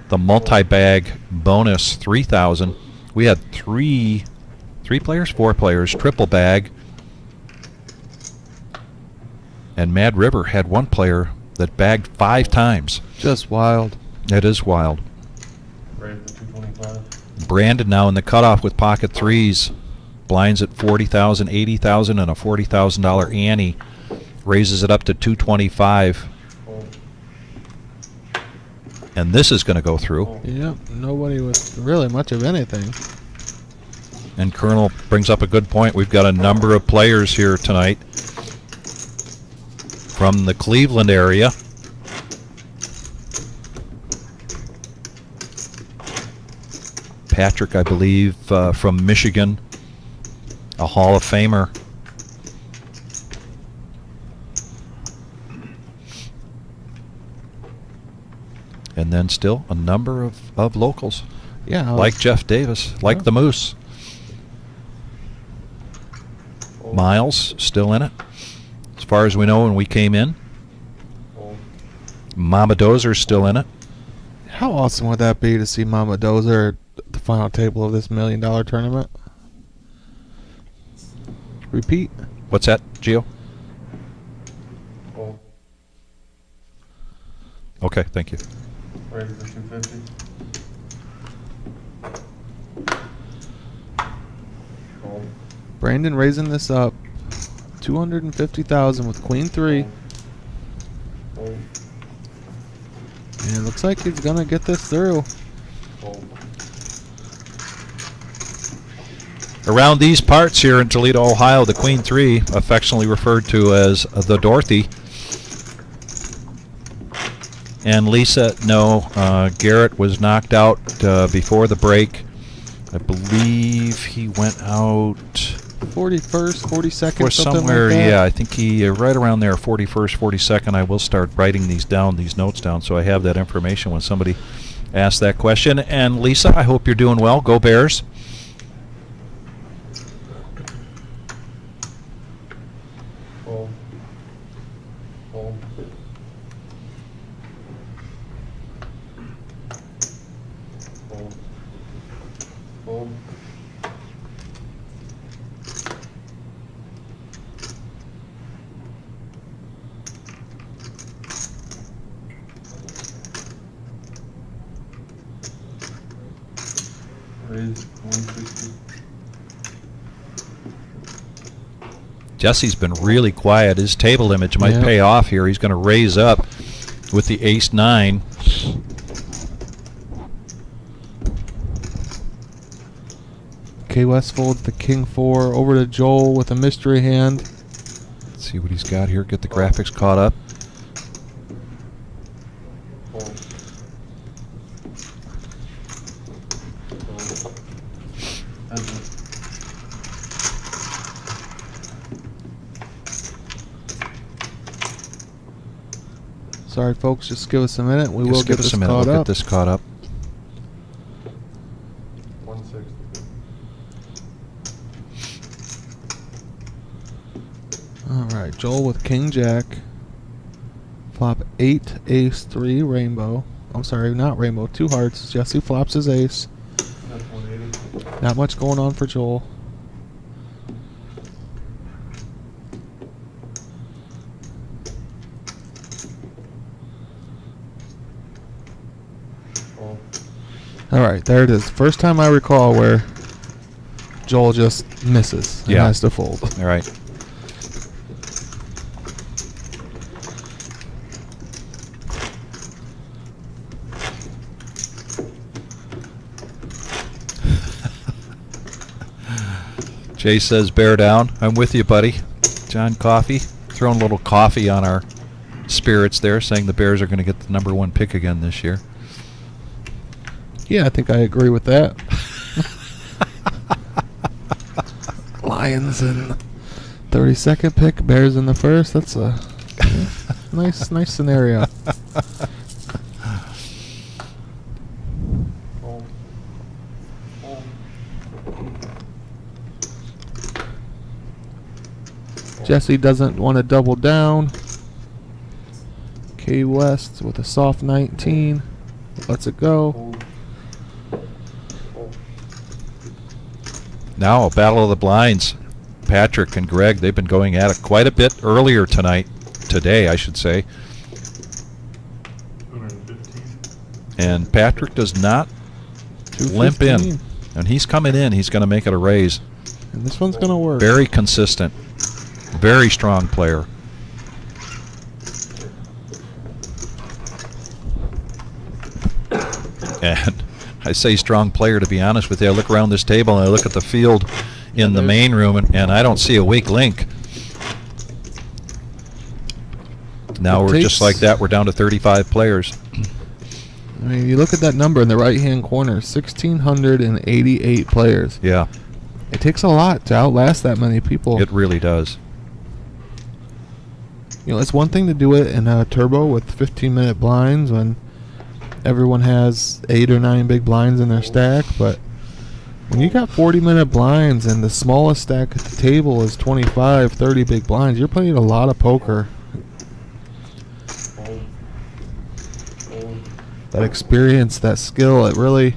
The multi-bag bonus, $3,000. We had four players, triple bag. And Mad River had one player that bagged 5 times. Just wild. It is wild. Brandon 225. Brandon now in the cutoff with pocket 3s. Blinds at $40,000, $80,000, and a $40,000 ante. Raises it up to 225. And this is going to go through. Yep, nobody with really much of anything. And Colonel brings up a good point. We've got a number of players here tonight from the Cleveland area. Patrick, I believe, from Michigan, a Hall of Famer. And then still a number of locals. Yeah. Like Jeff Davis, like the Moose. Miles still in it, as far as we know when we came in. Mama Dozer's still in it. How awesome would that be to see Mama Dozer at the final table of this $1 million tournament? Repeat. What's that, Gio? Okay, thank you. Ready for 250. Brandon raising this up. 250,000 with Queen 3. And it looks like he's gonna get this through. Around these parts here in Toledo, Ohio, the Queen 3, affectionately referred to as the Dorothy. And Lisa, no, Garrett was knocked out before the break. I believe he went out 41st, 42nd, or something somewhere. like that. Yeah, I think he right around there, 41st, 42nd. I will start writing these down, these notes down, so I have that information when somebody asks that question. And Lisa, I hope you're doing well. Go Bears. Jesse's been really quiet. His table image might pay off here. He's going to raise up with the ace-9. K West folds the king 4 over to Joel with a mystery hand. Let's see what he's got here. Get the graphics caught up. Sorry, folks. Just give us a minute. We will Just get give us this a minute. caught We'll up. get this caught up. 160. All right, Joel with king jack. Flop 8, ace 3, rainbow. I'm sorry, not rainbow. 2 hearts. Jesse flops his ace. That's 180. Not much going on for Joel. Oh. All right, there it is. First time I recall where Joel just misses and Yeah. has to fold. All right. Jay says bear down. I'm with you, buddy. John Coffey throwing a little coffee on our spirits there, saying the Bears are going to get the #1 pick again this year. Yeah, I think I agree with that. Lions in 32nd pick, Bears in the first. That's a nice scenario. Jesse doesn't want to double down. K West with a soft 19. Lets it go. Now a battle of the blinds. Patrick and Greg, they've been going at it quite a bit earlier today I should say. 215. And Patrick does not limp in. 215. And he's coming in. He's going to make it a raise. And this one's going to work. Very consistent. Very strong player. And I say strong player, to be honest with you. I look around this table and I look at the field in the main room, and I don't see a weak link. Now we're just like that. We're down to 35 players. I mean, you look at that number in the right-hand corner, 1,688 players. Yeah. It takes a lot to outlast that many people. It really does. You know, it's one thing to do it in a turbo with 15-minute blinds when everyone has 8 or 9 big blinds in their stack, but when you got 40-minute blinds and the smallest stack at the table is 25, 30 big blinds, you're playing a lot of poker. That experience, that skill, it really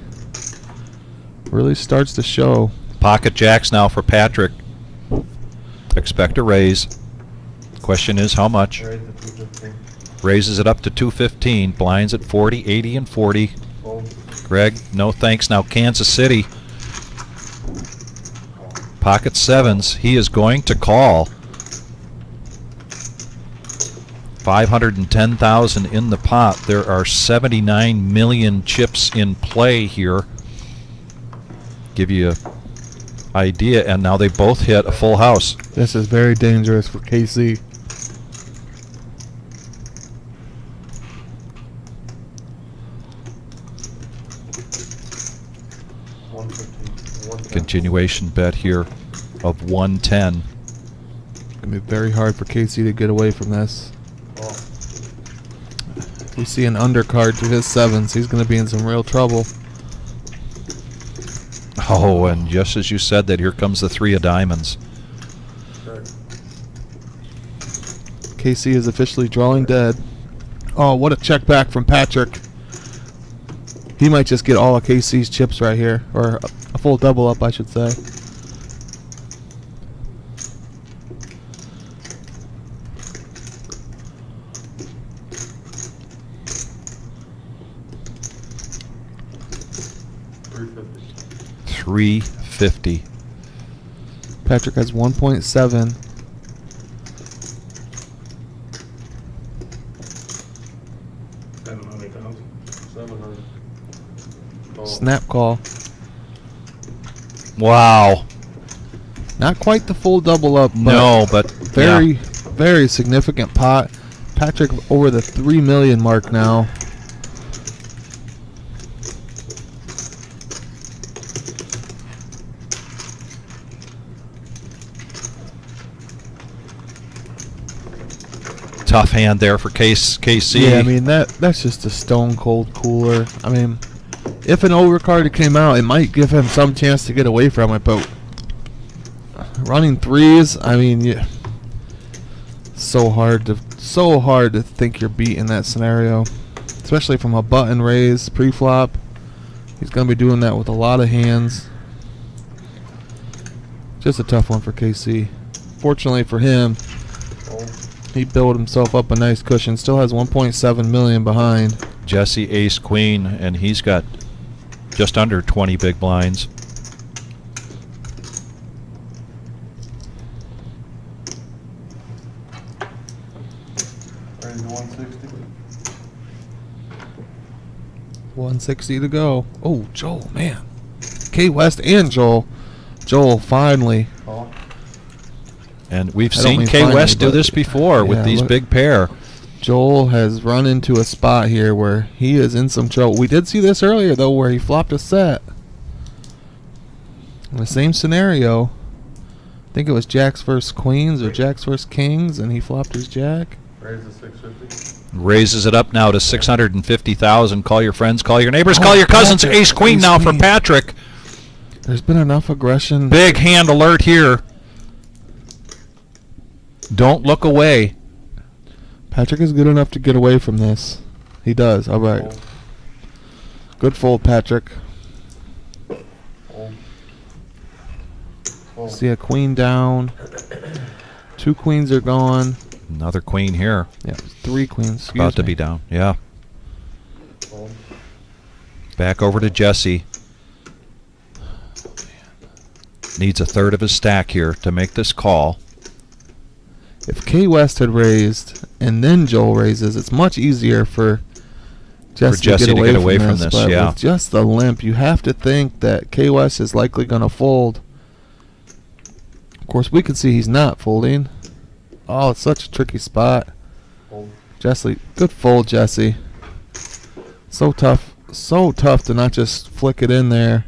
starts to show. Pocket jacks now for Patrick. Expect a raise. Question is how much? Raise it to 215. Raises it up to 215. Blinds at 40, 80, and 40. Greg, no thanks. Now Kansas City. Pocket sevens. He is going to call. 510,000 in the pot. There are 79 million chips in play here. Give you an idea, and now they both hit a full house. This is very dangerous for KC. Continuation bet here of 110. It's going to be very hard for KC to get away from this. If we see an undercard to his sevens, he's going to be in some real trouble. Oh, and just as you said that, here comes the 3 of diamonds. KC is officially drawing dead. Oh, what a check back from Patrick. He might just get all of KC's chips right here, or a full double up, I should say. $350. Patrick has 1.7. $700. Snap call. Wow. Not quite the full double up, but No, but very, very significant pot. Patrick over the 3 million mark now. tough hand there for KC. Yeah, I mean that's just a stone cold cooler. I mean, if an overcard came out, it might give him some chance to get away from it, but running threes, I mean, yeah, so hard to think you're beating that scenario, especially from a button raise pre-flop. He's gonna be doing that with a lot of hands. Just a tough one for KC. Fortunately for him, he built himself up a nice cushion. Still has 1.7 million behind. Jesse ace queen, and he's got just under 20 big blinds. Ready to 160? 160 to go. Oh, Joel, man. K West and Joel. Joel finally. And we've I don't seen mean K finally, West do but this before with yeah, these look. big pair. Joel has run into a spot here where he is in some trouble. We did see this earlier, though, where he flopped a set. In the same scenario. I think it was Jacks versus Queens or Jacks versus Kings, and he flopped his Jack. Raise the 650. Raises it up now to 650,000. Call your friends, call your neighbors, call your cousins. Patrick, Ace queen ace now for queen. Patrick. There's been enough aggression. Big hand alert here. Don't look away. Patrick is good enough to get away from this. He does. All right. Fold. Good fold, Patrick. Fold. Fold. See a queen down. 2 queens are gone. Another queen here. Yeah, 3 queens. About to be down. Yeah. Fold. Back over to Jesse. Needs a third of his stack here to make this call. If K West had raised and then Joel raises, it's much easier for Jesse to get away from this. But yeah. with just the limp, you have to think that K West is likely going to fold. Of course, we can see he's not folding. Oh, it's such a tricky spot. Fold. Jesse, good fold, Jesse. So tough to not just flick it in there.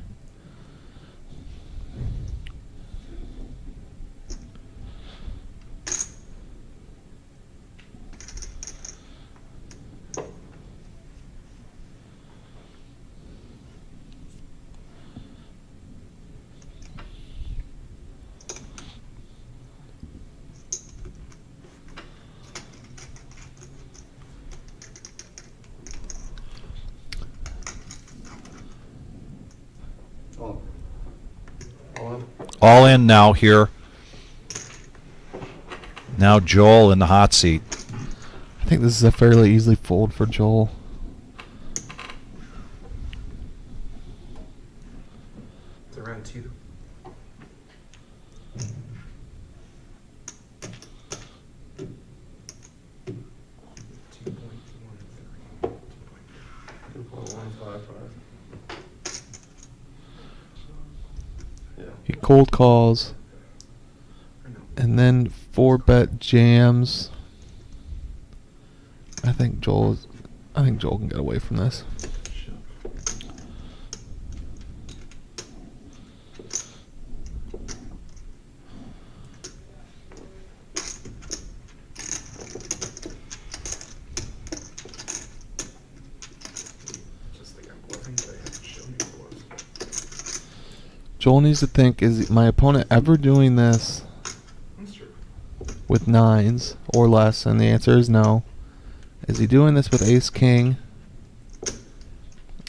All in now here. Now Joel in the hot seat. I think this is a fairly easy fold for Joel. It's around 2. He cold calls. And then 4-bet jams. I think Joel can get away from this. Joel needs to think, is my opponent ever doing this with 9s or less? And the answer is no. Is he doing this with ace king?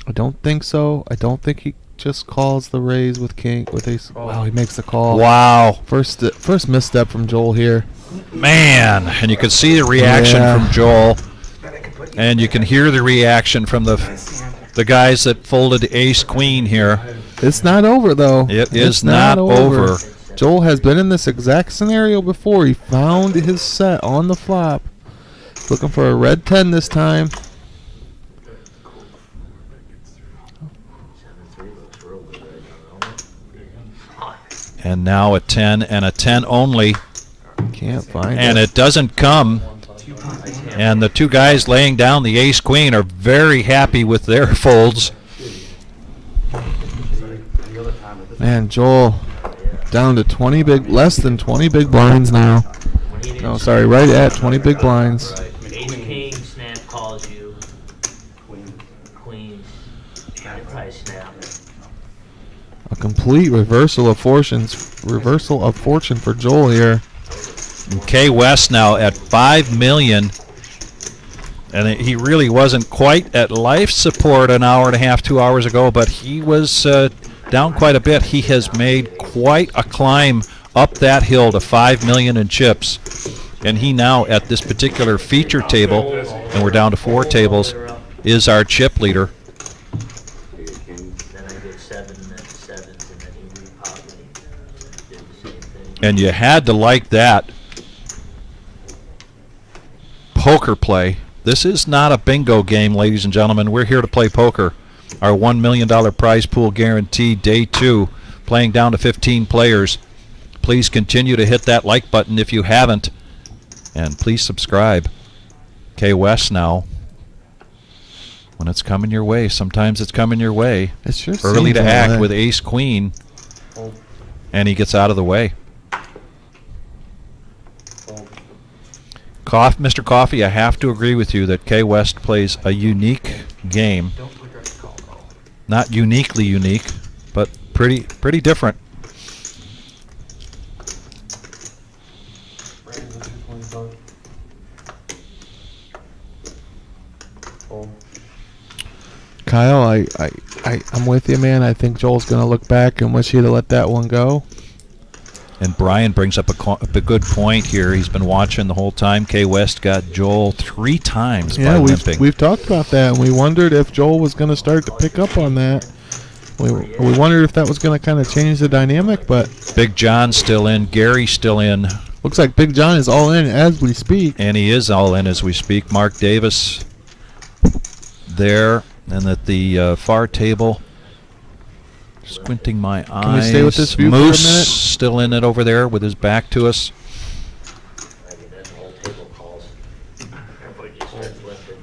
I don't think so. I don't think he just calls the raise with king with ace. Wow, he makes the call. Wow. First misstep from Joel here. Man, and you can see the reaction from Joel. And you can hear the reaction from the guys that folded ace queen here. It's not over, though. It is not over. Joel has been in this exact scenario before. He found his set on the flop. Looking for a red 10 this time. 7-3 looks real good right now, don't it? And now a 10 and a 10 only. Can't find And it doesn't come. And the two guys laying down the ace queen are very happy with their folds. Man, Joel down to 20 big, less than 20 big blinds now. No, sorry, right at 20 big blinds. Ace king snap calls you. Queens. I'd probably snap. A complete reversal of fortunes. Reversal of fortune for Joel here. And Kay West now at $5 million. And he really wasn't quite at life support an hour and a half, 2 hours ago, but he was down quite a bit. He has made quite a climb up that hill to $5 million in chips. And he now, at this particular feature table, and we're down to 4 tables, is our chip leader. Then I did 7 and then 7s, and then he repopulated. Did the same thing. And you had to like that poker play. This is not a bingo game, ladies and gentlemen. We're here to play poker. Our $1 million prize pool guarantee, day 2, playing down to 15 players. Please continue to hit that like button if you haven't. And please subscribe. Kay West now. When it's coming your way, sometimes it's coming your way. It sure Early seems to that act way. with ace queen. And he gets out of the way. Mr. Coffee, I have to agree with you that Kay West plays a unique game. Not uniquely unique, but pretty different. Kyle, I'm with you, man. I think Joel's going to look back and wish he'd have let that one go. And Brian brings up a good point here. He's been watching the whole time. Kay West got Joel 3 times by limping. We've talked about that, and we wondered if Joel was going to start to pick up on that. We wondered if that was going to kind of change the dynamic, but Big John's still in. Gary's still in. Looks like Big John is all in as we speak. And he is all in as we speak. Mark Davis there. And at the far table, squinting my eyes. Can we stay with this view Moose for a minute? still in it over there with his back to us. I mean, that's whole table calls. Everybody just starts limping.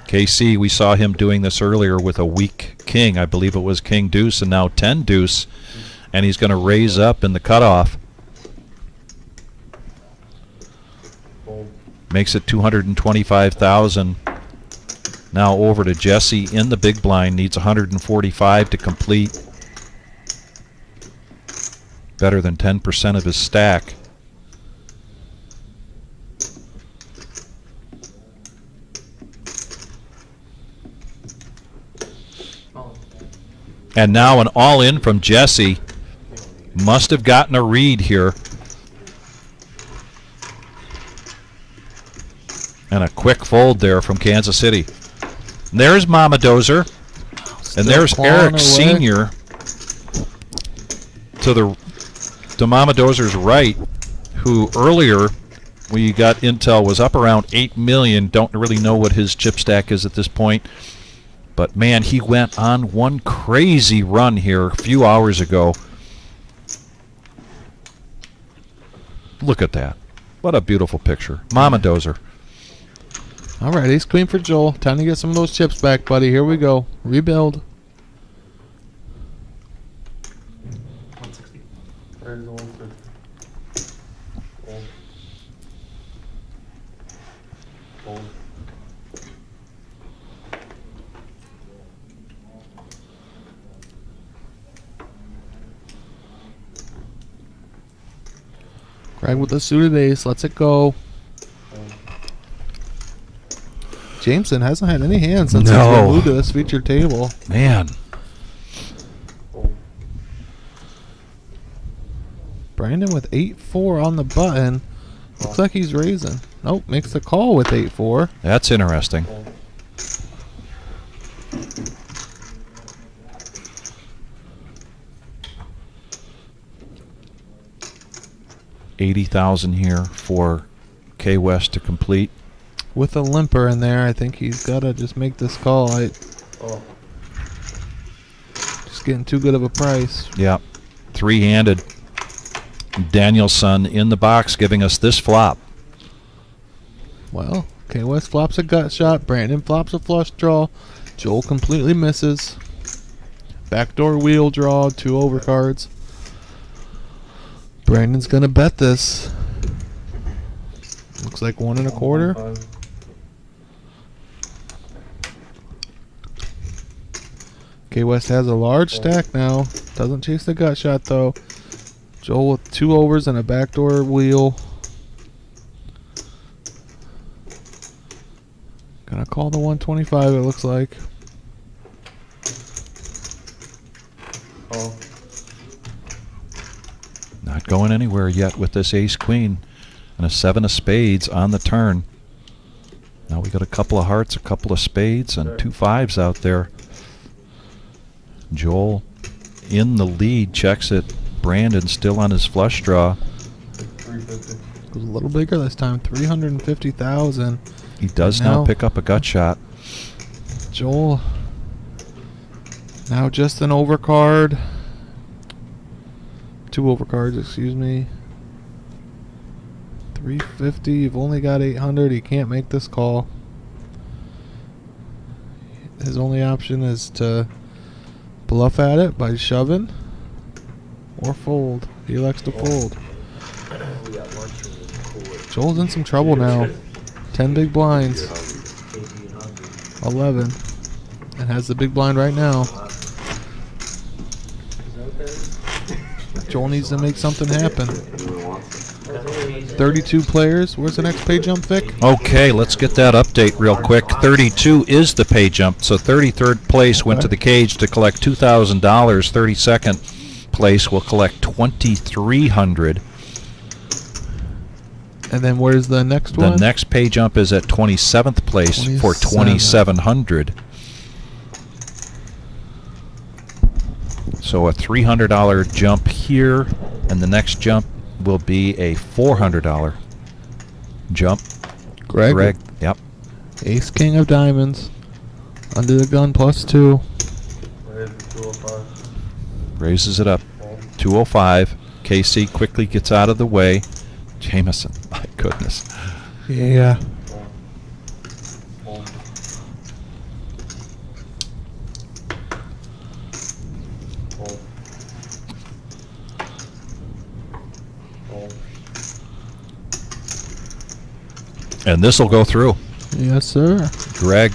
KC, we saw him doing this earlier with a weak king. I believe it was king deuce and now 10 deuce. And he's going to raise up in the cutoff. Makes it 225,000. Now over to Jesse in the big blind. Needs 145 to complete. Better than 10% of his stack. And now an all-in from Jesse. Must have gotten a read here. And a quick fold there from Kansas City. And there's Mama Dozer. And there's Eric away. Sr. to Mama Dozer's right, who earlier we got intel was up around 8 million. Don't really know what his chip stack is at this point. But man, he went on one crazy run here a few hours ago. Look at that. What a beautiful picture. Mama Dozer. All right, ace queen for Joel. Time to get some of those chips back, buddy. Here we go. Rebuild. Where's the 150? Fold. Greg with the suited ace. Lets it go. Jameson hasn't had any hands since he's been moved to this featured table. Man. Brandon with 8-4 on the button. Looks like he's raising. Nope, makes the call with 8-4. That's interesting. 80,000 here for K West to complete. With a limper in there, I think he's got to just make this call. Just getting too good of a price. Yeah, three-handed. Danielson in the box giving us this flop. Well, K West flops a gut shot. Brandon flops a flush draw. Joel completely misses. Backdoor wheel draw, 2 overcards. Brandon's going to bet this. Looks like 1 1/4. K West has a large stack now. Doesn't chase the gut shot though. Joel with 2 overs and a backdoor wheel. Gonna call the 125, it looks like. Not going anywhere yet with this ace queen and a 7 of spades on the turn. Now we got a couple of hearts, a couple of spades, and 2 5s out there. Joel in the lead, checks it. Brandon still on his flush draw. 350. It was a little bigger this time, 350,000. He does now pick up a gut shot. Joel now just an overcard. 2 overcards, excuse me. 350. You've only got 800. He can't make this call. His only option is to bluff at it by shoving or fold. He elects to fold. Joel's in some trouble now. 10 big blinds. 11. And has the big blind right now. Joel needs to make something happen. 32 players. Where's the next pay jump, Vic? Okay, let's get that update real quick. 32 is the pay jump, so 33rd place went to the cage to collect $2,000. 32nd place will collect $2,300. And then where's the next one? The next pay jump is at 27th place for $2,700. So a $300 jump here, and the next jump will be a $400 jump. Greg. Yep. Ace King of Diamonds. Under the gun +2. Raises it up. 205. KC quickly gets out of the way. Jameson, my goodness. Yeah. And this will go through. Yes, sir. Greg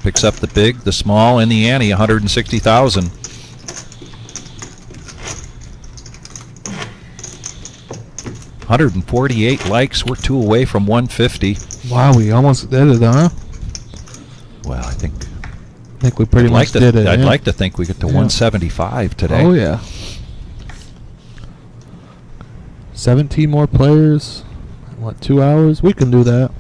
picks up the big, the small, and the ante, 160,000. $148 likes. We're 2 away from 150. Wow, we almost did it, huh? Well, I think we pretty much did it. I'd like to think we get to 175 today. Oh, yeah. 17 more players. What, 2 hours? We can do that.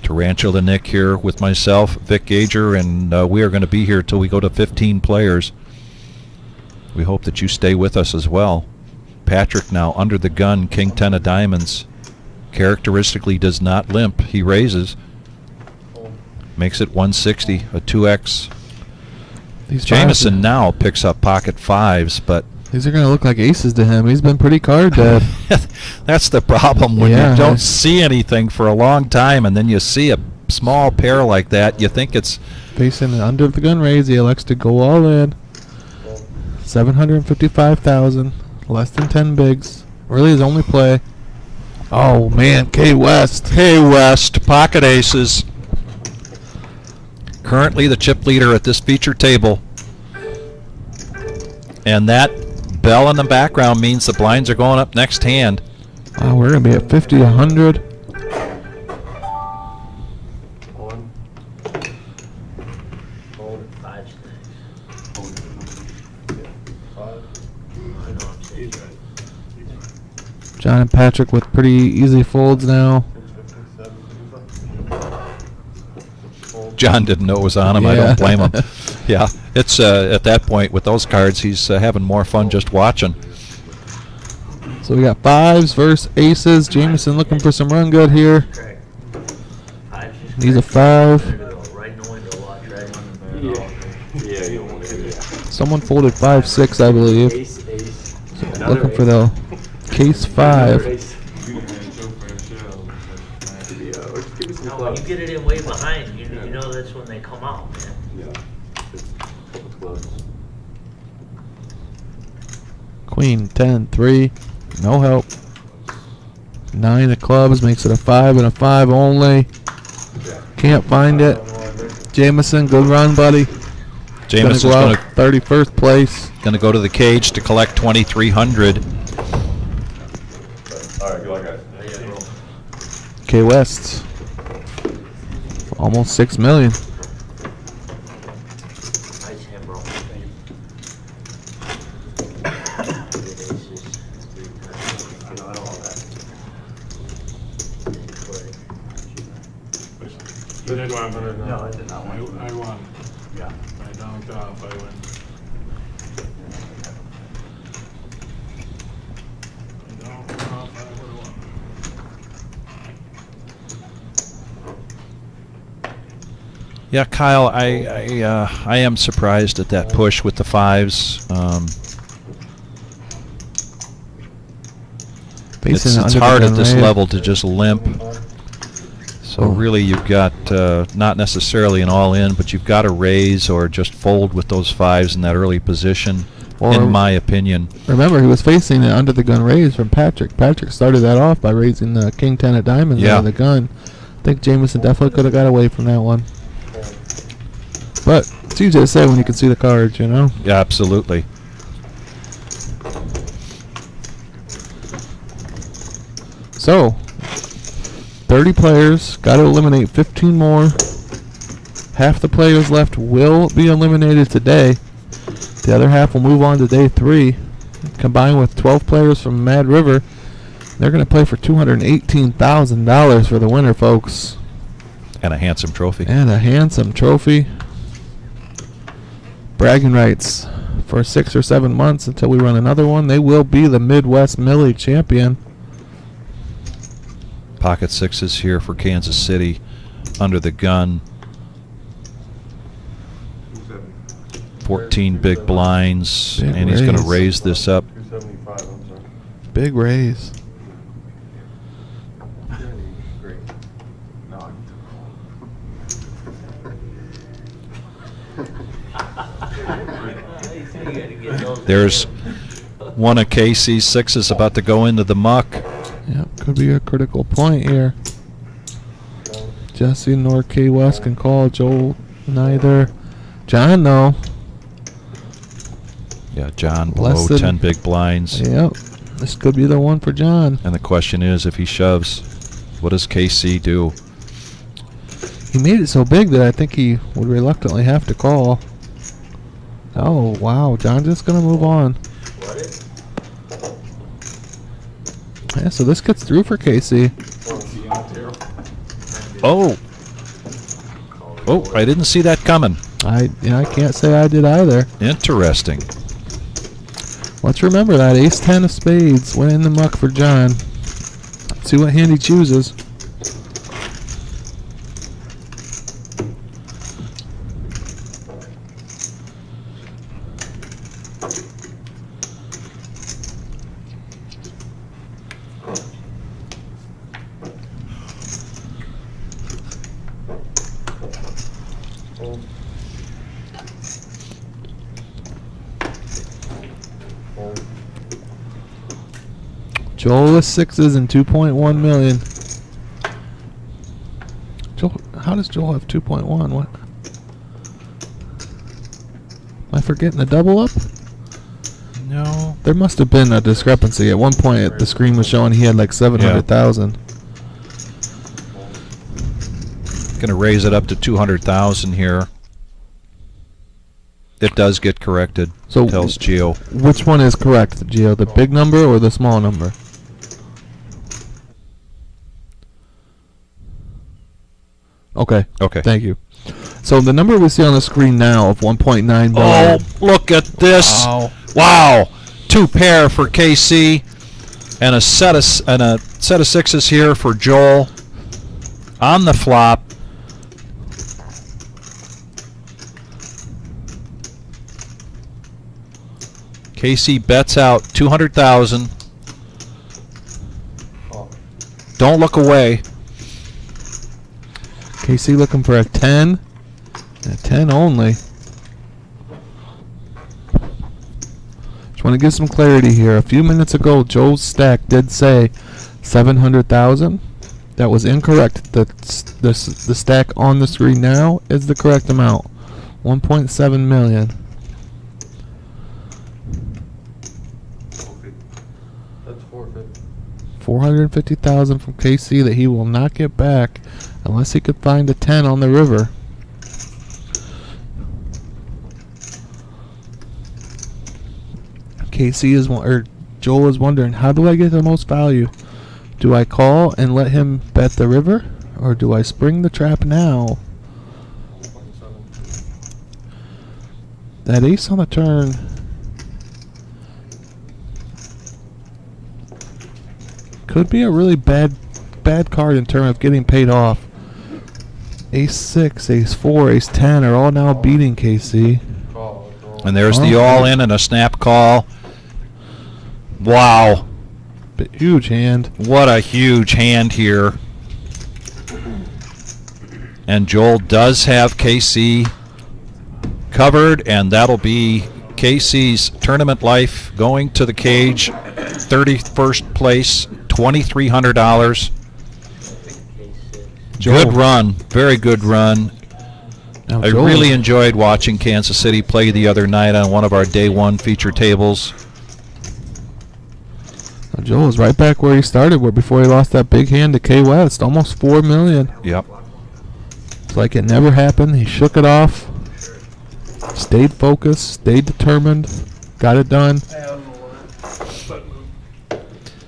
Tarantula Nick here with myself, Vic Gager, and we are going to be here till we go to 15 players. We hope that you stay with us as well. Patrick now under the gun, King 10 of diamonds. Characteristically does not limp. He raises. Makes it 160, a 2x. Jameson now picks up pocket 5s, but these are going to look like aces to him. He's been pretty card dead. That's the problem when you don't see anything for a long time, and then you see a small pair like that. You think it's facing an under the gun raise. He elects to go all in. 755,000, less than 10 bigs. Really his only play. Oh man, K West. K West, pocket aces. Currently the chip leader at this feature table, and that bell in the background means the blinds are going up next hand. Wow, we're gonna be at 50, 100. John and Patrick with pretty easy folds now. John didn't know it was on him. I don't blame him. Yeah, it's at that point with those cards, he's having more fun just watching. So we got fives versus aces. Jameson looking for some run good here. Crack. Five's just Needs a crack. five. Right in the window, watch, right? Yeah, you don't want to do that. Someone folded 5-6, I believe. Ace, ace. So looking for the case 5. Give me some No, when clubs. you get it in way behind, you know that's when they come out, man. Yeah. Just couple clubs. Queen 10, 3. No help. 9 of clubs makes it a 5 and a 5 only. Can't find it. Jameson, good run, buddy. Jameson's Gonna going go out 31st place. to go to the cage to collect 2,300. All right, good luck, guys. K West. Almost 6 million. Nice hand, bro. You did 100. No, I did not want to. I won. Yeah. I donked off, I win. I donked off, I would've won. Yeah, Kyle, I am surprised at that push with the fives. It's hard at this level to just limp. So really, you've got not necessarily an all-in, but you've got to raise or just fold with those fives in that early position, in my opinion. Remember, he was facing an under the gun raise from Patrick. Patrick started that off by raising the king 10 of diamonds Yeah. under the gun. I think Jameson definitely could have got away from that one. But it's easy to say when you can see the cards, you know? Yeah, absolutely. So, 30 players, got to eliminate 15 more. Half the players left will be eliminated today. The other half will move on to day 3. Combined with 12 players from Mad River, they're going to play for $218,000 for the winner, folks. And a handsome trophy. And a handsome trophy. Bragging rights for 6 or 7 months until we run another one. They will be the Midwest Millie champion. Pocket sixes here for Kansas City under the gun. 14 big blinds, Big and he's going to raise. raise this up. 275, I'm sorry. Big raise. Great. No, There's one of Casey's sixes about to go into the muck. Yep, could be a critical point here. Jesse nor K West can call. Joel neither. John though. Yeah, John Less below than- 10 big blinds. Yep, this could be the one for John. And the question is, if he shoves, what does KC do? He made it so big that I think he would reluctantly have to call. Oh wow, John's just gonna move on. Yeah, so this gets through for Casey. Oh. Oh, I didn't see that coming. I can't say I did either. Interesting. Let's remember that ace 10 of spades went in the muck for John. See what hand he chooses. Joel with sixes and 2.1 million. Joel, how does Joel have 2.1? What? Am I forgetting the double up? No. There must have been a discrepancy. At one point, the screen was showing he had like 700,000. Going to raise it up to 200,000 here. It does get corrected, So tells Gio. Which one is correct, Gio? The big number or the small number? Okay. Okay. Thank you. So the number we see on the screen now of 1.9 billion. Oh, look at this. Wow. Wow. 2 pair for KC. And a set of sixes here for Joel on the flop. Casey bets out 200,000. Don't look away. Casey looking for a 10. A 10 only. Just want to get some clarity here. A few minutes ago, Joel's stack did say 700,000. That was incorrect. The stack on the screen now is the correct amount. 1.7 million. That's 450. 450,000 from KC that he will not get back unless he could find a 10 on the river. Joel is wondering, how do I get the most value? Do I call and let him bet the river, or do I spring the trap now? That ace on the turn. Could be a really bad card in terms of getting paid off. Ace 6, Ace 4, Ace 10 are all now beating KC. And there's the all-in and a snap call. Wow. Huge hand. What a huge hand here. And Joel does have KC covered, and that'll be KC's tournament life going to the cage. 31st place, $2,300. Good run. Very good run. Now I really enjoyed watching Kansas City play the other night on one of our day one feature tables. Now Joel is right back where he started, before he lost that big hand to K West, almost $4 million. Yep. It's like it never happened. He shook it off, stayed focused, stayed determined, got it done.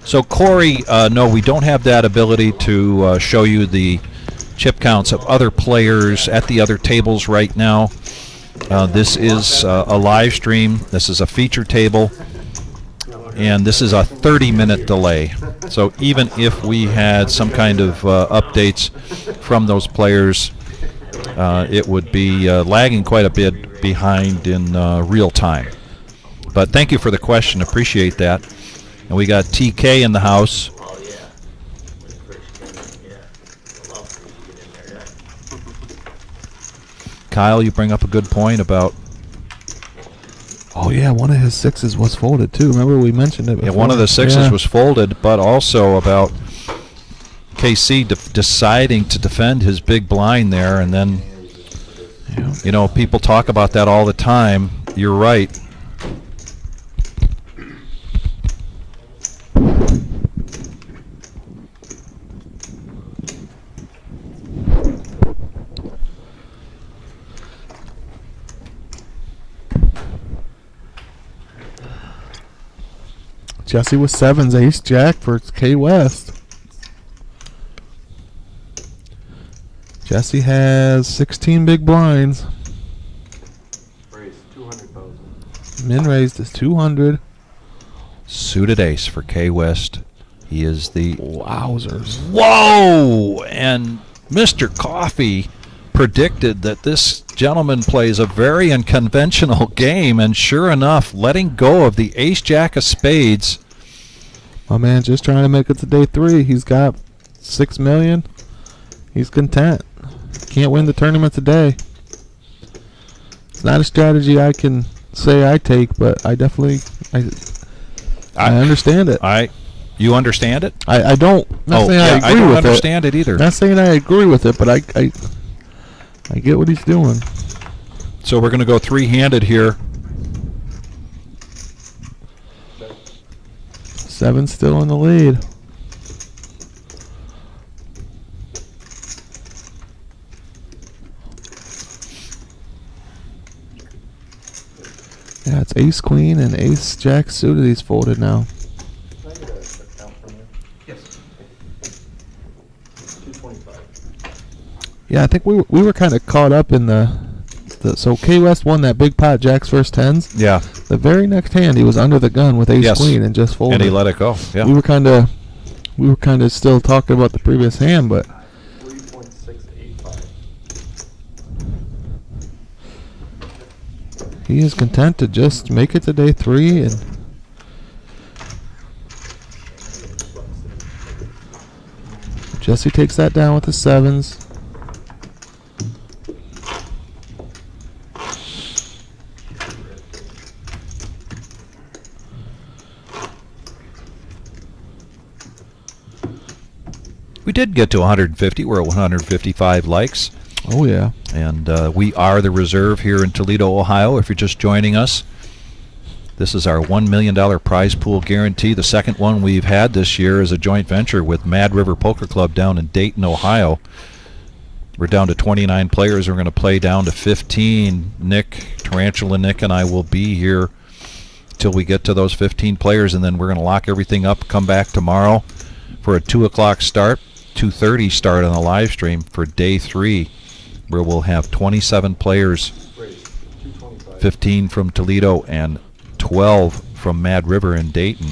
So Corey, no, we don't have that ability to show you the chip counts of other players at the other tables right now. This is a live stream. This is a feature table. And this is a 30-minute delay. So even if we had some kind of updates from those players, it would be lagging quite a bit behind in real time. But thank you for the question. Appreciate that. And we got TK in the house. Oh, yeah. When it first came in, yeah. I'd love for you to get in there, yeah. Kyle, you bring up a good point about... Oh, yeah, one of his sixes was folded, too. Remember we mentioned it before. Yeah, one of the sixes was folded, but also about KC deciding to defend his big blind there, and then, you know, people talk about that all the time. You're right. Jesse with sevens, ace jack for K West. Jesse has 16 big blinds. Raise 200,000. Min raised is 200. Suited ace for K West. He is the... Wowzers. Whoa! And Mr. Coffee predicted that this gentleman plays a very unconventional game, and sure enough, letting go of the ace-jack of spades. My man just trying to make it to day 3. He's got $6 million. He's content. Can't win the tournament today. It's not a strategy I can say I take, but I definitely I understand it. You understand it? I don't. Not saying I agree don't with understand it either. Not saying I agree with it, but I get what he's doing. So we're going to go three-handed here. 7 still in the lead. Yeah, it's ace queen and ace jack suited. He's folded now. Can I get a count from you? Yes. 225. Yeah, I think we were kind of caught up in the So K West won that big pot, Jack's first tens. Yeah. The very next hand, he was under the gun with ace Yes. queen and just folded. And he let it go. Yeah. We were kind of still talking about the previous hand, but 3.685. he is content to just make it to day 3 and. Jesse takes that down with the 7s. We did get to 150. We're at 155 likes. Oh, yeah. And we are the reserve here in Toledo, Ohio, if you're just joining us. This is our $1 million prize pool guarantee. The second one we've had this year is a joint venture with Mad River Poker Club down in Dayton, Ohio. We're down to 29 players. We're going to play down to 15. Tarantula Nick, and I will be here till we get to those 15 players, and then we're going to lock everything up, come back tomorrow for a 2 o'clock start, 2:30 start on the live stream for day 3, where we'll have 27 players, 15 from Toledo and 12 from Mad River in Dayton.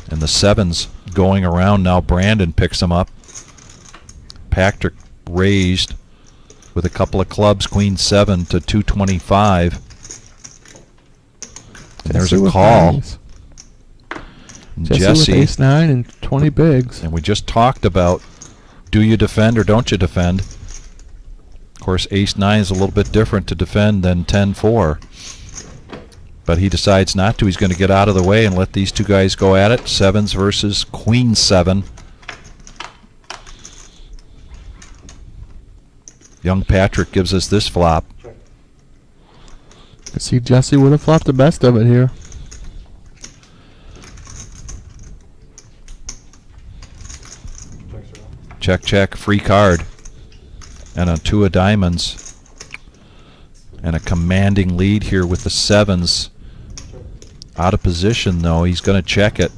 And the 7s going around now. Brandon picks them up. Patrick raised with a couple of clubs, queen 7 to 225. And there's a call. Jesse with ace 9 and 20 bigs. And we just talked about, do you defend or don't you defend? Of course, ace 9 is a little bit different to defend than 10-4. But he decides not to. He's going to get out of the way and let these two guys go at it. 7s versus queen 7. Young Patrick gives us this flop. I see Jesse would have flopped the best of it here. Check, check, free card. And a 2 of diamonds. And a commanding lead here with the 7s. Out of position, though. He's going to check it.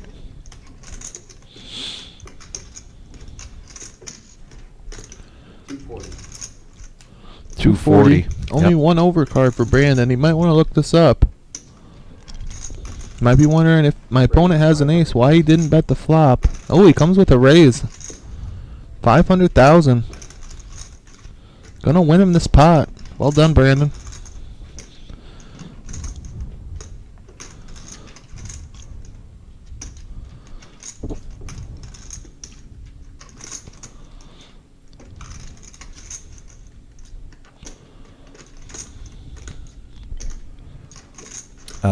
$240. Only one overcard for Brandon. He might want to look this up. Might be wondering if my opponent has an ace, why he didn't bet the flop. Oh, he comes with a raise. 500,000. Gonna win him this pot. Well done, Brandon.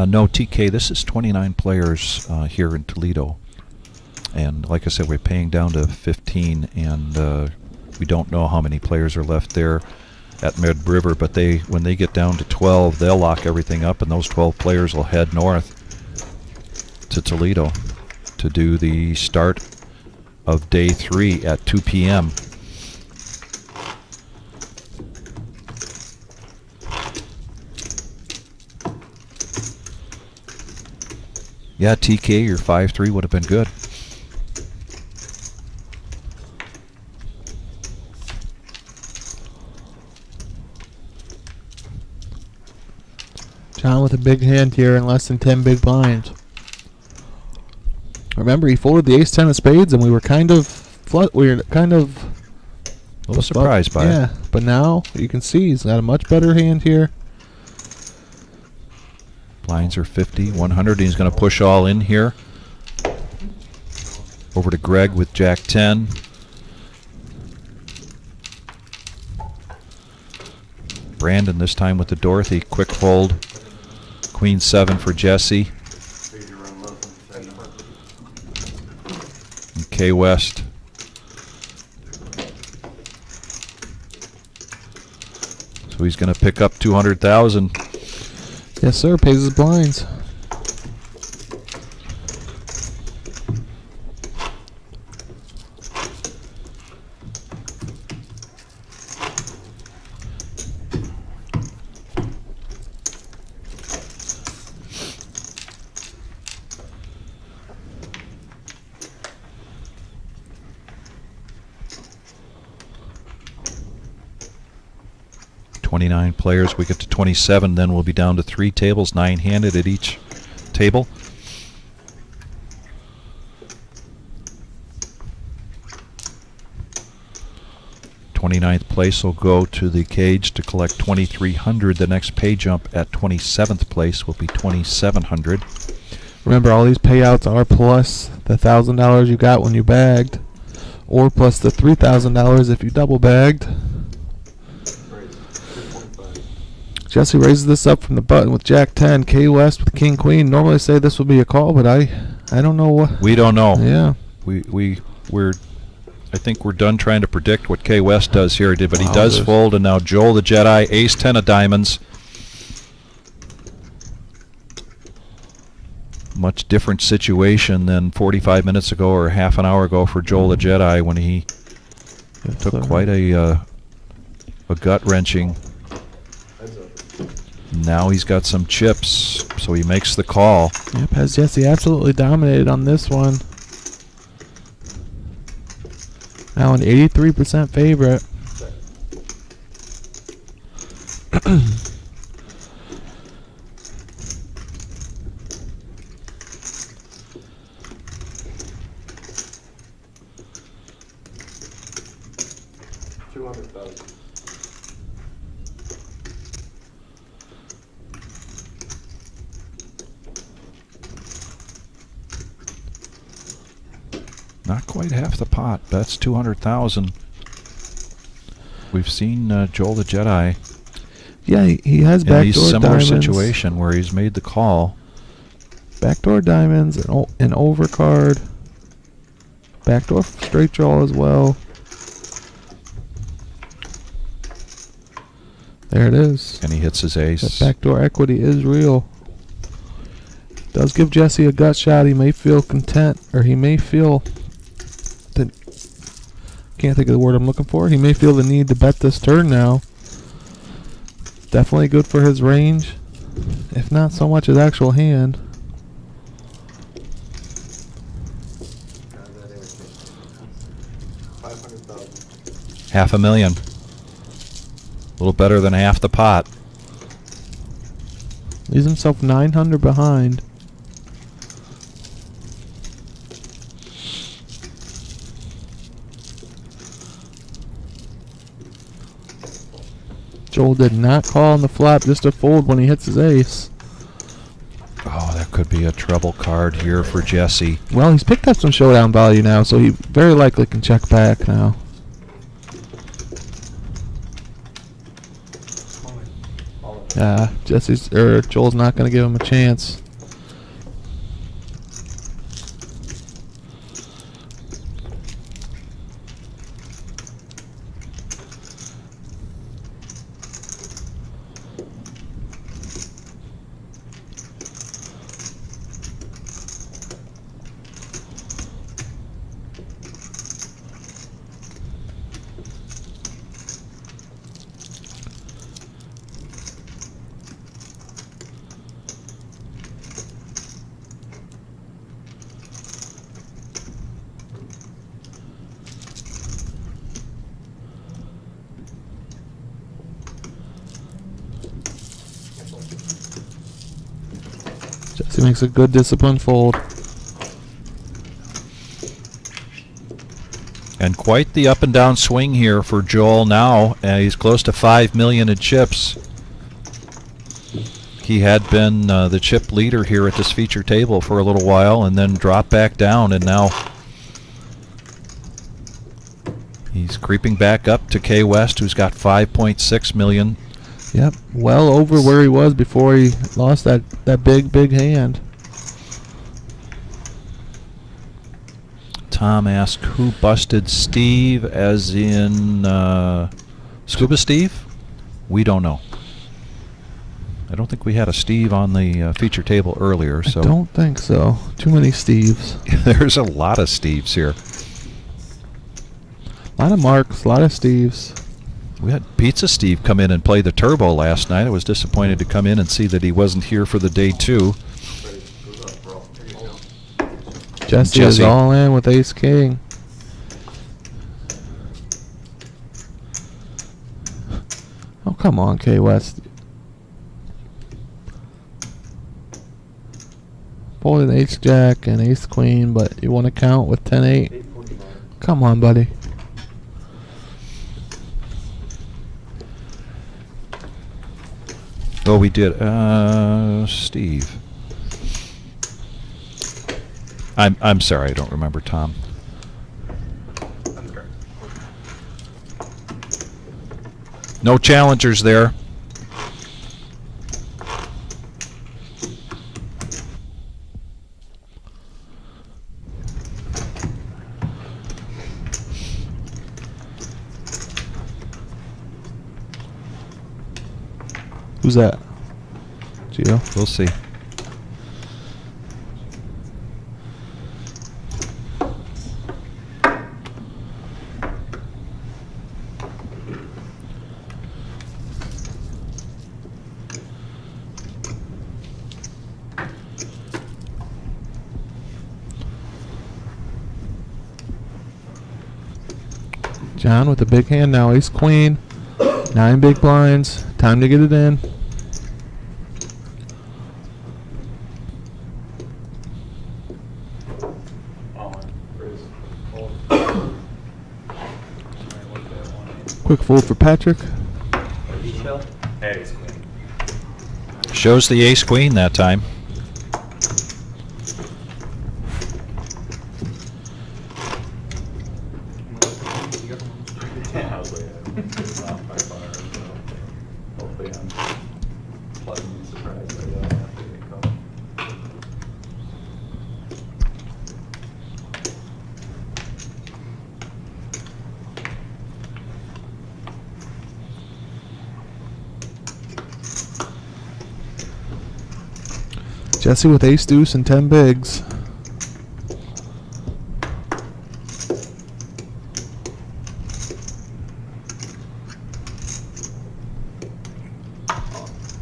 No, TK, this is 29 players here in Toledo. And like I said, we're paying down to 15, and we don't know how many players are left there at Mad River, but when they get down to 12, they'll lock everything up, and those 12 players will head north to Toledo to do the start of day 3 at 2 p.m. Yeah, TK, your 5-3 would have been good. John with a big hand here and less than 10 big blinds. Remember, he folded the ace 10 of spades, and we were kind of a little surprised by it. Yeah, but now you can see he's got a much better hand here. Blinds are 50, 100. He's going to push all in here. Over to Greg with Jack 10. Brandon this time with the Dorothy. Quick fold. Queen 7 for Jesse. And K West. So he's going to pick up 200,000. Yes, sir. Pays his blinds. 29 players. We get to 27, then we'll be down to 3 tables, 9-handed at each table. '29th place will go to the cage to collect 2,300. The next pay jump at 27th place will be 2,700. Remember, all these payouts are plus the $1,000 you got when you bagged, or plus the $3,000 if you double bagged. Jesse raises this up from the button with Jack 10, K West with King Queen. Normally say this would be a call, but I don't know what. We don't know. Yeah. We're I think we're done trying to predict what K West does here, but he Wow, does there's- fold, and now Joel the Jedi, ace 10 of diamonds. Much different situation than 45 minutes ago or half an hour ago for Joel the Jedi when he took quite a gut wrenching. Now he's got some chips, so he makes the call. Yep, has Jesse absolutely dominated on this one. Now an 83% favorite. Not quite half the pot. That's 200,000. We've seen Joel the Jedi. Yeah, he has in backdoor a similar diamonds. situation where he's made the call. Backdoor diamonds, an overcard. Backdoor straight draw as well. There it is. And he hits his ace. That backdoor equity is real. Does give Jesse a gut shot. He may feel content, or he may feel the, can't think of the word I'm looking for. He may feel the need to bet this turn now. Definitely good for his range, if not so much his actual hand. $500,000. A little better than half the pot. Leaves himself 900 behind. Joel did not call on the flop, just a fold when he hits his ace. Oh, that could be a trouble card here for Jesse. Well, he's picked up some showdown value now, so he very likely can check back now. Joel's not going to give him a chance. Jesse makes a good disciplined fold. And quite the up and down swing here for Joel now. He's close to 5 million in chips. He had been the chip leader here at this feature table for a little while and then dropped back down, and now he's creeping back up to K West, who's got 5.6 million. Yep, well over where he was before he lost that big hand. Tom asked who busted Steve, as in Scuba Steve? We don't know. I don't think we had a Steve on the feature table earlier. So I don't think so. Too many Steves. There's a lot of Steves here. A lot of Marks, a lot of Steves. We had Pizza Steve come in and play the Turbo last night. I was disappointed to come in and see that he wasn't here for the day 2. Jesse is all in with Ace King. come on, K West. Fold an ace jack and ace queen, but you want to count with 10-8. Come on, buddy. Oh, we did. Steve. I'm sorry, I don't remember Tom. No challengers there. Who's that? Gio? We'll see. John with the big hand now. Ace queen. 9 big blinds. Time to get it in. Quick fold for Patrick. Shows the ace queen that time. Hopefully I'm pleasantly surprised by that after they come. Jesse with ace deuce and 10 bigs.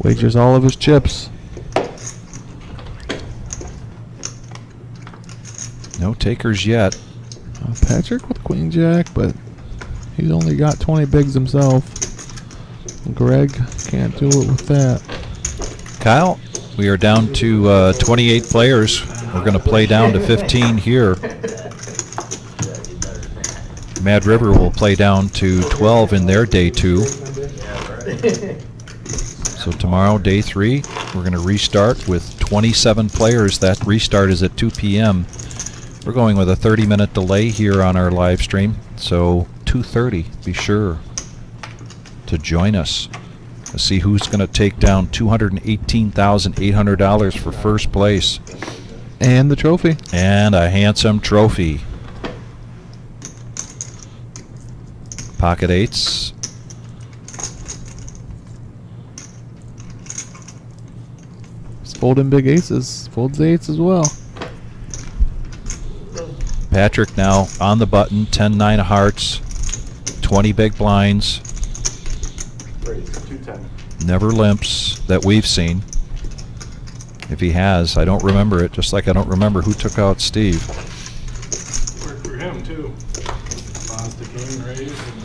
Wagers all of his chips. No takers yet. Patrick with queen jack, but he's only got 20 bigs himself. Greg can't do it with that. Kyle, we are down to 28 players. We're going to play down to 15 here. Mad River will play down to 12 in their day 2. So tomorrow, day 3, we're going to restart with 27 players. That restart is at 2 p.m. We're going with a 30-minute delay here on our live stream. So 2:30, be sure to join us. Let's see who's going to take down $218,800 for first place. And the trophy. And a handsome trophy. Pocket eights. He's folding big aces. Folds the eights as well. Patrick now on the button. 10-9 of hearts. 20 big blinds. Never limps that we've seen. If he has, I don't remember it, just like I don't remember who took out Steve. Worked for him too. Lost the king raised and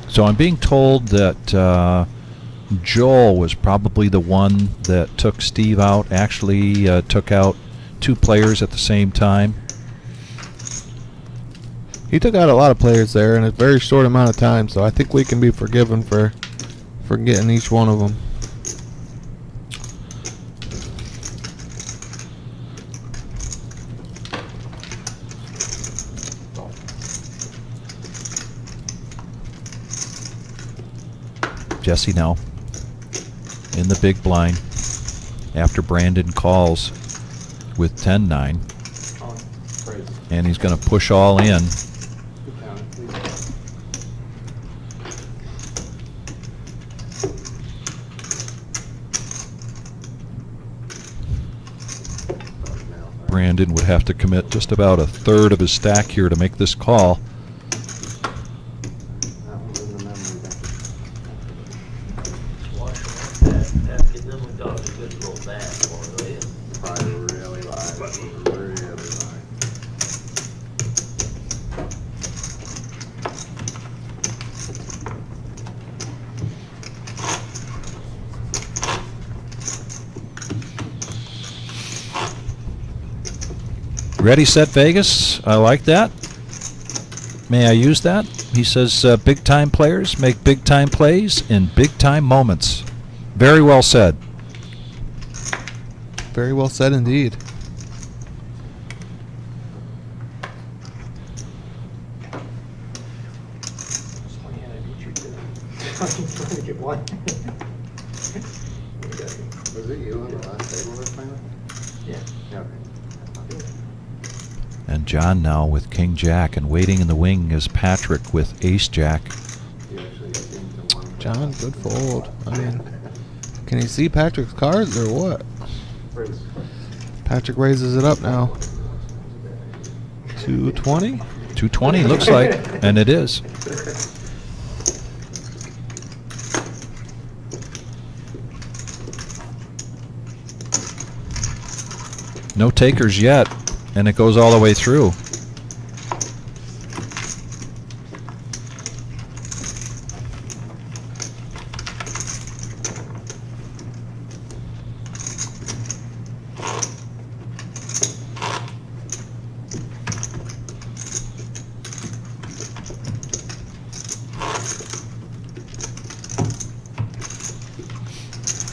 So I'm being told that Joel was probably the one that took Steve out, actually took out 2 players at the same time. He took out a lot of players there in a very short amount of time, so I think we can be forgiven for getting each one of them. Jesse now in the big blind after Brandon calls with 10-9, and he's going to push all in. Brandon would have to commit just about a third of his stack here to make this call. Get them dogs a good little back for it, will you? Probably really live, really live. Ready, set, Vegas. I like that. May I use that? He says big time players make big time plays in big time moments. Very well said. Very well said indeed. Trying to get one. Was it you on the last table we were playing with? Yeah. Okay. And John now with King Jack, and waiting in the wing is Patrick with Ace Jack. You actually seemed to want John, good fold. I mean, can you see Patrick's cards or what? Raise. Patrick raises it up now. 220? 220 looks like, and it is. No takers yet, and it goes all the way through.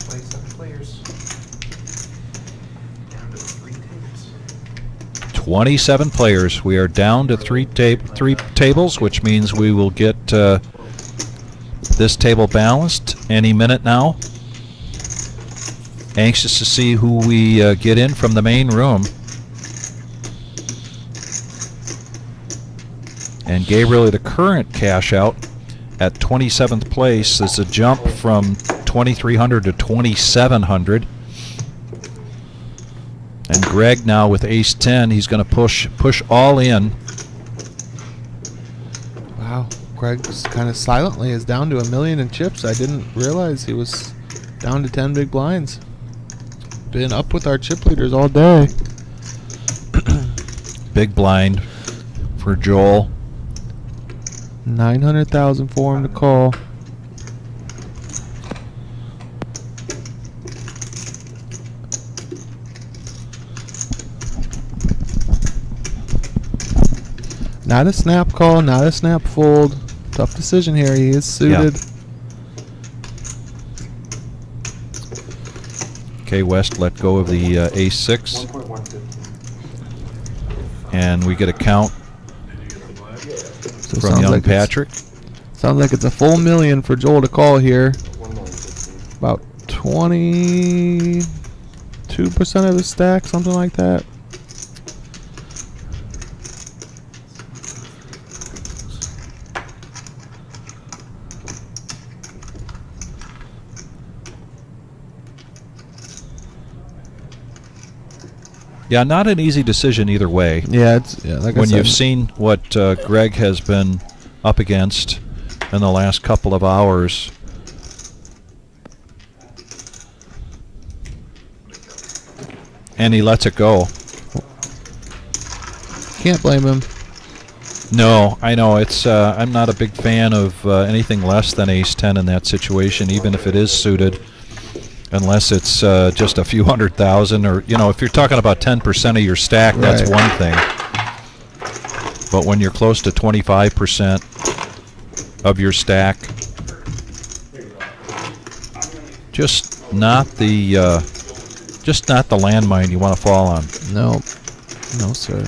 Play 7 players. Down to 3 tables. 27 players. We are down to three tables, which means we will get this table balanced any minute now. Anxious to see who we get in from the main room. And Gabriel, the current cash out at 27th place, is a jump from 2,300 to 2,700. And Greg now with ace 10, he's going to push all in. Wow, Greg kind of silently is down to $1 million in chips. I didn't realize he was down to 10 big blinds. Been up with our chip leaders all day. Big blind for Joel. 900,000 for him to call. Not a snap call, not a snap fold. Tough decision here. He is suited. Okay, West let go of the ace 6. 1.150. And we get a count So from sounds young like Patrick. Sounds like it's a full $1 million for Joel to call here. 1.15. About 22% of the stack, something like that. Yeah, not an easy decision either way. Yeah, it's like When I said, you've seen what Greg has been up against in the last couple of hours. And he lets it go. can't blame him. No, I know. It's I'm not a big fan of anything less than ace 10 in that situation, even if it is suited. Unless it's just a few 100,000, or if you're talking about 10% of your stack, that's Right. one thing. But when you're close to 25% of your stack, just not the landmine you want to fall on. No, no, sir.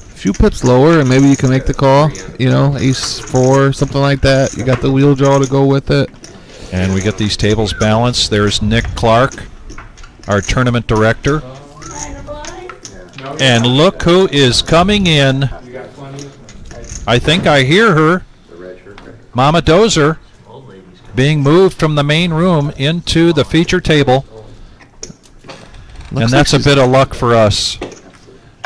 A few pips lower, and maybe you can make the call. Ace 4, something like that. You got the wheel draw to go with it. And we get these tables balanced. There's Nick Clark, our tournament director. And look who is coming in. I think I hear her. Mama Dozer being moved from the main room into the feature table. And that's a bit of luck for us.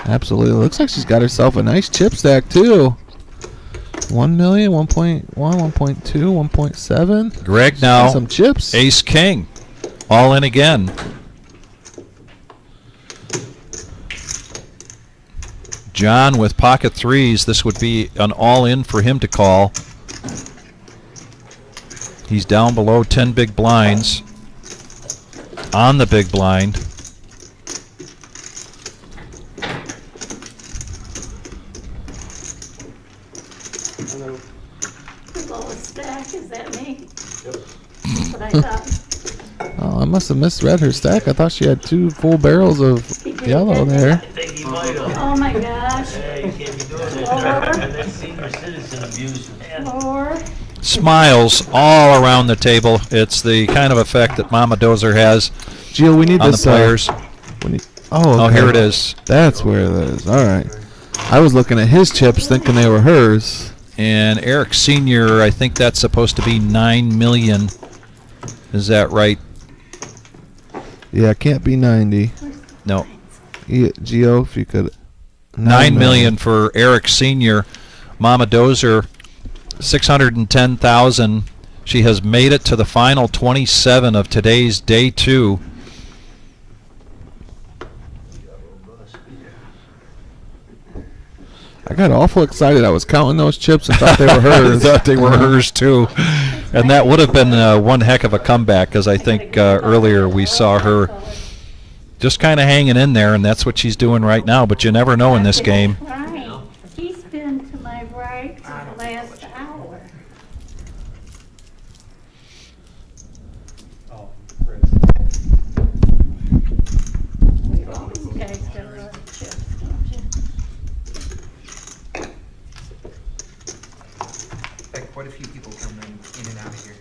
Absolutely. Looks like she's got herself a nice chip stack, too. 1 million, 1.1, 1.2, 1.7. Greg now, some chips. ace king, all in again. John with pocket threes. This would be an all in for him to call. He's down below 10 big blinds. On the big blind. The lowest stack, is that me? That's what I thought. Oh, I must have misread her stack. I thought she had 2 full barrels of yellow there. Oh my gosh. Hey, you can't be doing that. That's senior citizen abuse, man. Four. Smiles all around the table. It's the kind of effect that Mama Dozer has Gio, we need on this. the players. Oh, okay. Here it is. That's where it is. All right. I was looking at his chips thinking they were hers. And Eric Sr., I think that's supposed to be 9 million. Is that right? Yeah, it can't be 90. No. Gio, if you could. 9 million for Eric Sr. Mama Dozer, 610,000. She has made it to the final 27 of today's day 2. I got awful excited. I was counting those chips and thought they were I hers. thought they were hers too. And that would have been one heck of a comeback, because I think earlier we saw her just kind of hanging in there, and that's what she's doing right now. But you never know in this game. Right. He's been to my right for the last hour. Oh, You guys got a lot of chips, don't you? Like quite a few people coming in and out of here.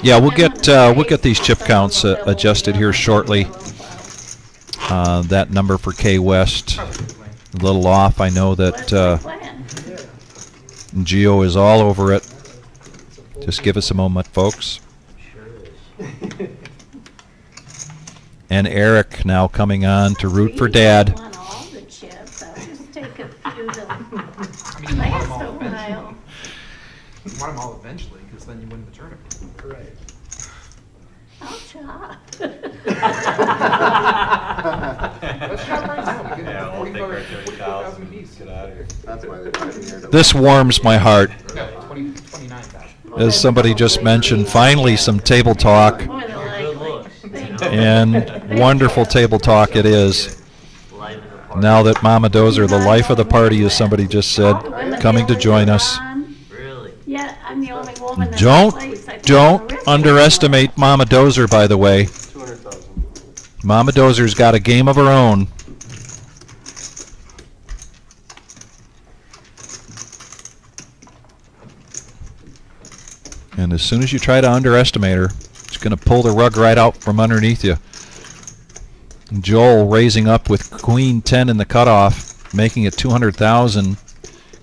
Yeah, we'll get these chip counts adjusted here shortly. That number for K West a little off. I know that Gio is all over it. Just give us a moment, folks. And Eric now coming on to root for Dad. I want all the chips. I'll just take a few to I mean, you want last them a all eventually. while. You want them all eventually, because then you win the tournament. Right. I'll chop. Let's try right now. We get Yeah, we'll take right there, 45,000 apiece. Get out of here. That's why they're driving here. This warms my heart. No, 29,000. As somebody just mentioned, finally some table talk. More than likely. And wonderful table talk it is. Now that Mama Dozer, the life of the party, as somebody just said, coming to join us. Really? Yeah, I'm the only woman in the place. Don't underestimate Mama Dozer, by the way. 200,000. Mama Dozer's got a game of her own. And as soon as you try to underestimate her, she's going to pull the rug right out from underneath you. Joel raising up with Queen 10 in the cutoff, making it 200,000.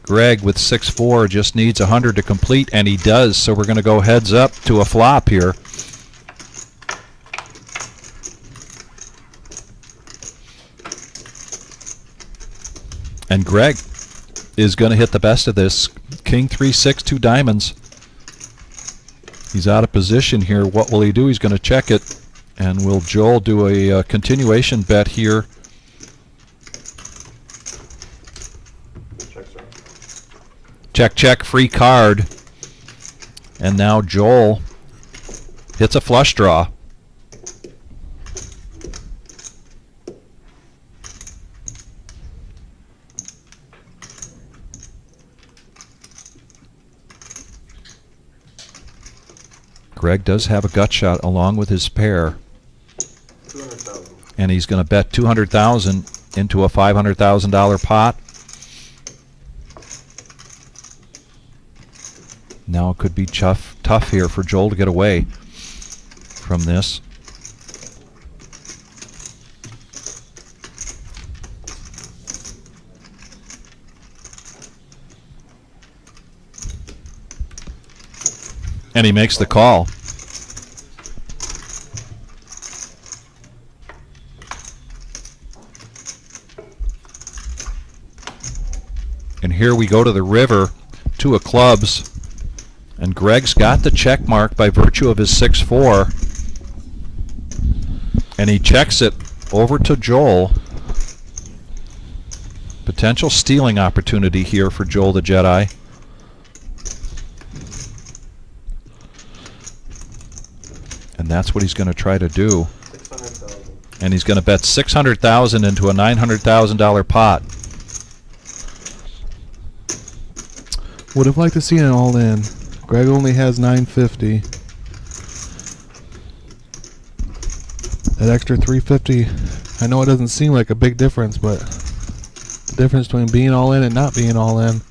Greg with 6-4 just needs 100 to complete, and he does. So we're going to go heads up to a flop here. And Greg is going to hit the best of this. King 3-6, 2 diamonds. He's out of position here. What will he do? He's going to check it. And will Joel do a continuation bet here? Check, sir. Check, check, free card. And now Joel hits a flush draw. Greg does have a gut shot along with his pair. 200,000. And he's going to bet 200,000 into a $500,000 pot. Now it could be tough here for Joel to get away from this. And he makes the call. And here we go to the river, 2 of clubs. And Greg's got the check mark by virtue of his 6-4. And he checks it over to Joel. Potential stealing opportunity here for Joel the Jedi. And that's what he's going to try to do. 600,000. And he's going to bet 600,000 into a $900,000 pot. Would have liked to see an all-in. Greg only has 950. That extra 350, I know it doesn't seem like a big difference, but the difference between being all in and not being all in.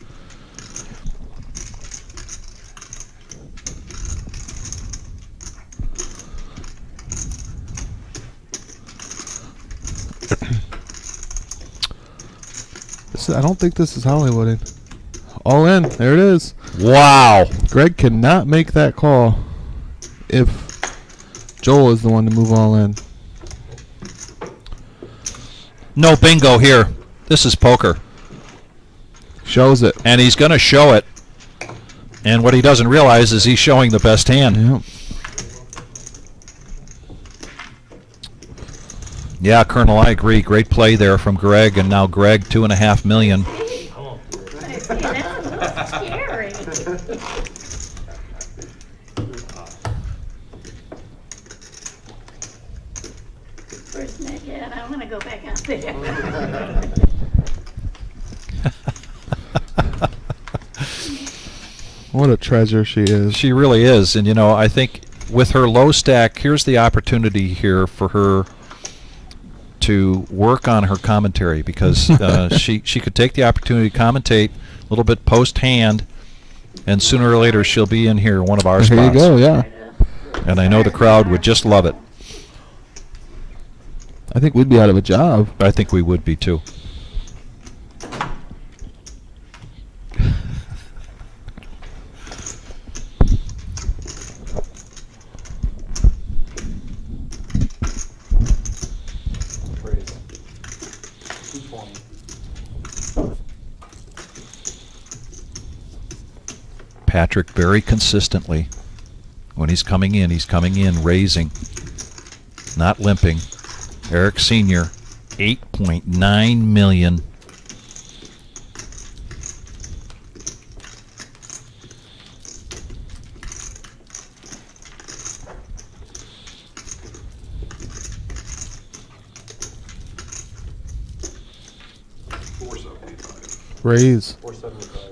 I don't think this is Hollywooding. All in. There it is. Wow. Greg cannot make that call if Joel is the one to move all in. No bingo here. This is poker. Shows it. And he's going to show it. And what he doesn't realize is he's showing the best hand. Yep. Yeah, Colonel, I agree. Great play there from Greg. And now Greg, $2.5 million. That's a little scary. Where's Nick at? I want to go back out there. What a treasure she is. She really is. And, you know, I think with her low stack, here's the opportunity here for her to work on her commentary, because she could take the opportunity to commentate a little bit post-hand, and sooner or later she'll be in here, one of our spots. Here you go, yeah. And I know the crowd would just love it. I think we'd be out of a job. I think we would be, too. Patrick very consistently, when he's coming in raising, not limping. Eric Sr., 8.9 million. Raise. 475.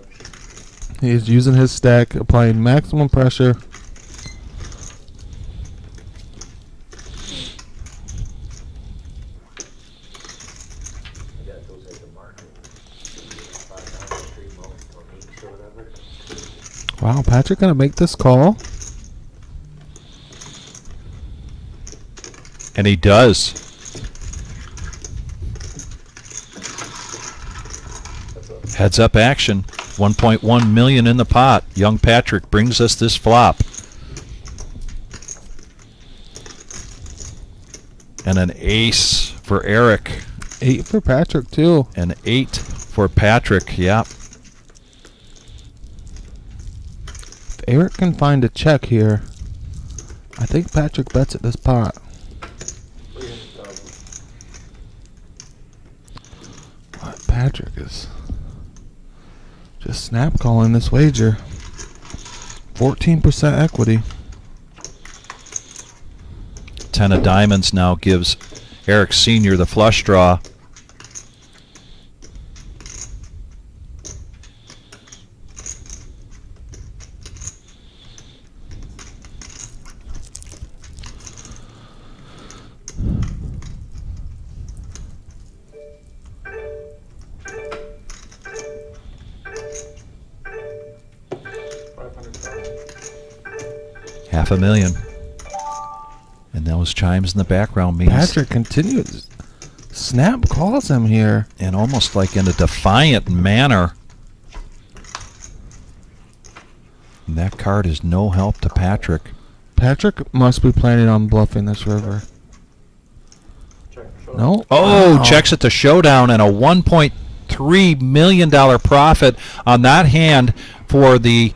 He's using his stack, applying maximum pressure. Wow, Patrick gonna make this call? And he does. Heads up action. 1.1 million in the pot. Young Patrick brings us this flop. And an ace for Eric. 8 for Patrick, too. An 8 for Patrick, yeah. If Eric can find a check here, I think Patrick bets at this pot. 300,000. What Patrick is just snap calling this wager. 14% equity. 10 of diamonds now gives Eric Sr. the flush draw. $500,000. And those chimes in the background means Patrick continues. Snap calls him here. And almost like in a defiant manner. And that card is no help to Patrick. Patrick must be planning on bluffing this river. Check. No. Oh, Wow. checks it to showdown and a 1.2 $3 million profit on that hand for the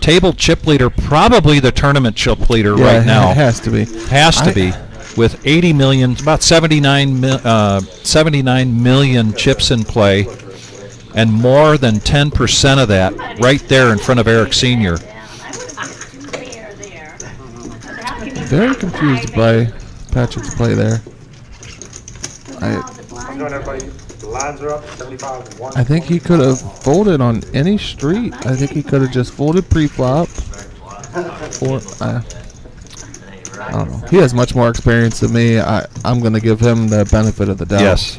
table chip leader, probably the tournament chip leader right now. It has to be. Has to be. With 80 million, about 79 million chips in play, and more than 10% of that right there in front of Eric Sr. Very confused by Patrick's play there. I'm doing everybody. The lines are up 75 1. I think he could have folded on any street. I think he could have just folded pre-flop. Or I don't know. He has much more experience than me. I'm going to give him the benefit of the doubt. Yes.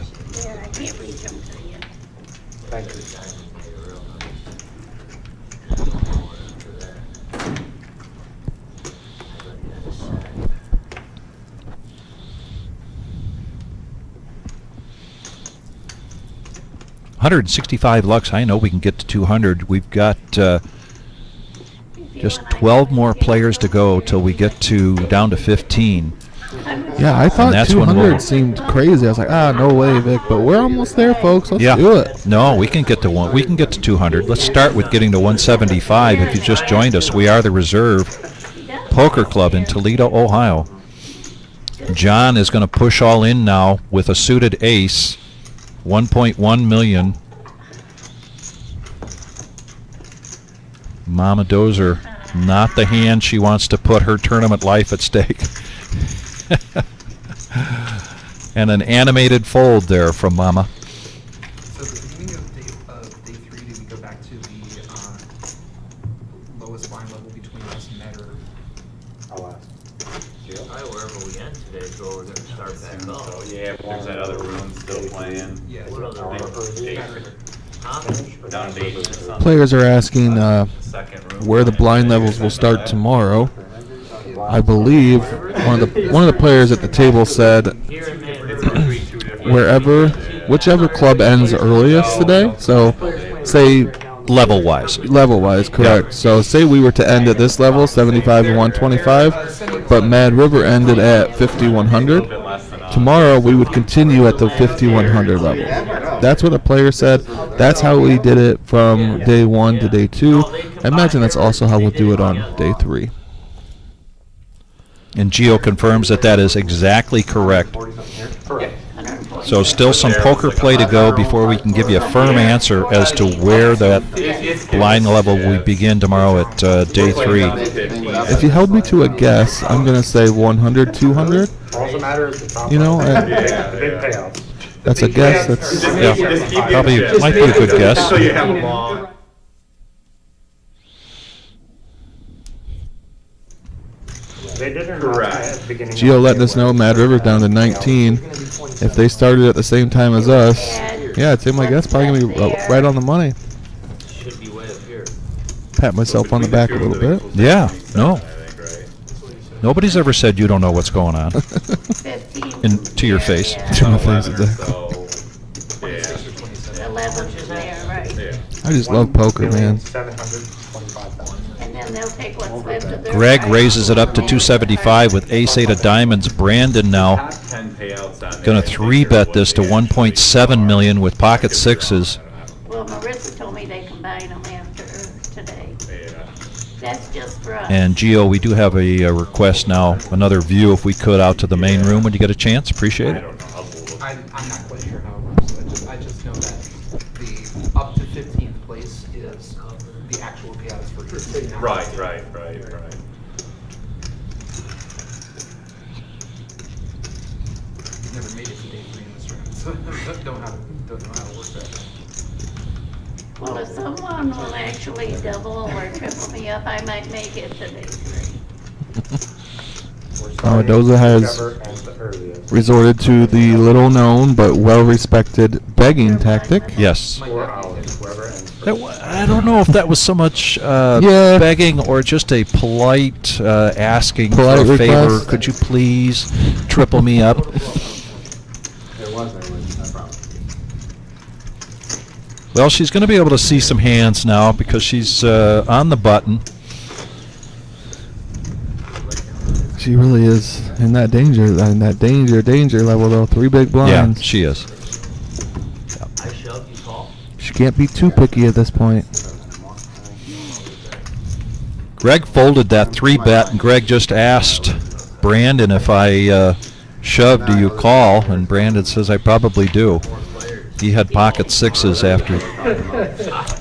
Thank you. 165 Lux. I know we can get to 200. We've got just 12 more players to go till we get to down to 15. Yeah, I thought 200 seemed crazy. I was like, no way, Vic. But we're almost there, folks. Let's do it. No, we can get to one. We can get to 200. Let's start with getting to 175. If you just joined us, we are the Reserve Poker Club in Toledo, Ohio. John is going to push all in now with a suited ace. 1.1 million. Mama Dozer, not the hand she wants to put her tournament life at stake. And an animated fold there from Mama. So at the beginning of day 3, did we go back to the lowest blind level between us and Matt? I'll ask. Probably wherever we end today is where we're going to start back up. So yeah, there's that other room still playing. Yeah. What other room? Huh? Down to 8 or something. Players are asking Second room. where the blind levels will start tomorrow. I believe one of the players at the table said whichever club ends earliest today. So, say level-wise, correct. Yeah. So, say we were to end at this level, 75 and 125, but Mad River ended at 5100. Tomorrow we would continue at the 5100 level. That's what a player said. That's how we did it from day 1 to day 2. I imagine that's also how we'll do it on day 3. And Gio confirms that that is exactly correct. So still some poker play to go before we can give you a firm answer as to where that blind level will begin tomorrow at day 3. If you held me to a guess, I'm going to say 100, 200. You know, The big payouts. that's a guess. That's Probably might be a good guess. So you have them all. They did or not at the beginning. Gio letting us know Mad River's down to 19. If they started at the same time as us, yeah, I'd say my guess probably going to be right on the money. Should be way up here. Pat myself on the back a little bit. Yeah, no. Nobody's ever said you don't know what's going on. To your face. To my face, exactly. So, yeah. 11 is there, right? I just love poker, man. 725,000. And then they'll take what's left of their. Greg raises it up to 275 with ace-8 of diamonds. Brandon now 10 payouts on going to 3-bet this to 1.7 million with pocket sixes. Well, Marissa told me they combine them after today. Yeah. That's just for us. And Gio, we do have a request now, another view if we could out to the main room when you get a chance. Appreciate it. I'm not quite sure how it works. I just know that the up to 15th place is the actual payouts for each. Right. Never made it to day 3 in this round, so don't know how to work that. Well, if someone will actually double or triple me up, I might make it to day 3. Doza has resorted to the little-known but well-respected begging tactic. Yes. 4 hours, whoever ends first. I don't know if that was so much begging or just a polite asking for a favor. request. Could you please triple me up? Well, she's going to be able to see some hands now because she's on the button. She really is in that danger level though. 3 big blinds. Yeah, she is. I shove, you call. can't be too picky at this point. Greg folded that 3-bet, and Greg just asked Brandon, if I shove, do you call? And Brandon says, I probably do. He had pocket sixes after.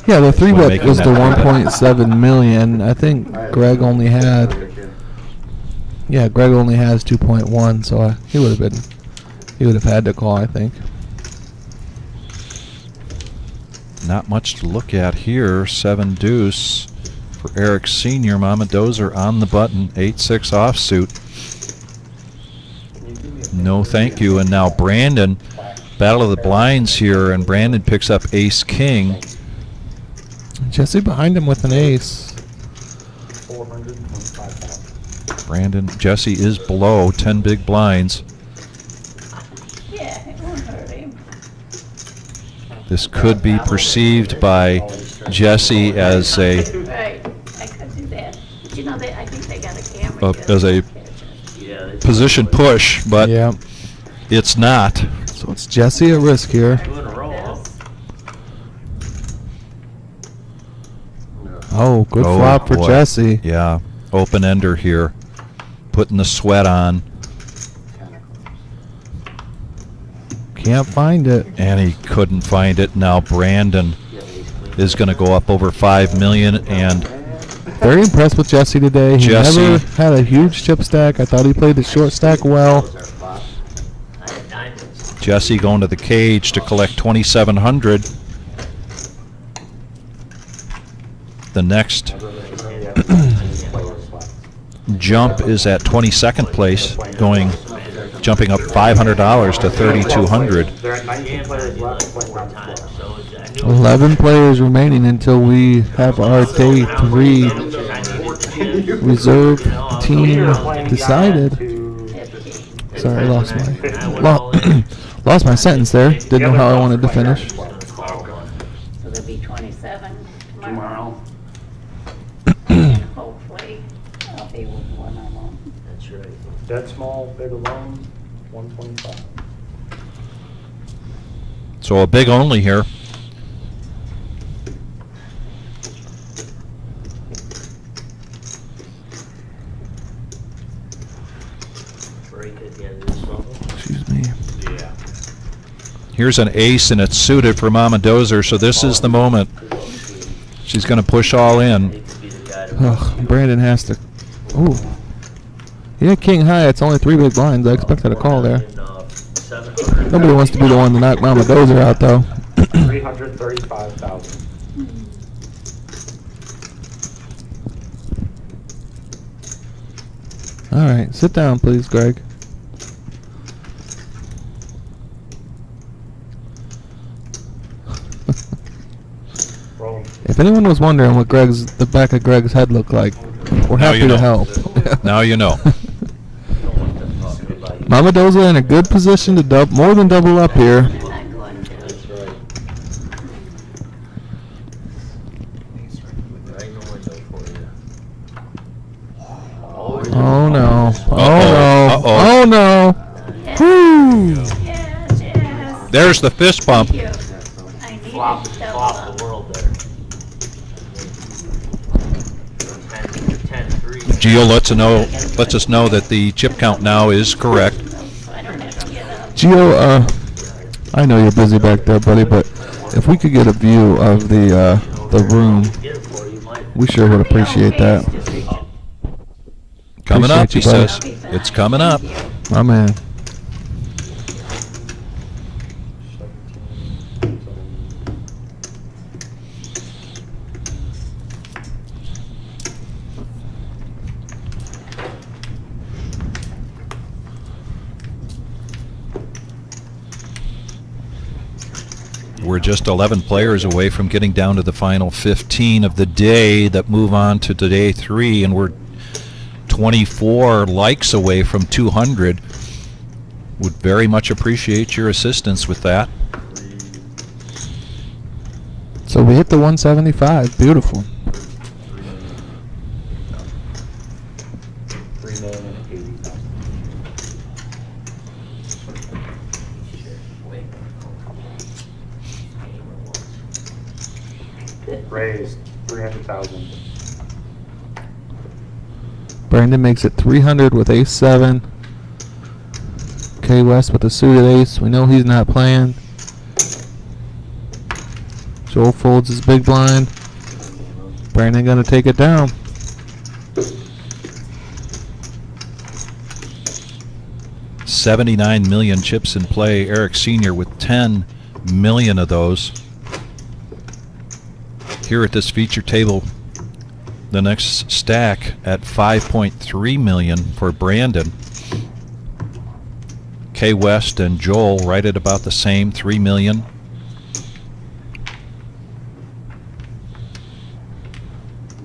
Yeah, the 3-bet was the 1.7 million. I think Greg only had. Yeah, Greg only has 2.1, so he would have had to call, I think. Not much to look at here. 7 deuce for Eric Sr. Mama Dozer on the button. 8-6 offsuit. No thank you. And now Brandon, battle of the blinds here, and Brandon picks up ace king. Jesse behind him with an ace. Brandon, Jesse is below 10 big blinds. Yeah, it won't hurt him. This could be perceived by Jesse as a Right, I could do that. But you know, I think they got a camera. as a position push, but Yeah. it's not. So it's Jesse at risk here. Oh, good flop for boy. Jesse. Yeah, open ender here, putting the sweat on, Can't find it. and he couldn't find it. Now Brandon is going to go up over 5 million, and Very impressed with Jesse today. He Jesse. never had a huge chip stack. I thought he played the short stack well. Jesse going to the cage to collect 2,700. The next jump is at 22nd place, jumping up $500 to 3,200. There are 19 players left playing round 12. 11 players remaining until we have our day 3 reserve team decided. Sorry, I lost my sentence there. Didn't know how I wanted to finish. So there'll be 27 tomorrow. Hopefully, I'll be with one of them. That's right. Dead small, big alone, 125. So a big only here. Break it, yeah, this level. Excuse me. Yeah. Here's an ace, and it's suited for Mama Dozer, so this is the moment. She's going to push all in. Ugh, Brandon has to. Ooh. He had king high. It's only 3 big blinds. I expected a call there. Nobody wants to be the one to knock Mama Dozer out, though. 335,000. All right, sit down, please, Greg. If anyone was wondering what the back of Greg's head looked like, we're Now happy you know. to help. Now you know. Mama Dozer in a good position to more than double up here. Oh no! Oh no! Oh no! Whoo! There's the fist bump. Flop the world there. 10-3. Gio lets us know that the chip count now is correct. Gio, I know you're busy back there, buddy, but if we could get a view of the room, we sure would appreciate that. Coming up, he Appreciate you, says. It's coming up. My man. We're just 11 players away from getting down to the final 15 of the day that move on to day 3, and we're 24 likes away from 200. Would very much appreciate your assistance with that. So we hit the 175. Beautiful. 3,080,000. Raised 300,000. Brandon makes it 300 with ace-7. K West with a suited ace. We know he's not playing. Joel folds his big blind. Brandon gonna take it down. $79 million chips in play. Eric Sr. with 10 million of those. Here at this feature table, the next stack at 5.3 million for Brandon. K West and Joel right at about the same, 3 million.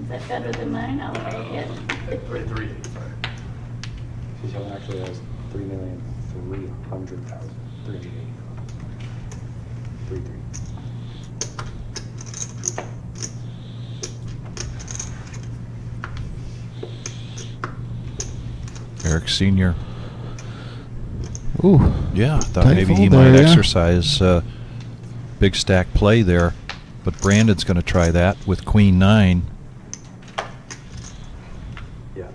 Is that better than mine? I'll take it. 385. She's actually has 3,300,000. 380. Eric Sr. Ooh. Yeah, I thought Tight maybe he fold might there, yeah. exercise big stack play there, but Brandon's going to try that with Queen 9. Yeah.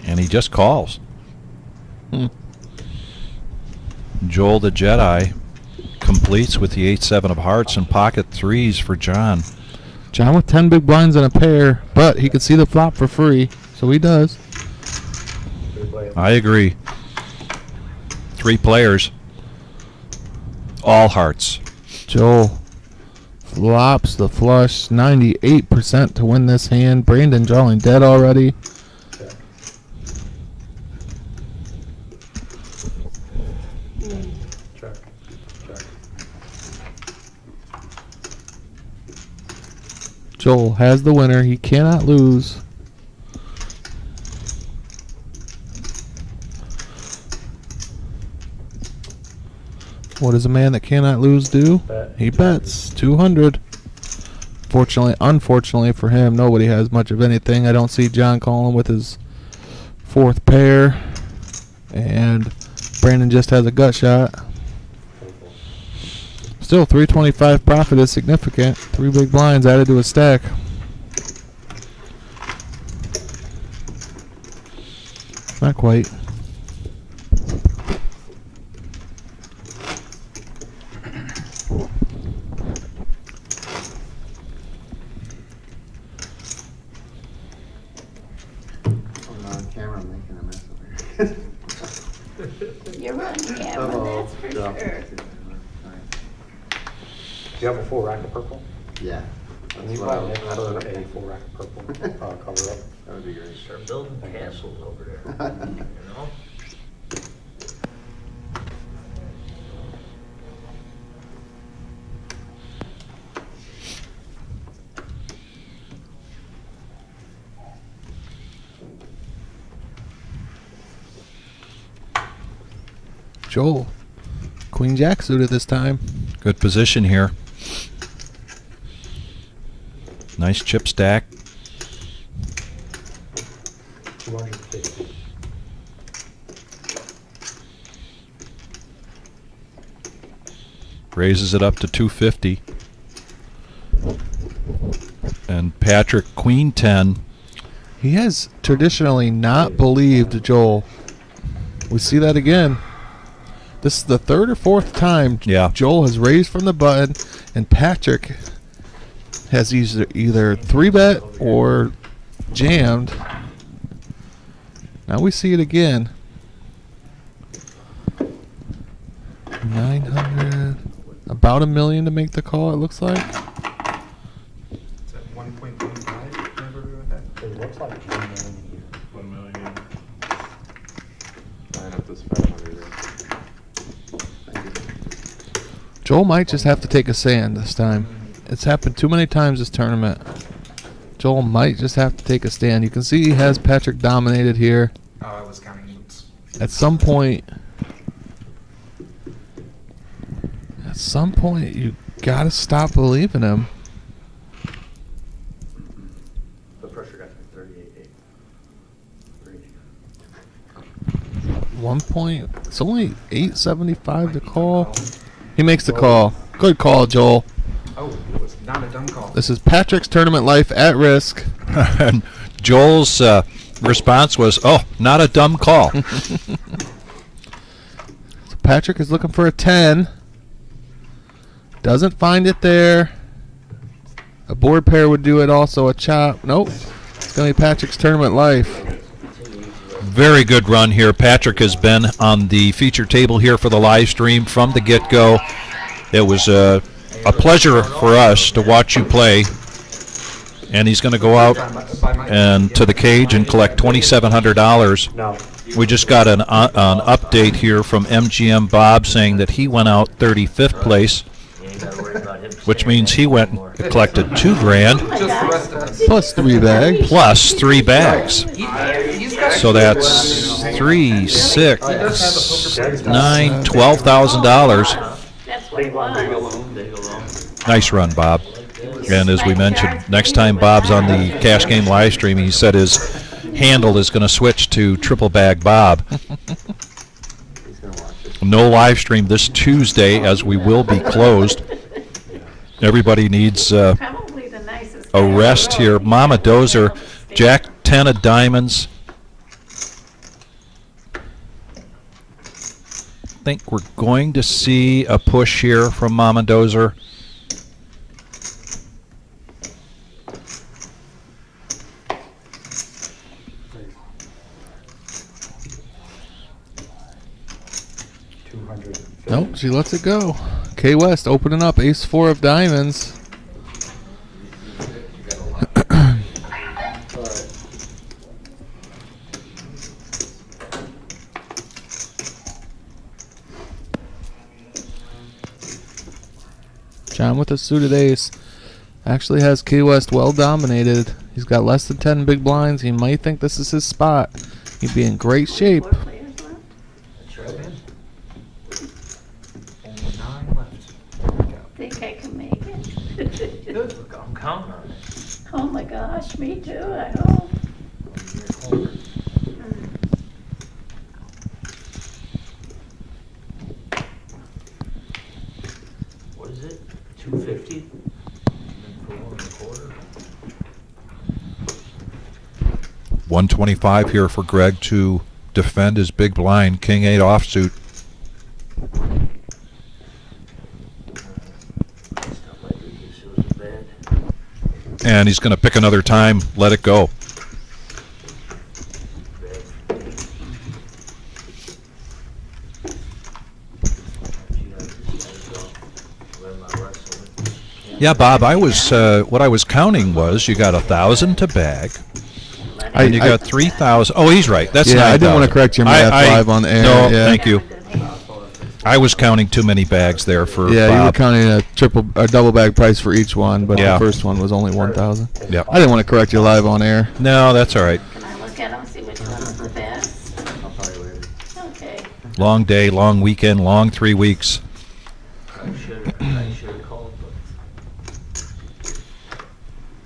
And he just calls. Hmm. Joel the Jedi completes with the 8-7 of hearts and pocket threes for John. John with 10 big blinds and a pair, but he could see the flop for free, so he does. I agree. 3 players. All hearts. Joel flops the flush, 98% to win this hand. Brandon drawing dead already. Check. Check. Joel has the winner. He cannot lose. What does a man that cannot lose do? Bet. He bets 200. Unfortunately for him, nobody has much of anything. I don't see John calling with his 4th pair. And Brandon just has a gut shot. Still, 325 profit is significant. 3 big blinds added to a stack. Not quite. You're on camera, that's for sure. Do you have a full rack of purple? Yeah. And you probably never heard a full rack of purple cover up. That would be great. Start building castles over there, you know? Joel. Queen Jack suited this time. Good position here. Nice chip stack. 250. Raises it up to 250. And Patrick, Queen 10. He has traditionally not believed Joel. We see that again. This is the 3rd or 4th time Joel has raised from the button, and Patrick has either 3-bet or jammed. Now we see it again. 900, about $1 million to make the call. It looks like. Is that 1.25? Can I agree with that? It looks like 1 million here. 1 million. Line up this 500. Joel might just have to take a sand this time. It's happened too many times this tournament. Joel might just have to take a stand. You can see he has Patrick dominated here. Oh, I was counting loops. At some point, you gotta stop believing him. The pressure got to 38.8. One point. It's only 875 to call. He makes the call. Good call, Joel. Oh, it was not a dumb call. This is Patrick's tournament life at risk. And Joel's response was, "Oh, not a dumb call." So Patrick is looking for a 10. Doesn't find it there. A board pair would do it also. A chop. Nope. It's going to be Patrick's tournament life. Very good run here. Patrick has been on the feature table here for the live stream from the get-go. It was a pleasure for us to watch you play. And he's going to go out and to the cage and collect $2,700. We just got an update here from MGM Bob saying that he went out 35th place, which means he went and collected $2,000 plus 3 bags. Plus 3 bags. So that's 3, 6, 9, $12,000. That's what it was. Nice run, Bob. And as we mentioned, next time Bob's on the cash game live stream, he said his handle is going to switch to Triple Bag Bob. No live stream this Tuesday, as we will be closed. Everybody needs a rest here. Mama Dozer, Jack 10 of diamonds. I think we're going to see a push here from Mama Dozer. Nope, she lets it go. K West opening up, ace 4 of diamonds. John with a suited ace actually has K West well dominated. He's got less than 10 big blinds. He might think this is his spot. He'd be in great shape. Think I can make it? I'm counting on it. Oh my gosh, me too, I hope. What is it? 250? For 1 1/4? 125 here for Greg to defend his big blind, King 8 offsuit. And he's going to pick another time, let it go. Yeah, Bob, I was what I was counting was you got 1,000 to bag. And you got 3,000. Oh, he's right. That's 9,000. I didn't want to correct your math live on the air. No, thank you. I was counting too many bags there for Bob. You were counting a double bag price for each one, but the first one was only 1,000. Yeah. I didn't want to correct you live on air. No, that's all right. Can I look at them, see which one's the best? I'll probably later. Okay. Long day, long weekend, long 3 weeks. I should have called, but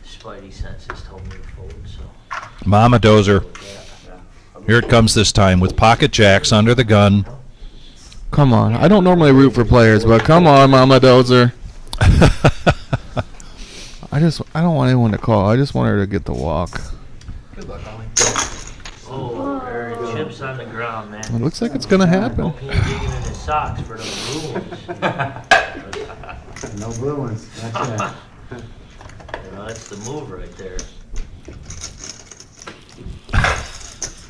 Spidey senses told me to fold, so. Mama Dozer. Here it comes this time with pocket jacks under the gun. Come on. I don't normally root for players, but come on, Mama Dozer. I don't want anyone to call. I just want her to get the walk. Good luck, Ollie. Oh, there are chips on the ground, man. It looks like it's going to happen. Hope he ain't digging in his socks for those blue ones. No blue ones, that's it. You know, that's the move right there.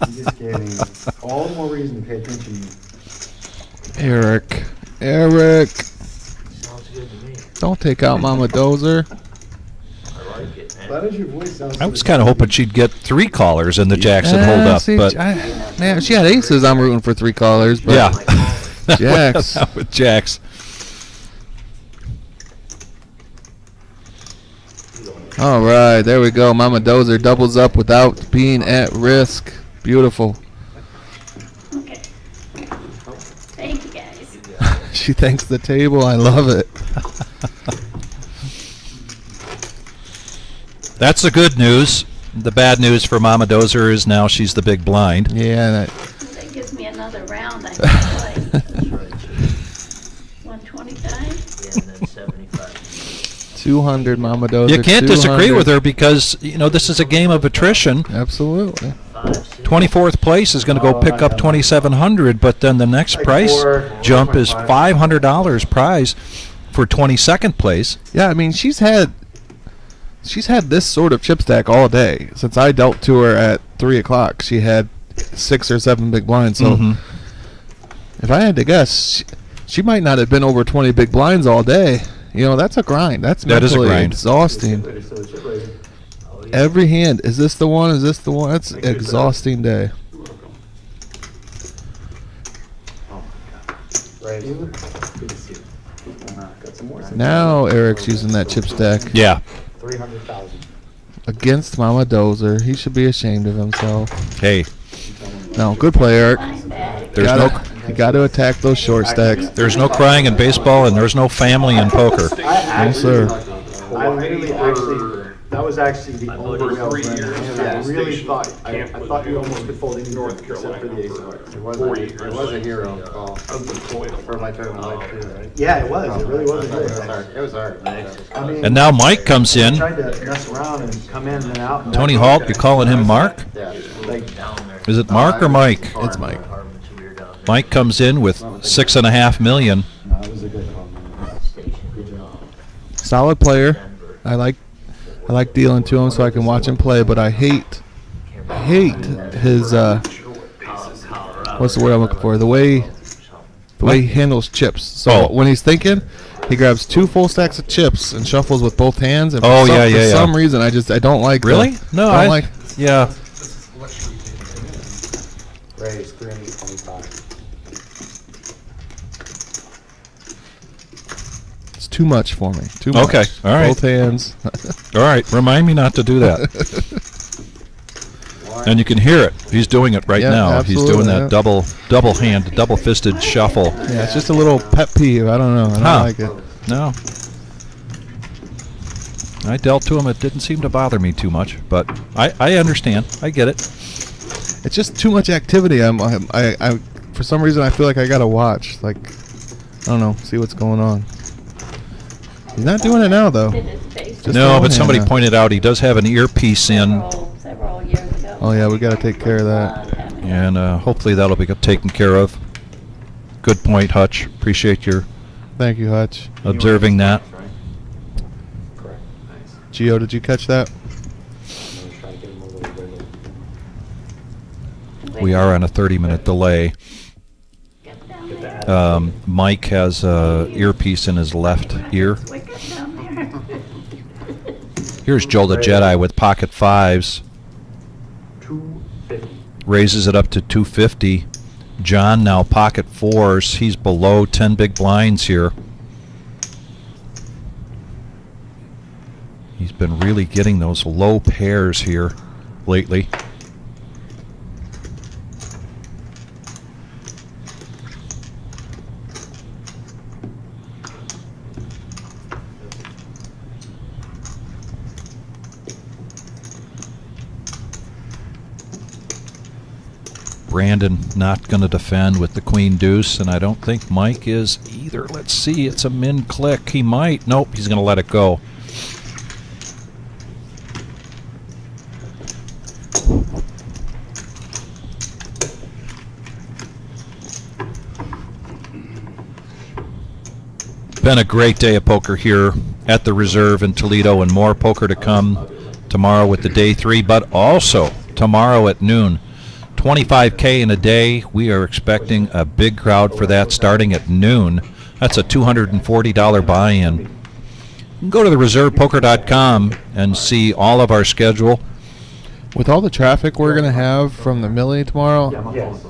You just gave me all the more reason to pay attention to you. Eric. Sounds good to me. Don't take out Mama Dozer. I like it, man. Why does your voice sound I was kind of hoping she'd get 3 callers and the jacks would hold up. See, But man, she had aces. I'm rooting for 3 callers. But yeah. Jacks. With jacks. All right, there we go. Mama Dozer doubles up without being at risk. Beautiful. Okay. Thank you, guys. She thanks the table. I love it. That's the good news. The bad news for Mama Dozer is now she's the big blind. Yeah. That gives me another round I can play. That's right. 125? Yeah, and then 75. 200, Mama Dozer. You can't disagree 200. with her because, you know, this is a game of attrition. Absolutely. 24th place is going to go pick up 2,700, but then the next price jump is $500 prize for 22nd place. Yeah, I mean, she's had this sort of chip stack all day since I dealt to her at 3 o'clock. She had 6 or 7 big blinds. So if I had to guess, she might not have been over 20 big blinds all day. You know, that's a grind. That is a grind. Exhausting. Every hand. Is this the one? Is this the one? That's an exhausting day. Now Eric's using that chip stack. Yeah. 300,000. Against Mama Dozer. He should be ashamed of himself. Hey. No, good play, Eric. You got to attack those short stacks. There's no crying in baseball, and there's no family in poker. No, sir. I really actually, that was actually the only way I was running. I really thought, I thought you almost could fold any North Carolina for the ace of hearts. It was a hero call. For my turn life too, right? Yeah, it was. It really was a hero. It was hard. I mean, And now Mike comes in. I tried to mess around and come in and out. Tony Hawk, you're calling him Mark? Is it Mark or Mike? It's Mike. Mike comes in with $6.5 million. No, it was a good call. Good job. Solid player. I like dealing to him so I can watch him play, but I hate his what's the word I'm looking for? The way he handles chips. So when he's thinking, he grabs 2 full stacks of chips and shuffles with both hands. And for some reason, I don't like. Really? No, I like. Yeah. Raise 325. It's too much for me. Too much. Okay. All right. Both hands. All right. Remind me not to do that. And you can hear it. He's doing it right now. Absolutely, He's doing that double fisted shuffle. Yeah, it's just a little pet peeve. I don't know. I don't like it. No. I dealt to him. It didn't seem to bother me too much, but I understand. I get it. It's just too much activity. I for some reason I feel like I gotta watch. Like, I don't know, see what's going on. He's not doing it now though. No, but somebody pointed out he does have an earpiece in. Several years ago. Oh yeah, we gotta take care of that. And hopefully that'll be taken care of. Good point, Hutch. Appreciate your. Thank you, Hutch. Observing that. Correct. Nice. Gio, did you catch that? We are on a 30-minute delay. Mike has a earpiece in his left ear. Here's Joel the Jedi with pocket 5s. 250. Raises it up to 250. John now pocket 4s. He's below 10 big blinds here. He's been really getting those low pairs here lately. Brandon not going to defend with the queen deuce, and I don't think Mike is either. Let's see, it's a min click. He might. Nope, he's going to let it go. Been a great day of poker here at the Reserve in Toledo, and more poker to come tomorrow with the day 3, but also tomorrow at noon. 25K in a day. We are expecting a big crowd for that starting at noon. That's a $240 buy-in. You can go to thereservepoker.com and see all of our schedule. With all the traffic we're going to have from the Millie tomorrow,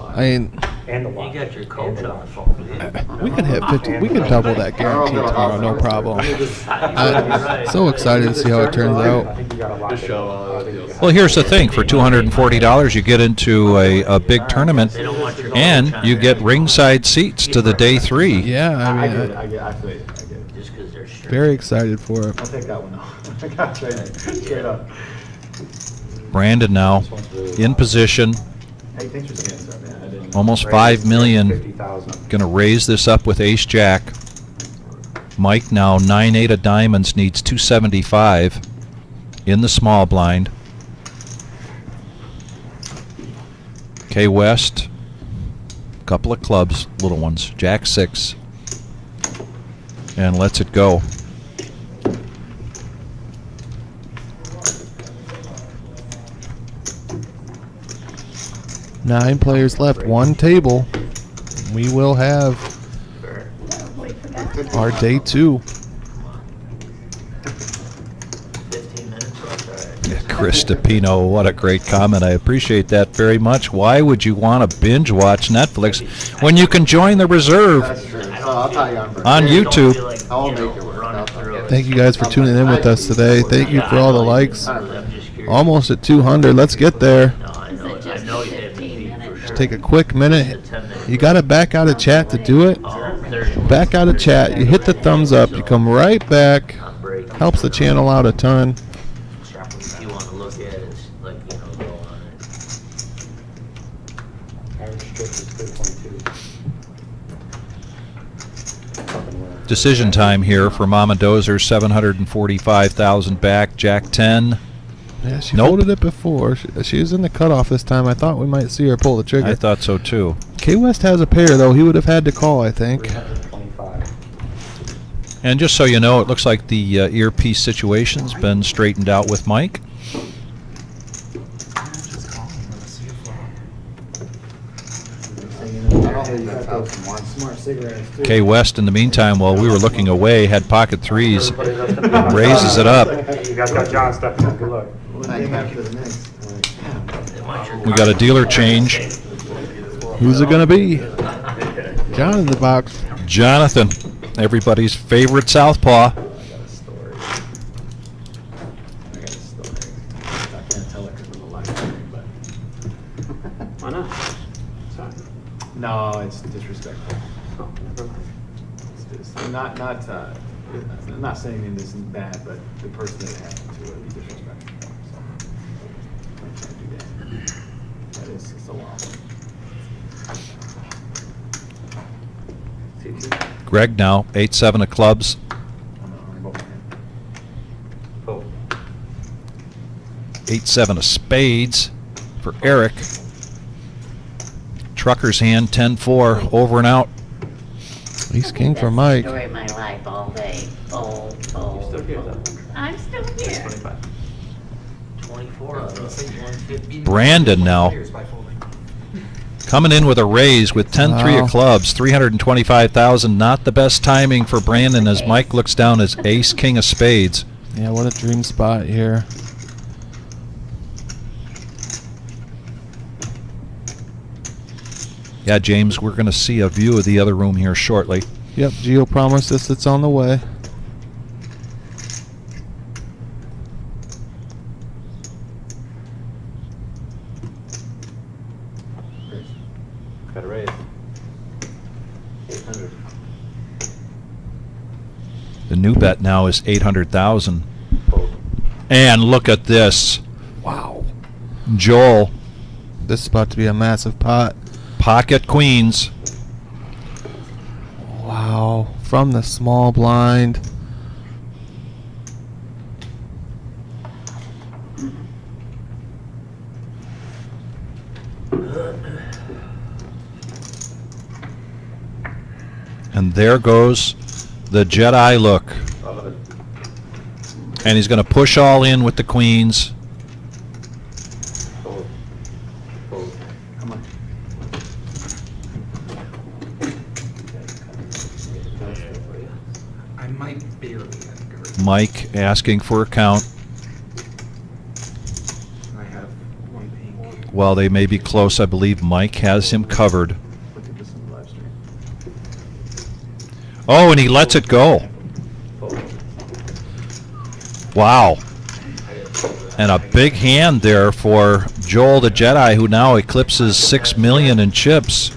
I mean, You got your coach on the phone. we could hit 50. We could double that guarantee tomorrow, no problem. I'm so excited to see how it turns out. Well, here's the thing. For $240, you get into a big tournament, and you get ringside seats to the day 3. Yeah, I mean, I get it. Just because they're sure. very excited for it. I'll take that one off. I got straight up. Brandon now in position. Hey, thanks for saying that, man. I didn't Almost $5 million. 50,000. Going to raise this up with ace-jack. Mike now 9-8 of diamonds, needs 275 in the small blind. K West, couple of clubs, little ones, Jack 6, and lets it go. Nine players left, one table. We will have our day 2. 15 minutes left, all right. Yeah, Chris DePino, what a great comment. I appreciate that very much. Why would you want to binge watch Netflix when you can join the reserve That's true. So I'll tell you on YouTube? I'll make it work. I'll tell you. Thank you guys for tuning in with us today. Thank you for all the likes. Almost at 200. Let's get there. No, I know you have me for sure. Take a quick minute. You got to back out of chat to do it. There's Back out of chat. You hit the thumbs up. You come right back. Helps the channel out a ton. if you want to look at it, it's like, you know, go on it. Average strip is 3.2. Decision time here for Mama Dozer, 745,000 back, Jack 10. Yeah, she Nope. folded it before. She was in the cutoff this time. I thought we might see her pull the trigger. I thought so too. K West has a pair though. He would have had to call, I think. 325. And just so you know, it looks like the earpiece situation's been straightened out with Mike. Smart cigarettes, too. K West, in the meantime, while we were looking away, had pocket threes, raises it up. You guys got John stepping in. Good luck. Thank you for the mix. We got a dealer change. Who's it gonna be? John in the box. Jonathan, everybody's favorite southpaw. I got a story. I can't tell it because of the live stream, but. Why not? No, it's disrespectful. Oh, never mind. It's just, I'm not saying it isn't bad, but the person that it happened to would be disrespectful. So, I can't do that. That is so awful. Greg now, 8-7 of clubs. Oh. 8-7 of spades for Eric. Trucker's hand, 10-4, over and out. He's king for That's Mike. the story of my life all day. Oh. Still here, though. I'm still here. 25. 24 of those, 150. Brandon now coming in with a raise with 10-3 Wow. of clubs, 325,000. Not the best timing for Brandon as Mike looks down as ace king of spades. Yeah, what a dream spot here. Yeah, James, we're going to see a view of the other room here shortly. Yep, Gio promised us it's on the way. Got a raise. 800. The new bet now is 800,000. And look at this. Wow. Joel, This is about to be a massive pot. pocket queens. Wow. From the small blind. And there goes the Jedi look. And he's going to push all in with the queens. Come on. I might barely have Mike asking for a count. I have one pink. While they may be close, I believe Mike has him covered. Look at this in the live stream. Oh, and he lets it go. Wow. And a big hand there for Joel the Jedi, who now eclipses 6 million in chips.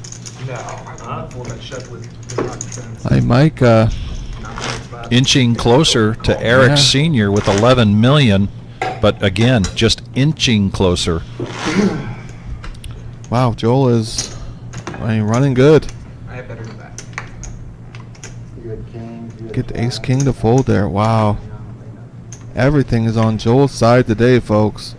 No, I wouldn't fold that shut with rocket sense. Hey, Mike, Inching closer to Eric Yeah. Sr. with 11 million. But again, just inching closer. wow, Joel is running good. I have better than that. You had king. You had get the ace king to fold there. Wow. Everything is on Joel's side today, folks.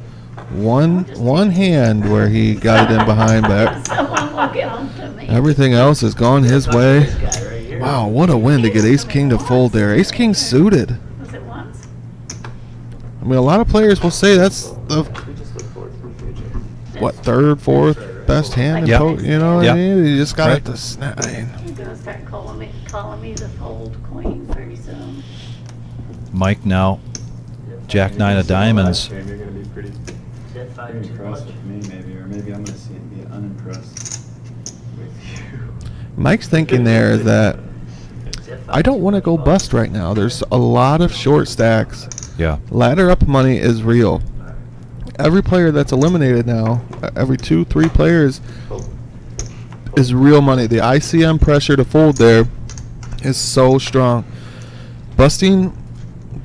One hand where he got it in behind, but Someone will give them to me. everything else has gone his way. Wow, what a win to get ace king to fold there. Ace king suited. Was it once? I mean, a lot of players will say that's the what, third, fourth best hand in Yep. poker. You know what Yep. I mean? You just got Right. to snap. You're gonna start calling me the fold queen pretty soon. Mike now, Jack 9 of diamonds. You're gonna be pretty Is that five too impressed much? with me, maybe, or maybe I'm gonna see it and be unimpressed with you. Mike's thinking there is that I don't want to go bust right now. There's a lot of short stacks. Yeah. Ladder up money is real. Every player that's eliminated now, every 2-3 players, is real money. The ICM pressure to fold there is so strong. Busting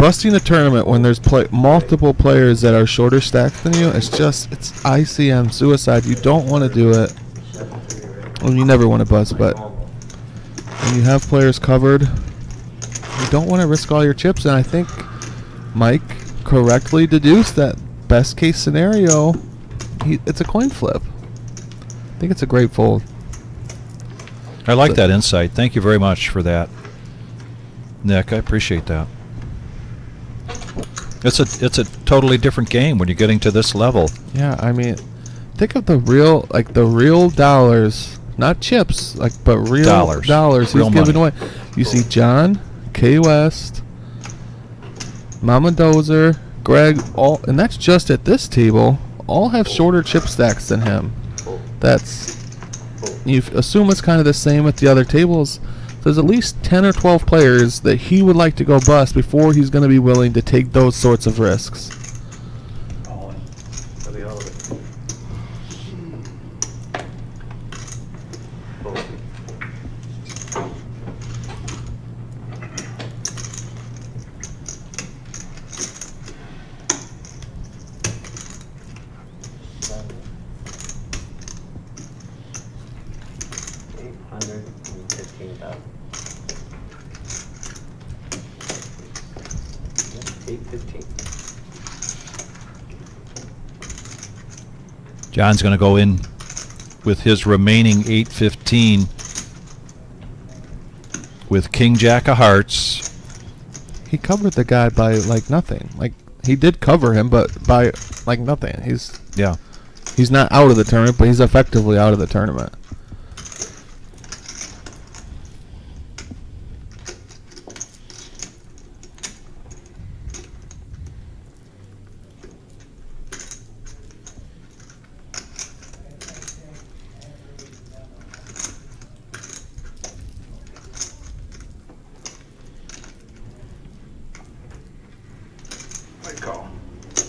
a tournament when there's multiple players that are shorter stacked than you, it's ICM suicide. You don't want to do it. Well, you never want to bust, but when you have players covered, you don't want to risk all your chips. And I think Mike correctly deduced that best case scenario, it's a coin flip. I think it's a great fold. I like that insight. Thank you very much for that, Nick. I appreciate that. It's a totally different game when you're getting to this level. Yeah, I mean, think of the real dollars, not chips, but real dollars Real he's giving money. away. You see John, K West, Mama Dozer, Greg, and that's just at this table, all have shorter chip stacks than him. You assume it's kind of the same at the other tables. There's at least 10 or 12 players that he would like to go bust before he's going to be willing to take those sorts of risks. John's going to go in with his remaining 815 with King Jack of Hearts. He covered the guy by like nothing. Like he did cover him, but by like nothing. He's not out of the tournament, but he's effectively out of the tournament.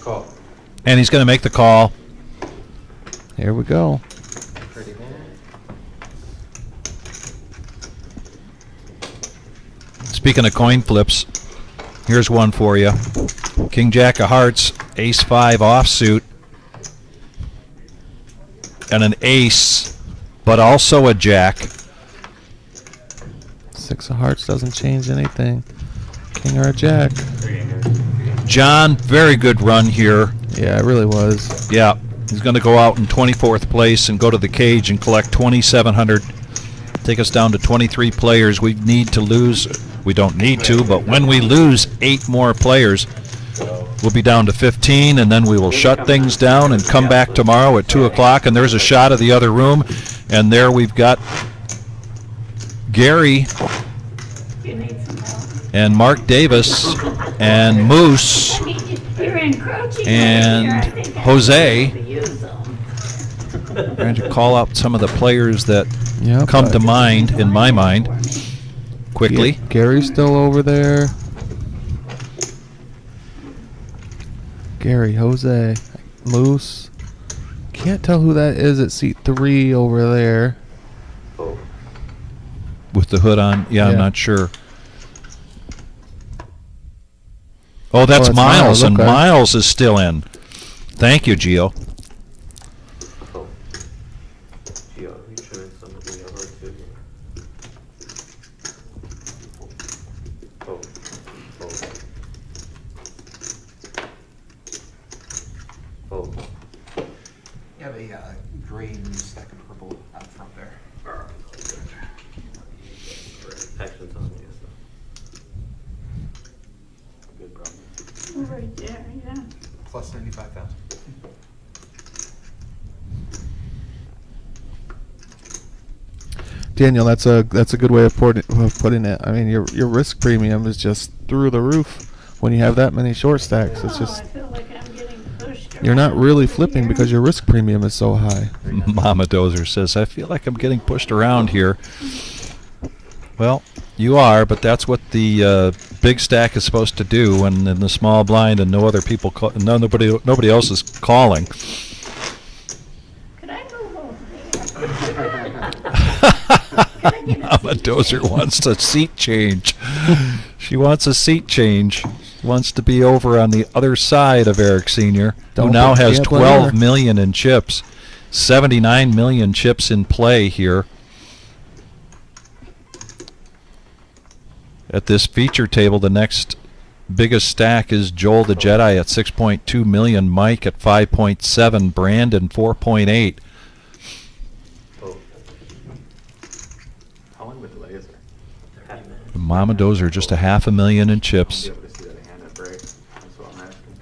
Call. And he's going to make the call. Here we go. Speaking of coin flips, here's one for you. King Jack of Hearts, Ace 5 offsuit, and an ace, but also a jack. 6 of Hearts doesn't change anything. King or a jack. John, very good run here. Yeah, it really was. Yeah, he's going to go out in 24th place and go to the cage and collect 2,700. Take us down to 23 players. We need to lose. We don't need to, but when we lose 8 more players, we'll be down to 15, and then we will shut things down and come back tomorrow at 2 o'clock. And there's a shot of the other room, and there we've got Gary and Mark Davis and Moose and Jose. Trying to call out some of the players that come to mind, in my mind, quickly. Yeah, Gary's still over there. Gary, Jose, Moose. Can't tell who that is at seat 3 over there. With the hood on? Yeah, I'm not sure. Oh, that's Miles, and okay. Miles is still in. Thank you, Gio. Fold. You have a green stack of purple out front there. Actions on you, so. Good problem. Right there, yeah. Plus 95,000. Daniel, that's a good way of putting it. I mean, your risk premium is just through the roof when you have that many short stacks. It's just I feel like I'm getting pushed you're not around really over flipping here. because your risk premium is so high. Mama Dozer says, I feel like I'm getting pushed around here. Well, you are, but that's what the big stack is supposed to do when in the small blind and no other people, nobody else is calling. Could I move over here? Mama Dozer wants a seat change. She wants a seat change. She wants to be over on the other side of Eric Sr., who Don't now put has Tampa 12 there. million in chips. 79 million chips in play here. At this feature table, the next biggest stack is Joel the Jedi at 6.2 million, Mike at 5.7, Brandon 4.8. How long of a delay is there? Mama Dozer just a $500,000 in chips. I'll be able to see that hand at break. That's what I'm asking.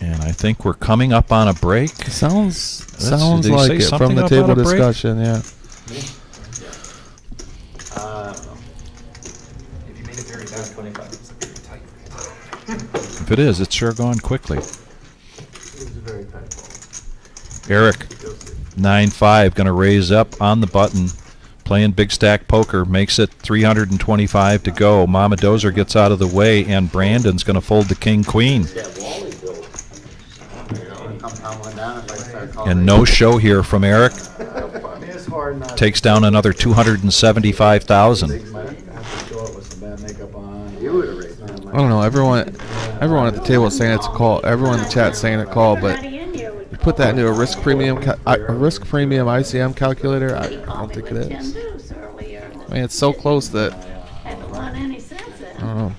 And I think we're coming up on a break. Sounds Did they like say it from something the about table a break? discussion. Yeah. I don't know. If you made it very bad, 25, it's very tight. If it is, it's sure gone quickly. It was a very tight ball. Eric, 9-5, going to raise up on the button, playing big stack poker, makes it 325 to go. Mama Dozer gets out of the way, and Brandon's going to fold the king queen. That wall is built. Come tumbling down if I start calling. And no show here from Eric. It's hard not Takes down another 275,000. to show up with some bad makeup on. You would have raised my I don't know. Everyone at the table is saying it's a call. Everyone in the chat saying a call, but you put that into a risk premium ICM calculator. I don't think it is. I mean, it's so close that Haven't won any since then. I don't know.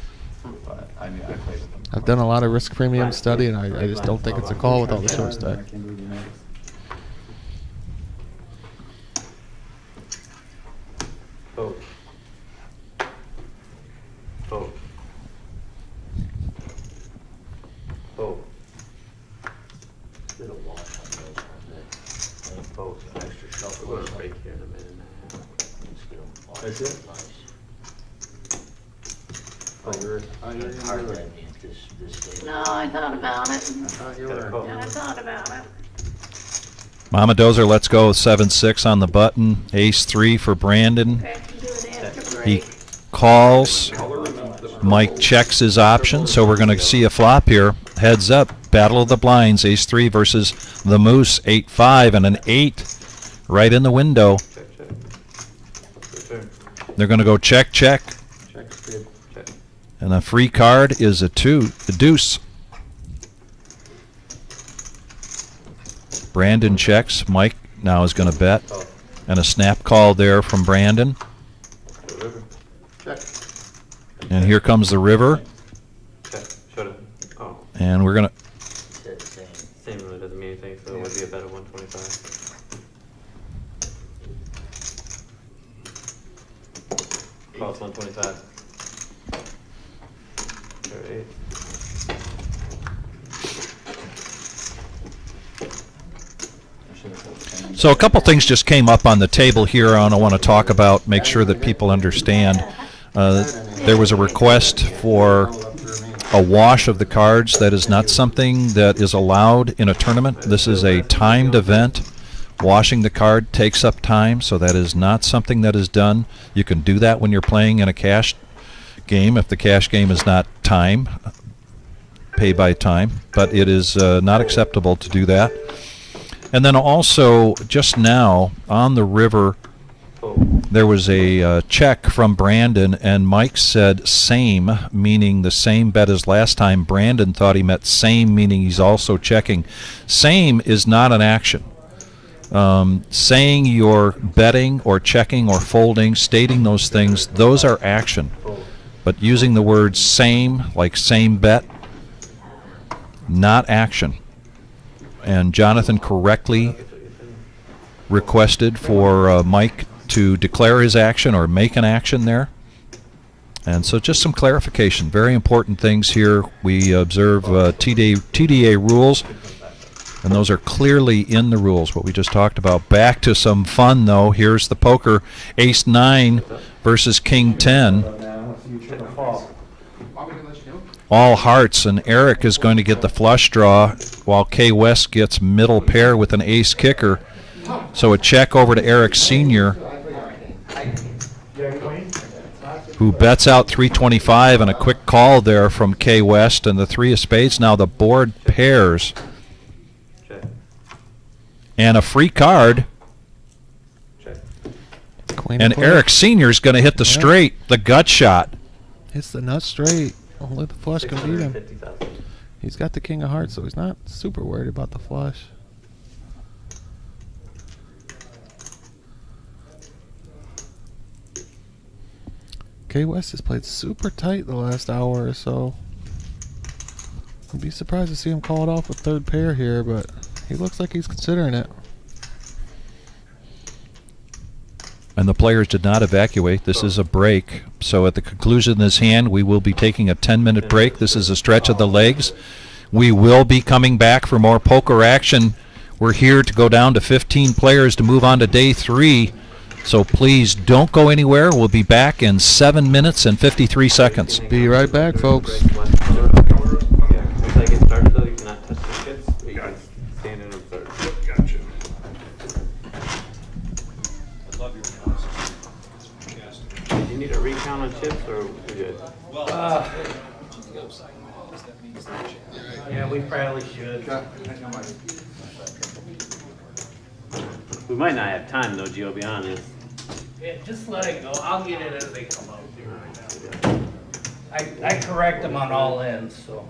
But I played with them. I've done a lot of risk premium study, and I just don't think it's a call with all the short stack. Fold. Fold. Fold. Little wash on those, aren't they? Fold. Extra shuffle. We're gonna break here in a minute and a half. That's it? Hard that means this stage. No, I thought about it. I thought you were. Yeah, I thought about it. Mama Dozer lets go with 7-6 on the button. Ace-3 for Brandon. Okay, do it after He break. calls. Mike checks his option, so we're going to see a flop here. Heads up, battle of the blinds, Ace-3 versus the Moose, 8-5 and an 8 right in the window. They're going to go check, check. Check, good, check. And a free card is a deuce. Brandon checks. Mike now is going to bet. And a snap call there from Brandon. Check. And here comes the river. Check. Showdown. Oh. And we're going to... Said the same. Same really doesn't mean anything, so it would be a bet of 125. Cost 125. There 8. So a couple things just came up on the table here I want to talk about, make sure that people understand. There was a request for a wash of the cards. That is not something that is allowed in a tournament. This is a timed event. Washing the card takes up time, so that is not something that is done. You can do that when you're playing in a cash game if the cash game is not time, pay by time, but it is not acceptable to do that. And then also, just now, on the river, there was a check from Brandon, and Mike said same, meaning the same bet as last time. Brandon thought he meant same, meaning he's also checking. Same is not an action. Saying you're betting or checking or folding, stating those things, those are action. but using the word same, like same bet, not action. And Jonathan correctly requested for Mike to declare his action or make an action there. And so just some clarification. Very important things here. We observe TDA rules, and those are clearly in the rules, what we just talked about. Back to some fun, though. Here's the poker. Ace-9 versus King-10. All hearts, and Eric is going to get the flush draw while K. West gets middle pair with an ace kicker. So a check over to Eric Sr., who bets out 325, and a quick call there from K. West, and the 3 of spades. Now the board pairs. And a free card. And Eric Sr. is going to hit the straight, the gut shot. Hits the nut straight. Only the flush can beat him. He's got the king of hearts, so he's not super worried about the flush. K. West has played super tight the last hour or so. I'd be surprised to see him call it off with third pair here, but he looks like he's considering it. And the players did not evacuate. This is a break. So at the conclusion of this hand, we will be taking a 10-minute break. This is a stretch of the legs. We will be coming back for more poker action. We're here to go down to 15 players to move on to day 3. So please don't go anywhere. We'll be back in 7 minutes and 53 seconds. Be right back, folks. You need a recount on chips, or we good? Yeah, we probably should. We might not have time though, Gio, be honest. Yeah, just let it go. I'll get it as they come out. I correct them on all ends, so.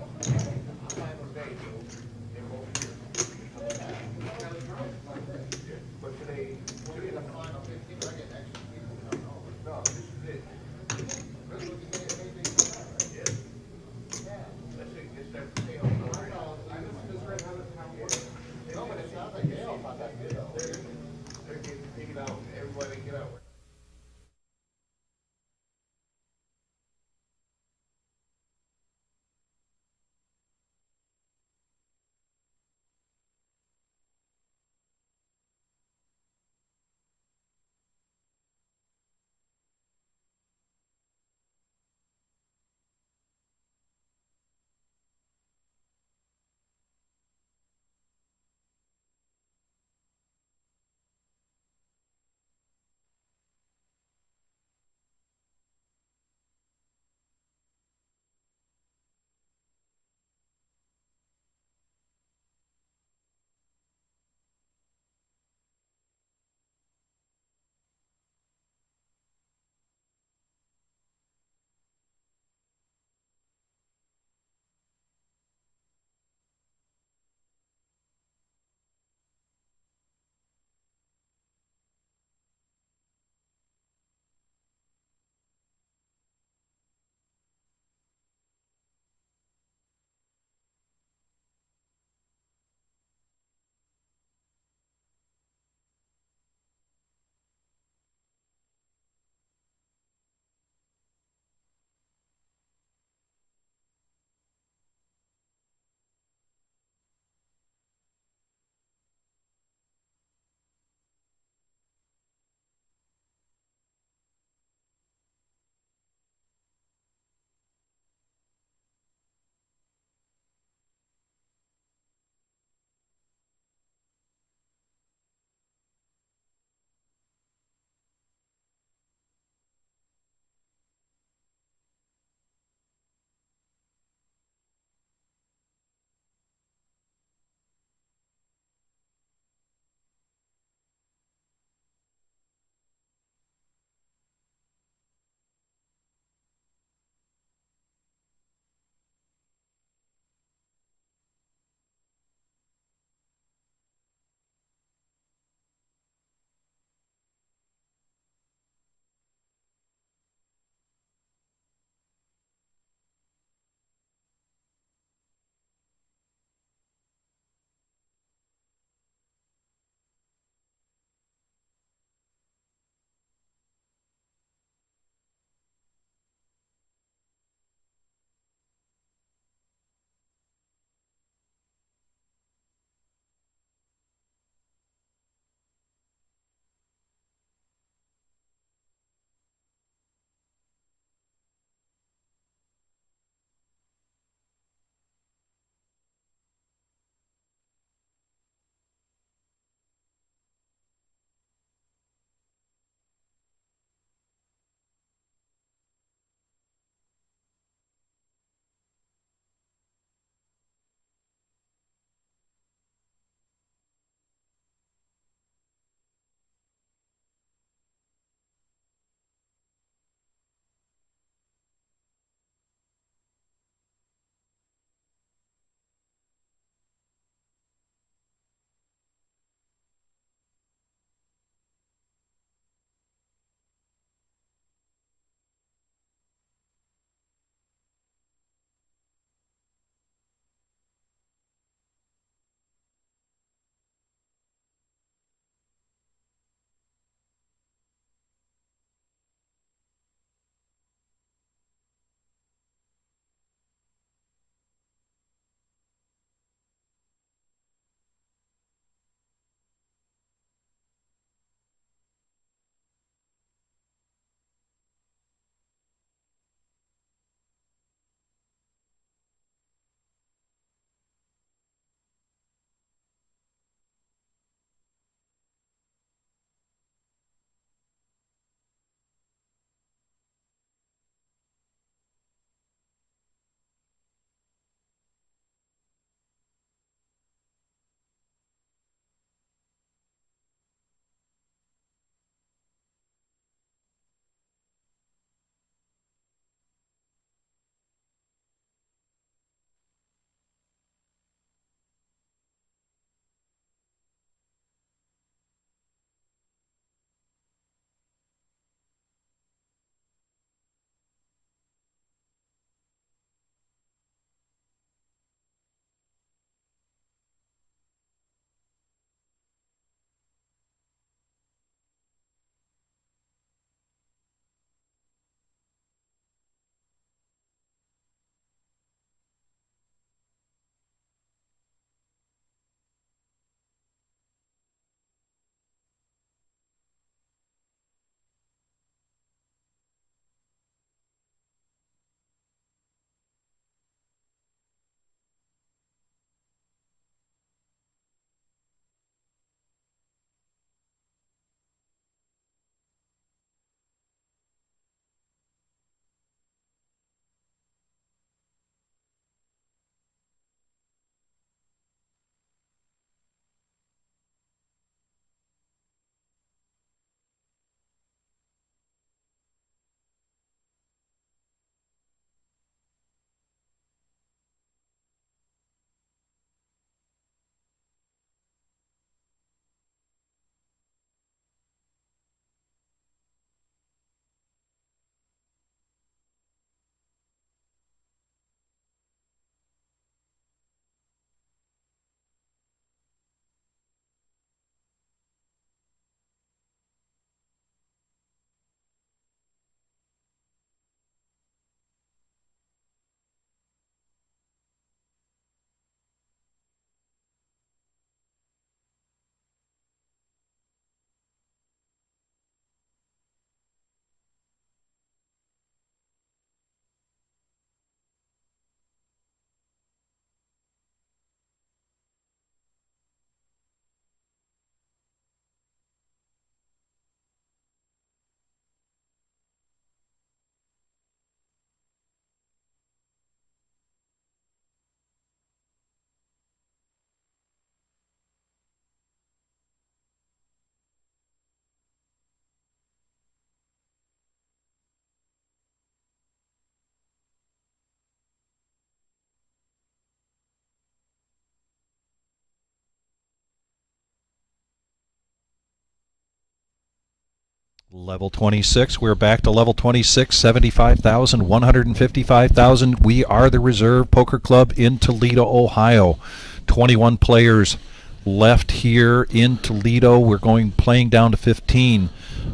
Level 26, we're back to level 26, 75,000, 155,000. We are the Reserve Poker Club in Toledo, Ohio. 21 players left here in Toledo. We're playing down to 15.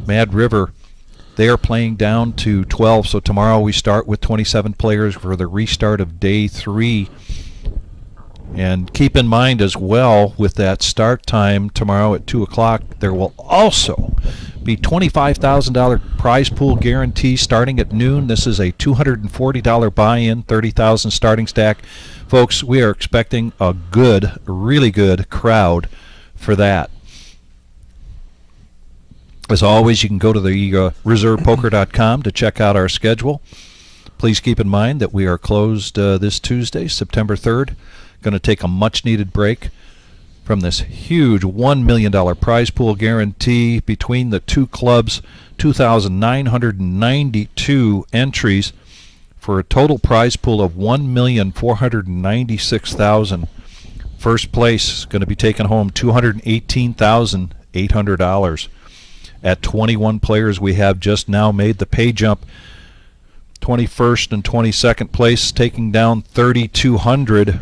Mad River, they are playing down to 12. So tomorrow we start with 27 players for the restart of day 3. And keep in mind as well, with that start time tomorrow at 2 o'clock, there will also be $25,000 prize pool guarantee starting at noon. This is a $240 buy-in, $30,000 starting stack. Folks, we are expecting a good, really good crowd for that. As always, you can go to the reservepoker.com to check out our schedule. Please keep in mind that we are closed this Tuesday, September 3rd. Going to take a much-needed break from this huge $1 million prize pool guarantee between the two clubs, 2,992 entries for a total prize pool of $1,496,000. First place is going to be taking home $218,800. At 21 players, we have just now made the pay jump. 21st and 22nd place taking down $3,200.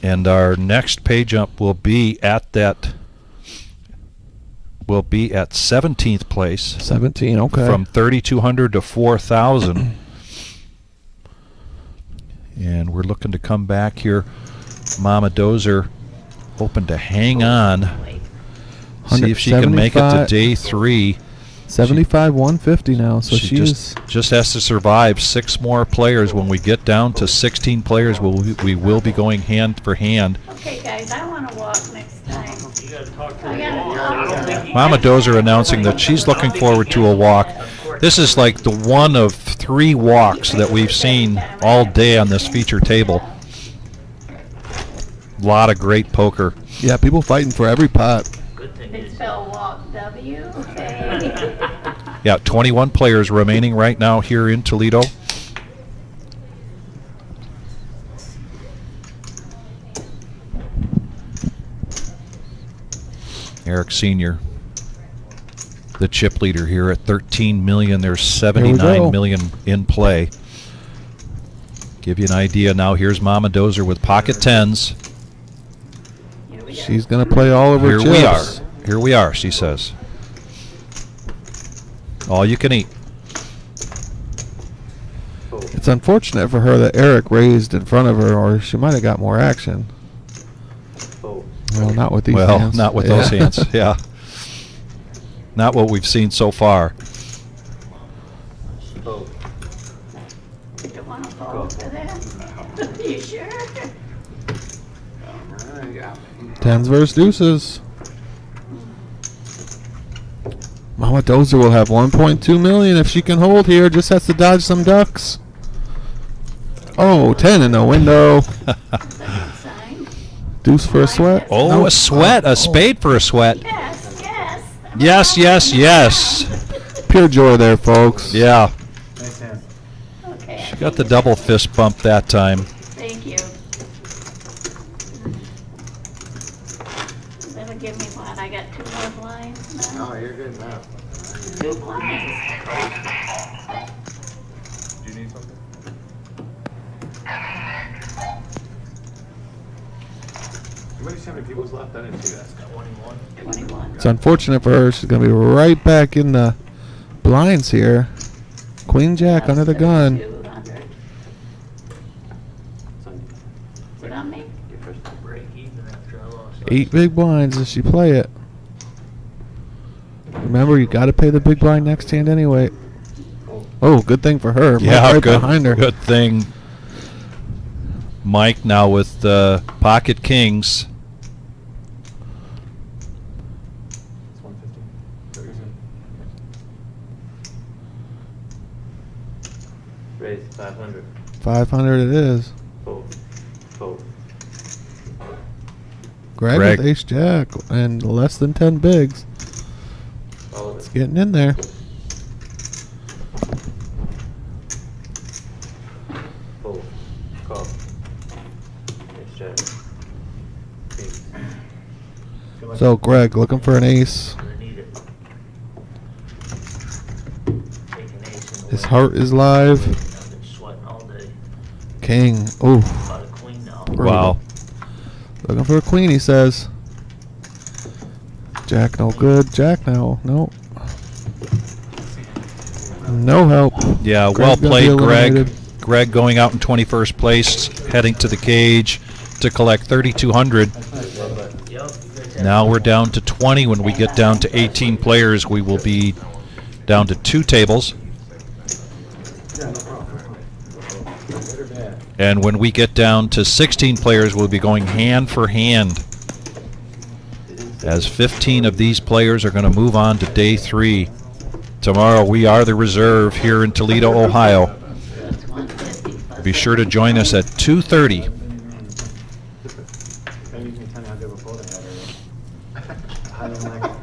And our next pay jump will be at 17th place. 17, okay. From 3,200 to 4,000. And we're looking to come back here. Mama Dozer hoping to hang on. See if she can make it to day 3. 75, 150 now, so she just has to survive 6 more players. When we get down to 16 players, we will be going hand for hand. Okay, guys, I want to walk next time. You gotta talk to I gotta talk. Mama Dozer announcing that she's looking forward to a walk. This is like the one of 3 walks that we've seen all day on this feature table. A lot of great poker. Yeah, people fighting for every pot. They spell walk W. Yeah, 21 players remaining right now here in Toledo. Eric Sr., the chip leader here at 13 million. There's 79 million in play. Give you an idea now. Here's Mama Dozer with pocket 10s. She's going to play all of her chips. Here we are. Here we are, she says. All you can eat. It's unfortunate for her that Eric raised in front of her, or she might have got more action. Well, not with these hands. Well, not with those hands, yeah. Not what we've seen so far. You don't want to fall for that? You sure? Tens versus deuces. Mama Dozer will have 1.2 million if she can hold here. Just has to dodge some ducks. Oh, 10 in the window. Deuce for a sweat. Oh, no. A sweat. A spade for a sweat. Yes, yes. Yes, yes, yes. Pure joy there, folks. Yeah. Nice hand. Okay. She got the double fist bump that time. Thank you. That'll give me what? I got 2 more blinds now? Oh, you're good now. 2 blinds. Do you need something? You might see how many people's left. I didn't see that. 21. It's unfortunate for her. She's going to be right back in the blinds here. Queen Jack under the gun. 200. Is it on me? break even after I lost. 8 big blinds as she play it. Remember, you got to pay the big blind next hand anyway. Oh, good thing for her. Yeah, Mike right good, behind her. good thing. Mike now with pocket kings. It's 150. Raise 500. 500 it is. Fold. Fold. Greg with ace jack and less than 10 bigs. All of It's it. getting in there. Fold. Call. Ace jack. King. So Greg looking for an ace. Gonna need it. Take an ace in the His way. heart is live. I've been sweating all day. King. Ooh. About a queen now. Wow. Looking for a queen, he says. Jack no good. Jack now. No. No help. Yeah, Greg's well gonna be played, Greg. eliminated. Greg going out in 21st place, heading to the cage to collect 3,200. Now we're down to 20. When we get down to 18 players, we will be down to 2 tables. And when we get down to 16 players, we'll be going hand for hand, as 15 of these players are going to move on to day 3. Tomorrow we are the reserve here in Toledo, Ohio. Be sure to join us at 2:30. Maybe you can tell me how good of a photo I had earlier. I didn't like it.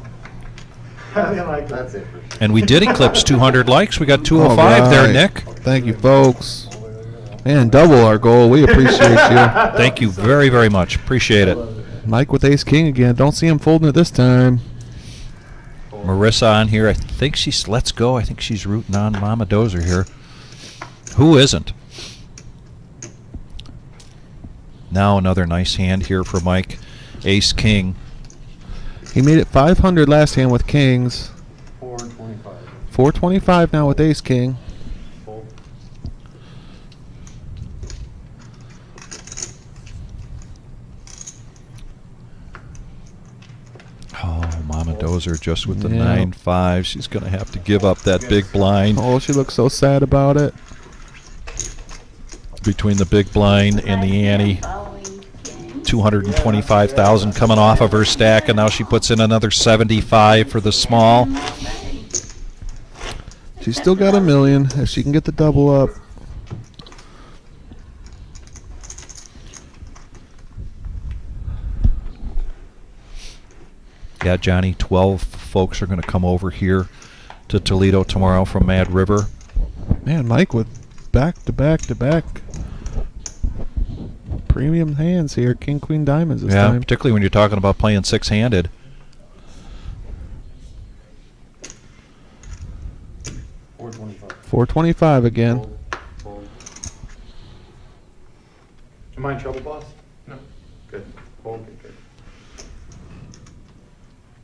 I didn't like it. That's it for sure. And we did eclipse 200 likes. We got 205 there, Alright. Nick. Thank you, folks. Man, double our goal. We appreciate you. Thank you very, very much. Appreciate it. Mike with ace king again. Don't see him folding it this time. Marissa on here. I think she's let's go. I think she's rooting on Mama Dozer here. Who isn't? Now another nice hand here for Mike. Ace king. He made it 500 last hand with kings. 425. 425 now with ace king. Fold. Oh, Mama Dozer just with the Yeah. 9-5. She's going to have to give up that big blind. Oh, she looks so sad about it. Between the big blind and the ante. 225,000 coming off of her stack, and now she puts in another 75 for the small. She's still got $1 million if she can get the double up. Yeah, Johnny, 12 folks are going to come over here to Toledo tomorrow from Mad River. Man, Mike with back to back to back premium hands here. King, queen, diamonds this Yeah, time. particularly when you're talking about playing six-handed. $425 again. Fold. Am I in trouble, boss? No. Good. Fold. Good.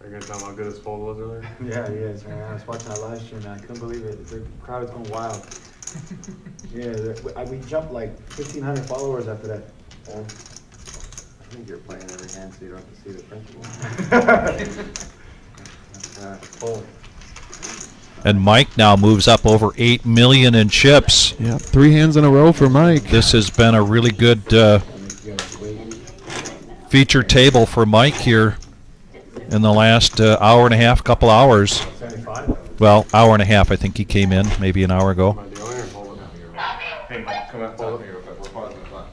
Are you gonna tell them how good his fold was earlier? Yeah, he is, man. I was watching that live stream, and I couldn't believe it. The crowd was going wild. Yeah, we jumped like 1,500 followers after that. I think you're playing every hand so you don't have to see the principal. Fold. And Mike now moves up over 8 million in chips. Yeah, 3 hands in a row for Mike. This has been a really good feature table for Mike here in the last hour and a half, couple hours. 75? Well, hour and a half. I think he came in maybe an hour ago. Hey, Mike, come up, hold up here real quick. We're pausing the clock.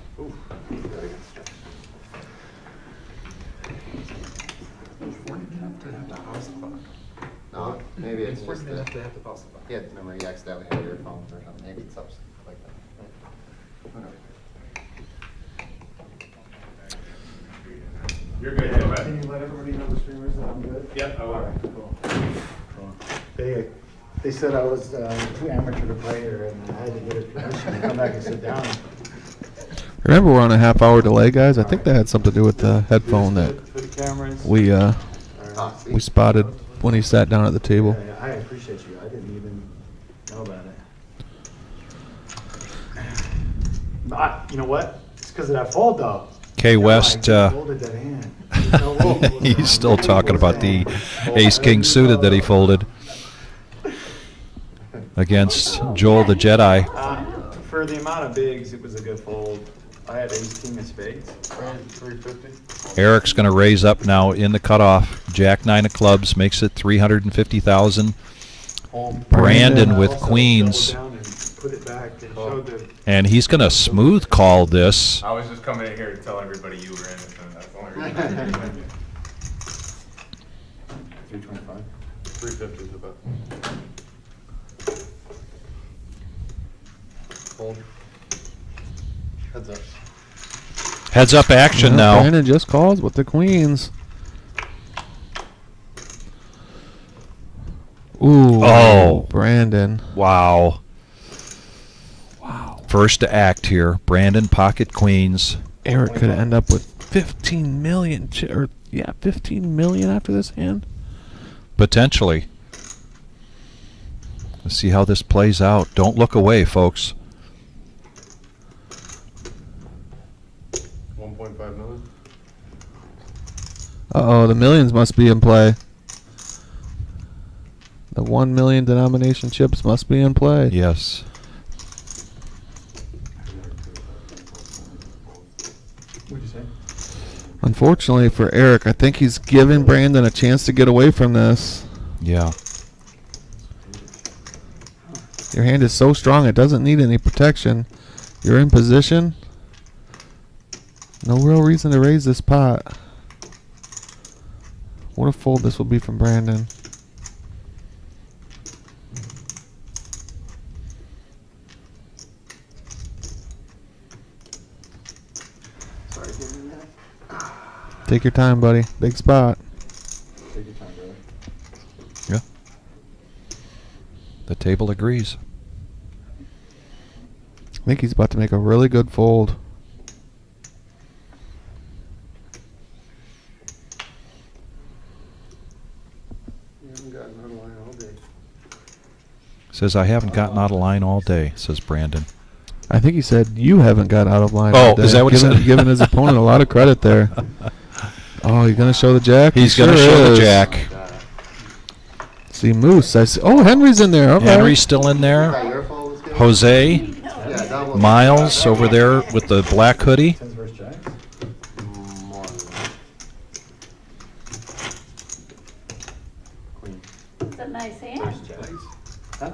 No, maybe it's just They have to pause the clock. yeah, remember you accidentally hit your phone or something. Maybe it's something like that. You're good, go ahead. Can you let everybody know, the streamers, that I'm good? Yep, I will. All right, cool. They said I was too amateur to play here, and I had to get a permission to come back and sit down. Remember, we're on a half-hour delay, guys. I think that had something to do with the headphone that For the cameras. we spotted when he sat down at the table. Yeah, I appreciate you. I didn't even know about it. You know what? It's because of that fold, though. K. West, Folded that hand. There's no wolf. he's still talking about the ace-king suited that he folded against Joel the Jedi. For the amount of bigs, it was a good fold. I had ace-king of spades. 350. Eric's going to raise up now in the cutoff. Jack 9 of clubs makes it 350,000. Brandon with queens. Put it back and showed the And he's going to smooth call this. I was just coming in here to tell everybody you were in it, and that's the only reason. 325. 350 is about. Fold. Heads up. Heads up action now. Brandon just calls with the queens. Oh. Brandon. Wow. First to act here. Brandon pocket queens. Eric could end up with 15 million, 15 million after this hand. Potentially. Let's see how this plays out. Don't look away, folks. 1.5 million. Uh-oh, the millions must be in play. The 1 million denomination chips must be in play. Yes. What'd you say? Unfortunately for Eric, I think he's giving Brandon a chance to get away from this. Yeah. Your hand is so strong, it doesn't need any protection. You're in position. No real reason to raise this pot. What a fold this will be from Brandon. Sorry, give me a minute. Take your time, buddy. Big spot. Take your time, brother. Yeah. The table agrees. I think he's about to make a really good fold. You haven't gotten out of line all day. Says, I haven't gotten out of line all day, says Brandon. I think he said you haven't got out of line. Oh, all day. is that what he said? Giving his opponent a lot of credit there. Oh, he's going to show the jack? He's He going to sure show is. the jack. See Moose. I see. Oh, Henry's in there. All right. Henry's still in there. Jose. Miles over there with the black hoodie. Tens versus jacks? More than that. Queen. It's a nice hand. Huh?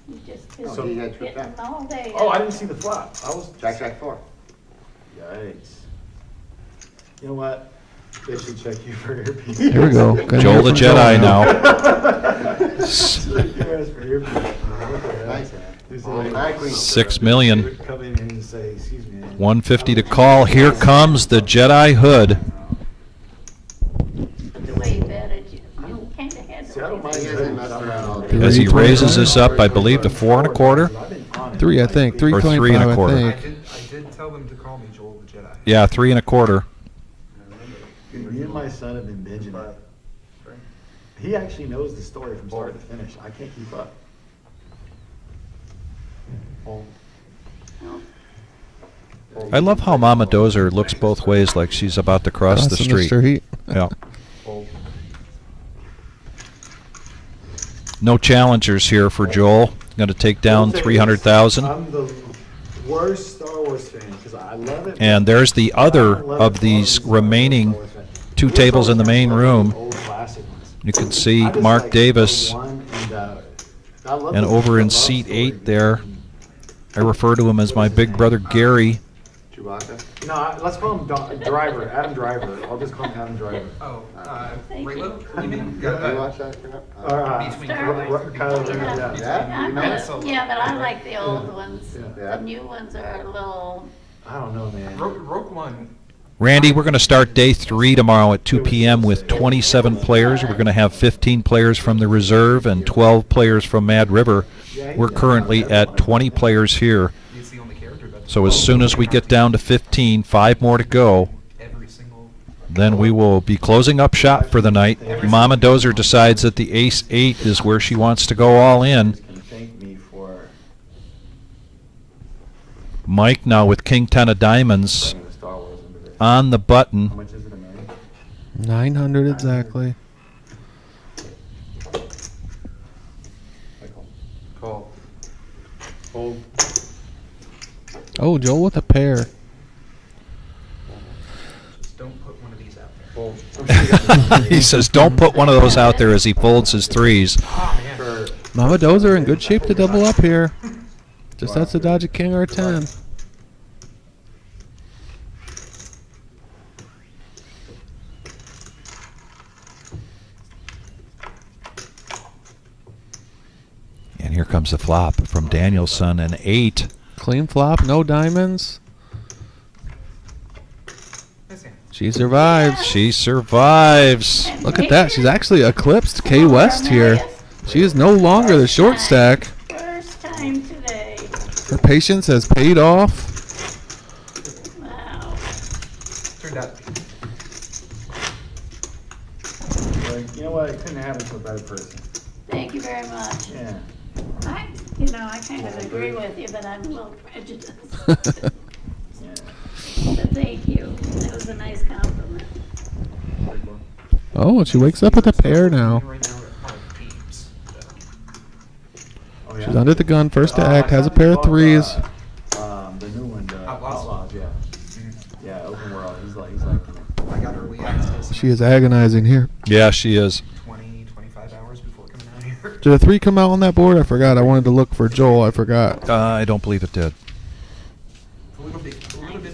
You just So you had hitting tripped all day. Oh, I didn't see the flop. I was Jack, Jack 4. Yikes. You know what? They should check you for earpiece. Here we go. Gonna Joel hear the from Jedi Joel now. Check your ass for earpiece. Nice hand. He's Oh, like, back queen. 6 million. come in here and say, excuse me. 150 to call. Here comes the Jedi hood. The way you betted, you kind of had See, I don't to. mind He hasn't messed around all day. As he raises this up, I believe, to 4 1/4. 3, I think. 325, 3 I 1/4. think. I did tell them to call me Joel the Jedi. Yeah, 3 1/4. Me and my son have been binging it. He actually knows the story from start to finish. I can't keep up. I love how Mama Dozer looks both ways like she's about to cross the Crossing street. Yeah. No challengers here for Joel. Going to take down 300,000. I'm the worst Star Wars fan because I love it. And there's the other of these remaining 2 tables in the main room. You can see Mark Davis. And over in seat 8 there, I refer to him as my big brother Gary. Chewbacca. No, let's call him Driver, Adam Driver. I'll just call him Adam Driver. Oh, Thank Raylo? you. You mean? You watch that crap? Between Kylo Ren, yeah. Yeah, but I like the old ones. Yeah. The new ones are a little. I don't know, man. Rogue One. Randy, we're going to start day 3 tomorrow at 2 p.m. with 27 players. We're going to have 15 players from the reserve and 12 players from Mad River. We're currently at 20 players here. He's the only character that's So as soon as we get down to 15, 5 more to go, every single. then we will be closing up shop for the night. Mama Dozer decides that the Ace 8 is where she wants to go all in. Can thank me for Mike now with King 10 of Diamonds bringing the Star Wars into this. on the How button. much is it, a million? 900 exactly. Call. Hold. Oh, Joel with a pair. Just don't put one of these out there. Hold. He says, don't put one of those out there as he folds his 3s. Oh, man. For Mama Dozer in good shape to double up here. Just has to dodge a king or a 10. And here comes the flop from Danielson, an 8. Clean flop, no diamonds. Nice hand. She survives. She survives. Look at that. She's actually eclipsed Kay West here. She is no longer the short stack. First time today. Her patience has paid off. Wow. Turned out. Like, you know what? It couldn't happen to a better person. Thank you very much. Yeah. I kind of agree with you, but I'm a little prejudiced. But thank you. That was a nice compliment. Oh, she wakes up with a pair now. Oh, yeah? She's under the gun, first to act, has a pair of threes. The new one, the Outlaws, yeah. Yeah, open world. He's like, I got early access. She is agonizing here. Yeah, she is. 25 hours before coming out here. Did a 3 come out on that board? I forgot. I wanted to look for Joel. I forgot. I don't believe it did. A little bit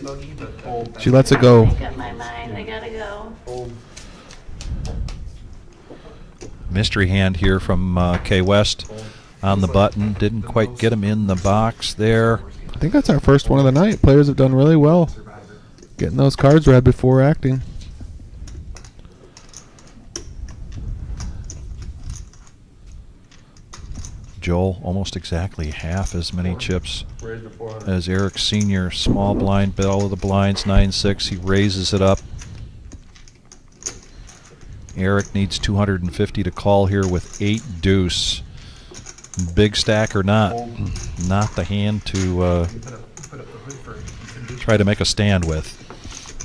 buggy, but She lets it go. Make up my mind. I gotta go. Mystery hand here from K West on the button. Didn't quite get him in the box there. I think that's our first one of the night. Players have done really well getting those cards read before acting. Joel almost exactly half as many chips as Eric Sr. Small blind, below the blinds, 9-6. He raises it up. Eric needs 250 to call here with 8 deuce. Big stack or not, not the hand to try to make a stand with.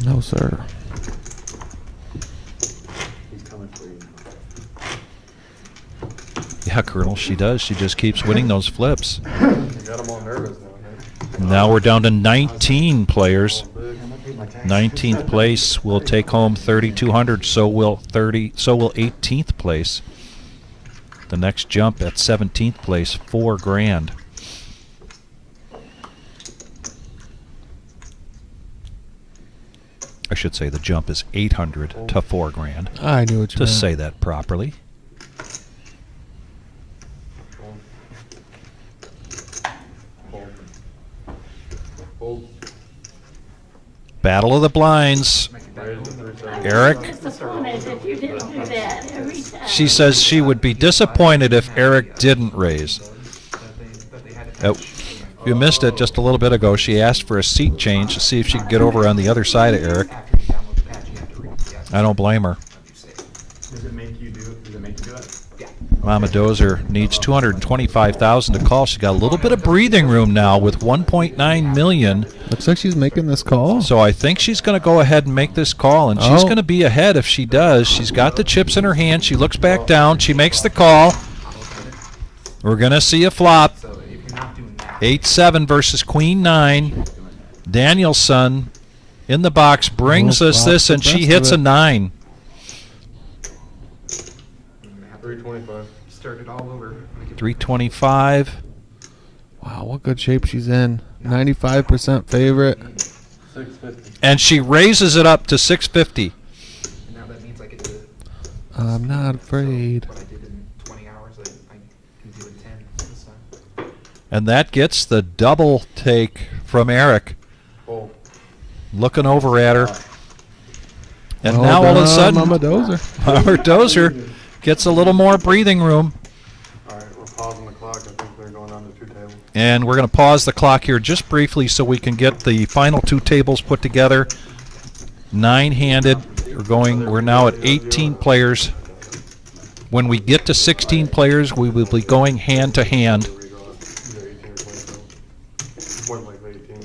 No, sir. Yeah, Colonel, she does. She just keeps winning those flips. You got them all nervous now, Now we're down to 19 players. 19th place will take home 3,200. So will 18th place. The next jump at 17th place, $4 grand. I should say the jump is 800 to $4 grand. I knew what you to meant. say that properly. Battle of the blinds. Eric. Disappointed if you didn't do that every time. She says she would be disappointed if Eric didn't raise. You missed it just a little bit ago. She asked for a seat change to see if she could get over on the other side of Eric. I don't blame her. Does it make you do it? Yeah. Mama Dozer needs 225,000 to call. She's got a little bit of breathing room now with 1.9 million. Looks like she's making this call. So I think she's going to go ahead and make this call, and she's going to be ahead if she does. She's got the chips in her hand. She looks back down. She makes the call. We're going to see a flop. 8-7 versus Queen 9. Danielson in the box brings us this, and she hits a 9. 325. Started all over. 325. Wow, what good shape she's in. 95% favorite. 650. And she raises it up to 650. And now that means I get to. I'm not afraid. What I did in 20 hours, I can do in 10 this time. And that gets the double take from Eric. Looking over at her. And Well now all of a done, sudden, Mama Dozer. Mama Dozer gets a little more breathing room. All right, we're pausing the clock. I think they're going on to 2 tables. And we're going to pause the clock here just briefly so we can get the final 2 tables put together. 9-handed. We're now at 18 players. When we get to 16 players, we will be going hand to hand. Either 18 or 22. More than likely 18.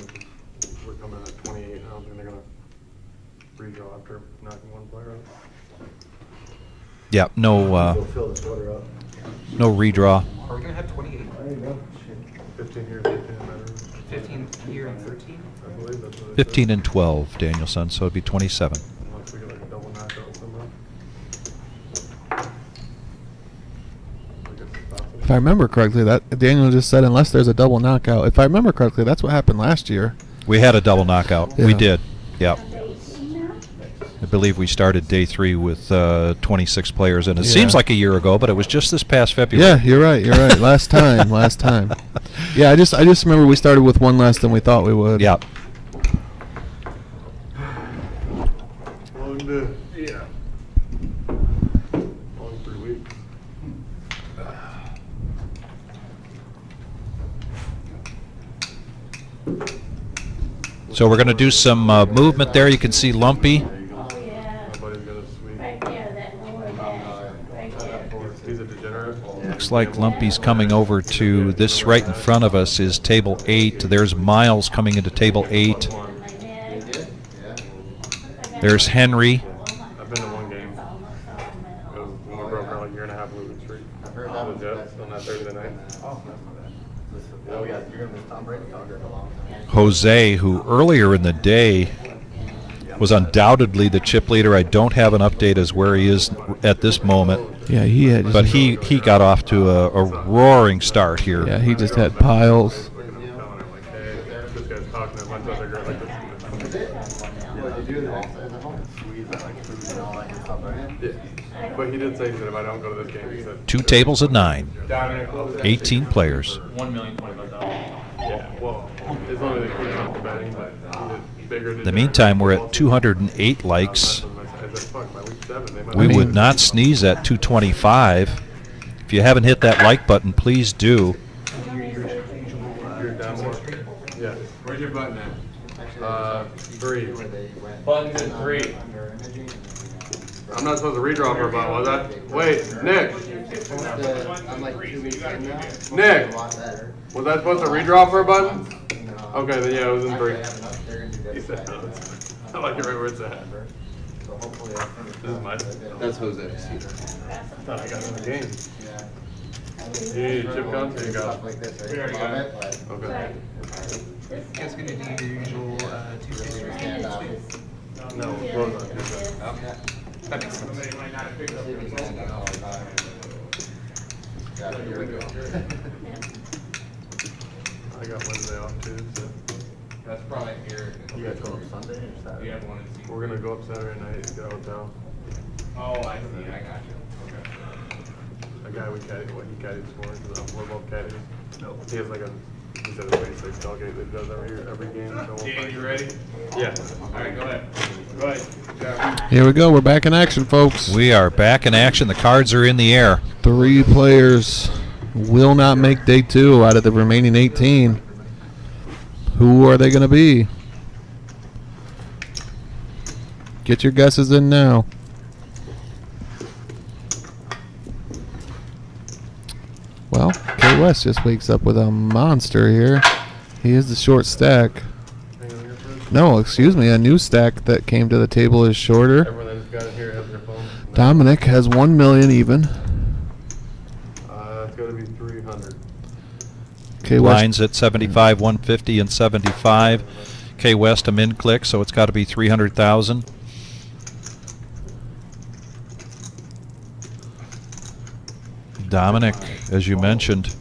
We're coming at 28. I don't think they're going to redraw after knocking one player out. Yeah, no redraw. Are we going to have 28? There you go. 15 here, 15 there. 15 here and 13? I believe that's what it 15 says. and 12, Danielson, so it'd be 27. Unless we get like a double knockout somehow. If I remember correctly, that Daniel just said unless there's a double knockout. If I remember correctly, that's what happened last year. We had a double knockout. We Yeah. did. Yep. I believe we started day 3 with 26 players, and it Yeah. seems like a year ago, but it was just this past February. Yeah, you're right. You're right. Last time. Yeah, I just remember we started with one less than we thought we would. Yeah. Yeah. Long 3 weeks. So we're going to do some movement there. You can see Lumpy. Oh, yeah. Nobody's got a sweep. Right there, that lower back, right there. He's a degenerate. Looks like Lumpy's coming over to this right in front of us is table 8. There's Miles coming into table 8. There's Henry. I've been to one game. It was when we broke our like year and a half losing streak. I've heard that. The Jets on that Thursday night. Oh, yeah, you're gonna miss Tom Brady. Jose, who earlier in the day was undoubtedly the chip leader. I don't have an update as where he is at this moment. Yeah, he had. But he got off to a roaring start here. Yeah, he just had piles. This guy's talking a bunch of other girls like this. Yeah. But he did say that if I don't go to this game, he said 2 tables of 9. 18 players. Yeah, well, as long as they keep on the betting, but he did bigger. In the meantime, we're at 208 likes. I said, fuck, by week 7, they might We would not sneeze at 225. If you haven't hit that like button, please do. You're down more. Yeah. Where's your button at? 3. Buttons at 3. I'm not supposed to redraw for a button, was that? Wait, Nick. I'm like 2 weeks in now. Nick. Was I supposed to redraw for a button? Okay, then yeah, it was in 3. He said, no, I like it right where it's at. This is my. That's Jose. I thought I got in the game. You need a chip gun? You got it. We already got it. Okay. You guys gonna do the usual Tuesday stream? No, close on Tuesday. That makes sense. Here we go. I got Wednesday off too, so. That's probably here. You guys go on Sunday or Saturday? You have one in We're gonna go up Saturday night, get a hotel. Oh, I see. I got you. Okay. A guy we caddied, what he caddies for, because we're both caddies. No. He has like he said a 26 tailgate that he does every game. So we'll Dan, fight. you ready? Yeah. All right, go ahead. Go ahead. Good job. Here we go. We're back in action, folks. We are back in action. The cards are in the air. 3 players will not make day 2 out of the remaining 18. Who are they going to be? Get your guesses in now. Well, K West just wakes up with a monster here. He is the short stack. No, excuse me, a new stack that came to the table is shorter. Everyone that just got in here has their phone. Dominic has 1 million even. It's gotta be 300. K West. Lines at 75, 150, and 75. K West a min click, so it's got to be 300,000. Dominic, as you mentioned,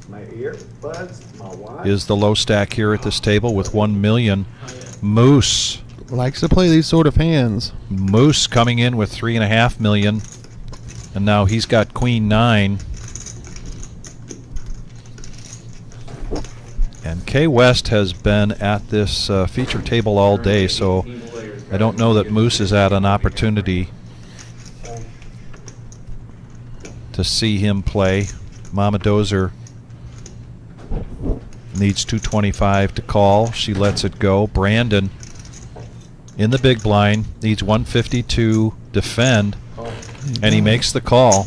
My earbuds, my watch. is the low stack here at this table with 1 million. Moose. Likes to play these sort of hands. Moose coming in with 3.5 million. And now he's got Queen 9. And K West has been at this feature table all day, so I don't know that Moose has had an opportunity to see him play. Mama Dozer needs 225 to call. She lets it go. Brandon in the big blind needs 150 to defend, and he makes the call.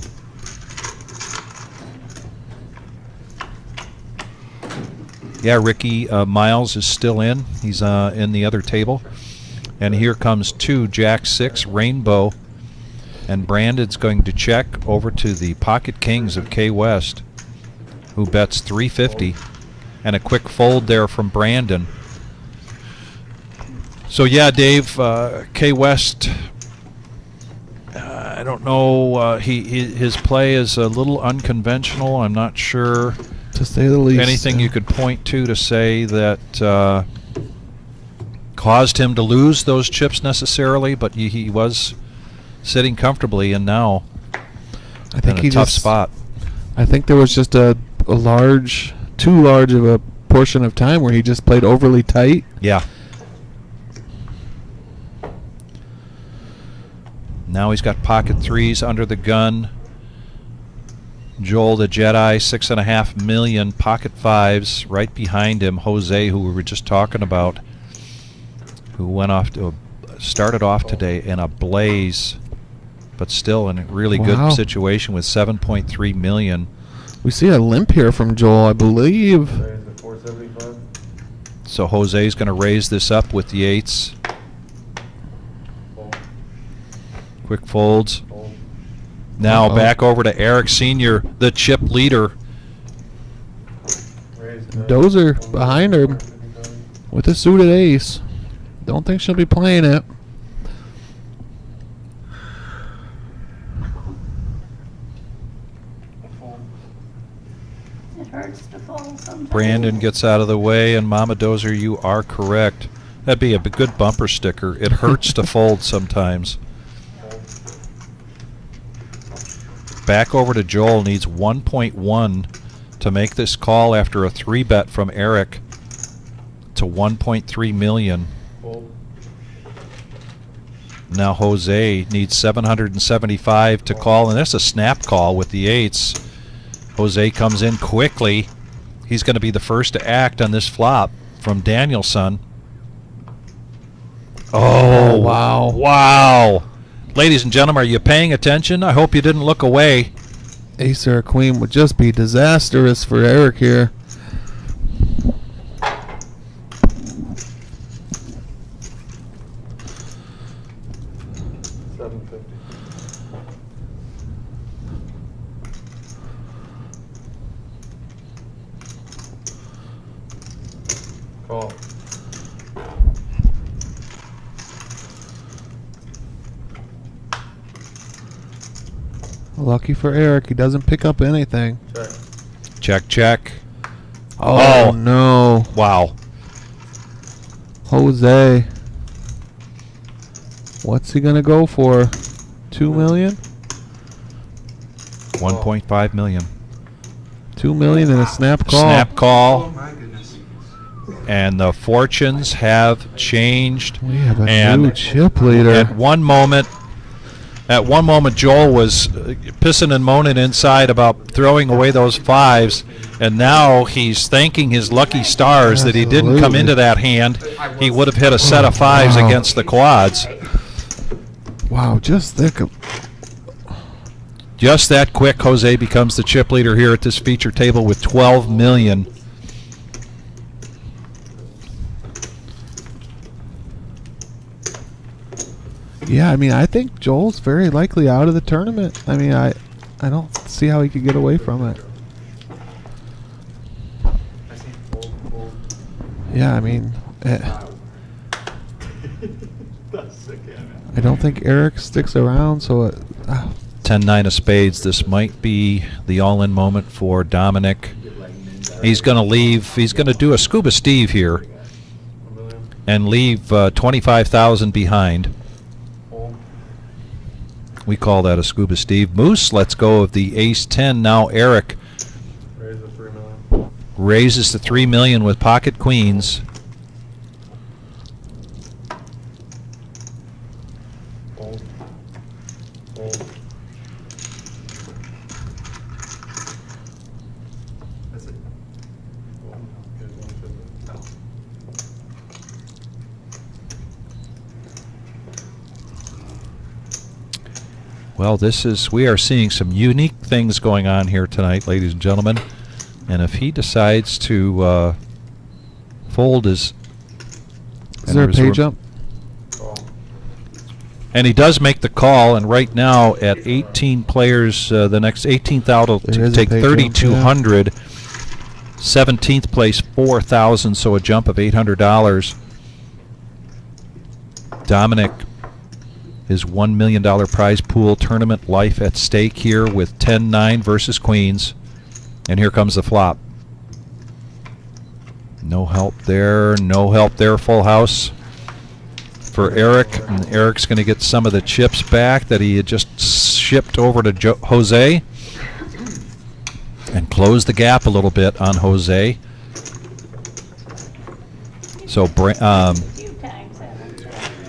Yeah, Ricky Miles is still in. He's in the other table. And here comes 2, Jack 6, Rainbow. And Brandon's going to check over to the Pocket Kings of K West, who bets 350. And a quick fold there from Brandon. So yeah, Dave, K West, I don't know, his play is a little unconventional. I'm not sure, to say the least, anything you could point to say that caused him to lose those chips necessarily, but he was sitting comfortably, and now I think in he a tough just, spot. I think there was just a large, too large of a portion of time where he just played overly tight. Yeah. Now he's got pocket 3s under the gun. Joel the Jedi, 6.5 million. Pocket fives right behind him. Jose, who we were just talking about, who went off to started off today in a blaze, but still in a really good situation with 7.3 million. We see a limp here from Joel, I believe. Raise to 475. So Jose's going to raise this up with the eights. Quick folds. Now back over to Eric Sr., the chip leader. Dozer behind her with a suited ace. Don't think she'll be playing it. It hurts to fall sometimes. Brandon gets out of the way, and Mama Dozer, you are correct. That'd be a good bumper sticker. It hurts to fold sometimes. Back over to Joel, needs 1.1 to make this call after a 3-bet from Eric to 1.3 million. Now Jose needs 775 to call, and that's a snap call with the eights. Jose comes in quickly. He's going to be the first to act on this flop from Danielson. Oh, wow. Wow. Ladies and gentlemen, are you paying attention? I hope you didn't look away. Ace or a queen would just be disastrous for Eric here. Call. Lucky for Eric, he doesn't pick up anything. Check. Check, check. Oh, no. Wow. Jose. What's he going to go for? 2 million? 1.5 million. 2 million and a snap call. Snap call. Oh my goodness. And the fortunes have changed. We have a and new chip leader. At one moment, Joel was pissing and moaning inside about throwing away those fives, and now he's thanking his lucky stars that he didn't come into that hand. He would have hit a set of fives against the quads. Wow, just think of... Just that quick, Jose becomes the chip leader here at this feature table with 12 million. Yeah, I mean, I think Joel's very likely out of the tournament. I mean, I don't see how he could get away from it. Yeah, I mean, I don't think Eric sticks around, so 10-9 of spades. This might be the all-in moment for Dominic. He's going to leave. He's going to do a Scuba Steve here and leave 25,000 behind. We call that a Scuba Steve. Moose, let's go of the ace-10. Now Eric Raise to 3 million. raises to 3 million with pocket queens. Hold. Hold. That's it. Well, we are seeing some unique things going on here tonight, ladies and gentlemen. And if he decides to fold his... Is there a pay jump? And he does make the call, and right now at 18 players, the next 18th out will take 3,200. 17th place, 4,000, so a jump of $800. Dominic, his $1 million prize pool tournament life at stake here with 10-9 versus queens. And here comes the flop. No help there, no help there, full house for Eric. And Eric's going to get some of the chips back that he had just shipped over to Jose and close the gap a little bit on Jose. So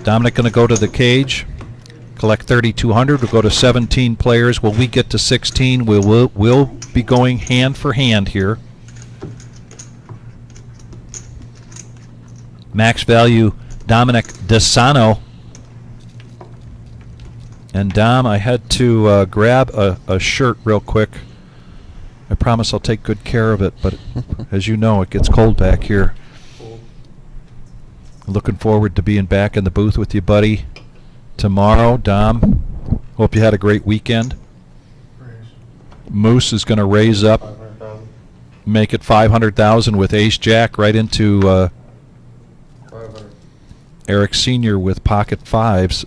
Dominic going to go to the cage, collect 3,200. We'll go to 17 players. Will we get to 16? We'll be going hand for hand here. Max value Dominic DeSano. And Dom, I had to grab a shirt real quick. I promise I'll take good care of it, but as you know, it gets cold back here. Looking forward to being back in the booth with you, buddy, tomorrow. Dom, hope you had a great weekend. Moose is going to raise up, make it 500,000 with Ace Jack right into Eric Sr. with pocket fives.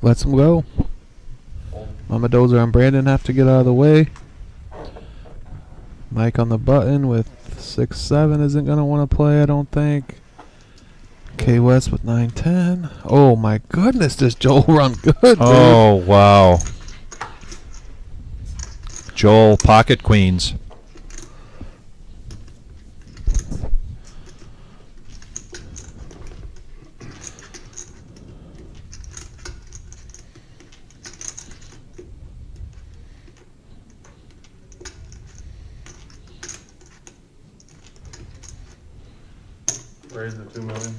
Let's him go. Mama Dozer and Brandon have to get out of the way. Mike on the button with 6-7 isn't going to want to play, I don't think. K West with 9-10. Oh my goodness, does Joel run good, dude? Oh, wow. Joel, pocket queens. Raise the 2 million.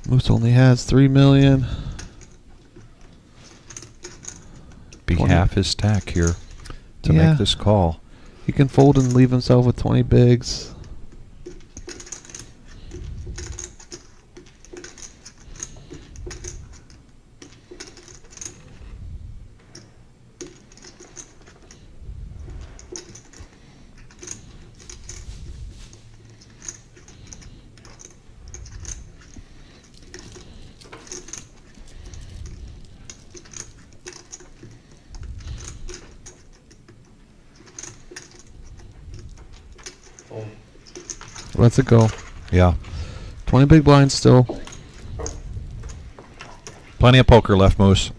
Moose only has 3 million. Be 20. half his stack here to make this call. He can fold and leave himself with 20 bigs. Let's it go. Yeah. 20 big blinds still. Plenty of poker left, Moose.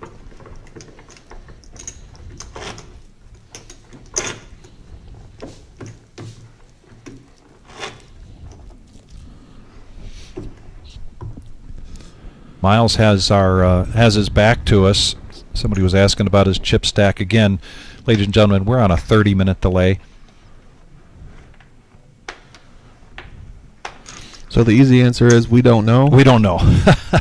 Miles has has his back to us. Somebody was asking about his chip stack again. Ladies and gentlemen, we're on a 30-minute delay. So the easy answer is we don't know. We don't know.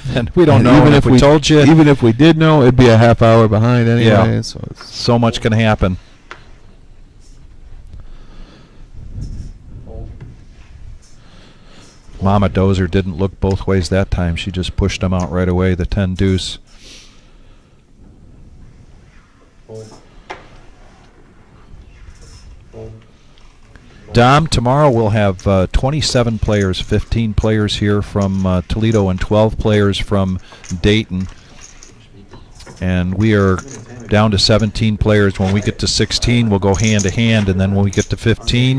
And we don't know. Even if we told you. Even if we did know, it'd be a half hour behind anyway. Yeah. So much can happen. Mama Dozer didn't look both ways that time. She just pushed him out right away, the 10 deuce. Dom, tomorrow we'll have 27 players, 15 players here from Toledo and 12 players from Dayton. And we are down to 17 players. When we get to 16, we'll go hand to hand. And then when we get to 15,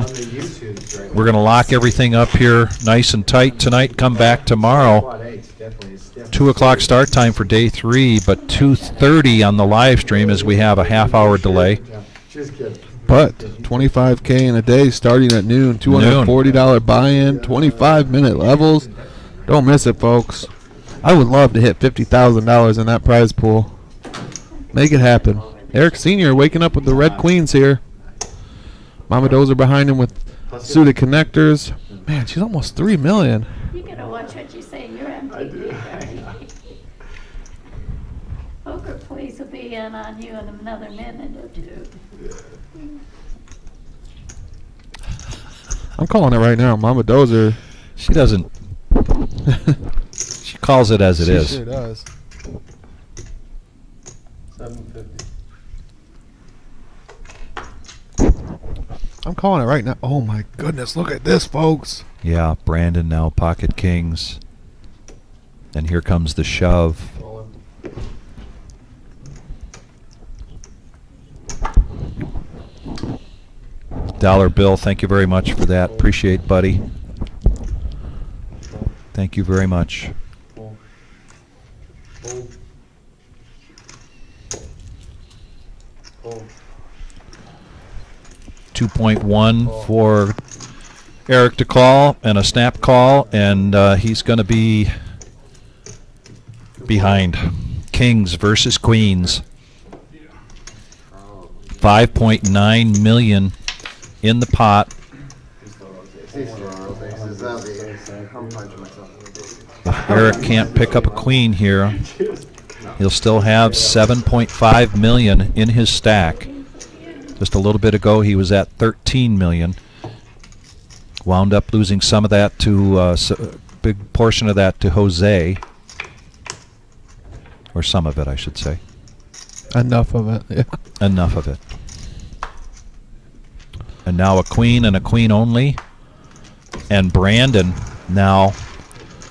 we're going to lock everything up here nice and tight tonight. Come back tomorrow. 2 o'clock start time for day 3, but 2:30 on the live stream as we have a half-hour delay. But 25K in a day starting at noon. $240 buy-in, 25-minute levels. Don't miss it, folks. I would love to hit $50,000 in that prize pool. Make it happen. Eric Sr. waking up with the red queens here. Mama Dozer behind him with suited connectors. Man, she's almost 3 million. You gotta watch what you say. You're MVP. Poker plays will be in on you in another minute or two. I'm calling it right now. Mama Dozer. She doesn't. She calls it as it is. She sure does. 750. I'm calling it right now. Oh my goodness, look at this, folks. Yeah, Brandon now pocket kings. And here comes the shove. Dollar bill, thank you very much for that. Appreciate, buddy. Thank you very much. 2.1 for Eric to call and a snap call, and he's going to be behind. Kings versus Queens. 5.9 million in the pot. If Eric can't pick up a queen here, he'll still have 7.5 million in his stack. Just a little bit ago, he was at 13 million. Wound up losing some of that to a big portion of that to Jose, or some of it, I should say. Enough of it. Yeah. Enough of it. And now a queen and a queen only. And Brandon now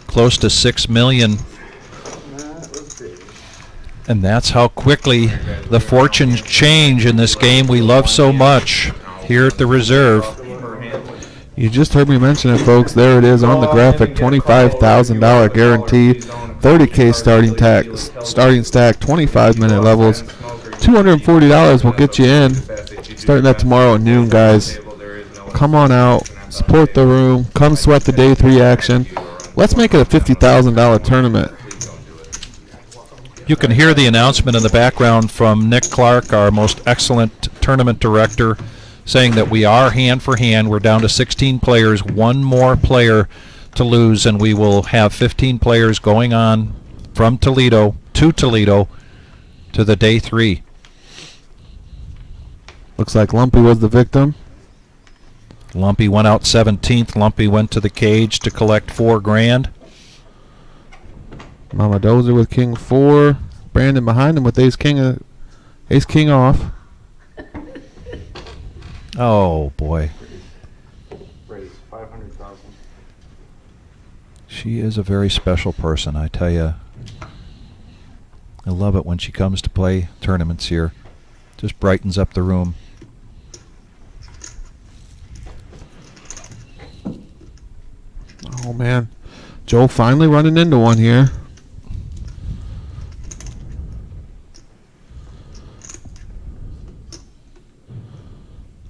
close to 6 million. And that's how quickly the fortunes change in this game we love so much here at the Reserve. You just heard me mention it, folks. There it is on the graphic. $25,000 guarantee, 30K starting stack, 25-minute levels. $240 will get you in. Starting that tomorrow at noon, guys. Come on out, support the room, come sweat the day 3 action. Let's make it a $50,000 tournament. You can hear the announcement in the background from Nick Clark, our most excellent tournament director, saying that we are hand for hand. We're down to 16 players, one more player to lose, and we will have 15 players going on from Toledo to the day 3. Looks like Lumpy was the victim. Lumpy went out 17th. Lumpy went to the cage to collect $4,000. Mama Dozer with King 4. Brandon behind him with Ace King off. Oh boy. Raise 500,000. She is a very special person, I tell you. I love it when she comes to play tournaments here. Just brightens up the room. Oh man, Joel finally running into one here.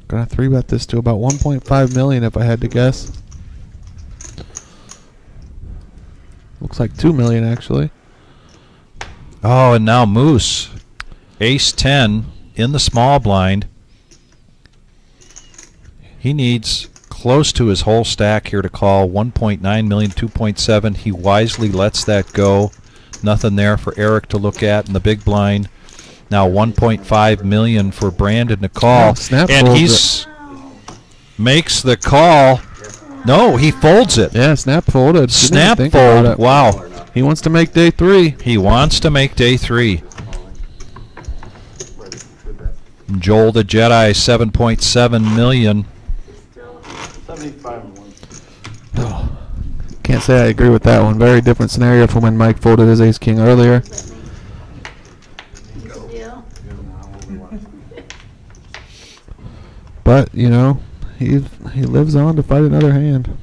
Gonna 3-bet this to about 1.5 million if I had to guess. Looks like 2 million actually. Oh, and now Moose, Ace 10 in the small blind. He needs close to his whole stack here to call. 1.9 million, 2.7. He wisely lets that go. Nothing there for Eric to look at in the big blind. Now 1.5 million for Brandon to call. Oh, snap and folds makes the call. No, he folds it. Yeah, snap folded. Snap fold. Wow. He wants to make day 3. He wants to make day 3. Joel the Jedi, 7.7 million. 75 and 1. Oh, can't say I agree with that one. Very different scenario from when Mike folded his Ace King earlier. But you know, he lives on to fight another hand.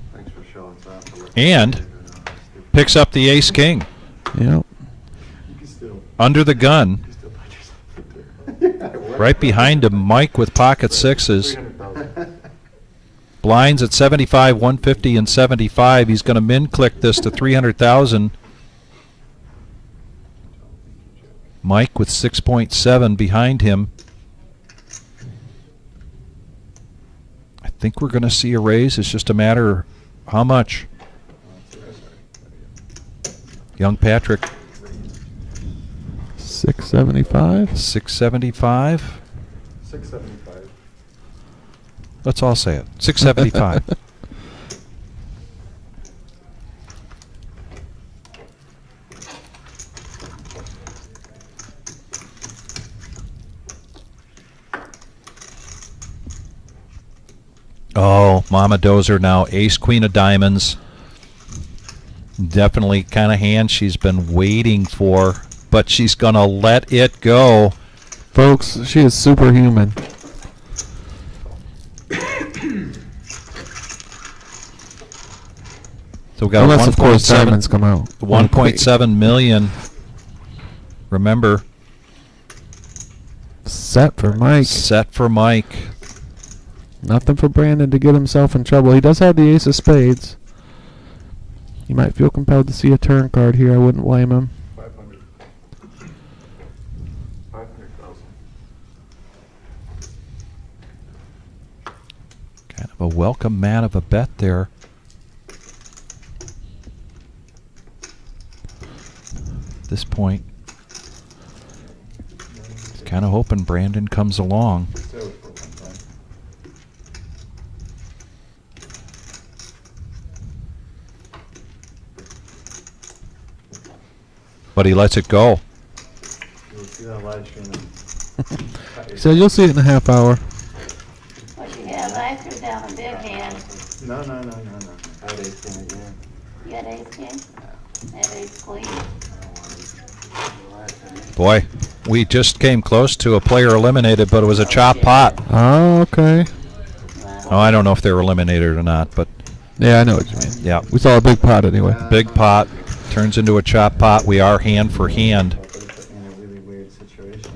And picks up the Ace King. Yep. Under the gun. Right behind him, Mike with pocket 6s. Blinds at 75, 150, and 75. He's going to min-click this to 300,000. Mike with 6.7 behind him. I think we're going to see a raise. It's just a matter of how much. Young Patrick. 675. 675. 675. Let's all say it. 675. Oh, Mama Dozer now. Ace, Queen of Diamonds. Definitely kind of hand she's been waiting for, but she's going to let it go. Folks, she is superhuman. So we got unless, of course, diamonds come out. 1.7 million. Remember. Set for Mike. Set for Mike. Nothing for Brandon to get himself in trouble. He does have the ace of spades. He might feel compelled to see a turn card here. I wouldn't blame him. 500. 500,000. Kind of a welcome man of a bet there. At this point, he's kind of hoping Brandon comes along. But he lets it go. You'll see that live stream. He said you'll see it in a half hour. What you have, I threw down a big hand. No. I had ace king again. You had ace king? I had ace queen. Boy, we just came close to a player eliminated, but it was a chop pot. Oh, okay. Oh, I don't know if they were eliminated or not, but Yeah, I know what you mean. yeah, We saw a big pot anyway. big pot turns into a chop pot. We are hand for hand. Put me in a really weird situation.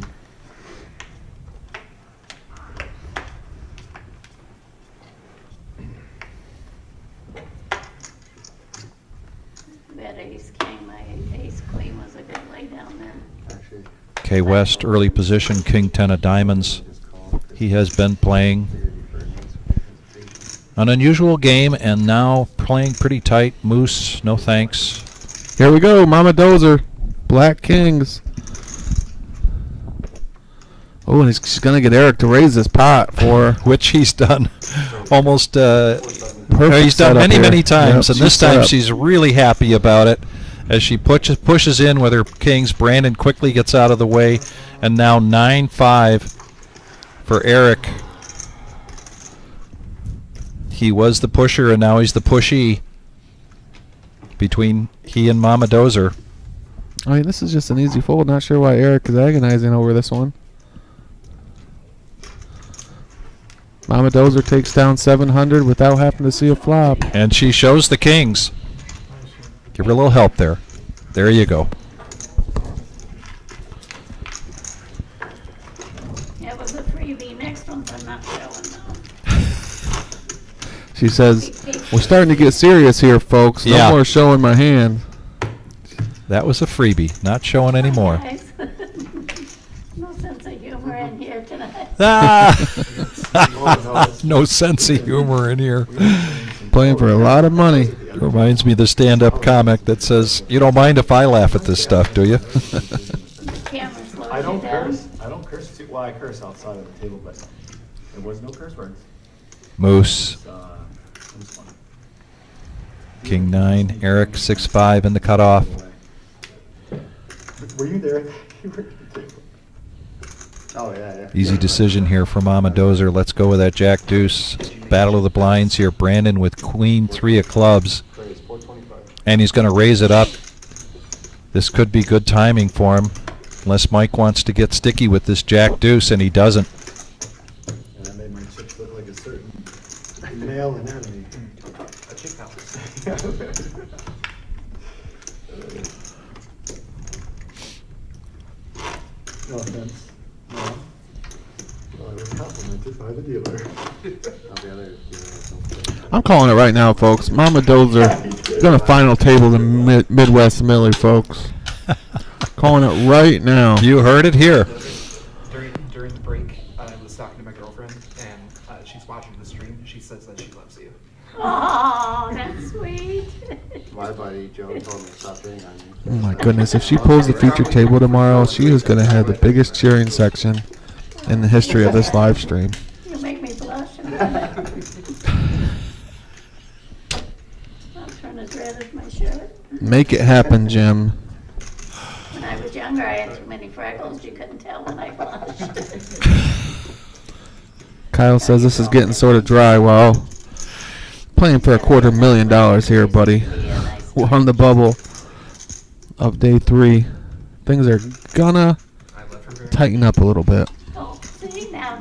You had ace king, my ace queen was a good lay down there. Actually, K West, early position, King 10 of diamonds. He has been playing an unusual game and now playing pretty tight. Moose, no thanks. Here we go, Mama Dozer. Black Kings. Oh, and she's going to get Eric to raise this pot for her. Which he's done almost, Perfect he's done setup many, here. many times. Yep, And this she's set time up. she's really happy about it. As she pushes in with her kings, Brandon quickly gets out of the way. And now 9-5 for Eric. He was the pusher, and now he's the pushee between he and Mama Dozer. I mean, this is just an easy fold. Not sure why Eric is agonizing over this one. Mama Dozer takes down 700 without having to see a flop. And she shows the kings. Give her a little help there. There you go. That was a freebie. Next ones I'm not showing now. She says, we're starting to get serious here, folks. No Yeah. more showing my hand. That was a freebie. Not showing anymore. Guys, no sense of humor in here tonight. Ah! No sense of humor in here. Playing for a lot of money. Reminds me of the stand-up comic that says, "You don't mind if I laugh at this stuff, do you?" Camera slows I you don't down. curse. I don't curse. Well, I curse outside of the table, but there was no curse words. Moose, It was fun. King 9, Eric 6-5 in the cutoff. Were you there? You were at the table. Oh yeah. Easy decision here for Mama Dozer. Let's go with that Jack Deuce. Battle of the blinds here. Brandon with Queen 3 of clubs. And he's going to raise it up. This could be good timing for him. Unless Mike wants to get sticky with this Jack Deuce, and he doesn't. And that made my chips look like a certain male anatomy. A chick house. No offense. No. Well, I was complimented by the dealer. I'm calling it right now, folks. Mama Dozer going to final table the Midwest Millie, folks. Calling it right now. You heard it here. During the break, I was talking to my girlfriend, and she's watching the stream. She says that she loves you. Oh, that's sweet. My buddy Joe told me to stop hitting on you. Oh my goodness, if she pulls the feature table tomorrow, she is going to have the biggest cheering section in the history of this live stream. You make me blush. I'll turn as red as my shirt. Make it happen, Jim. When I was younger, I had too many freckles. You couldn't tell when I blushed. Kyle says this is getting sort of dry. Well, playing for $250,000 here, buddy. We're on the bubble of day 3. Things are gonna tighten up a little bit. Oh, see now.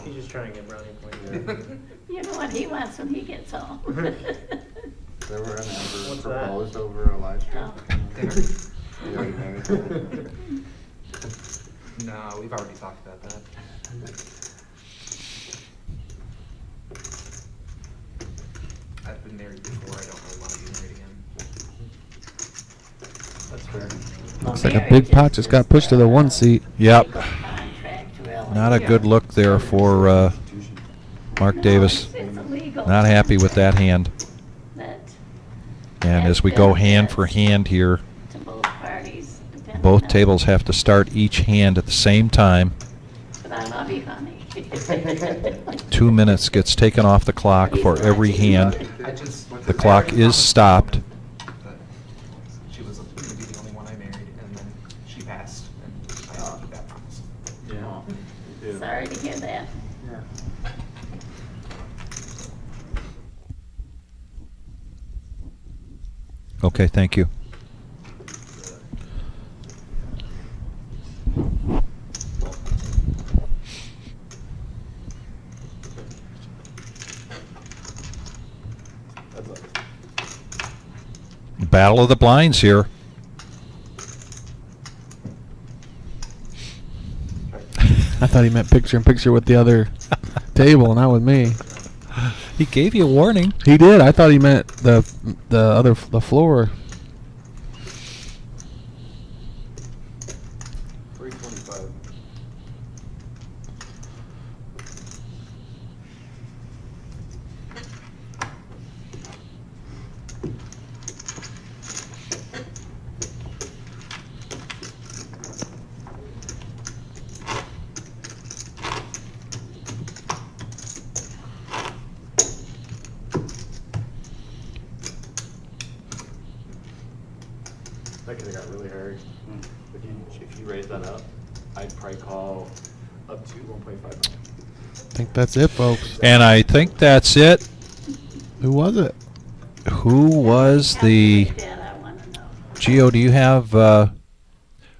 He's just trying to get brownie points. You know what he wants when he gets home. Never proposed over a live stream. Oh. You already married. No, we've already talked about that. I've been married before. I don't really want to be married again. That's fair. Looks like a big pot just got pushed to the 1 seat. Yep. Not a good look there for Mark Davis. Not happy with that hand. And as we go hand for hand here, both tables have to start each hand at the same time. But I love you, honey. 2 minutes gets taken off the clock for every hand. The clock is stopped. She was going to be the only one I married, and then she passed, and I had to keep that promise. Oh, sorry to hear that. Okay, thank you. Battle of the blinds here. I thought he meant picture in picture with the other table, not with me. He gave you a warning. He did. I thought he meant the floor. 325. That could have got really hairy. If you raise that up, I'd probably call up to 1.5. I think that's it, folks. And I think that's it. Who was it? Who was the... Gio, do you have...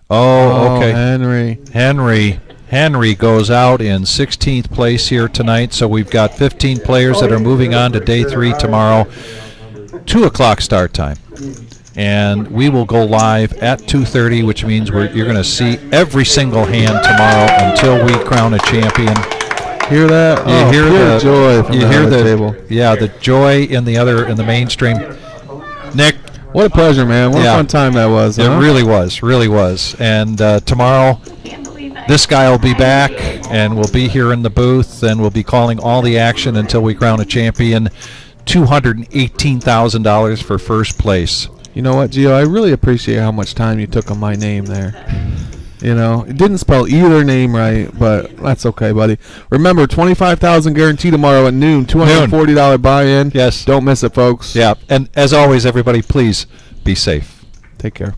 okay. Henry goes out in 16th place here tonight, so we've got 15 players that are moving on to day 3 tomorrow. 2 o'clock start time. And we will go live at 2:30, which means you're going to see every single hand tomorrow until we crown a champion. Hear that? You hear the joy from the table. Yeah, the joy in the mainstream. Nick, what a pleasure, man! What a fun time that was. It really was. And tomorrow, this guy will be back, and we'll be here in the booth, and we'll be calling all the action until we crown a champion. $218,000 for first place. You know what, Gio? I really appreciate how much time you took on my name there. You know, it didn't spell either name right, but that's okay, buddy. Remember, $25,000 guarantee tomorrow at noon. $240 buy-in. Yes. Don't miss it, folks. Yeah. And as always, everybody, please be safe. Take care.